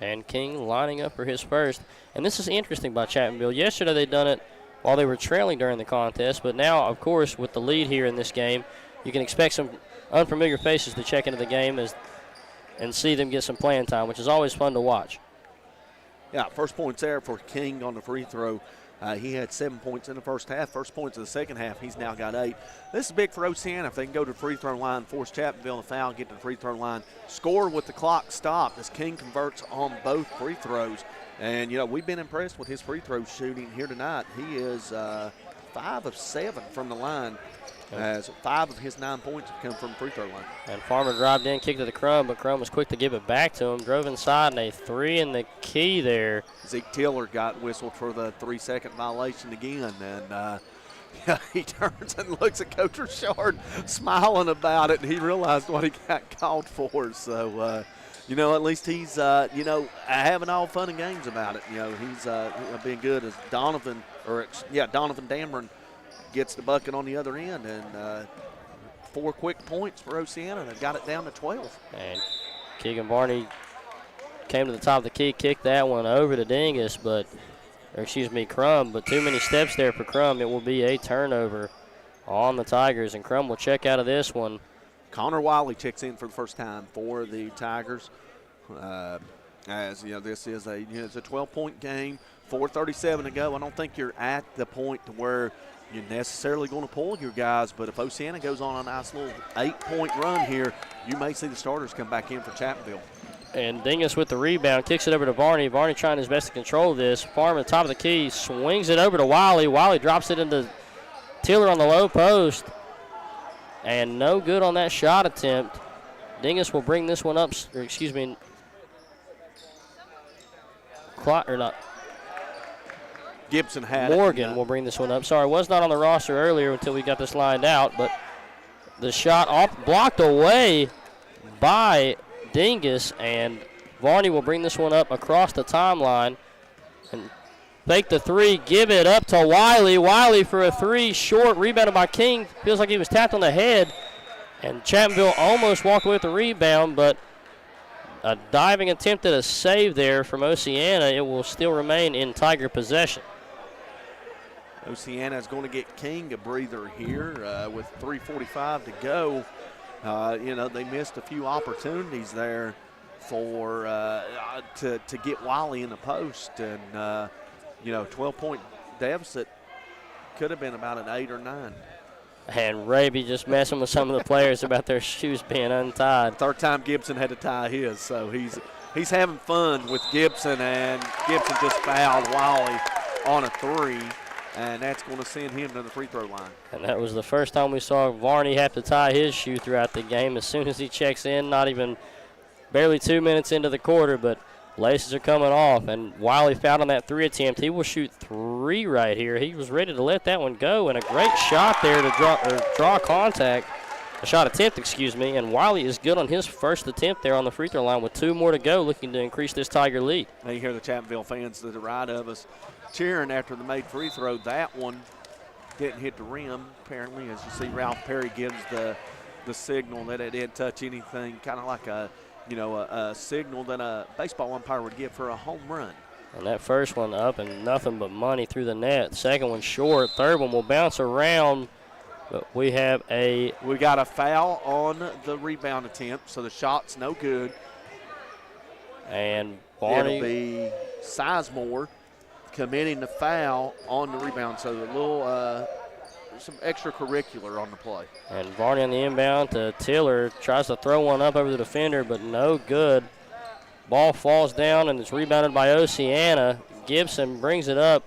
And King lining up for his first. And this is interesting by Chapmanville. Yesterday they done it while they were trailing during the contest, but now, of course, with the lead here in this game, you can expect some unfamiliar faces to check into the game and see them get some playing time, which is always fun to watch. Yeah, first points there for King on the free throw. He had 7 points in the first half. First points in the second half, he's now got 8. This is big for Oceana if they can go to the free throw line, force Chapmanville to foul, get to the free throw line, score with the clock stopped as King converts on both free throws. And, you know, we've been impressed with his free throw shooting here tonight. He is 5 of 7 from the line, as 5 of his 9 points have come from the free throw line. And Farmer dropped in, kicked to the Crum, but Crum was quick to give it back to him. Drove inside, and a 3 in the key there. Zeke Tiller got whistled for the 3-second violation again. And yeah, he turns and looks at Coach Richard smiling about it, and he realized what he got called for. So, you know, at least he's, you know, having all fun and games about it. You know, he's being good as Donovan Dameron gets the bucket on the other end, and 4 quick points for Oceana. They've got it down to 12. And Keegan Varney came to the top of the key, kicked that one over to Dingus, Crum, but too many steps there for Crum. It will be a turnover on the Tigers, and Crum will check out of this one. Connor Wiley checks in for the first time for the Tigers. As you know, this is it's a 12-point game, 4:37 to go. I don't think you're at the point to where you're necessarily going to pull your guys, but if Oceana goes on a nice little 8-point run here, you may see the starters come back in for Chapmanville. And Dingus with the rebound, kicks it over to Varney. Varney trying his best to control this. Farm at the top of the key, swings it over to Wiley. Wiley drops it into Tiller on the low post. And no good on that shot attempt. Dingus will bring this one up, Gibson had Morgan will bring this one up. Sorry, was not on the roster earlier until we got this lined out, but the shot blocked away by Dingus, and Varney will bring this one up across the timeline and fake the 3, give it up to Wiley. Wiley for a 3, short, rebounded by King. Feels like he was tapped on the head, and Chapmanville almost walked away with the rebound, but a diving attempt at a save there from Oceana. It will still remain in Tiger possession. Oceana is going to get King a breather here with 3:45 to go. You know, they missed a few opportunities there for to get Wiley in the post, and you know, 12-point deficit could have been about an 8 or 9. And Raby just messing with some of the players about their shoes being untied. Third time Gibson had to tie his, so he's having fun with Gibson, and Gibson just fouled Wiley on a 3. And that's going to send him to the free throw line. And that was the first time we saw Varney have to tie his shoe throughout the game. As soon as he checks in, not even barely 2 minutes into the quarter, but laces are coming off. And Wiley fouled on that 3 attempt. He will shoot 3 right here. He was ready to let that one go, and a great shot there to draw contact. A shot attempt, and Wiley is good on his first attempt there on the free throw line with 2 more to go, looking to increase this Tiger lead. Now you hear the Chapmanville fans to the right of us cheering after the made free throw. That one didn't hit the rim, apparently, as you see Ralph Perry gives the signal that it didn't touch anything, kind of like a signal that a baseball umpire would give for a home run. And that first one up and nothing but money through the net. Second one short. Third one will bounce around, but we got a foul on the rebound attempt, so the shot's no good. And Barney, it'll be Sizemore committing the foul on the rebound. So the little some extracurricular on the play. And Varney on the inbound to Tiller. Tries to throw one up over the defender, but no good. Ball falls down, and it's rebounded by Oceana. Gibson brings it up.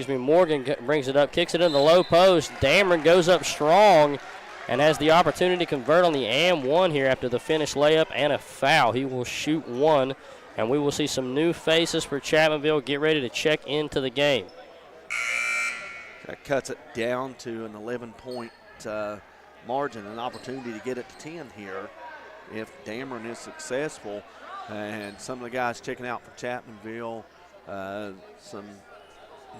Morgan brings it up, kicks it in the low post. Dameron goes up strong and has the opportunity to convert on the and one here after the finished layup and a foul. He will shoot one, and we will see some new faces for Chapmanville get ready to check into the game. That cuts it down to an 11-point margin, an opportunity to get it to 10 here if Dameron is successful. And some of the guys checking out for Chapmanville, some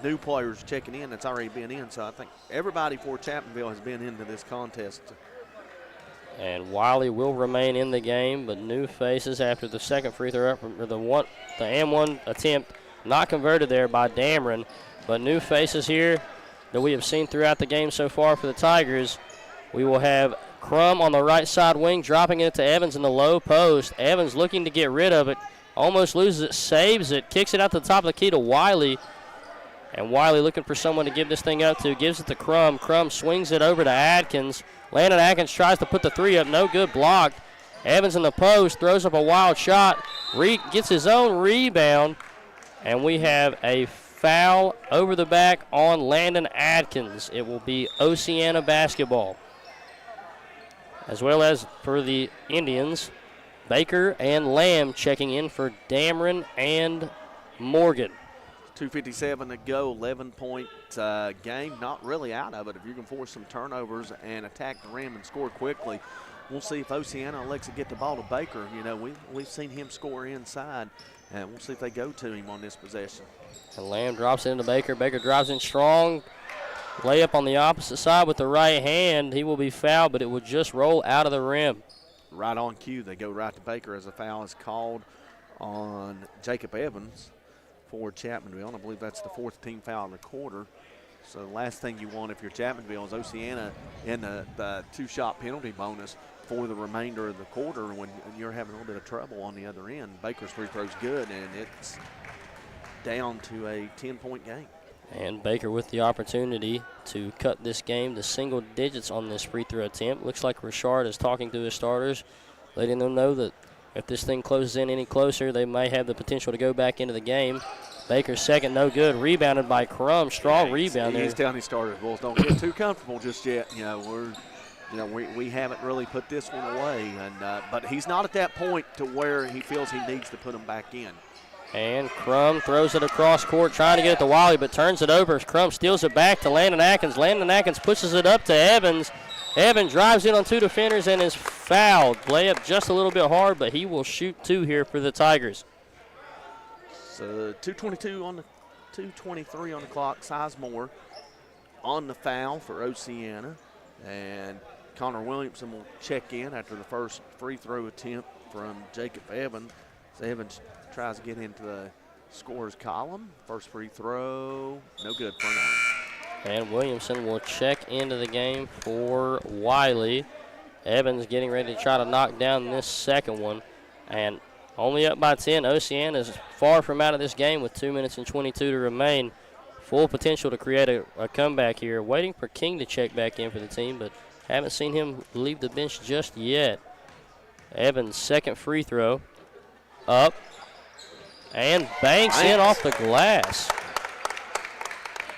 new players checking in that's already been in. So I think everybody for Chapmanville has been into this contest. And Wiley will remain in the game, but new faces after the second free throw, or the and one attempt not converted there by Dameron. But new faces here that we have seen throughout the game so far for the Tigers. We will have Crum on the right side wing, dropping it to Evans in the low post. Evans looking to get rid of it, almost loses it, saves it, kicks it out to the top of the key to Wiley. And Wiley looking for someone to give this thing up to, gives it to Crum. Crum swings it over to Adkins. Landon Adkins tries to put the three up, no good, blocked. Evans in the post, throws up a wild shot, gets his own rebound, and we have a foul over the back on Landon Adkins. It will be Oceana basketball. As well as for the Indians, Baker and Lamb checking in for Dameron and Morgan. 2:57 to go, 11-point game. Not really out of it. If you can force some turnovers and attack the rim and score quickly, we'll see if Oceana elects to get the ball to Baker. You know, we've seen him score inside, and we'll see if they go to him on this possession. And Lamb drops it into Baker. Baker drives in strong. Layup on the opposite side with the right hand. He will be fouled, but it will just roll out of the rim. Right on cue, they go right to Baker as a foul is called on Jacob Evans for Chapmanville. I believe that's the fourth team foul in the quarter. So the last thing you want if you're Chapmanville is Oceana in the two-shot penalty bonus for the remainder of the quarter when you're having a little bit of trouble on the other end. Baker's free throw's good, and it's down to a 10-point game. And Baker with the opportunity to cut this game to single digits on this free throw attempt. Looks like Richard is talking to his starters, letting them know that if this thing closes in any closer, they may have the potential to go back into the game. Baker's second, no good. Rebounded by Crum. Strong rebound there. He's telling his starters, Bulls, don't get too comfortable just yet. We haven't really put this one away, but he's not at that point to where he feels he needs to put them back in. And Crum throws it across court, trying to get it to Wiley, but turns it over. Crum steals it back to Landon Atkins. Landon Atkins pushes it up to Evans. Evans drives in on two defenders and is fouled. Layup just a little bit hard, but he will shoot two here for the Tigers. So 2:23 on the clock. Sizemore on the foul for Oceana. And Connor Williamson will check in after the first free throw attempt from Jacob Evans. So Evans tries to get into the scorer's column. First free throw, no good for him. And Williamson will check into the game for Wiley. Evans getting ready to try to knock down this second one. And only up by 10. Oceana is far from out of this game with 2 minutes and 22 to remain. Full potential to create a comeback here. Waiting for King to check back in for the team, but haven't seen him leave the bench just yet. Evans' second free throw. Up. And banks in off the glass.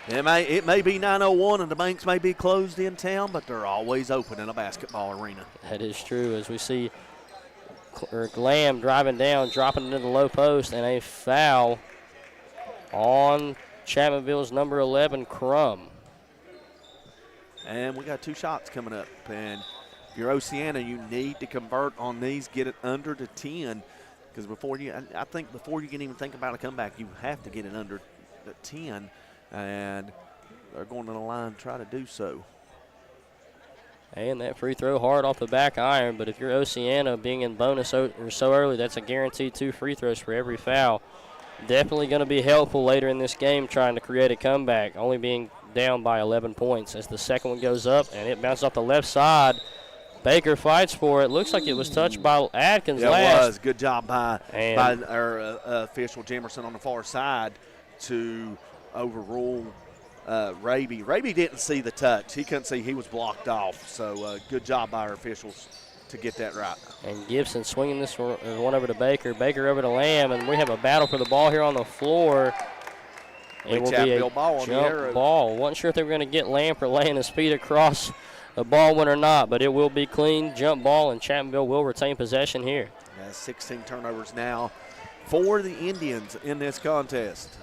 It may be 9:01 and the banks may be closed in town, but they're always open in a basketball arena. That is true, as we see Lamb driving down, dropping into the low post, and a foul on Chapmanville's number 11, Crum. And we got two shots coming up. And if you're Oceana, you need to convert on these, get it under to 10. Because I think before you can even think about a comeback, you have to get it under the 10. And they're going to the line to try to do so. And that free throw hard off the back iron, but if you're Oceana being in bonus so early, that's a guaranteed 2 free throws for every foul. Definitely going to be helpful later in this game trying to create a comeback, only being down by 11 points as the second one goes up and it bounces off the left side. Baker fights for it. Looks like it was touched by Adkins last. It was. Good job by our official, Jemerson, on the far side to overrule Raby. Raby didn't see the touch. He couldn't see he was blocked off. So good job by our officials to get that right. And Gibson swinging this one over to Baker. Baker over to Lamb, and we have a battle for the ball here on the floor. It will be a ball on the jump arrow. ball. Wasn't sure if they were going to get Lamb for laying his feet across the ball one or not, but it will be clean jump ball, and Chapmanville will retain possession here. 16 turnovers now for the Indians in this contest.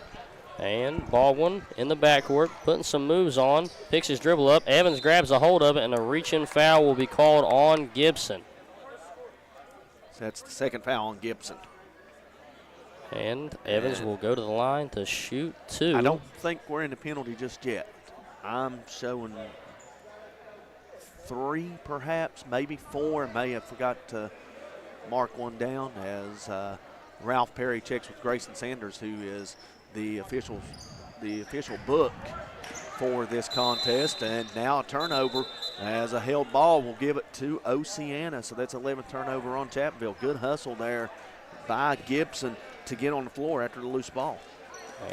And Baldwin in the backcourt, putting some moves on, picks his dribble up. Evans grabs a hold of it, and a reach-in foul will be called on Gibson. So that's the second foul on Gibson. And Evans will go to the line to shoot 2. I don't think we're in the penalty just yet. I'm showing 3 perhaps, maybe 4. May have forgot to mark one down as Ralph Perry checks with Grayson Sanders, who is the official book for this contest. And now a turnover as a held ball will give it to Oceana. So that's 11th turnover on Chapmanville. Good hustle there by Gibson to get on the floor after the loose ball.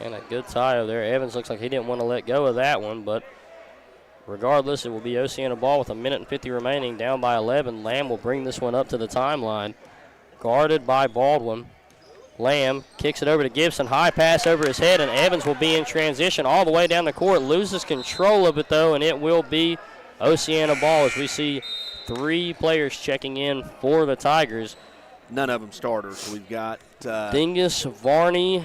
And a good tie over there. Evans looks like he didn't want to let go of that one, but regardless, it will be Oceana ball with 1:50 remaining, down by 11. Lamb will bring this one up to the timeline. Guarded by Baldwin. Lamb kicks it over to Gibson. High pass over his head, and Evans will be in transition all the way down the court. Loses control of it, though, and it will be Oceana ball as we see 3 players checking in for the Tigers. None of them starters. We've got Dingus, Varney,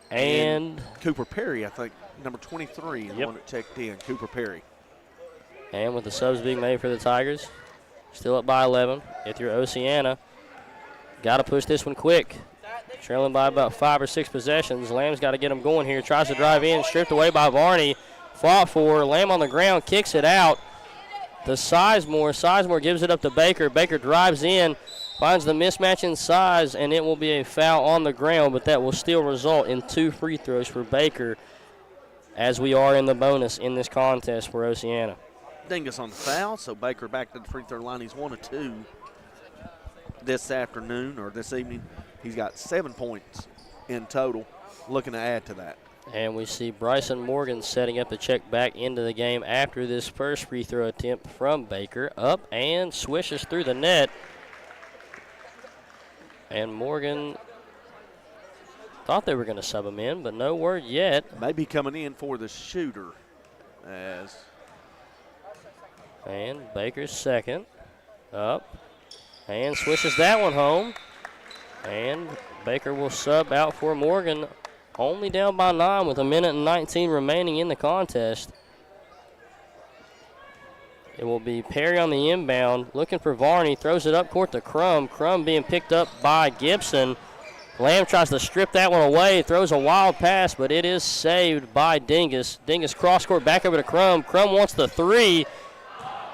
and Cooper Perry, I think, number 23, the Yep. one that checked in, Cooper Perry. And with the subs being made for the Tigers, still up by 11. If you're Oceana, got to push this one quick. Trailing by about 5 or 6 possessions. Lamb's got to get them going here. Tries to drive in, stripped away by Varney. Fought for. Lamb on the ground, kicks it out to Sizemore. Sizemore gives it up to Baker. Baker drives in, finds the mismatch in size, and it will be a foul on the ground, but that will still result in 2 free throws for Baker as we are in the bonus in this contest for Oceana. Dingus on the foul, so Baker back to the free throw line. He's 1 of 2 this afternoon or this evening. He's got 7 points in total, looking to add to that. And we see Bryson Morgan setting up to check back into the game after this first free throw attempt from Baker. Up and swishes through the net. And Morgan thought they were going to sub him in, but no word yet. Maybe coming in for the shooter. And Baker's second. Up. And swishes that one home. And Baker will sub out for Morgan. Only down by 9 with 1:19 remaining in the contest. It will be Perry on the inbound, looking for Varney, throws it up court to Crum. Crum being picked up by Gibson. Lamb tries to strip that one away, throws a wild pass, but it is saved by Dingus. Dingus cross court back over to Crum. Crum wants the 3,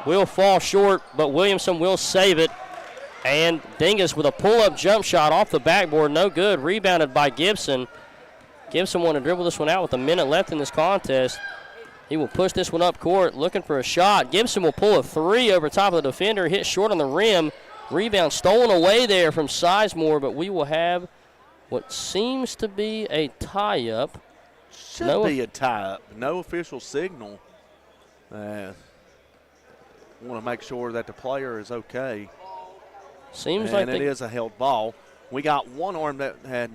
will fall short, but Williamson will save it. And Dingus with a pull-up jump shot off the backboard, no good, rebounded by Gibson. Gibson want to dribble this one out with a minute left in this contest. He will push this one up court, looking for a shot. Gibson will pull a 3 over top of the defender, hit short on the rim. Rebound stolen away there from Sizemore, but we will have what seems to be a tie-up. Should be a tie-up. No official signal. Want to make sure that the player is okay. Seems like it is a held ball. We got one arm that had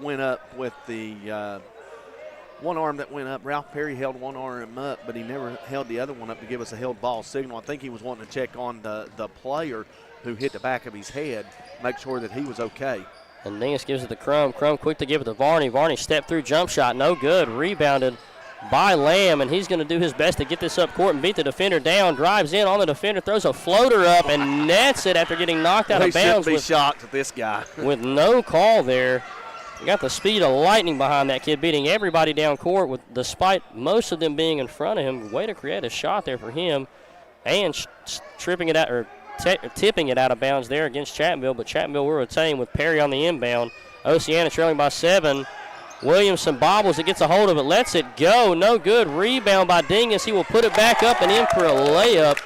went up with the one arm that went up. Ralph Perry held one arm up, but he never held the other one up to give us a held ball signal. I think he was wanting to check on the player who hit the back of his head, make sure that he was okay. And Dingus gives it to Crum. Crum quick to give it to Varney. Varney step through jump shot, no good. Rebounded by Lamb, and he's going to do his best to get this up court and beat the defender down. Drives in on the defender, throws a floater up, and nets it after getting knocked out of bounds. Be shocked at this guy. With no call there. Got the speed of lightning behind that kid, beating everybody down court, despite most of them being in front of him. Way to create a shot there for him, and tipping it out of bounds there against Chapmanville. But Chapmanville will retain with Perry on the inbound. Oceana trailing by 7. Williamson bobbles it, gets a hold of it, lets it go. No good. Rebound by Dingus. He will put it back up and in for a layup.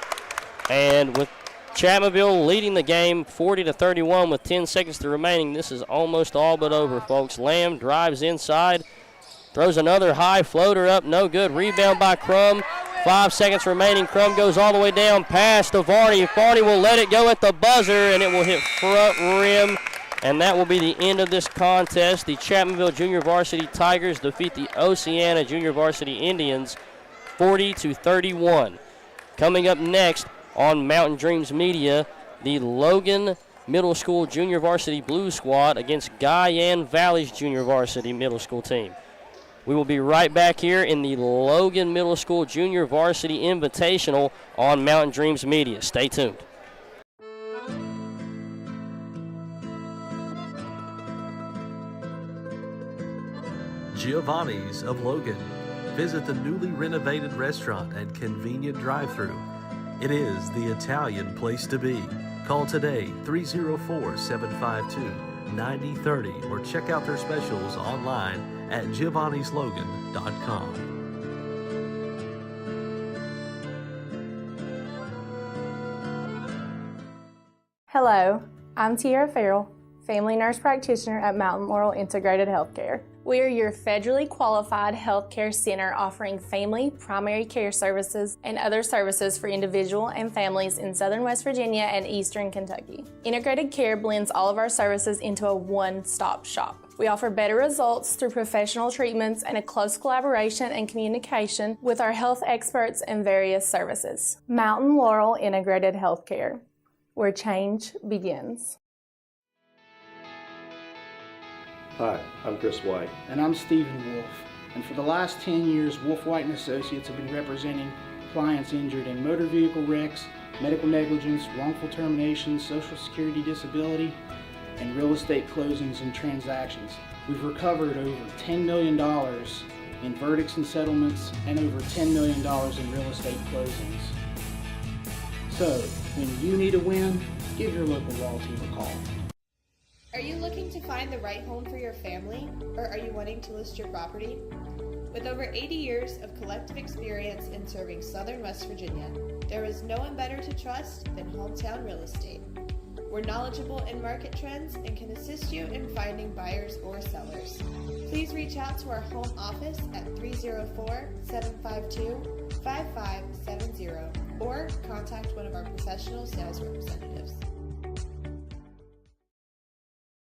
And with Chapmanville leading the game 40-31 with 10 seconds to remaining, this is almost all but over, folks. Lamb drives inside, Throws another high floater up, no good. Rebound by Crum. 5 seconds remaining. Crum goes all the way down past to Varney. Varney will let it go at the buzzer, and it will hit front rim. And that will be the end of this contest. The Chapmanville Junior Varsity Tigers defeat the Oceana Junior Varsity Indians 40-31. Coming up next on Mountain Dreams Media, the Logan Middle School Junior Varsity Blue Squad against Guyan Valley's Junior Varsity Middle School team. We will be right back here in the Logan Middle School Junior Varsity Invitational on Mountain Dreams Media. Stay tuned. Giovanni's of Logan. Visit the newly renovated restaurant and convenient drive-thru. It is the Italian place to be. Call today 304-752-9030 or check out their specials online at giovannislogan.com. Hello, I'm Tiara Farrell, family nurse practitioner at Mountain Laurel Integrated Healthcare. We are your federally qualified healthcare center offering family, primary care services, and other services for individual and families in southern West Virginia and eastern Kentucky. Integrated care blends all of our services into a one-stop shop. We offer better results through professional treatments and a close collaboration and communication with our health experts and various services. Mountain Laurel Integrated Healthcare, where change begins. Hi, I'm Chris White. And I'm Stephen Wolf. And for the last 10 years, Wolf White & Associates have been representing clients injured in motor vehicle wrecks, medical negligence, wrongful terminations, social security disability, and real estate closings and transactions. We've recovered over $10 million in verdicts and settlements and over $10 million in real estate closings. So, when you need a win, give your local law team a call. Are you looking to find the right home for your family, or are you wanting to list your property? With over 80 years of collective experience in serving southern West Virginia, there is no one better to trust than Hometown Real Estate. We're knowledgeable in market trends and can assist you in finding buyers or sellers. Please reach out to our home office at 304-752-5570 or contact one of our professional sales representatives.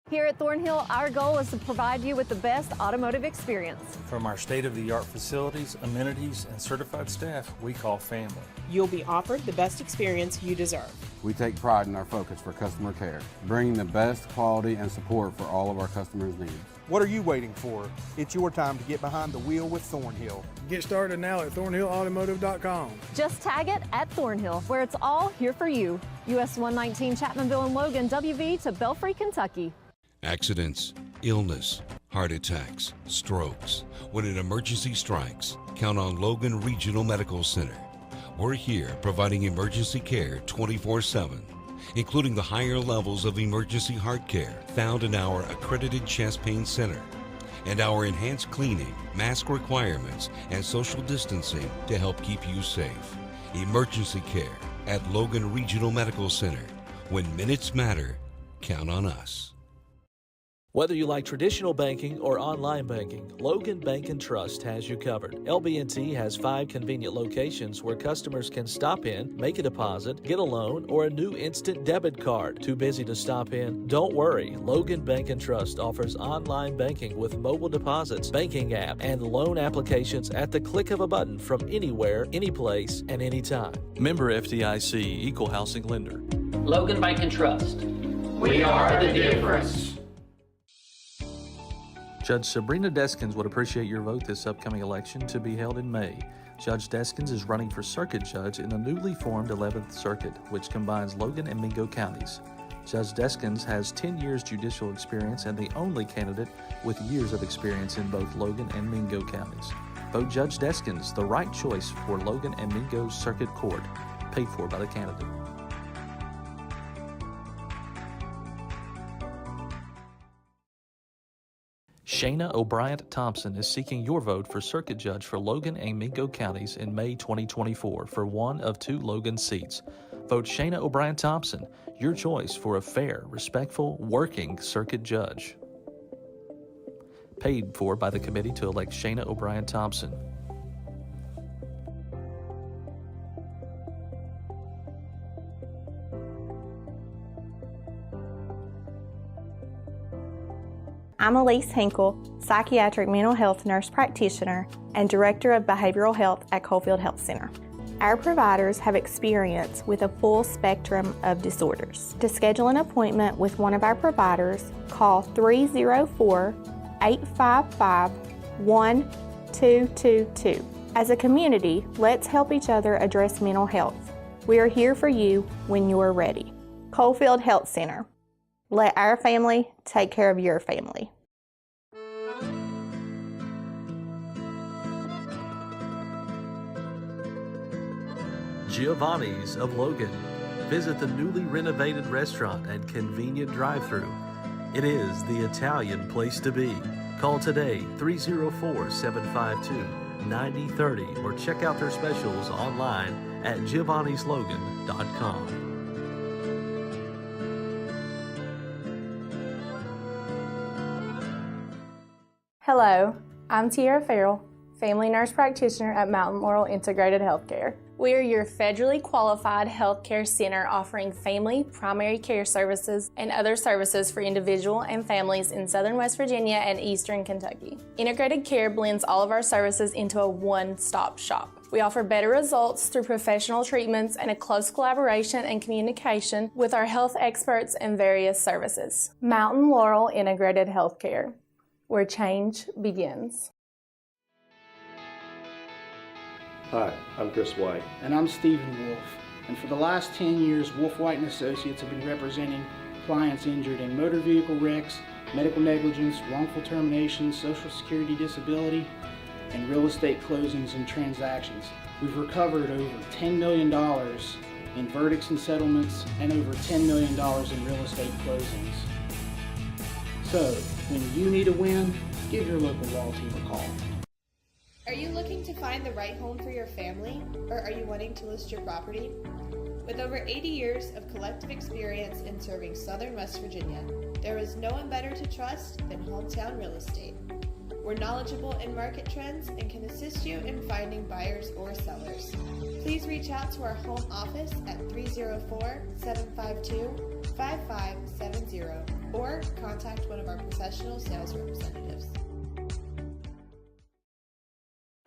Here at Thornhill, our goal is to provide you with the best automotive experience. From our state-of-the-art facilities, amenities, and certified staff we call family. You'll be offered the best experience you deserve. We take pride in our focus for customer care, bringing the best quality and support for all of our customers' needs. What are you waiting for? It's your time to get behind the wheel with Thornhill. Get started now at thornhillautomotive.com. Just tag it at Thornhill, where it's all here for you. US 119 Chapmanville and Logan, WV to Belfry, Kentucky. Accidents, illness, heart attacks, strokes. When an emergency strikes, count on Logan Regional Medical Center. We're here providing emergency care 24/7, including the higher levels of emergency heart care found in our accredited chest pain center, and our enhanced cleaning, mask requirements, and social distancing to help keep you safe. Emergency care at Logan Regional Medical Center. When minutes matter, count on us. Whether you like traditional banking or online banking, Logan Bank & Trust has you covered. LB&T has 5 convenient locations where customers can stop in, make a deposit, get a loan, or a new instant debit card. Too busy to stop in? Don't worry. Logan Bank & Trust offers online banking with mobile deposits, banking app, and loan applications at the click of a button from anywhere, anyplace, and anytime. Member FDIC, Equal Housing Lender. Logan Bank & Trust. We are the difference. Judge Sabrina Deskins would appreciate your vote this upcoming election to be held in May. Judge Deskins is running for circuit judge in the newly formed 11th Circuit, which combines Logan and Mingo counties. Judge Deskins has 10 years judicial experience and the only candidate with years of experience in both Logan and Mingo counties. Vote Judge Deskins, the right choice for Logan and Mingo Circuit Court, paid for by the candidate. Shayna O'Brien Thompson is seeking your vote for circuit judge for Logan and Mingo counties in May 2024 for one of 2 Logan seats. Vote Shayna O'Brien Thompson, your choice for a fair, respectful, working circuit judge. Paid for by the committee to elect Shayna O'Brien Thompson. I'm Elise Hinkle, psychiatric mental health nurse practitioner and director of behavioral health at Coalfield Health Center. Our providers have experience with a full spectrum of disorders. To schedule an appointment with one of our providers, call 304-855-1222. As a community, let's help each other address mental health. We are here for you when you are ready. Coalfield Health Center. Let our family take care of your family. Giovanni's of Logan. Visit the newly renovated restaurant and convenient drive-thru. It is the Italian place to be. Call today 304-752-9030 or check out their specials online at giovannislogan.com. Hello, I'm Tiara Farrell, family nurse practitioner at Mountain Laurel Integrated Healthcare. We are your federally qualified healthcare center offering family, primary care services, and other services for individual and families in southern West Virginia and eastern Kentucky. Integrated care blends all of our services into a one-stop shop. We offer better results through professional treatments and a close collaboration and communication with our health experts and various services. Mountain Laurel Integrated Healthcare, where change begins. Hi, I'm Chris White. And I'm Stephen Wolf. And for the last 10 years, Wolf White & Associates have been representing clients injured in motor vehicle wrecks, medical negligence, wrongful terminations, Social Security disability, and real estate closings and transactions. We've recovered over $10 million in verdicts and settlements and over $10 million in real estate closings. So, when you need a win, give your local law team a call. Are you looking to find the right home for your family, or are you wanting to list your property? With over 80 years of collective experience in serving southern West Virginia, there is no one better to trust than Hometown Real Estate. We're knowledgeable in market trends and can assist you in finding buyers or sellers. Please reach out to our home office at 304-752-5570 or contact one of our professional sales representatives.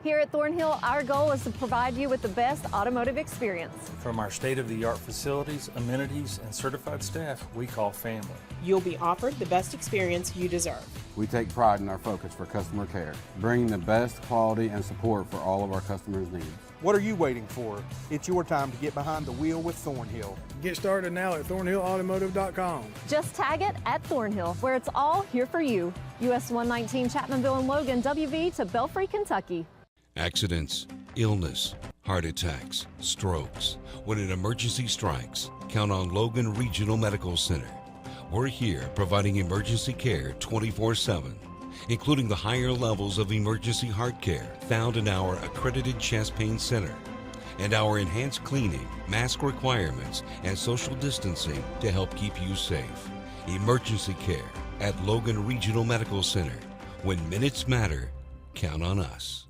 Here at Thornhill, our goal is to provide you with the best automotive experience. From our state-of-the-art facilities, amenities, and certified staff we call family. You'll be offered the best experience you deserve. We take pride in our focus for customer care, bringing the best quality and support for all of our customers' needs. What are you waiting for? It's your time to get behind the wheel with Thornhill. Get started now at thornhillautomotive.com. Just tag it at Thornhill, where it's all here for you. US 119 Chapmanville and Logan, WV to Belfry, Kentucky. Accidents, illness, heart attacks, strokes. When an emergency strikes, count on Logan Regional Medical Center. We're here providing emergency care 24/7, including the higher levels of emergency heart care found in our accredited chest pain center, and our enhanced cleaning, mask requirements, and social distancing to help keep you safe. Emergency care at Logan Regional Medical Center. When minutes matter, count on us.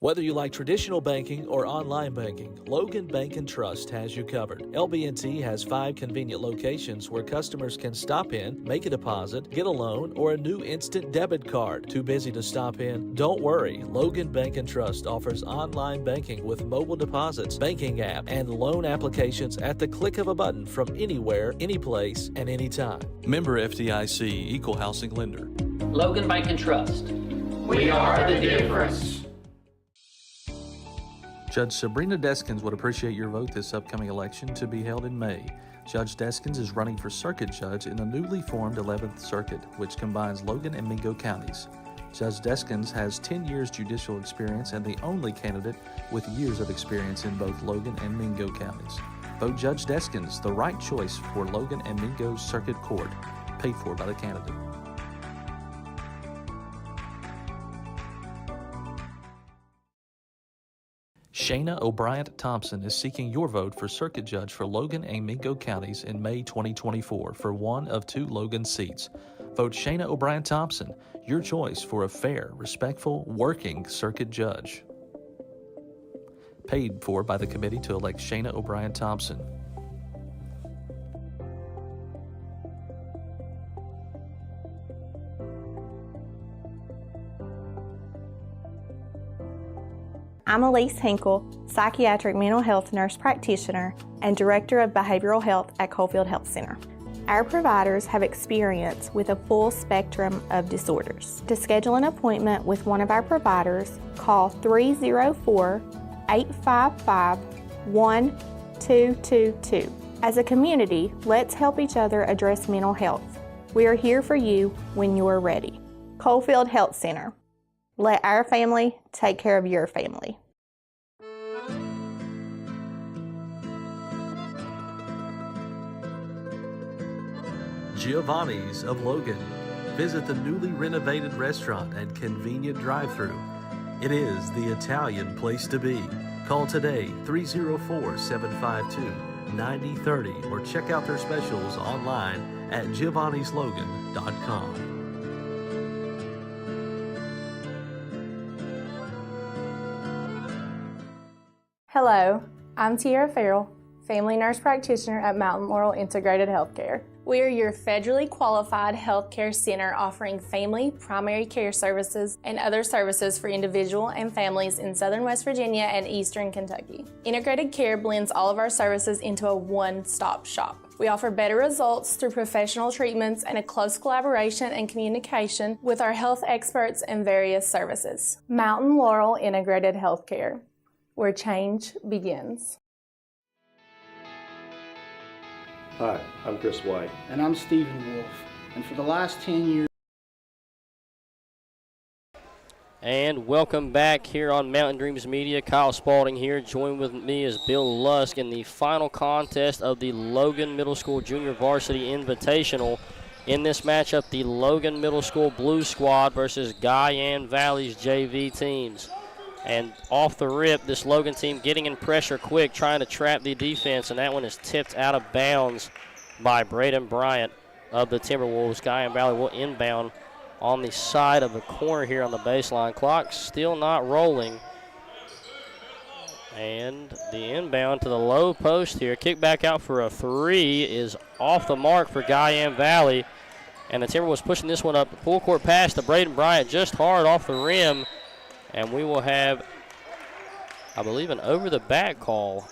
Whether you like traditional banking or online banking, Logan Bank & Trust has you covered. LB&T has 5 convenient locations where customers can stop in, make a deposit, get a loan, or a new instant debit card. Too busy to stop in? Don't worry. Logan Bank & Trust offers online banking with mobile deposits, banking app, and loan applications at the click of a button from anywhere, anyplace, and anytime. Member FDIC, Equal Housing Lender. Logan Bank & Trust. We are the difference. Judge Sabrina Deskins would appreciate your vote this upcoming election to be held in May. Judge Deskins is running for circuit judge in the newly formed 11th Circuit, which combines Logan and Mingo counties. Judge Deskins has 10 years judicial experience and the only candidate with years of experience in both Logan and Mingo counties. Vote Judge Deskins, the right choice for Logan and Mingo Circuit Court, paid for by the candidate. Shayna O'Brien Thompson is seeking your vote for circuit judge for Logan and Mingo counties in May 2024 for one of 2 Logan seats. Vote Shayna O'Brien Thompson, your choice for a fair, respectful, working circuit judge. Paid for by the committee to elect Shayna O'Brien Thompson. I'm Elise Hinkle, psychiatric mental health nurse practitioner and director of behavioral health at Coalfield Health Center. Our providers have experience with a full spectrum of disorders. To schedule an appointment with one of our providers, call 304-855-1222. As a community, let's help each other address mental health. We are here for you when you are ready. Coalfield Health Center. Let our family take care of your family. Giovanni's of Logan. Visit the newly renovated restaurant and convenient drive-thru. It is the Italian place to be. Call today 304-752-9030 or check out their specials online at giovannislogan.com. Hello, I'm Tiara Farrell, family nurse practitioner at Mountain Laurel Integrated Healthcare. We are your federally qualified healthcare center offering family, primary care services, and other services for individual and families in southern West Virginia and eastern Kentucky. Integrated care blends all of our services into a one-stop shop. We offer better results through professional treatments and a close collaboration and communication with our health experts and various services. Mountain Laurel Integrated Healthcare, where change begins. Hi, I'm Chris White. And I'm Stephen Wolf. And for the last 10 years. And welcome back here on Mountain Dreams Media. Kyle Spalding here. Joined with me is Bill Lusk in the final contest of the Logan Middle School Junior Varsity Invitational. In this matchup, the Logan Middle School Blue Squad versus Guyan Valley's JV teams. And off the rip, this Logan team getting in pressure quick, trying to trap the defense, and that one is tipped out of bounds by Braden Bryant of the Timberwolves. Guyan Valley will inbound on the side of the corner here on the baseline. Clock still not rolling. And the inbound to the low post here. Kick back out for a three is off the mark for Guyan Valley. And the Timberwolves pushing this one up. Full court pass to Braden Bryant, just hard off the rim. And we will have, I believe, an over-the-back call.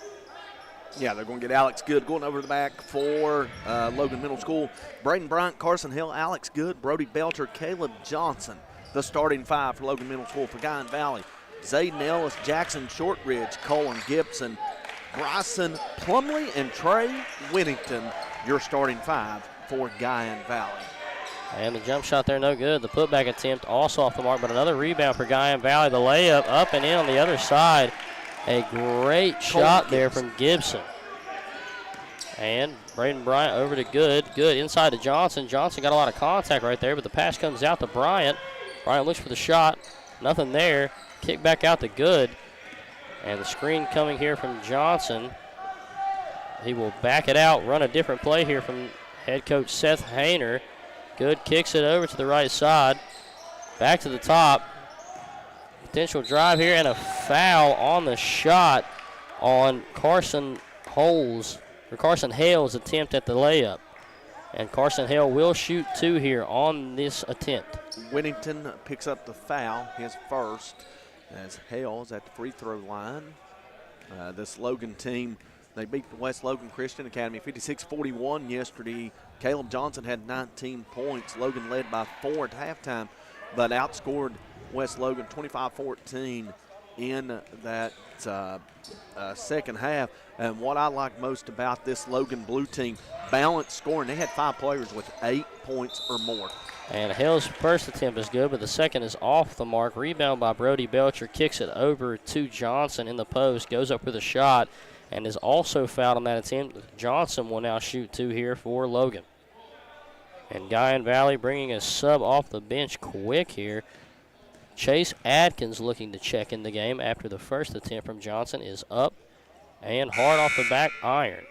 Yeah, they're going to get Alex Good going over the back for Logan Middle School. Braden Bryant, Carson Hill, Alex Good, Brody Belcher, Caleb Johnson, the starting five for Logan Middle School. For Guyan Valley, Zayden Ellis, Jackson Shortridge, Colin Gibson, Bryson Plumley, and Trey Whittington, your starting five for Guyan Valley. And the jump shot there, no good. The putback attempt also off the mark, but another rebound for Guyan Valley. The layup up and in on the other side. A great shot there from Gibson. And Braden Bryant over to Good. Good inside to Johnson. Johnson got a lot of contact right there, but the pass comes out to Bryant. Bryant looks for the shot. Nothing there. Kick back out to Good. And the screen coming here from Johnson. He will back it out, run a different play here from head coach Seth Hayner. Good kicks it over to the right side. Back to the top. Potential drive here and a foul on the shot on Carson Hale's attempt at the layup. And Carson Hale will shoot two here on this attempt. Whittington picks up the foul, his first, as Hale is at the free throw line. This Logan team, they beat the West Logan Christian Academy 56-41 yesterday. Caleb Johnson had 19 points. Logan led by 4 at halftime, but outscored West Logan 25-14 in that second half. And what I like most about this Logan Blue team, balanced scoring. They had 5 players with 8 points or more. And Hale's first attempt is good, but the second is off the mark. Rebound by Brody Belcher, kicks it over to Johnson in the post, goes up with a shot, and is also fouled on that attempt. Johnson will now shoot two here for Logan. And Guyan Valley bringing a sub off the bench quick here. Chase Adkins looking to check in the game after the first attempt from Johnson is up and hard off the back iron.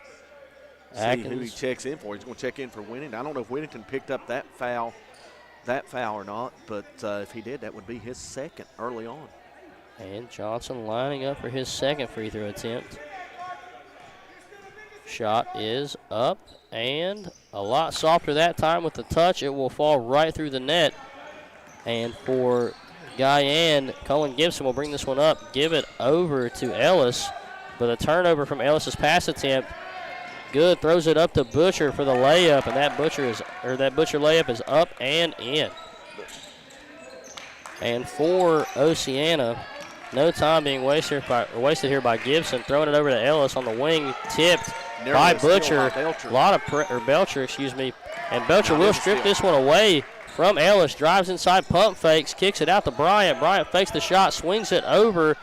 See who he checks in for. He's going to check in for Whittington. I don't know if Whittington picked up that foul that foul or not, but if he did, that would be his second early on. And Johnson lining up for his second free throw attempt. Shot is up and a lot softer that time with the touch. It will fall right through the net. And for Guyan, Cullen Gibson will bring this one up, give it over to Ellis. But a turnover from Ellis's pass attempt. Good, throws it up to Butcher for the layup, and that Butcher layup is up and in. And for Oceana, no time being wasted here by Gibson, throwing it over to Ellis on the wing, tipped by Butcher. Belcher, excuse me. And Belcher will strip this one away from Ellis, drives inside, pump fakes, kicks it out to Bryant. Bryant fakes the shot, swings it over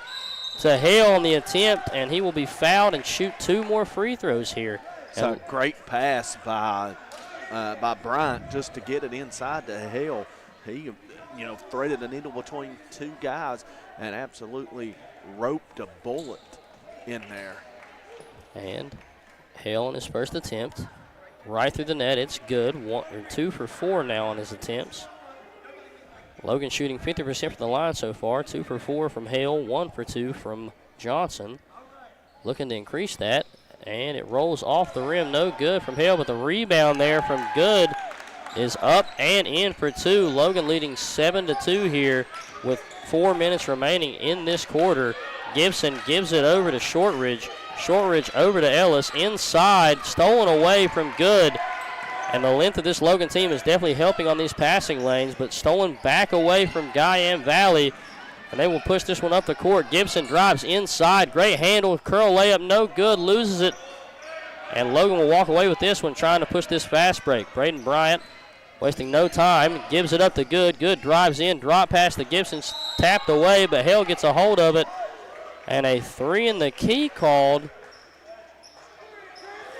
to Hale on the attempt, and he will be fouled and shoot 2 more free throws here. It's a great pass by Bryant just to get it inside to Hale. He, threaded the needle between 2 guys and absolutely roped a bullet in there. And Hale on his first attempt, right through the net. It's good. 2 for 4 now on his attempts. Logan shooting 50% from the line so far. 2 for 4 from Hale, 1 for 2 from Johnson. Looking to increase that, and it rolls off the rim. No good from Hale, but the rebound there from Good is up and in for 2. Logan leading 7-2 here with 4 minutes remaining in this quarter. Gibson gives it over to Shortridge. Shortridge over to Ellis. Inside, stolen away from Good. And the length of this Logan team is definitely helping on these passing lanes, but stolen back away from Guyan Valley. And they will push this one up the court. Gibson drives inside. Great handle. Curl layup, no good. Loses it. And Logan will walk away with this one, trying to push this fast break. Braden Bryant wasting no time. Gives it up to Good. Good drives in. Drop pass to Gibson. Tapped away, but Hale gets a hold of it. And a 3 in the key called.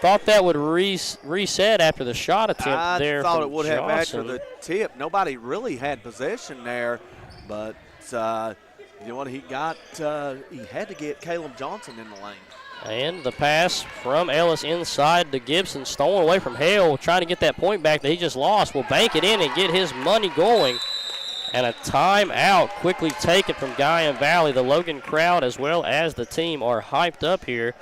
Thought that would reset after the shot attempt there. I thought it would Johnson. have after the tip. Nobody really had possession there, but you know what he got? He had to get Caleb Johnson in the lane. And the pass from Ellis inside to Gibson, stolen away from Hale, trying to get that point back that he just lost. Will bank it in and get his money going. And a timeout quickly taken from Guyan Valley. The Logan crowd as well as the team are hyped up here.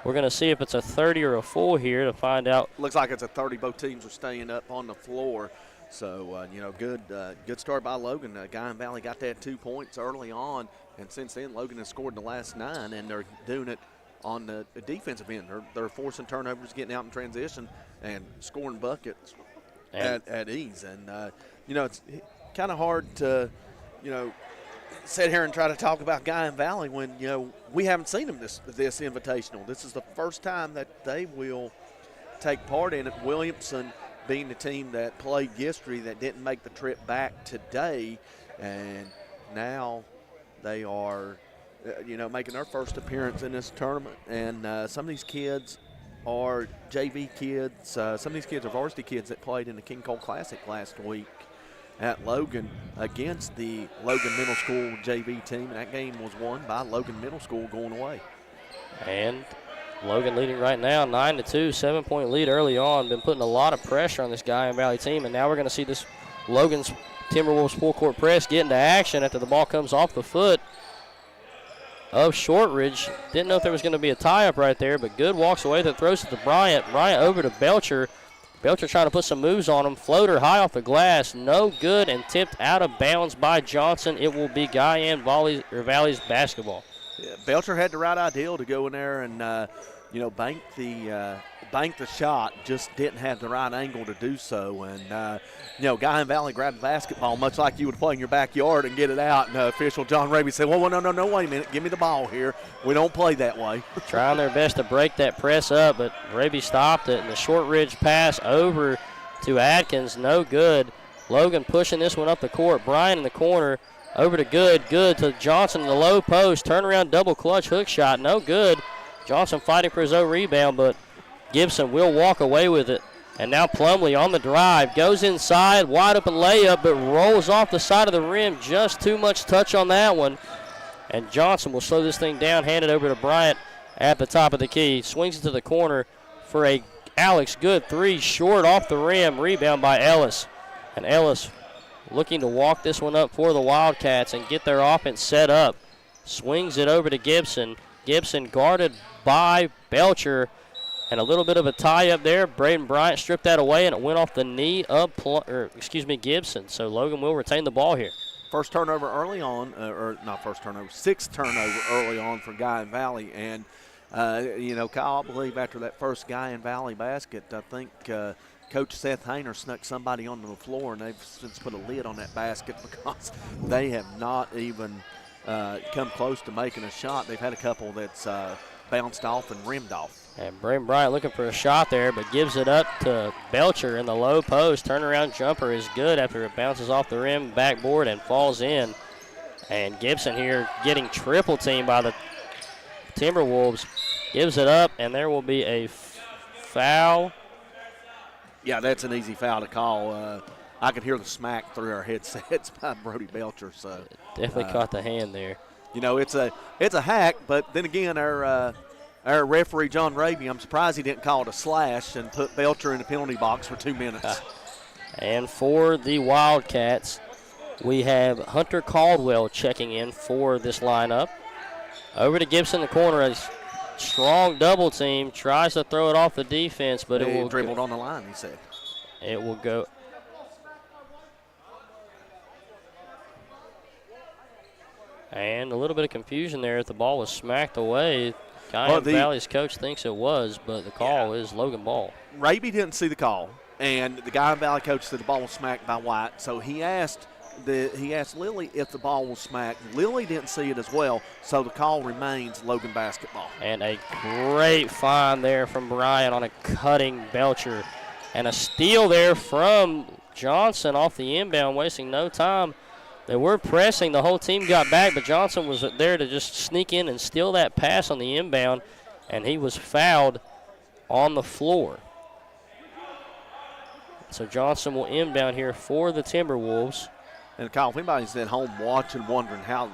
We're going to see if it's a 30 or a full here to find out. Looks like it's a 30. Both teams are staying up on the floor. So, good start by Logan. Guyan Valley got that 2 points early on, and since then Logan has scored the last 9, and they're doing it on the defensive end. They're forcing turnovers, getting out in transition, and scoring buckets at ease. And, it's kind of hard to, sit here and try to talk about Guyan Valley when, we haven't seen them this invitational. This is the first time that they will take part in it. Williamson being the team that played yesterday that didn't make the trip back today, and now they are, making their first appearance in this tournament. And some of these kids are JV kids. Some of these kids are varsity kids that played in the King Cole Classic last week at Logan against the Logan Middle School JV team, and that game was won by Logan Middle School going away. And Logan leading right now 9-2, 7-point lead early on. Been putting a lot of pressure on this Guyan Valley team, and now we're going to see this Logan's Timberwolves full court press get into action after the ball comes off the foot of Shortridge. Didn't know if there was going to be a tie-up right there, but Good walks away, that throws it to Bryant. Bryant over to Belcher. Belcher trying to put some moves on him. Floater high off the glass, no good, and tipped out of bounds by Johnson. It will be Guyan Valley's basketball. Yeah, Belcher had the right idea to go in there and bank the shot. Just didn't have the right angle to do so. And Guyan Valley grabbed the basketball much like you would play in your backyard and get it out. And official John Raby said, "Well, no, wait a minute, give me the ball here. We don't play that way." Trying their best to break that press up, but Raby stopped it. And the Shortridge pass over to Adkins, no good. Logan pushing this one up the court. Bryan in the corner. Over to Good. Good to Johnson in the low post. Turnaround double clutch hook shot. No good. Johnson fighting for his own rebound, but Gibson will walk away with it. And now Plumlee on the drive. Goes inside. Wide open layup, but rolls off the side of the rim. Just too much touch on that one. And Johnson will slow this thing down. Hand it over to Bryant at the top of the key. Swings it to the corner for a Alex Good three. Short off the rim. Rebound by Ellis. And Ellis looking to walk this one up for the Wildcats and get their offense set up. Swings it over to Gibson. Gibson guarded by Belcher. And a little bit of a tie up there. Braden Bryant stripped that away, and it went off the knee of Gibson. So Logan will retain the ball here. First turnover early on, or not first turnover, sixth turnover early on for Guyan Valley. And, Kyle, I believe after that first Guyan Valley basket, I think Coach Seth Hayner snuck somebody onto the floor, and they've since put a lid on that basket because they have not even come close to making a shot. They've had a couple that's bounced off and rimmed off. And Braden Bryant looking for a shot there, but gives it up to Belcher in the low post. Turnaround jumper is good after it bounces off the rim, backboard, and falls in. And Gibson here getting triple teamed by the Timberwolves. Gives it up, and there will be a foul. Yeah, that's an easy foul to call. I could hear the smack through our headsets by Brody Belcher. So definitely caught the hand there. It's a hack, but then again, our referee, John Raby, I'm surprised he didn't call it a slash and put Belcher in the penalty box for 2 minutes. And for the Wildcats, we have Hunter Caldwell checking in for this lineup. Over to Gibson in the corner. A strong double team. Tries to throw it off the defense, but it will dribbled on the line, he said. It will go. And a little bit of confusion there. If the ball was smacked away, Guyan Valley's coach thinks it was, but the call is Logan ball. Raby didn't see the call, and the Guyan Valley coach said the ball was smacked by White. So he asked Lily if the ball was smacked. Lily didn't see it as well, so the call remains Logan basketball. And a great find there from Bryant on a cutting Belcher. And a steal there from Johnson off the inbound, wasting no time. They were pressing. The whole team got back, but Johnson was there to just sneak in and steal that pass on the inbound, and he was fouled on the floor. So Johnson will inbound here for the Timberwolves. And Kyle, if anybody's at home watching, wondering how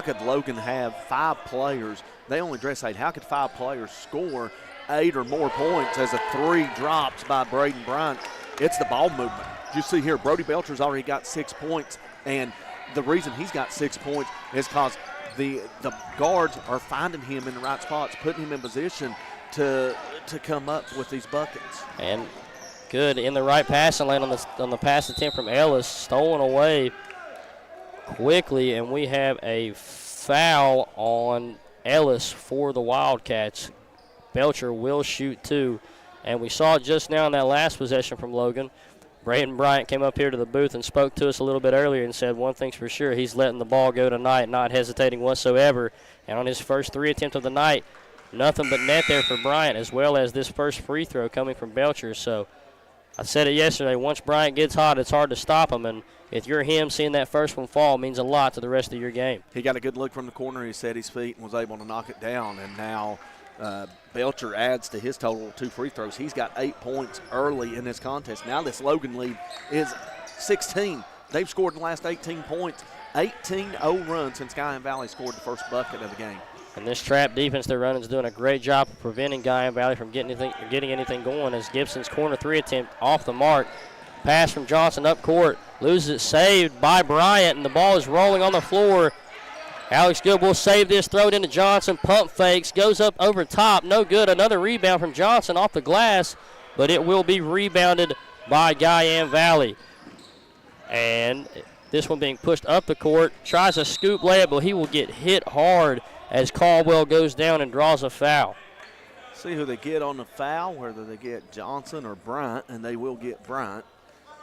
could Logan have 5 players, they only dress 8, how could 5 players score 8 or more points as a 3 drops by Braden Bryant? It's the ball movement. You see here, Brody Belcher's already got 6 points, and the reason he's got 6 points is because the guards are finding him in the right spots, putting him in position to come up with these buckets. And good in the right passing lane on the pass attempt from Ellis, stolen away quickly, and we have a foul on Ellis for the Wildcats. Belcher will shoot 2, and we saw just now in that last possession from Logan, Braden Bryant came up here to the booth and spoke to us a little bit earlier and said one thing's for sure, he's letting the ball go tonight, not hesitating whatsoever. And on his first 3 attempt of the night, nothing but net there for Bryant, as well as this first free throw coming from Belcher. So I said it yesterday, once Bryant gets hot, it's hard to stop him. And if you're him, seeing that first one fall means a lot to the rest of your game. He got a good look from the corner. He set his feet and was able to knock it down. And now Belcher adds to his total 2 free throws. He's got 8 points early in this contest. Now this Logan lead is 16. They've scored in the last 18 points. 18-0 run since Guyan Valley scored the first bucket of the game. And this trap defense they're running is doing a great job of preventing Guyan Valley from getting anything going, as Gibson's corner 3 attempt off the mark. Pass from Johnson up court. Loses it, saved by Bryant, and the ball is rolling on the floor. Alex Good will save this, throw it into Johnson, pump fakes, goes up over top, no good. Another rebound from Johnson off the glass, but it will be rebounded by Guyan Valley. And this one being pushed up the court, tries a scoop layup, but he will get hit hard as Caldwell goes down and draws a foul. See who they get on the foul, whether they get Johnson or Bryant, and they will get Bryant.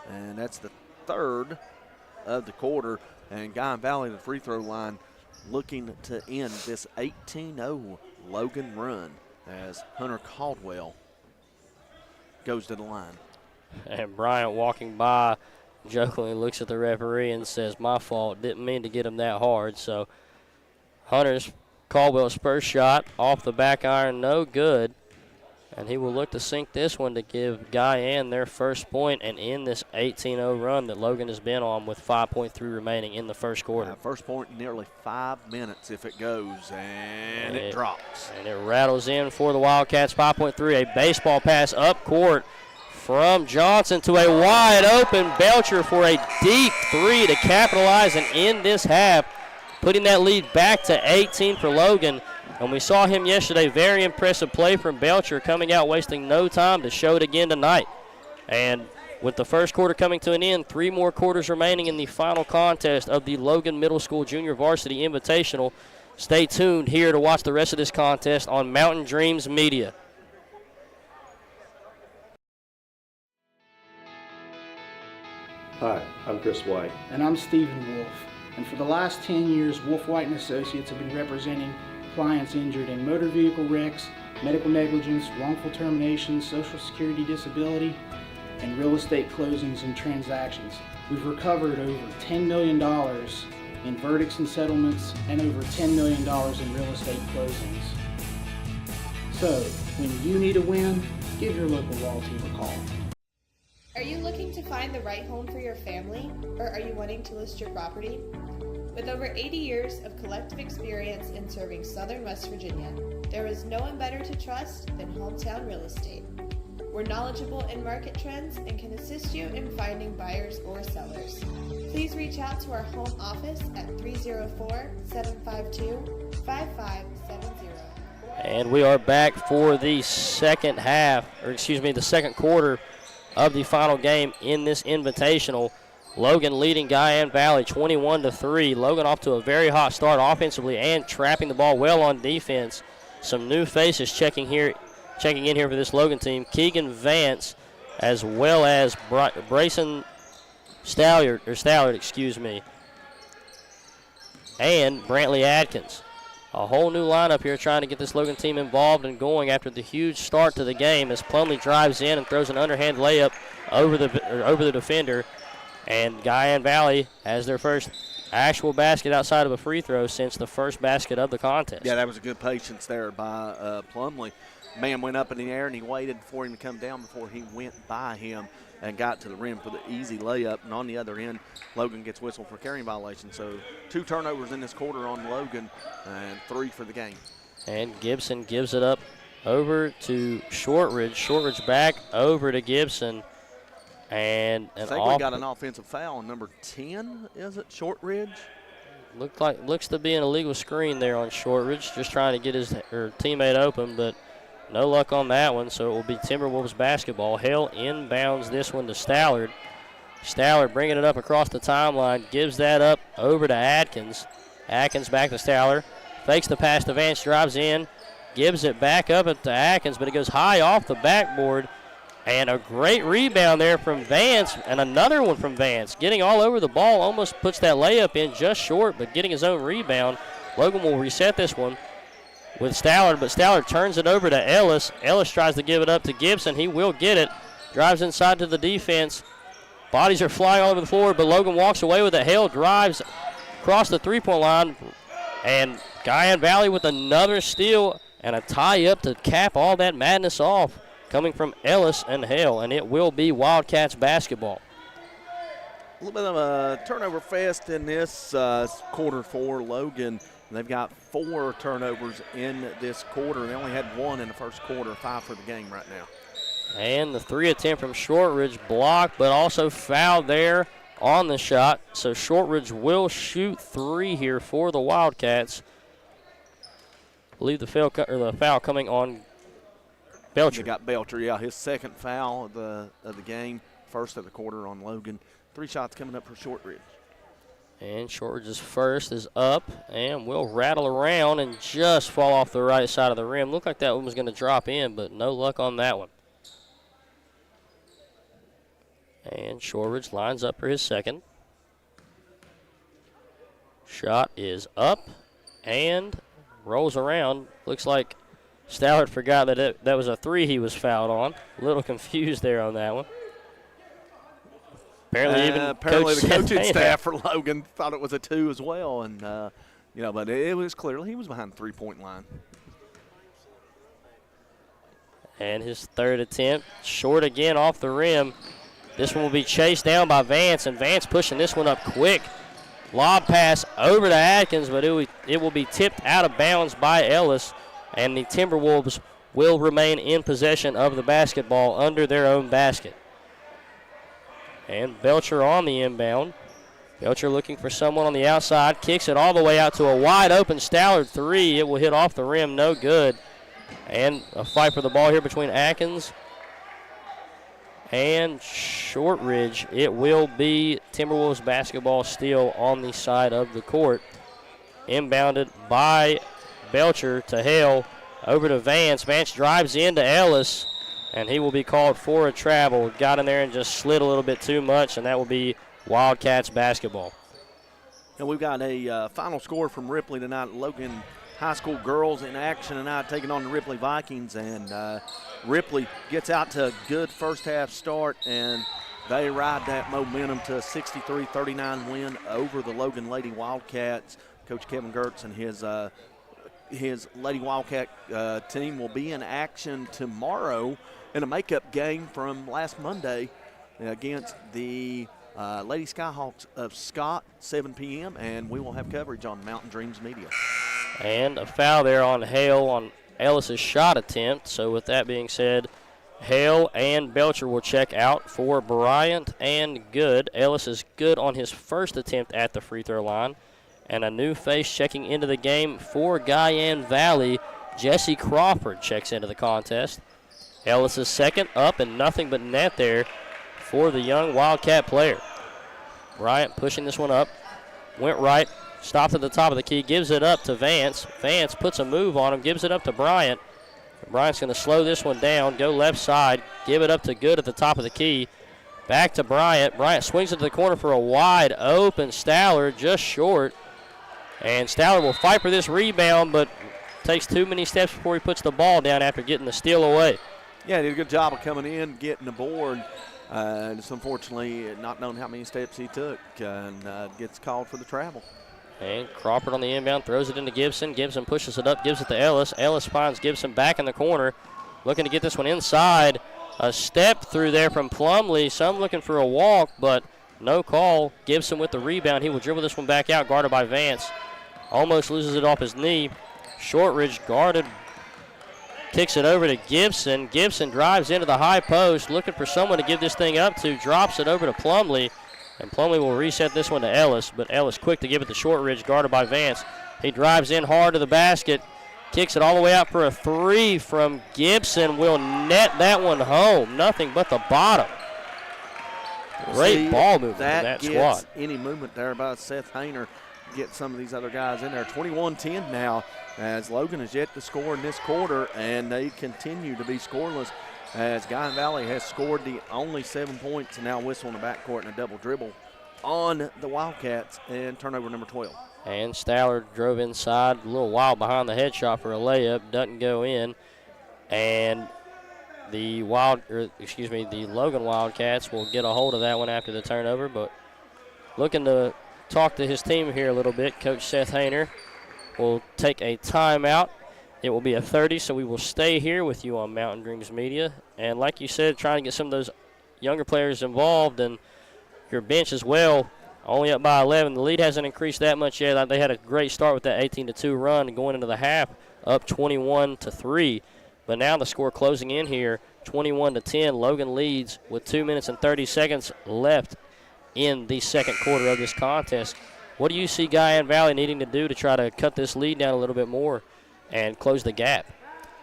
And that's the 3rd of the quarter. And Guyan Valley, the free throw line, looking to end this 18-0 Logan run as Hunter Caldwell goes to the line. And Bryant walking by jokingly looks at the referee and says, my fault, didn't mean to get him that hard. So Caldwell's first shot off the back iron, no good. And he will look to sink this one to give Guyan their first point and end this 18-0 run that Logan has been on with 5.3 remaining in the first quarter. First point in nearly 5 minutes if it goes, and it drops. And it rattles in for the Wildcats, 5.3. A baseball pass up court from Johnson to a wide open Belcher for a deep three to capitalize and end this half, putting that lead back to 18 for Logan. And we saw him yesterday, very impressive play from Belcher, coming out wasting no time to show it again tonight. And with the first quarter coming to an end, 3 more quarters remaining in the final contest of the Logan Middle School Junior Varsity Invitational. Stay tuned here to watch the rest of this contest on Mountain Dreams Media. Hi, I'm Chris White. And I'm Stephen Wolf. And for the last 10 years, Wolf White & Associates have been representing clients injured in motor vehicle wrecks, medical negligence, wrongful termination, social security disability, and real estate closings and transactions. We've recovered over $10 million in verdicts and settlements and over $10 million in real estate closings. So, when you need a win, give your local Wall team a call. Are you looking to find the right home for your family, or are you wanting to list your property? With over 80 years of collective experience in serving Southern West Virginia, there is no one better to trust than Hometown Real Estate. We're knowledgeable in market trends and can assist you in finding buyers or sellers. Please reach out to our home office at 304-752-5570. And we are back for the second quarter of the final game in this invitational. Logan leading Guyan Valley 21-3. Logan off to a very hot start offensively and trapping the ball well on defense. Some new faces checking in here for this Logan team. Keegan Vance, as well as Brayson Stallard, and Brantley Adkins. A whole new lineup here trying to get this Logan team involved and going after the huge start to the game as Plumley drives in and throws an underhand layup over the defender. And Guyan Valley has their first actual basket outside of a free throw since the first basket of the contest. Yeah, that was a good patience there by Plumley. Man went up in the air and he waited for him to come down before he went by him and got to the rim for the easy layup. And on the other end, Logan gets whistled for carrying violation. So 2 turnovers in this quarter on Logan and 3 for the game. And Gibson gives it up over to Shortridge. Shortridge back over to Gibson. And I think we got an offensive foul on number 10, is it, Shortridge? Looks to be an illegal screen there on Shortridge, just trying to get his teammate open, but no luck on that one, so it will be Timberwolves basketball. Hale inbounds this one to Stallard. Stallard bringing it up across the timeline, gives that up over to Atkins. Atkins back to Stallard, fakes the pass to Vance, drives in, gives it back up to Atkins, but it goes high off the backboard. And a great rebound there from Vance, and another one from Vance. Getting all over the ball, almost puts that layup in just short, but getting his own rebound. Logan will reset this one with Stallard, but Stallard turns it over to Ellis. Ellis tries to give it up to Gibson. He will get it. Drives inside to the defense. Bodies are flying all over the floor, but Logan walks away with it. Hale drives across the three-point line, and Guyan Valley with another steal and a tie-up to cap all that madness off, coming from Ellis and Hale, and it will be Wildcats basketball. A little bit of a turnover fest in this quarter for Logan. They've got 4 turnovers in this quarter. They only had 1 in the first quarter, 5 for the game right now. And the 3 attempt from Shortridge blocked, but also fouled there on the shot. So Shortridge will shoot 3 here for the Wildcats. I believe the foul coming on Belcher. They got Belcher, yeah, his second foul of the game, first of the quarter on Logan. 3 shots coming up for Shortridge. And Shortridge's first is up and will rattle around and just fall off the right side of the rim. Looked like that one was going to drop in, but no luck on that one. And Shortridge lines up for his second. Shot is up and rolls around. Looks like Stallard forgot that that was a 3 he was fouled on. A little confused there on that one. Apparently the coaching staff for Logan thought it was a 2 as well, and but it was clearly he was behind the 3-point line. And his third attempt, short again off the rim. This one will be chased down by Vance, and Vance pushing this one up quick. Lob pass over to Atkins, but it will be tipped out of bounds by Ellis, and the Timberwolves will remain in possession of the basketball under their own basket. And Belcher on the inbound. Belcher looking for someone on the outside, kicks it all the way out to a wide open Stallard three. It will hit off the rim, no good. And a fight for the ball here between Atkins and Shortridge. It will be Timberwolves basketball still on the side of the court. Inbounded by Belcher to Hale, over to Vance. Vance drives into Ellis, and he will be called for a travel. Got in there and just slid a little bit too much, and that will be Wildcats basketball. And we've got a final score from Ripley tonight. Logan High School girls in action tonight taking on the Ripley Vikings. And Ripley gets out to a good first half start, and they ride that momentum to a 63-39 win over the Logan Lady Wildcats. Coach Kevin Gertz and his Lady Wildcat team will be in action tomorrow in a makeup game from last Monday against the Lady Skyhawks of Scott, 7 p.m., and we will have coverage on Mountain Dreams Media. And a foul there on Hale on Ellis's shot attempt. So with that being said, Hale and Belcher will check out for Bryant and Good. Ellis is good on his first attempt at the free throw line. And a new face checking into the game for Guyan Valley. Jesse Crawford checks into the contest. Ellis is second, up and nothing but net there for the young Wildcat player. Bryant pushing this one up. Went right, stopped at the top of the key, gives it up to Vance. Vance puts a move on him, gives it up to Bryant. Bryant's going to slow this one down, go left side, give it up to Good at the top of the key. Back to Bryant. Bryant swings it to the corner for a wide open Stallard, just short. And Stallard will fight for this rebound, but takes too many steps before he puts the ball down after getting the steal away. Yeah, he did a good job of coming in, getting the board. Just unfortunately not knowing how many steps he took, and gets called for the travel. And Crawford on the inbound throws it into Gibson. Gibson pushes it up, gives it to Ellis. Ellis finds Gibson back in the corner, looking to get this one inside. A step through there from Plumley. Some looking for a walk, but no call. Gibson with the rebound. He will dribble this one back out, guarded by Vance. Almost loses it off his knee. Shortridge guarded. Kicks it over to Gibson. Gibson drives into the high post, looking for someone to give this thing up to. Drops it over to Plumley. And Plumley will reset this one to Ellis, but Ellis quick to give it to Shortridge, guarded by Vance. He drives in hard to the basket. Kicks it all the way out for a three from Gibson. Will net that one home. Nothing but the bottom. Great ball movement in that squad. Any movement there by Seth Hayner. Get some of these other guys in there. 21-10 now, as Logan has yet to score in this quarter, and they continue to be scoreless as Guyan Valley has scored the only 7 points and now whistle in the backcourt and a double dribble on the Wildcats, and turnover number 12. And Stallard drove inside, a little wild behind the head shot for a layup, doesn't go in, and the Logan Wildcats will get a hold of that one after the turnover, but looking to talk to his team here a little bit. Coach Seth Hayner will take a timeout. It will be a 30, so we will stay here with you on Mountain Dreams Media. And like you said, trying to get some of those younger players involved and your bench as well. Only up by 11. The lead hasn't increased that much yet. They had a great start with that 18-2 run going into the half, up 21-3. But now the score closing in here, 21-10. Logan leads with 2 minutes and 30 seconds left in the second quarter of this contest. What do you see Guyan Valley needing to do to try to cut this lead down a little bit more and close the gap?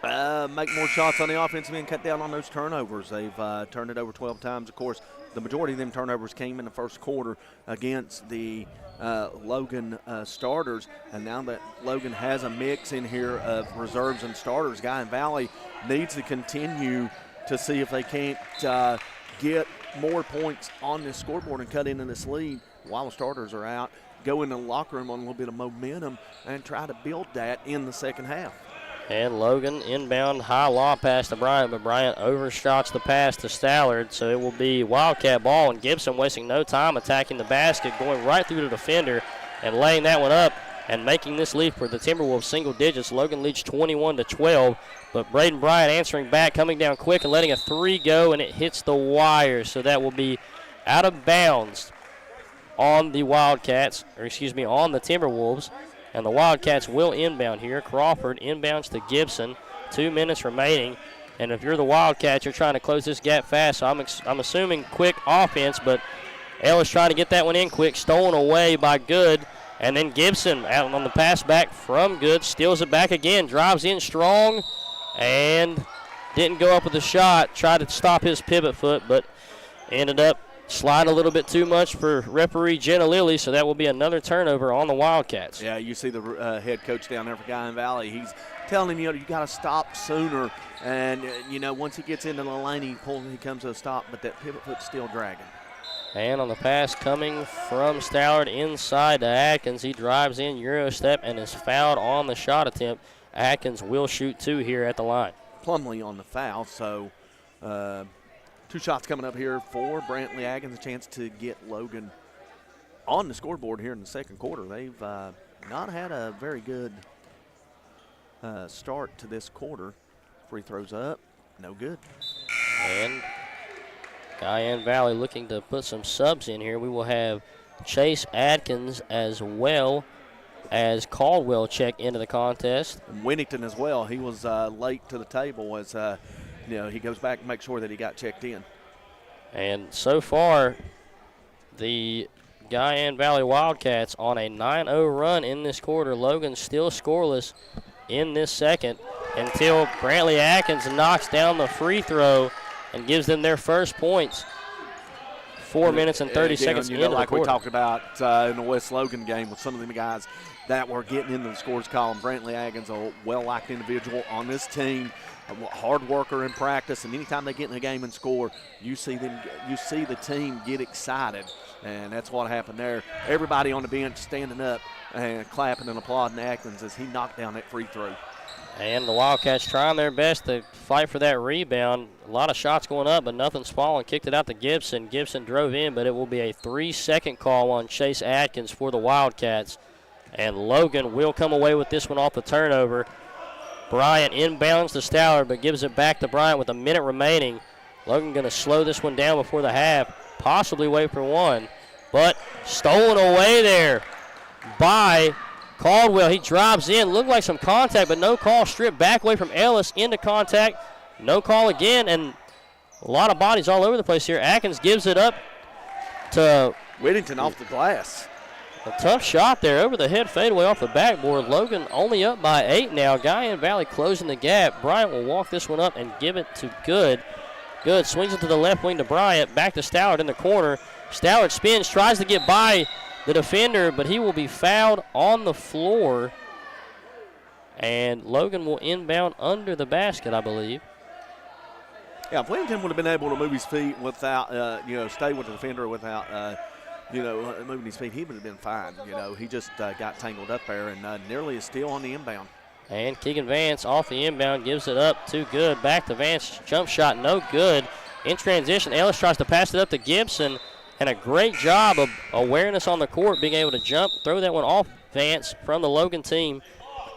Make more shots on the offensive end, cut down on those turnovers. They've turned it over 12 times. Of course, the majority of them turnovers came in the first quarter against the Logan starters, and now that Logan has a mix in here of reserves and starters, Guyan Valley needs to continue to see if they can't get more points on this scoreboard and cut into this lead while the starters are out. Go in the locker room on a little bit of momentum and try to build that in the second half. And Logan inbound high lob pass to Bryant, but Bryant overshots the pass to Stallard, so it will be Wildcat ball, and Gibson wasting no time attacking the basket, going right through the defender and laying that one up and making this lead for the Timberwolves single digits. Logan leads 21-12, but Braden Bryant answering back, coming down quick and letting a three go, and it hits the wire, so that will be out of bounds on the Wildcats, on the Timberwolves. And the Wildcats will inbound here. Crawford inbounds to Gibson. 2 minutes remaining. And if you're the Wildcats, you're trying to close this gap fast. So I'm assuming quick offense, but Ellis trying to get that one in quick, stolen away by Good. And then Gibson out on the pass back from Good, steals it back again, drives in strong, and didn't go up with the shot. Tried to stop his pivot foot, but ended up sliding a little bit too much for referee Jenna Lilly, so that will be another turnover on the Wildcats. Yeah, you see the head coach down there for Guyan Valley. He's telling him, you got to stop sooner. And, once he gets into the lane, he comes to a stop, but that pivot foot's still dragging. And on the pass coming from Stallard inside to Atkins, he drives in Euro step and is fouled on the shot attempt. Atkins will shoot 2 here at the line. Plumley on the foul, so 2 shots coming up here for Brantley Atkins, a chance to get Logan on the scoreboard here in the second quarter. They've not had a very good start to this quarter. Free throws up, no good. And Guyan Valley looking to put some subs in here. We will have Chase Atkins as well as Caldwell check into the contest. Winnington as well. He was late to the table as he goes back and makes sure that he got checked in. And so far, the Guyan Valley Wildcats on a 9-0 run in this quarter. Logan still scoreless in this second until Brantley Atkins knocks down the free throw and gives them their first points. 4 minutes and 30 seconds into the like quarter. We talked about in the West Logan game with some of them guys that were getting into the scores column. Brantley Atkins, a well-liked individual on this team, a hard worker in practice, and anytime they get in a game and score, you see the team get excited, and that's what happened there. Everybody on the bench standing up and clapping and applauding Atkins as he knocked down that free throw. And the Wildcats trying their best to fight for that rebound. A lot of shots going up, but nothing's falling. Kicked it out to Gibson. Gibson drove in, but it will be a 3-second call on Chase Atkins for the Wildcats. And Logan will come away with this one off the turnover. Bryant inbounds to Stallard, but gives it back to Bryant with a minute remaining. Logan going to slow this one down before the half, possibly wait for one. But stolen away there by Caldwell. He drives in, looked like some contact, but no call. Stripped back away from Ellis into contact. No call again, and a lot of bodies all over the place here. Atkins gives it up to Whittington off the glass. A tough shot there over the head fadeaway off the backboard. Logan only up by 8 now. Guyan Valley closing the gap. Bryant will walk this one up and give it to Good. Good swings it to the left wing to Bryant. Back to Stallard in the corner. Stallard spins, tries to get by the defender, but he will be fouled on the floor. And Logan will inbound under the basket, I believe. Yeah, if Whittington would have been able to move his feet without, stay with the defender without, moving his feet, he would have been fine. He just got tangled up there and nearly is still on the inbound. And Keegan Vance off the inbound gives it up to Good. Back to Vance, jump shot, no good. In transition, Ellis tries to pass it up to Gibson. And a great job of awareness on the court, being able to jump, throw that one off Vance from the Logan team,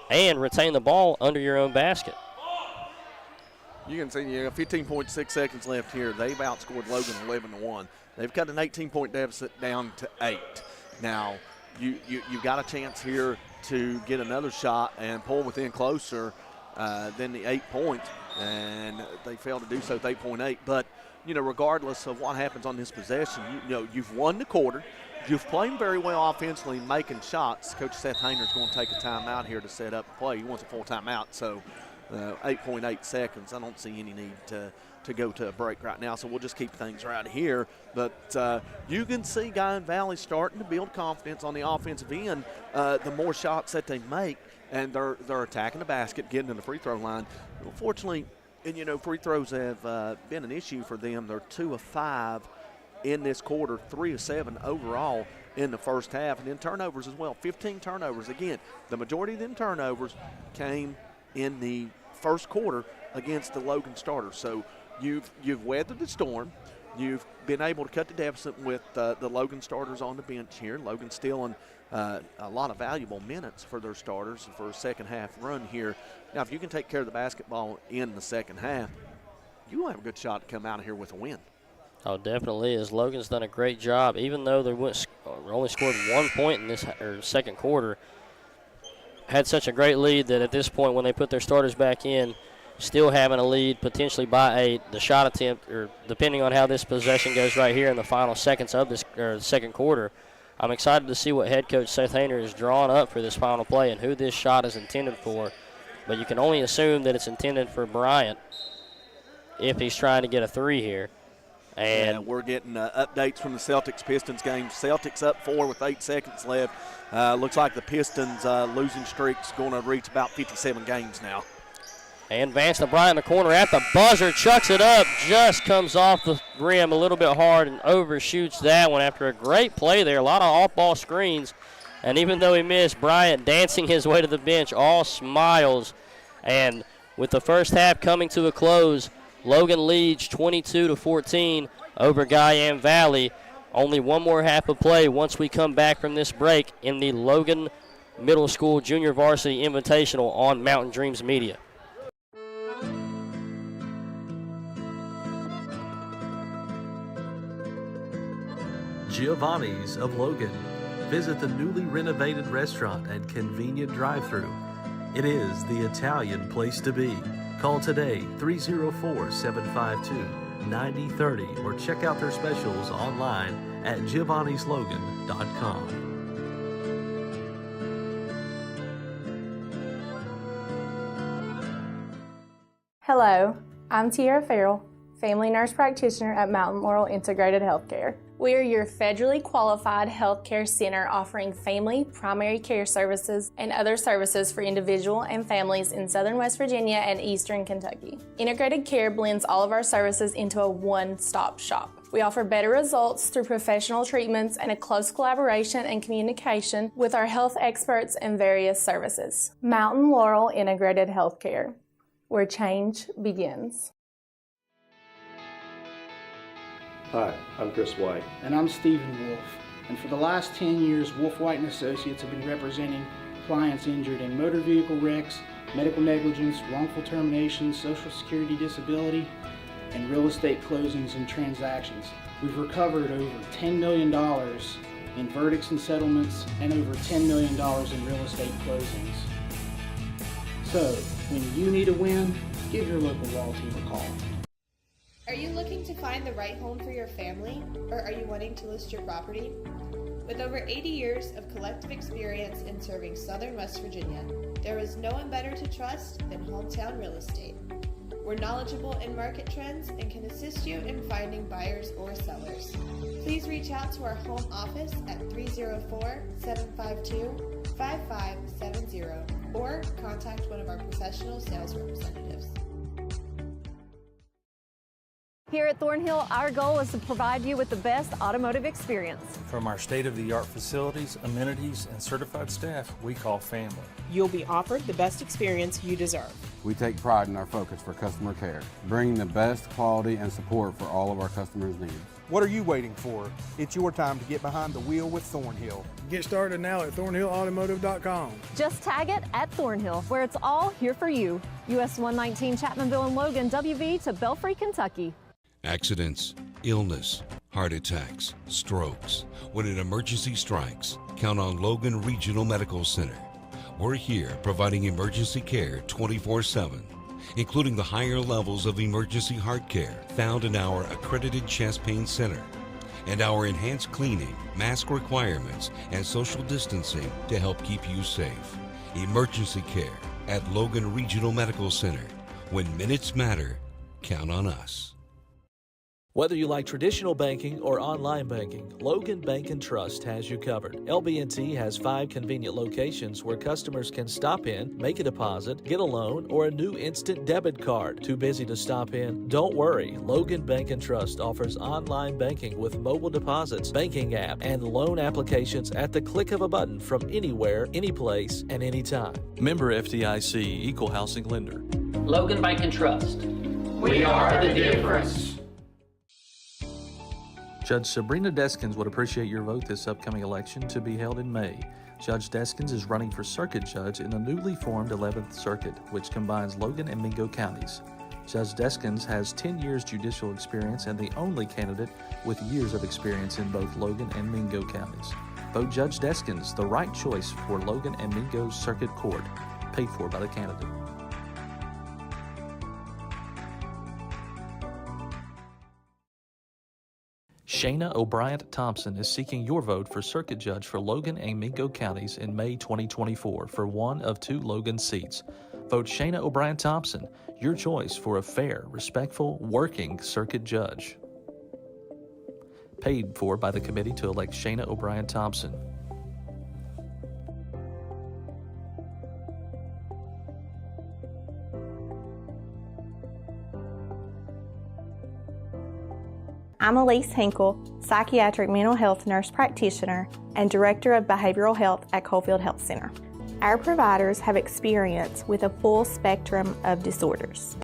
and retain the ball under your own basket. You can see 15.6 seconds left here. They've outscored Logan 11-1. They've cut an 18-point deficit down to 8. Now, you've got a chance here to get another shot and pull within closer than the 8 points, and they failed to do so with 8.8. But regardless of what happens on this possession, you've won the quarter. You've played very well offensively, making shots. Coach Seth Hayner's going to take a timeout here to set up the play. He wants a full timeout, so 8.8 seconds. I don't see any need to go to a break right now, so we'll just keep things right here. But you can see Guyan Valley starting to build confidence on the offensive end. The more shots that they make, and they're attacking the basket, getting to the free throw line. Unfortunately, free throws have been an issue for them. They're 2 of 5 in this quarter, 3 of 7 overall in the first half. And then turnovers as well, 15 turnovers. Again, the majority of them turnovers came in the first quarter against the Logan starters. So you've weathered the storm. You've been able to cut the deficit with the Logan starters on the bench here. Logan still in a lot of valuable minutes for their starters for a second half run here. Now, if you can take care of the basketball in the second half, you will have a good shot to come out of here with a win. Oh, definitely is. Logan's done a great job, even though they only scored 1 point in this second quarter. Had such a great lead that at this point, when they put their starters back in, still having a lead, potentially by 8. The shot attempt, or depending on how this possession goes right here in the final seconds of this second quarter, I'm excited to see what head coach Seth Hayner has drawn up for this final play and who this shot is intended for. But you can only assume that it's intended for Bryant if he's trying to get a 3 here. And we're getting updates from the Celtics-Pistons game. Celtics up 4 with 8 seconds left. Looks like the Pistons losing streak's going to reach about 57 games now. And Vance to Bryant in the corner at the buzzer, chucks it up, just comes off the rim a little bit hard and overshoots that one after a great play there. A lot of off-ball screens. And even though he missed, Bryant dancing his way to the bench, all smiles. And with the first half coming to a close, Logan leads 22-14 over Guyan Valley. Only one more half of play once we come back from this break in the Logan Middle School Junior Varsity Invitational on Mountain Dreams Media. Giovanni's of Logan. Visit the newly renovated restaurant and convenient drive-thru. It is the Italian place to be. Call today 304-752-9030 or check out their specials online at giovannislogan.com. Hello, I'm Tiara Farrell, family nurse practitioner at Mountain Laurel Integrated Healthcare. We are your federally qualified healthcare center offering family, primary care services, and other services for individual and families in southern West Virginia and eastern Kentucky. Integrated care blends all of our services into a one-stop shop. We offer better results through professional treatments and a close collaboration and communication with our health experts and various services. Mountain Laurel Integrated Healthcare, where change begins. Hi, I'm Chris White. And I'm Stephen Wolf. And for the last 10 years, Wolf White & Associates have been representing clients injured in motor vehicle wrecks, medical negligence, wrongful terminations, social security disability, and real estate closings and transactions. We've recovered over $10 million in verdicts and settlements and over $10 million in real estate closings. So, when you need a win, give your local law team a call. Are you looking to find the right home for your family, or are you wanting to list your property? With over 80 years of collective experience in serving southern West Virginia, there is no one better to trust than Hometown Real Estate. We're knowledgeable in market trends and can assist you in finding buyers or sellers. Please reach out to our home office at 304-752-5570 or contact one of our professional sales representatives. Here at Thornhill, our goal is to provide you with the best automotive experience. From our state-of-the-art facilities, amenities, and certified staff we call family. You'll be offered the best experience you deserve. We take pride in our focus for customer care, bringing the best quality and support for all of our customers' needs. What are you waiting for? It's your time to get behind the wheel with Thornhill. Get started now at thornhillautomotive.com. Just tag it at Thornhill, where it's all here for you. US 119 Chapmanville and Logan, WV to Belfry, Kentucky. Accidents, illness, heart attacks, strokes. When an emergency strikes, count on Logan Regional Medical Center. We're here providing emergency care 24/7, including the higher levels of emergency heart care found in our accredited chest pain center, and our enhanced cleaning, mask requirements, and social distancing to help keep you safe. Emergency care at Logan Regional Medical Center. When minutes matter, count on us. Whether you like traditional banking or online banking, Logan Bank & Trust has you covered. LB&T has 5 convenient locations where customers can stop in, make a deposit, get a loan, or a new instant debit card. Too busy to stop in? Don't worry. Logan Bank & Trust offers online banking with mobile deposits, banking app, and loan applications at the click of a button from anywhere, anyplace, and anytime. Member FDIC, Equal Housing Lender. Logan Bank & Trust. We are the difference. Judge Sabrina Deskins would appreciate your vote this upcoming election to be held in May. Judge Deskins is running for circuit judge in the newly formed 11th Circuit, which combines Logan and Mingo counties. Judge Deskins has 10 years judicial experience and the only candidate with years of experience in both Logan and Mingo counties. Vote Judge Deskins, the right choice for Logan and Mingo Circuit Court, paid for by the candidate. Shayna O'Brien Thompson is seeking your vote for Circuit Judge for Logan and Mingo counties in May 2024 for one of 2 Logan seats. Vote Shayna O'Brien Thompson, your choice for a fair, respectful, working Circuit Judge. Paid for by the committee to elect Shayna O'Brien Thompson. I'm Elise Hinkle, psychiatric mental health nurse practitioner and director of behavioral health at Coalfield Health Center. Our providers have experience with a full spectrum of disorders.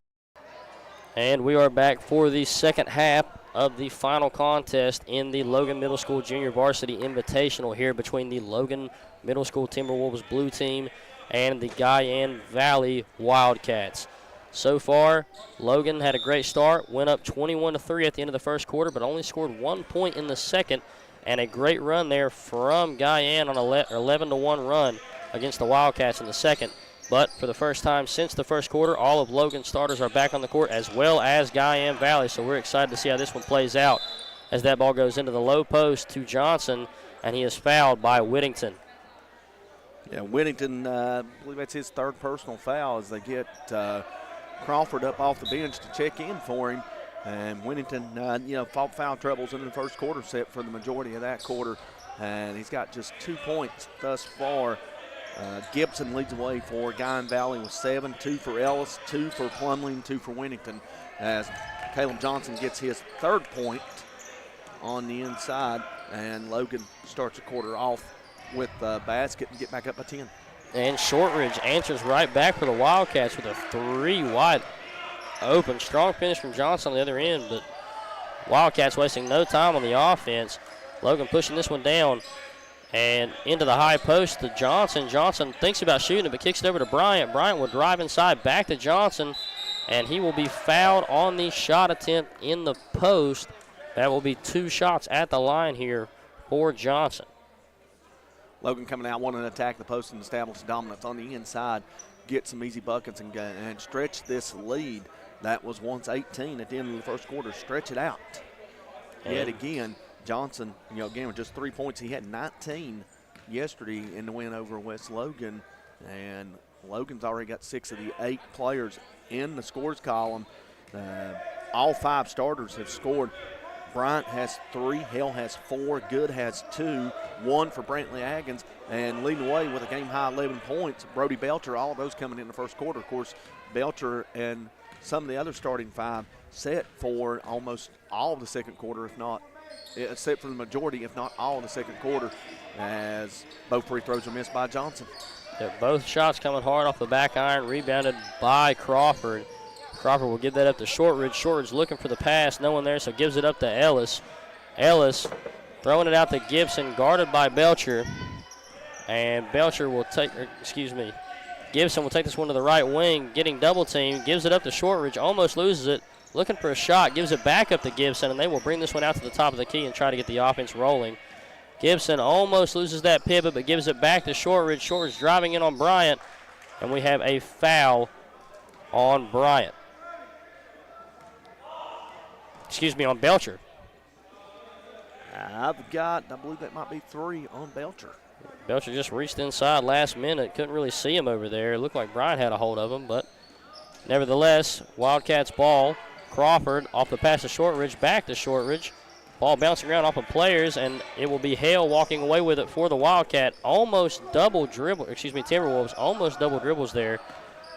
And we are back for the second half of the final contest in the Logan Middle School Junior Varsity Invitational here between the Logan Middle School Timberwolves blue team and the Guyan Valley Wildcats. So far, Logan had a great start, went up 21-3 at the end of the first quarter, but only scored 1 point in the second, and a great run there from Guyan on an 11-1 run against the Wildcats in the second. But for the first time since the first quarter, all of Logan's starters are back on the court, as well as Guyan Valley, so we're excited to see how this one plays out as that ball goes into the low post to Johnson, and he is fouled by Whittington. Yeah, Whittington, I believe that's his 3rd personal foul as they get Crawford up off the bench to check in for him. And Whittington, fought foul troubles in the first quarter set for the majority of that quarter. And he's got just 2 points thus far. Gibson leads the way for Guyan Valley with 7, 2 for Ellis, 2 for Plumlee, 2 for Whittington. As Caleb Johnson gets his 3rd point on the inside. And Logan starts the quarter off with the basket and get back up by 10. And Shortridge answers right back for the Wildcats with a 3 wide open. Strong finish from Johnson on the other end, but Wildcats wasting no time on the offense. Logan pushing this one down and into the high post to Johnson. Johnson thinks about shooting it, but kicks it over to Bryant. Bryant will drive inside back to Johnson, and he will be fouled on the shot attempt in the post. That will be 2 shots at the line here for Johnson. Logan coming out wanting to attack the post and establish dominance on the inside, get some easy buckets and stretch this lead. That was once 18 at the end of the first quarter. Stretch it out. Yet again, Johnson, again with just 3 points. He had 19 yesterday in the win over West Logan, and Logan's already got 6 of the 8 players in the scores column. All 5 starters have scored. Bryant has 3, Hale has 4, Good has 2, 1 for Brantley Aggins, and leading the way with a game-high 11 points, Brody Belcher, all of those coming in the first quarter. Of course, Belcher and some of the other starting 5 set for almost all of the second quarter, if not, set for the majority, if not all of the second quarter, as both free throws are missed by Johnson. Yeah, both shots coming hard off the back iron, rebounded by Crawford. Crawford will give that up to Shortridge. Shortridge looking for the pass, no one there, so gives it up to Ellis. Ellis throwing it out to Gibson, guarded by Belcher. And Belcher will Gibson will take this one to the right wing, getting double teamed, gives it up to Shortridge, almost loses it, looking for a shot, gives it back up to Gibson, and they will bring this one out to the top of the key and try to get the offense rolling. Gibson almost loses that pivot, but gives it back to Shortridge. Shortridge driving in on Bryant, and we have a foul on Bryant. On Belcher. I believe that might be 3 on Belcher. Belcher just reached inside last minute. Couldn't really see him over there. It looked like Bryant had a hold of him, but nevertheless, Wildcats ball. Crawford off the pass to Shortridge, back to Shortridge. Ball bouncing around off of players, and it will be Hale walking away with it for the Wildcat. Timberwolves almost double dribbles there.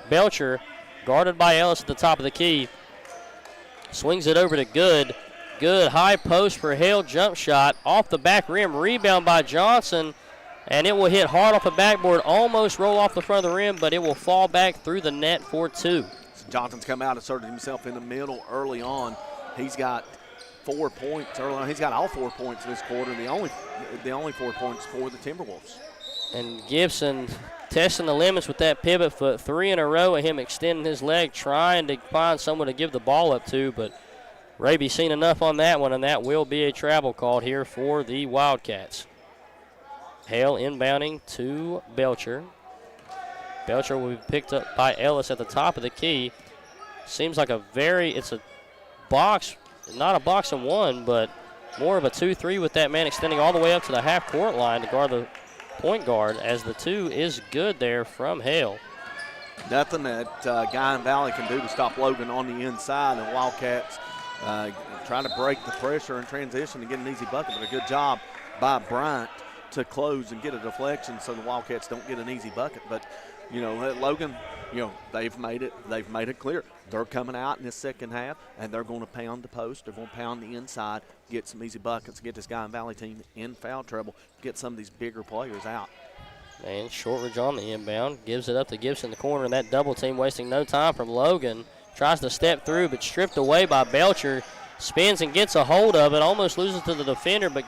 Belcher, guarded by Ellis at the top of the key, swings it over to Good. Good high post for Hale, jump shot off the back rim, rebound by Johnson, and it will hit hard off the backboard, almost roll off the front of the rim, but it will fall back through the net for 2. So Johnson's come out, asserted himself in the middle early on. He's got 4 points early on. He's got all 4 points this quarter, the only 4 points for the Timberwolves. And Gibson testing the limits with that pivot foot, 3 in a row of him extending his leg, trying to find someone to give the ball up to, but Raby seen enough on that one, and that will be a travel called here for the Wildcats. Hale inbounding to Belcher. Belcher will be picked up by Ellis at the top of the key. Seems like it's a box, not a box and one, but more of a 2-3 with that man extending all the way up to the half-court line to guard the point guard, as the 2 is good there from Hale. Nothing that Guyan Valley can do to stop Logan on the inside, and Wildcats trying to break the pressure in transition and get an easy bucket, but a good job by Bryant to close and get a deflection so the Wildcats don't get an easy bucket. But, Logan, they've made it clear. They're coming out in this second half, and they're going to pound the post. They're going to pound the inside, get some easy buckets, get this Guyan Valley team in foul trouble, get some of these bigger players out. And Shortridge on the inbound, gives it up to Gibson in the corner, and that double team wasting no time from Logan. Tries to step through, but stripped away by Belcher. Spins and gets a hold of it, almost loses to the defender, but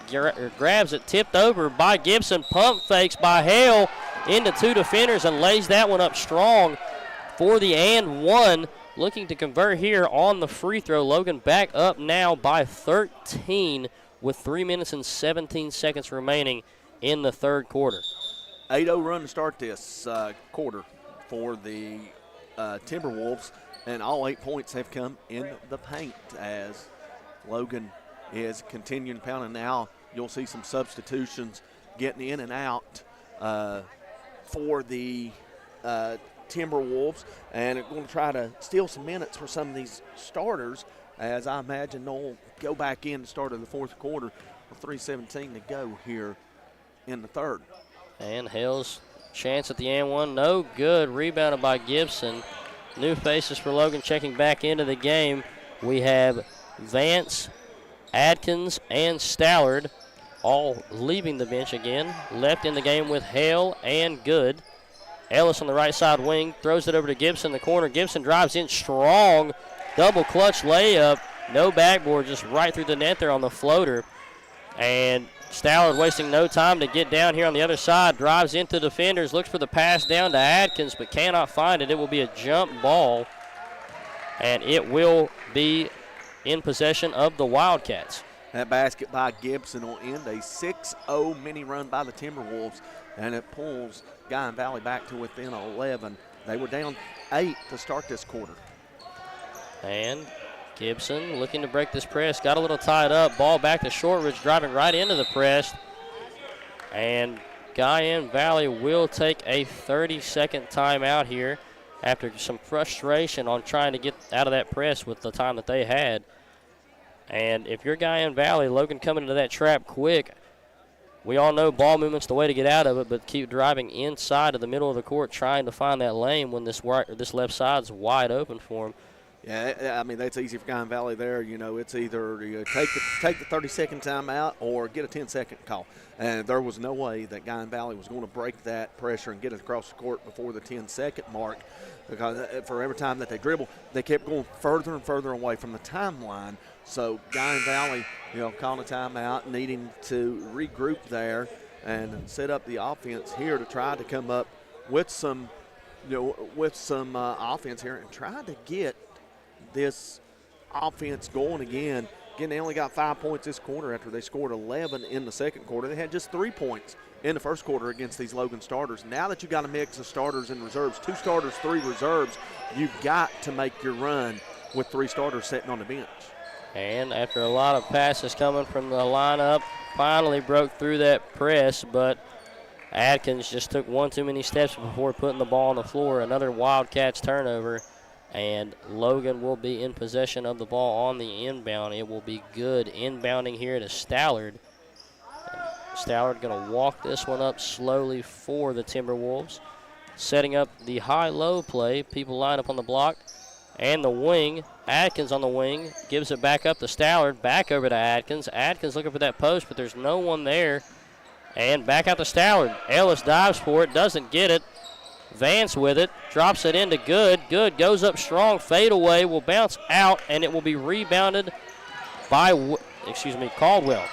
grabs it, tipped over by Gibson. Pump fakes by Hale into 2 defenders and lays that one up strong for the and 1. Looking to convert here on the free throw. Logan back up now by 13 with 3 minutes and 17 seconds remaining in the third quarter. 8-0 run to start this quarter for the Timberwolves, and all 8 points have come in the paint as Logan is continuing pounding. Now you'll see some substitutions getting in and out for the Timberwolves, and they're going to try to steal some minutes for some of these starters, as I imagine they'll go back in the start of the fourth quarter with 3:17 to go here in the third. And Hale's chance at the and 1, no good. Rebounded by Gibson. New faces for Logan checking back into the game. We have Vance, Adkins, and Stallard all leaving the bench again. Left in the game with Hale and Good. Ellis on the right side wing, throws it over to Gibson in the corner. Gibson drives in strong, double clutch layup. No backboard, just right through the net there on the floater. And Stallard wasting no time to get down here on the other side. Drives into defenders, looks for the pass down to Adkins, but cannot find it. It will be a jump ball, and it will be in possession of the Wildcats. That basket by Gibson will end a 6-0 mini run by the Timberwolves, and it pulls Guyan Valley back to within 11. They were down 8 to start this quarter. And Gibson looking to break this press. Got a little tied up. Ball back to Shortridge, driving right into the press. And Guyan Valley will take a 30-second timeout here after some frustration on trying to get out of that press with the time that they had. And if you're Guyan Valley, Logan coming into that trap quick, we all know ball movement's the way to get out of it, but keep driving inside of the middle of the court trying to find that lane when this left side's wide open for him. Yeah, I mean, that's easy for Guyan Valley there. It's either take the 30-second timeout or get a 10-second call. And there was no way that Guyan Valley was going to break that pressure and get it across the court before the 10-second mark, because for every time that they dribble, they kept going further and further away from the timeline. So Guyan Valley, calling a timeout, needing to regroup there and set up the offense here to try to come up with some offense here and try to get this offense going again. Again, they only got 5 points this quarter after they scored 11 in the second quarter. They had just 3 points in the first quarter against these Logan starters. Now that you've got a mix of starters and reserves, 2 starters, 3 reserves, you've got to make your run with 3 starters sitting on the bench. And after a lot of passes coming from the lineup, finally broke through that press, but Adkins just took one too many steps before putting the ball on the floor. Another Wildcats turnover, and Logan will be in possession of the ball on the inbound. It will be good inbounding here to Stallard. Stallard going to walk this one up slowly for the Timberwolves. Setting up the high-low play. People line up on the block. And the wing, Adkins on the wing, gives it back up to Stallard, back over to Adkins. Adkins looking for that post, but there's no one there. And back out to Stallard. Ellis dives for it, doesn't get it. Vance with it, drops it into Good. Good goes up strong, fade away, will bounce out, and it will be rebounded by, Caldwell.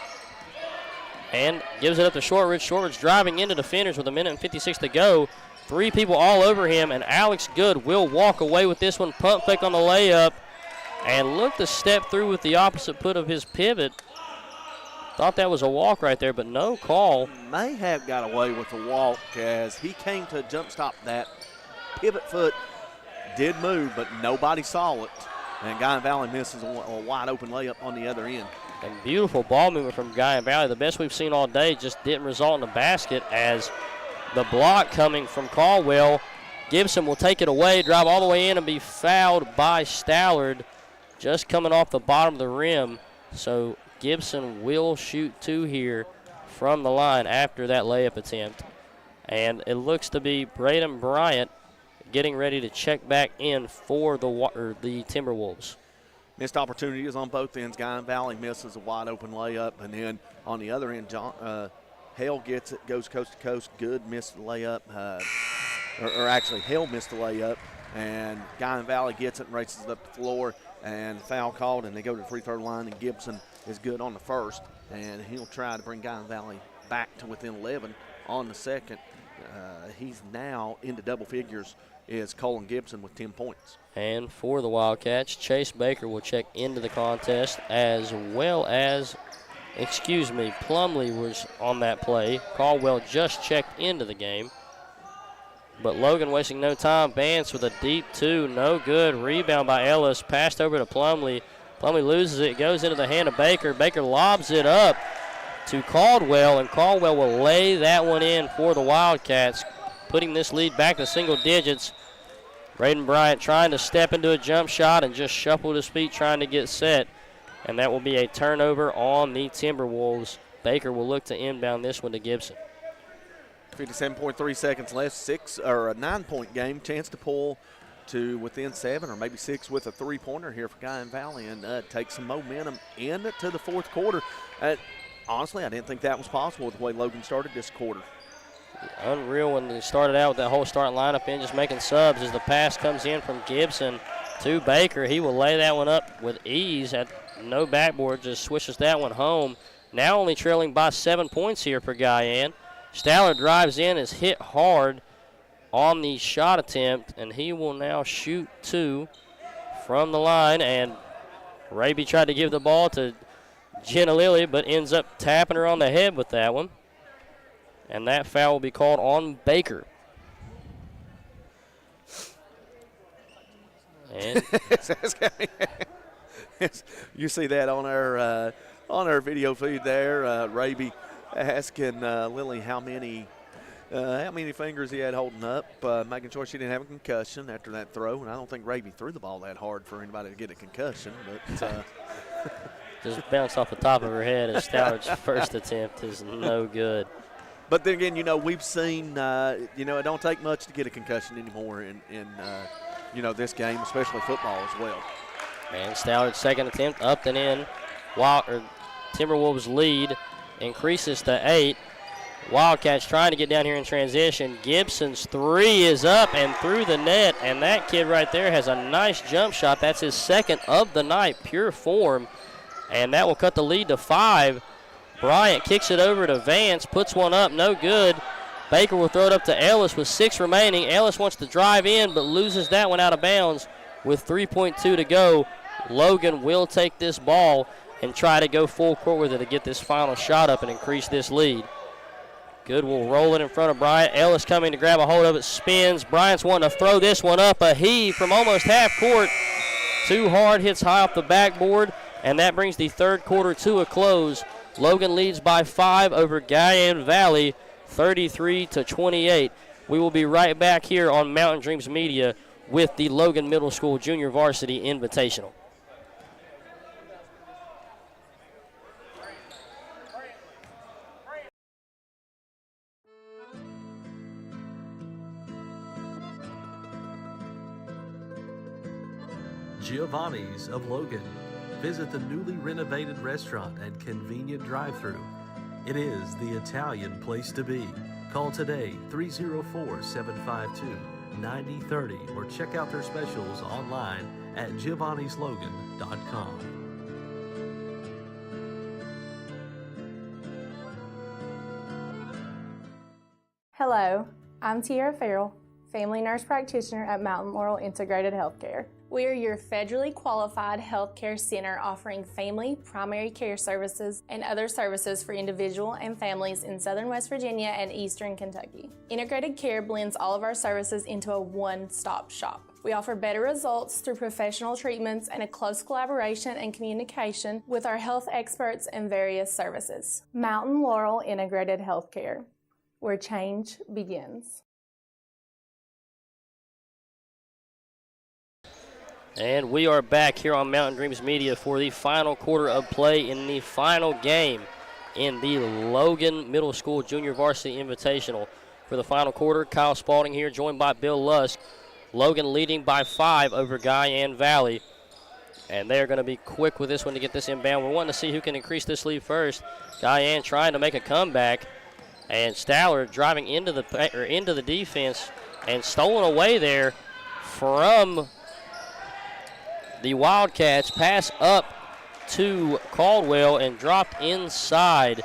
And gives it up to Shortridge. Shortridge driving into defenders with 1:56 to go. 3 people all over him, and Alex Good will walk away with this one. Pump fake on the layup, and looked to step through with the opposite foot of his pivot. Thought that was a walk right there, but no call. May have got away with the walk as he came to jump stop that. Pivot foot did move, but nobody saw it. And Guyan Valley misses a wide open layup on the other end. And beautiful ball movement from Guyan Valley. The best we've seen all day, just didn't result in a basket as the block coming from Caldwell. Gibson will take it away, drive all the way in, and be fouled by Stallard just coming off the bottom of the rim. So Gibson will shoot 2 here from the line after that layup attempt. And it looks to be Braden Bryant getting ready to check back in for the Timberwolves. Missed opportunities on both ends. Guyan Valley misses a wide open layup, and then on the other end, Hale gets it, goes coast to coast. Good missed the layup, or actually Hale missed the layup, and Guyan Valley gets it and races up the floor, and foul called, and they go to the free throw line, and Gibson is good on the first, and he'll try to bring Guyan Valley back to within 11 on the second. He's now into double figures, is Colin Gibson with 10 points. And for the Wildcats, Chase Baker will check into the contest, as well as, Plumley was on that play. Caldwell just checked into the game. But Logan wasting no time. Vance with a deep 2, no good. Rebound by Ellis, passed over to Plumley. Plumley loses it, goes into the hand of Baker. Baker lobs it up to Caldwell, and Caldwell will lay that one in for the Wildcats, putting this lead back to single digits. Braden Bryant trying to step into a jump shot and just shuffled his feet trying to get set. And that will be a turnover on the Timberwolves. Baker will look to inbound this one to Gibson. 57.3 seconds left, a 9-point game. Chance to pull to within 7 or maybe 6 with a 3-pointer here for Guyan Valley and take some momentum into the fourth quarter. Honestly, I didn't think that was possible with the way Logan started this quarter. Unreal when they started out with that whole starting lineup in, just making subs as the pass comes in from Gibson to Baker. He will lay that one up with ease at no backboard, just swishes that one home. Now only trailing by 7 points here for Guyan. Stallard drives in, is hit hard on the shot attempt, and he will now shoot 2 from the line. And Raby tried to give the ball to Jenna Lilly, but ends up tapping her on the head with that one. And that foul will be called on Baker. And you see that on our video feed there. Raby asking Lily how many fingers he had holding up, making sure she didn't have a concussion after that throw. And I don't think Raby threw the ball that hard for anybody to get a concussion, but just bounced off the top of her head as Stallard's first attempt is no good. But then again, we've seen, it don't take much to get a concussion anymore in this game, especially football as well. And Stallard's second attempt up and in. Timberwolves lead increases to 8. Wildcats trying to get down here in transition. Gibson's 3 is up and through the net, and that kid right there has a nice jump shot. That's his second of the night, pure form, and that will cut the lead to 5. Bryant kicks it over to Vance, puts one up, no good. Baker will throw it up to Ellis with 6 remaining. Ellis wants to drive in, but loses that one out of bounds with 3.2 to go. Logan will take this ball and try to go full court with it to get this final shot up and increase this lead. Good will roll it in front of Bryant. Ellis coming to grab a hold of it, spins. Bryant's wanting to throw this one up. A heave from almost half court. Too hard, hits high off the backboard, and that brings the third quarter to a close. Logan leads by 5 over Guyan Valley, 33-28. We will be right back here on Mountain Dreams Media with the Logan Middle School Junior Varsity Invitational. Giovanni's of Logan. Visit the newly renovated restaurant and convenient drive-thru. It is the Italian place to be. Call today 304-752-9030 or check out their specials online at giovannislogan.com. Hello, I'm Tiara Farrell, family nurse practitioner at Mountain Laurel Integrated Healthcare. We are your federally qualified healthcare center offering family, primary care services, and other services for individual and families in southern West Virginia and eastern Kentucky. Integrated Care blends all of our services into a one-stop shop. We offer better results through professional treatments and a close collaboration and communication with our health experts and various services. Mountain Laurel Integrated Healthcare, where change begins. And we are back here on Mountain Dreams Media for the final quarter of play in the final game in the Logan Middle School Junior Varsity Invitational. For the final quarter, Kyle Spalding here, joined by Bill Lusk. Logan leading by 5 over Guyan Valley. And they're going to be quick with this one to get this inbound. We're wanting to see who can increase this lead first. Guyan trying to make a comeback. And Staller driving into the defense and stolen away there from the Wildcats. Pass up to Caldwell and dropped inside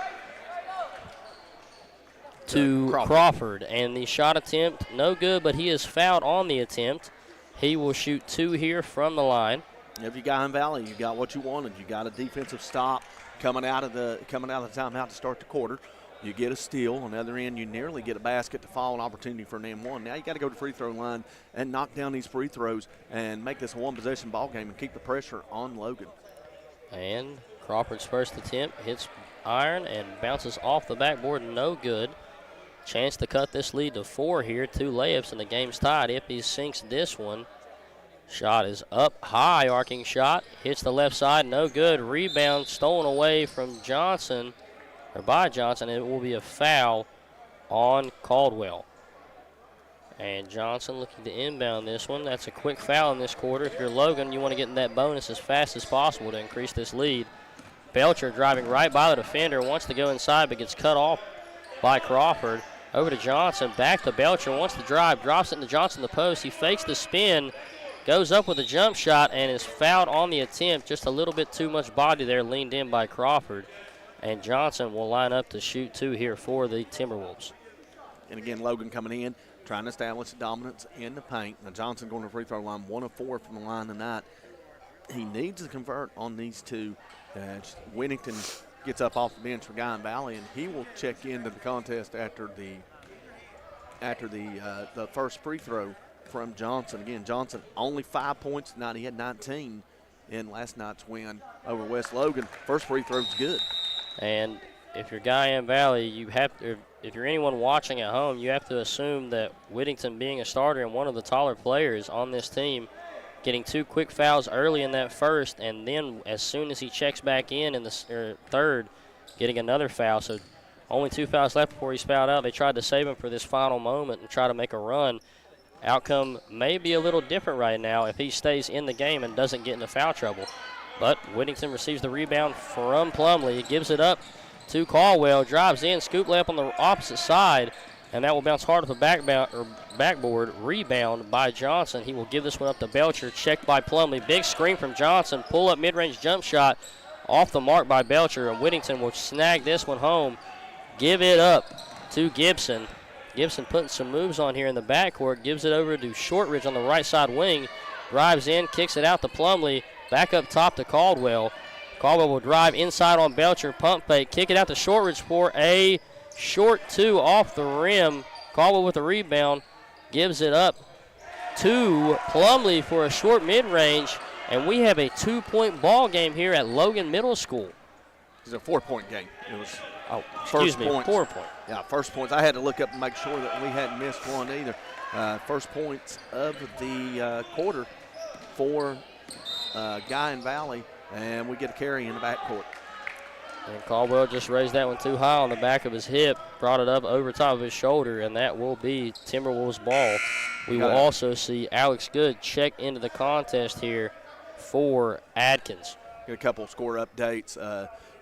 to Crawford. And the shot attempt, no good, but he is fouled on the attempt. He will shoot 2 here from the line. If you got in Valley, you got what you wanted. You got a defensive stop coming out of the timeout to start the quarter. You get a steal. On the other end, you nearly get a basket to fall, an opportunity for an M1. Now you got to go to the free throw line and knock down these free throws and make this a one-possession ball game and keep the pressure on Logan. And Crawford's first attempt hits iron and bounces off the backboard, no good. Chance to cut this lead to 4 here. 2 layups and the game's tied if he sinks this one. Shot is up high, arcing shot. Hits the left side, no good. Rebound stolen away from Johnson, or by Johnson. It will be a foul on Caldwell. And Johnson looking to inbound this one. That's a quick foul in this quarter. If you're Logan, you want to get in that bonus as fast as possible to increase this lead. Belcher driving right by the defender, wants to go inside but gets cut off by Crawford. Over to Johnson, back to Belcher, wants to drive, drops it into Johnson the post. He fakes the spin, goes up with a jump shot, and is fouled on the attempt. Just a little bit too much body there, leaned in by Crawford. And Johnson will line up to shoot 2 here for the Timberwolves. And again, Logan coming in, trying to establish dominance in the paint. Now Johnson going to the free throw line, 1 of 4 from the line tonight. He needs to convert on these 2. Whittington gets up off the bench for Guyan Valley, and he will check into the contest after the first free throw from Johnson. Again, Johnson only 5 points tonight. He had 19 in last night's win over West Logan. First free throw's good. And if you're Guyan Valley, you have to, if you're anyone watching at home, you have to assume that Whittington, being a starter and one of the taller players on this team, getting 2 quick fouls early in that first, and then as soon as he checks back in the third, getting another foul. So only 2 fouls left before he's fouled out. They tried to save him for this final moment and try to make a run. Outcome may be a little different right now if he stays in the game and doesn't get into foul trouble. But Whittington receives the rebound from Plumlee. He gives it up to Caldwell, drives in, scoop layup on the opposite side, and that will bounce hard off the backboard. Rebound by Johnson. He will give this one up to Belcher, checked by Plumlee. Big screen from Johnson, pull up mid-range jump shot off the mark by Belcher, and Whittington will snag this one home. Give it up to Gibson. Gibson putting some moves on here in the backcourt, gives it over to Shortridge on the right side wing, drives in, kicks it out to Plumlee, back up top to Caldwell. Caldwell will drive inside on Belcher, pump fake, kick it out to Shortridge for a short 2 off the rim. Caldwell with a rebound, gives it up to Plumlee for a short mid-range, and we have a 2-point ball game here at Logan Middle School. It's a 4-point game. It was 4 point. Yeah, first points. I had to look up and make sure that we hadn't missed one either. First points of the quarter for Guyan Valley, and we get a carry in the backcourt. And Caldwell just raised that one too high on the back of his hip, brought it up over top of his shoulder, and that will be Timberwolves ball. We will also see Alex Good check into the contest here for Adkins. Get a couple of score updates.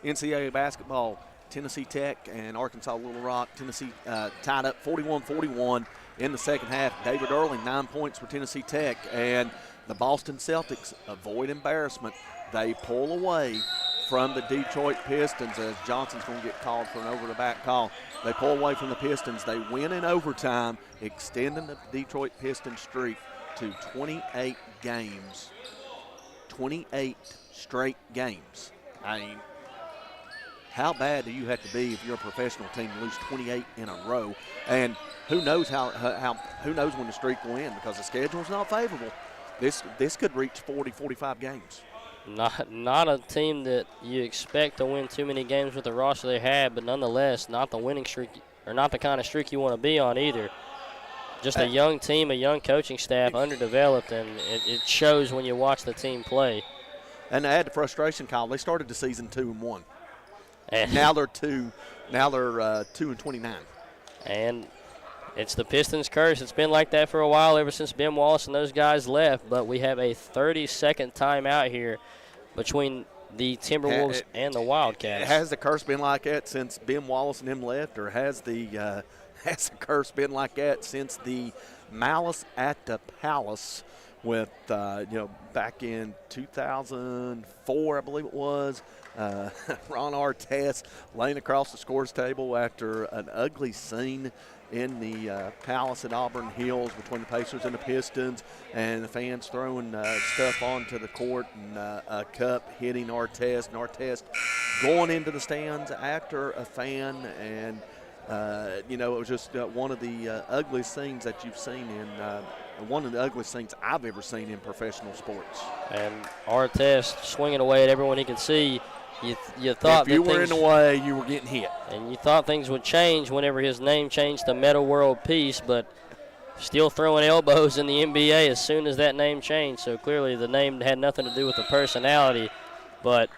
NCAA basketball, Tennessee Tech and Arkansas Little Rock. Tennessee tied up 41-41 in the second half. David Early, 9 points for Tennessee Tech. And the Boston Celtics avoid embarrassment. They pull away from the Detroit Pistons as Johnson's going to get called for an over-the-back call. They pull away from the Pistons. They win in overtime, extending the Detroit Pistons streak to 28 games. 28 straight games. I mean, how bad do you have to be if you're a professional team to lose 28 in a row? And who knows who knows when the streak will end, because the schedule's not favorable. This could reach 40, 45 games. Not a team that you expect to win too many games with the roster they had, but nonetheless, not the winning streak, or not the kind of streak you want to be on either. Just a young team, a young coaching staff, underdeveloped, and it shows when you watch the team play. And to add the frustration, Kyle, they started the season 2-1. And now they're 2-29. And it's the Pistons' curse. It's been like that for a while, ever since Ben Wallace and those guys left. But we have a 30-second timeout here between the Timberwolves and the Wildcats. Has the curse been like that since Ben Wallace and him left, or has the curse been like that since the Malice at the Palace with, back in 2004, I believe it was, Ron Artest laying across the scores table after an ugly scene in the Palace at Auburn Hills between the Pacers and the Pistons, and the fans throwing stuff onto the court, and a cup hitting Artest, and Artest going into the stands after a fan, and it was just one of the ugliest scenes that you've seen one of the ugliest scenes I've ever seen in professional sports. And Artest swinging away at everyone he could see. You thought if you were in the way, you were getting hit. And you thought things would change whenever his name changed to Meta World Peace, but still throwing elbows in the NBA as soon as that name changed. So clearly the name had nothing to do with the personality. But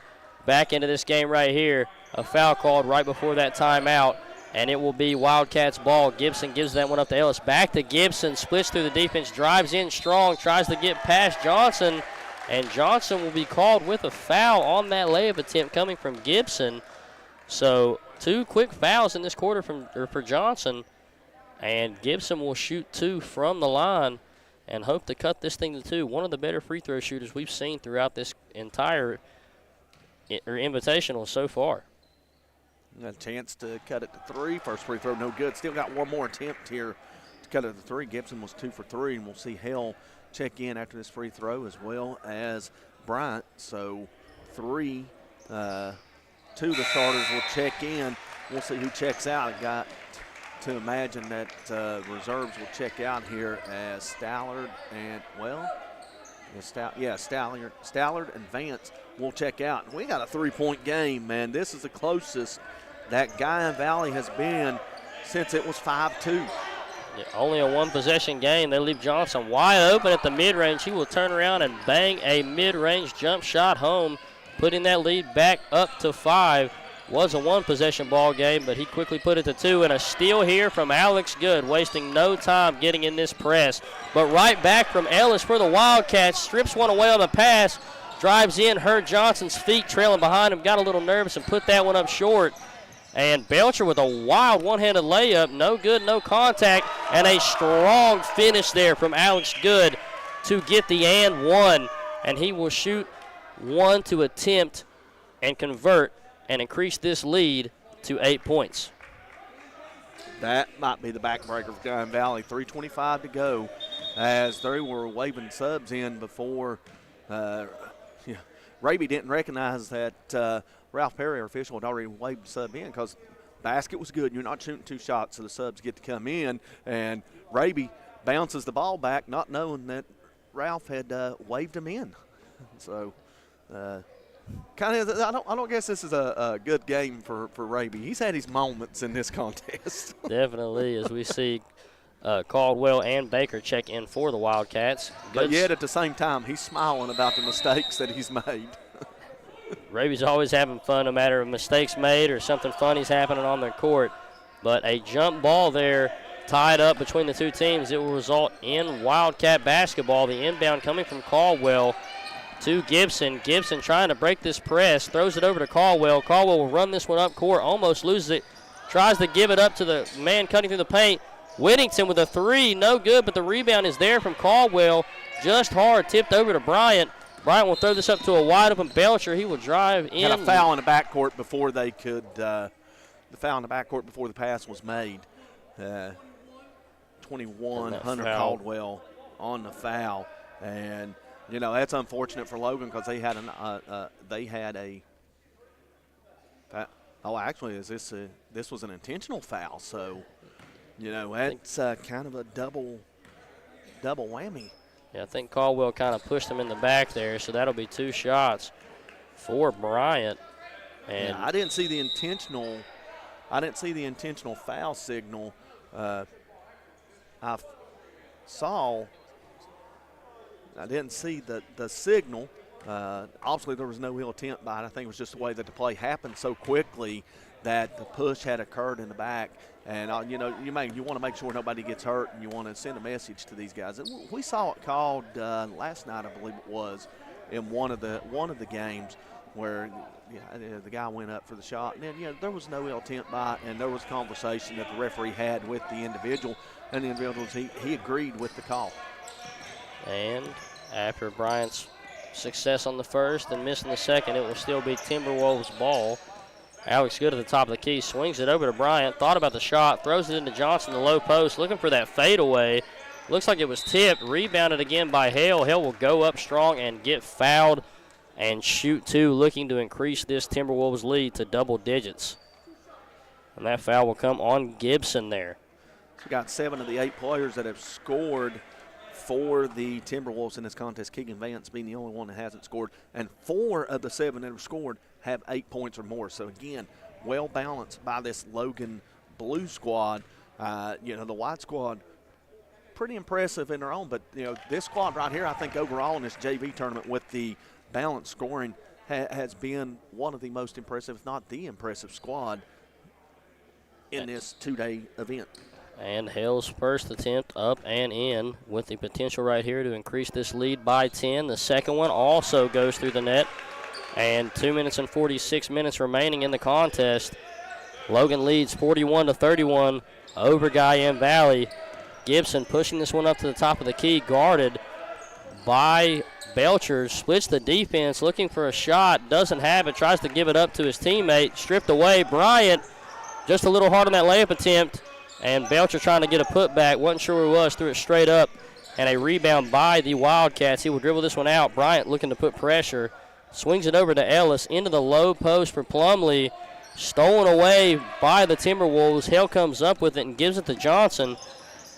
back into this game right here, a foul called right before that timeout, and it will be Wildcats ball. Gibson gives that one up to Ellis. Back to Gibson, splits through the defense, drives in strong, tries to get past Johnson, and Johnson will be called with a foul on that layup attempt coming from Gibson. So 2 quick fouls in this quarter for Johnson, and Gibson will shoot 2 from the line and hope to cut this thing to 2. One of the better free throw shooters we've seen throughout this entire invitational so far. Got a chance to cut it to 3. First free throw, no good. Still got one more attempt here to cut it to 3. Gibson was 2 for 3, and we'll see Hale check in after this free throw, as well as Bryant. So 3, 2 of the starters will check in. We'll see who checks out. I got to imagine that reserves will check out here as Stallard and, Stallard and Vance will check out. We got a 3-point game, man. This is the closest that Guyan Valley has been since it was 5-2. Yeah, only a 1-possession game. They leave Johnson wide open at the mid-range. He will turn around and bang a mid-range jump shot home, putting that lead back up to 5. Was a 1-possession ball game, but he quickly put it to 2. And a steal here from Alex Good, wasting no time getting in this press. But right back from Ellis for the Wildcats. Strips one away on the pass. Drives in, heard Johnson's feet trailing behind him, got a little nervous and put that one up short. And Belcher with a wild one-handed layup, no good, no contact, and a strong finish there from Alex Good to get the and 1. And he will shoot 1 to attempt and convert and increase this lead to 8 points. That might be the backbreaker for Guyan Valley. 3:25 to go as they were waving subs in before Raby didn't recognize that Ralph Perry, our official, had already waved the sub in because basket was good. You're not shooting 2 shots, so the subs get to come in. And Raby bounces the ball back, not knowing that Ralph had waved him in. So, kind of, I don't guess this is a good game for Raby. He's had his moments in this contest. Definitely, as we see Caldwell and Baker check in for the Wildcats. But yet at the same time, he's smiling about the mistakes that he's made. Raby's always having fun no matter if mistakes made or something funny's happening on their court. But a jump ball there tied up between the two teams. It will result in Wildcat basketball. The inbound coming from Caldwell to Gibson. Gibson trying to break this press, throws it over to Caldwell. Caldwell will run this one up court, almost loses it, tries to give it up to the man cutting through the paint. Whittington with a 3, no good, but the rebound is there from Caldwell. Just hard, tipped over to Bryant. Bryant will throw this up to a wide open Belcher. He will drive in. Had a foul in the backcourt before they could, the foul in the backcourt before the pass was made. 21, Hunter Caldwell on the foul. And, that's unfortunate for Logan because they had a Oh, actually, this was an intentional foul, so that's kind of a double whammy. Yeah, I think Caldwell kind of pushed him in the back there, so that'll be 2 shots for Bryant. And I didn't see the intentional foul signal. I didn't see the signal. Obviously, there was no ill intent by it. I think it was just the way that the play happened so quickly that the push had occurred in the back. And, you want to make sure nobody gets hurt, and you want to send a message to these guys. And we saw it called last night, I believe it was, in one of the games where the guy went up for the shot. And then, there was no ill intent by it, and there was conversation that the referee had with the individual, and the individual, he agreed with the call. And after Bryant's success on the first and missing the second, it will still be Timberwolves' ball. Alex Good at the top of the key, swings it over to Bryant, thought about the shot, throws it into Johnson, the low post, looking for that fadeaway. Looks like it was tipped, rebounded again by Hale. Hale will go up strong and get fouled and shoot 2, looking to increase this Timberwolves lead to double digits. And that foul will come on Gibson there. We got 7 of the 8 players that have scored for the Timberwolves in this contest, Keegan Vance being the only one that hasn't scored, and 4 of the 7 that have scored have 8 points or more. So, again, well balanced by this Logan Blue squad. The White squad, pretty impressive in their own, but, this squad right here, I think overall in this JV tournament with the balanced scoring has been one of the most impressive, if not the impressive squad in this 2-day event. And Hale's first attempt up and in with the potential right here to increase this lead by 10. The second one also goes through the net. And 2 minutes and 46 minutes remaining in the contest. Logan leads 41-31 over Guyan Valley. Gibson pushing this one up to the top of the key, guarded by Belcher. Splits the defense, looking for a shot, doesn't have it, tries to give it up to his teammate, stripped away. Bryant just a little hard on that layup attempt. And Belcher trying to get a putback, wasn't sure where he was, threw it straight up, and a rebound by the Wildcats. He will dribble this one out. Bryant looking to put pressure, swings it over to Ellis into the low post for Plumlee, stolen away by the Timberwolves. Hale comes up with it and gives it to Johnson.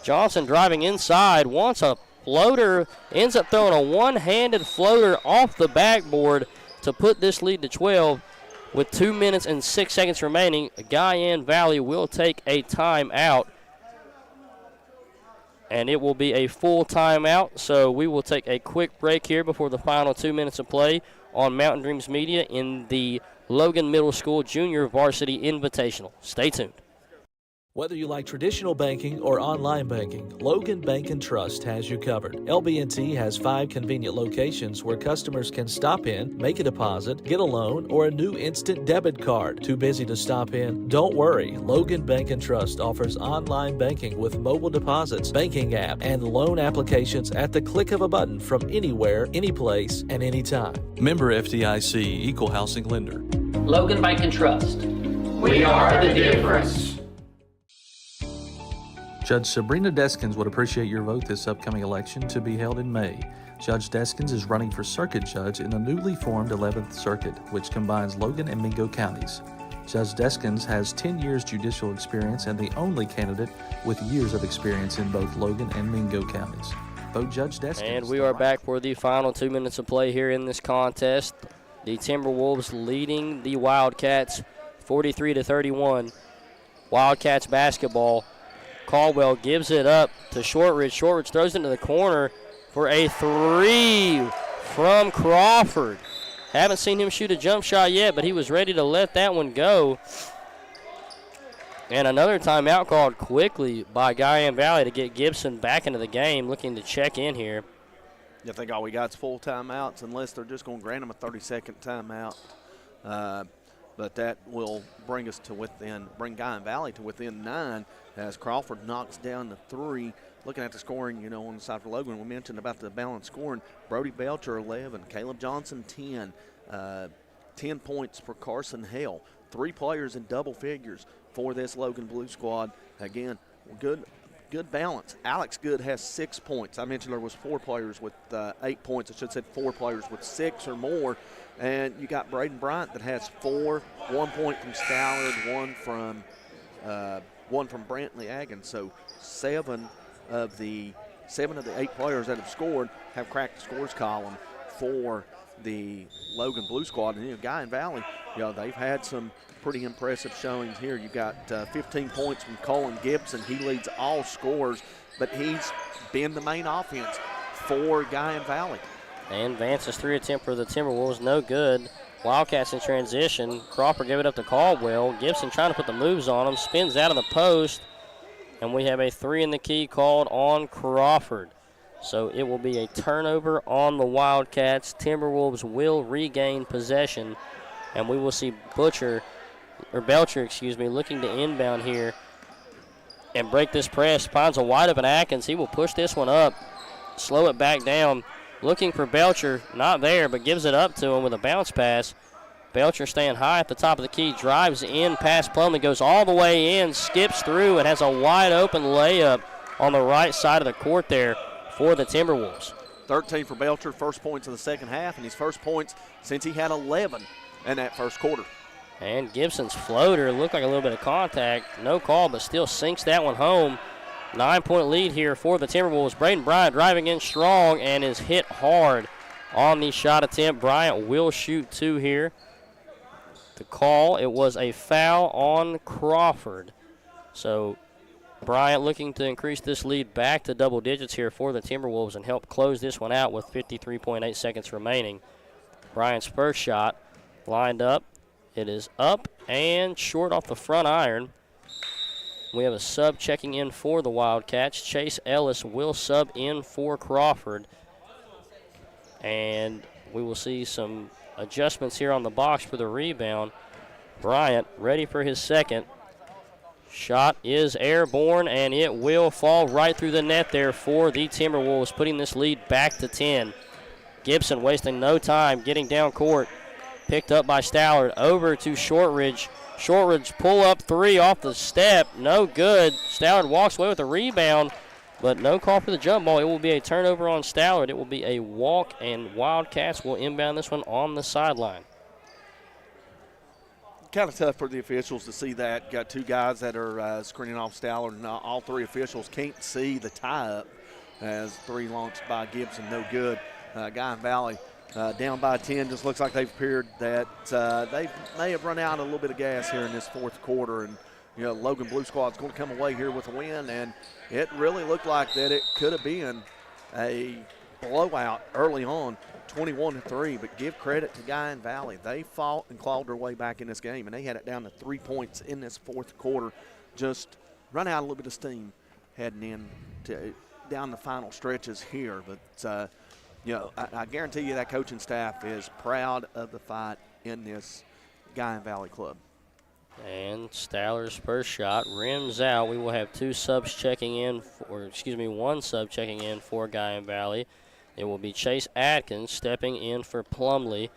Johnson driving inside, wants a floater, ends up throwing a one-handed floater off the backboard to put this lead to 12. With 2 minutes and 6 seconds remaining, Guyan Valley will take a timeout. And it will be a full timeout, so we will take a quick break here before the final 2 minutes of play on Mountain Dreams Media in the Logan Middle School Junior Varsity Invitational. Stay tuned. Whether you like traditional banking or online banking, Logan Bank and Trust has you covered. LB&T has 5 convenient locations where customers can stop in, make a deposit, get a loan, or a new instant debit card. Too busy to stop in? Don't worry. Logan Bank and Trust offers online banking with mobile deposits, banking app, and loan applications at the click of a button from anywhere, anyplace, and anytime. Member FDIC, Equal Housing Lender. Logan Bank and Trust. We are the difference. Judge Sabrina Deskins would appreciate your vote this upcoming election to be held in May. Judge Deskins is running for circuit judge in the newly formed 11th Circuit, which combines Logan and Mingo counties. Judge Deskins has 10 years judicial experience and the only candidate with years of experience in both Logan and Mingo counties. Vote Judge Deskins. And we are back for the final 2 minutes of play here in this contest. The Timberwolves leading the Wildcats 43-31. Wildcats basketball. Caldwell gives it up to Shortridge. Shortridge throws it into the corner for a 3 from Crawford. Haven't seen him shoot a jump shot yet, but he was ready to let that one go. And another timeout called quickly by Guyan Valley to get Gibson back into the game, looking to check in here. I think all we got is full timeouts unless they're just going to grant them a 30-second timeout. But that will bring Guyan Valley to within 9 as Crawford knocks down the 3. Looking at the scoring, on the side for Logan, we mentioned about the balanced scoring. Brody Belcher, 11. Caleb Johnson, 10. 10 points for Carson Hale. 3 players in double figures for this Logan Blue squad. Again, good good balance. Alex Good has 6 points. I mentioned there was 4 players with 8 points. I should have said 4 players with 6 or more. And you got Braden Bryant that has 4, 1 point from Stallard, one from Brantley Agin. So 7 of the 8 players that have scored have cracked the scores column for the Logan Blue Squad. And Guyan Valley, they've had some pretty impressive showings here. You got 15 points from Colin Gibson. He leads all scores, but he's been the main offense for Guyan Valley. And Vance's 3 attempt for the Timberwolves, no good. Wildcats in transition. Crawford gave it up to Caldwell. Gibson trying to put the moves on him, spins out of the post, and we have a 3 in the key called on Crawford. So it will be a turnover on the Wildcats. Timberwolves will regain possession, and we will see Belcher, looking to inbound here and break this press. Finds a wide open Atkins. He will push this one up, slow it back down. Looking for Belcher, not there, but gives it up to him with a bounce pass. Belcher staying high at the top of the key, drives in past Plumlee, goes all the way in, skips through, and has a wide open layup on the right side of the court there for the Timberwolves. 13 for Belcher, first points of the second half, and his first points since he had 11 in that first quarter. And Gibson's floater looked like a little bit of contact. No call, but still sinks that one home. 9-point lead here for the Timberwolves. Braden Bryant driving in strong and is hit hard on the shot attempt. Bryant will shoot 2 here. The call, it was a foul on Crawford. So Bryant looking to increase this lead back to double digits here for the Timberwolves and help close this one out with 53.8 seconds remaining. Bryant's first shot lined up. It is up and short off the front iron. We have a sub checking in for the Wildcats. Chase Ellis will sub in for Crawford. And we will see some adjustments here on the box for the rebound. Bryant ready for his second. Shot is airborne, and it will fall right through the net there for the Timberwolves, putting this lead back to 10. Gibson wasting no time getting down court. Picked up by Stallard. Over to Shortridge. Shortridge pull-up 3 off the step. No good. Stallard walks away with a rebound, but no call for the jump ball. It will be a turnover on Stallard. It will be a walk, and Wildcats will inbound this one on the sideline. Kind of tough for the officials to see that. Got 2 guys that are screening off Stallard, and all 3 officials can't see the tie-up as 3 launched by Gibson. No good. Guyan Valley down by 10. Just looks like they've appeared that they may have run out a little bit of gas here in this fourth quarter. And, Logan Blue Squad's going to come away here with a win. And it really looked like that it could have been a blowout early on, 21-3. But give credit to Guyan Valley. They fought and clawed their way back in this game. And they had it down to 3 points in this fourth quarter. Just run out a little bit of steam heading in to down the final stretches here. But, I guarantee you that coaching staff is proud of the fight in this Guyan Valley club. And Staller's first shot rims out. We will have 2 subs checking in, one sub checking in for Guyan Valley. It will be Chase Atkins stepping in for Plumlee.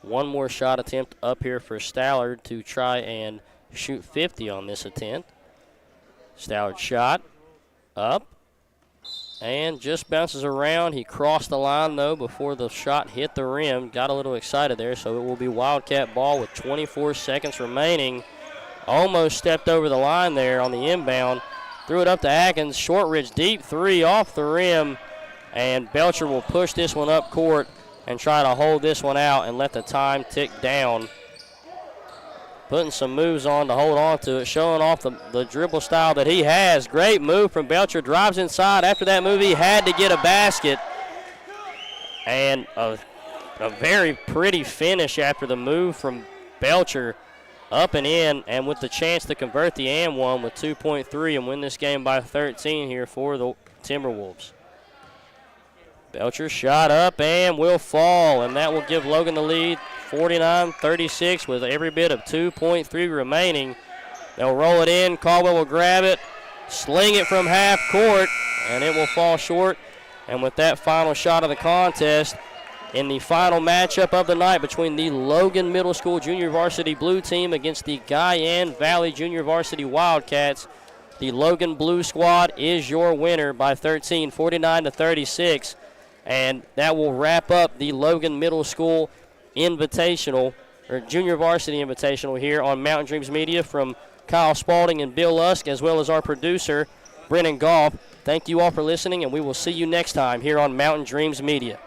One more shot attempt up here for Stallard to try and shoot 50 on this attempt. Stallard shot up. And just bounces around. He crossed the line, though, before the shot hit the rim. Got a little excited there, so it will be Wildcat ball with 24 seconds remaining. Almost stepped over the line there on the inbound. Threw it up to Atkins. Shortridge deep 3 off the rim. And Belcher will push this one up court and try to hold this one out and let the time tick down. Putting some moves on to hold on to it, showing off the dribble style that he has. Great move from Belcher, drives inside. After that move, he had to get a basket. And a very pretty finish after the move from Belcher, up and in, and with the chance to convert the and one with 2.3 and win this game by 13 here for the Timberwolves. Belcher shot up and will fall, and that will give Logan the lead, 49-36 with every bit of 2.3 remaining. They'll roll it in. Caldwell will grab it, sling it from half court, and it will fall short. And with that final shot of the contest, in the final matchup of the night between the Logan Middle School Junior Varsity Blue Team against the Guyan Valley Junior Varsity Wildcats, The Logan Blue Squad is your winner by 13, 49-36. And that will wrap up the Logan Middle School Invitational, or Junior Varsity Invitational here on Mountain Dreams Media from Kyle Spalding and Bill Lusk, as well as our producer, Brennan Goff. Thank you all for listening, and we will see you next time here on Mountain Dreams Media.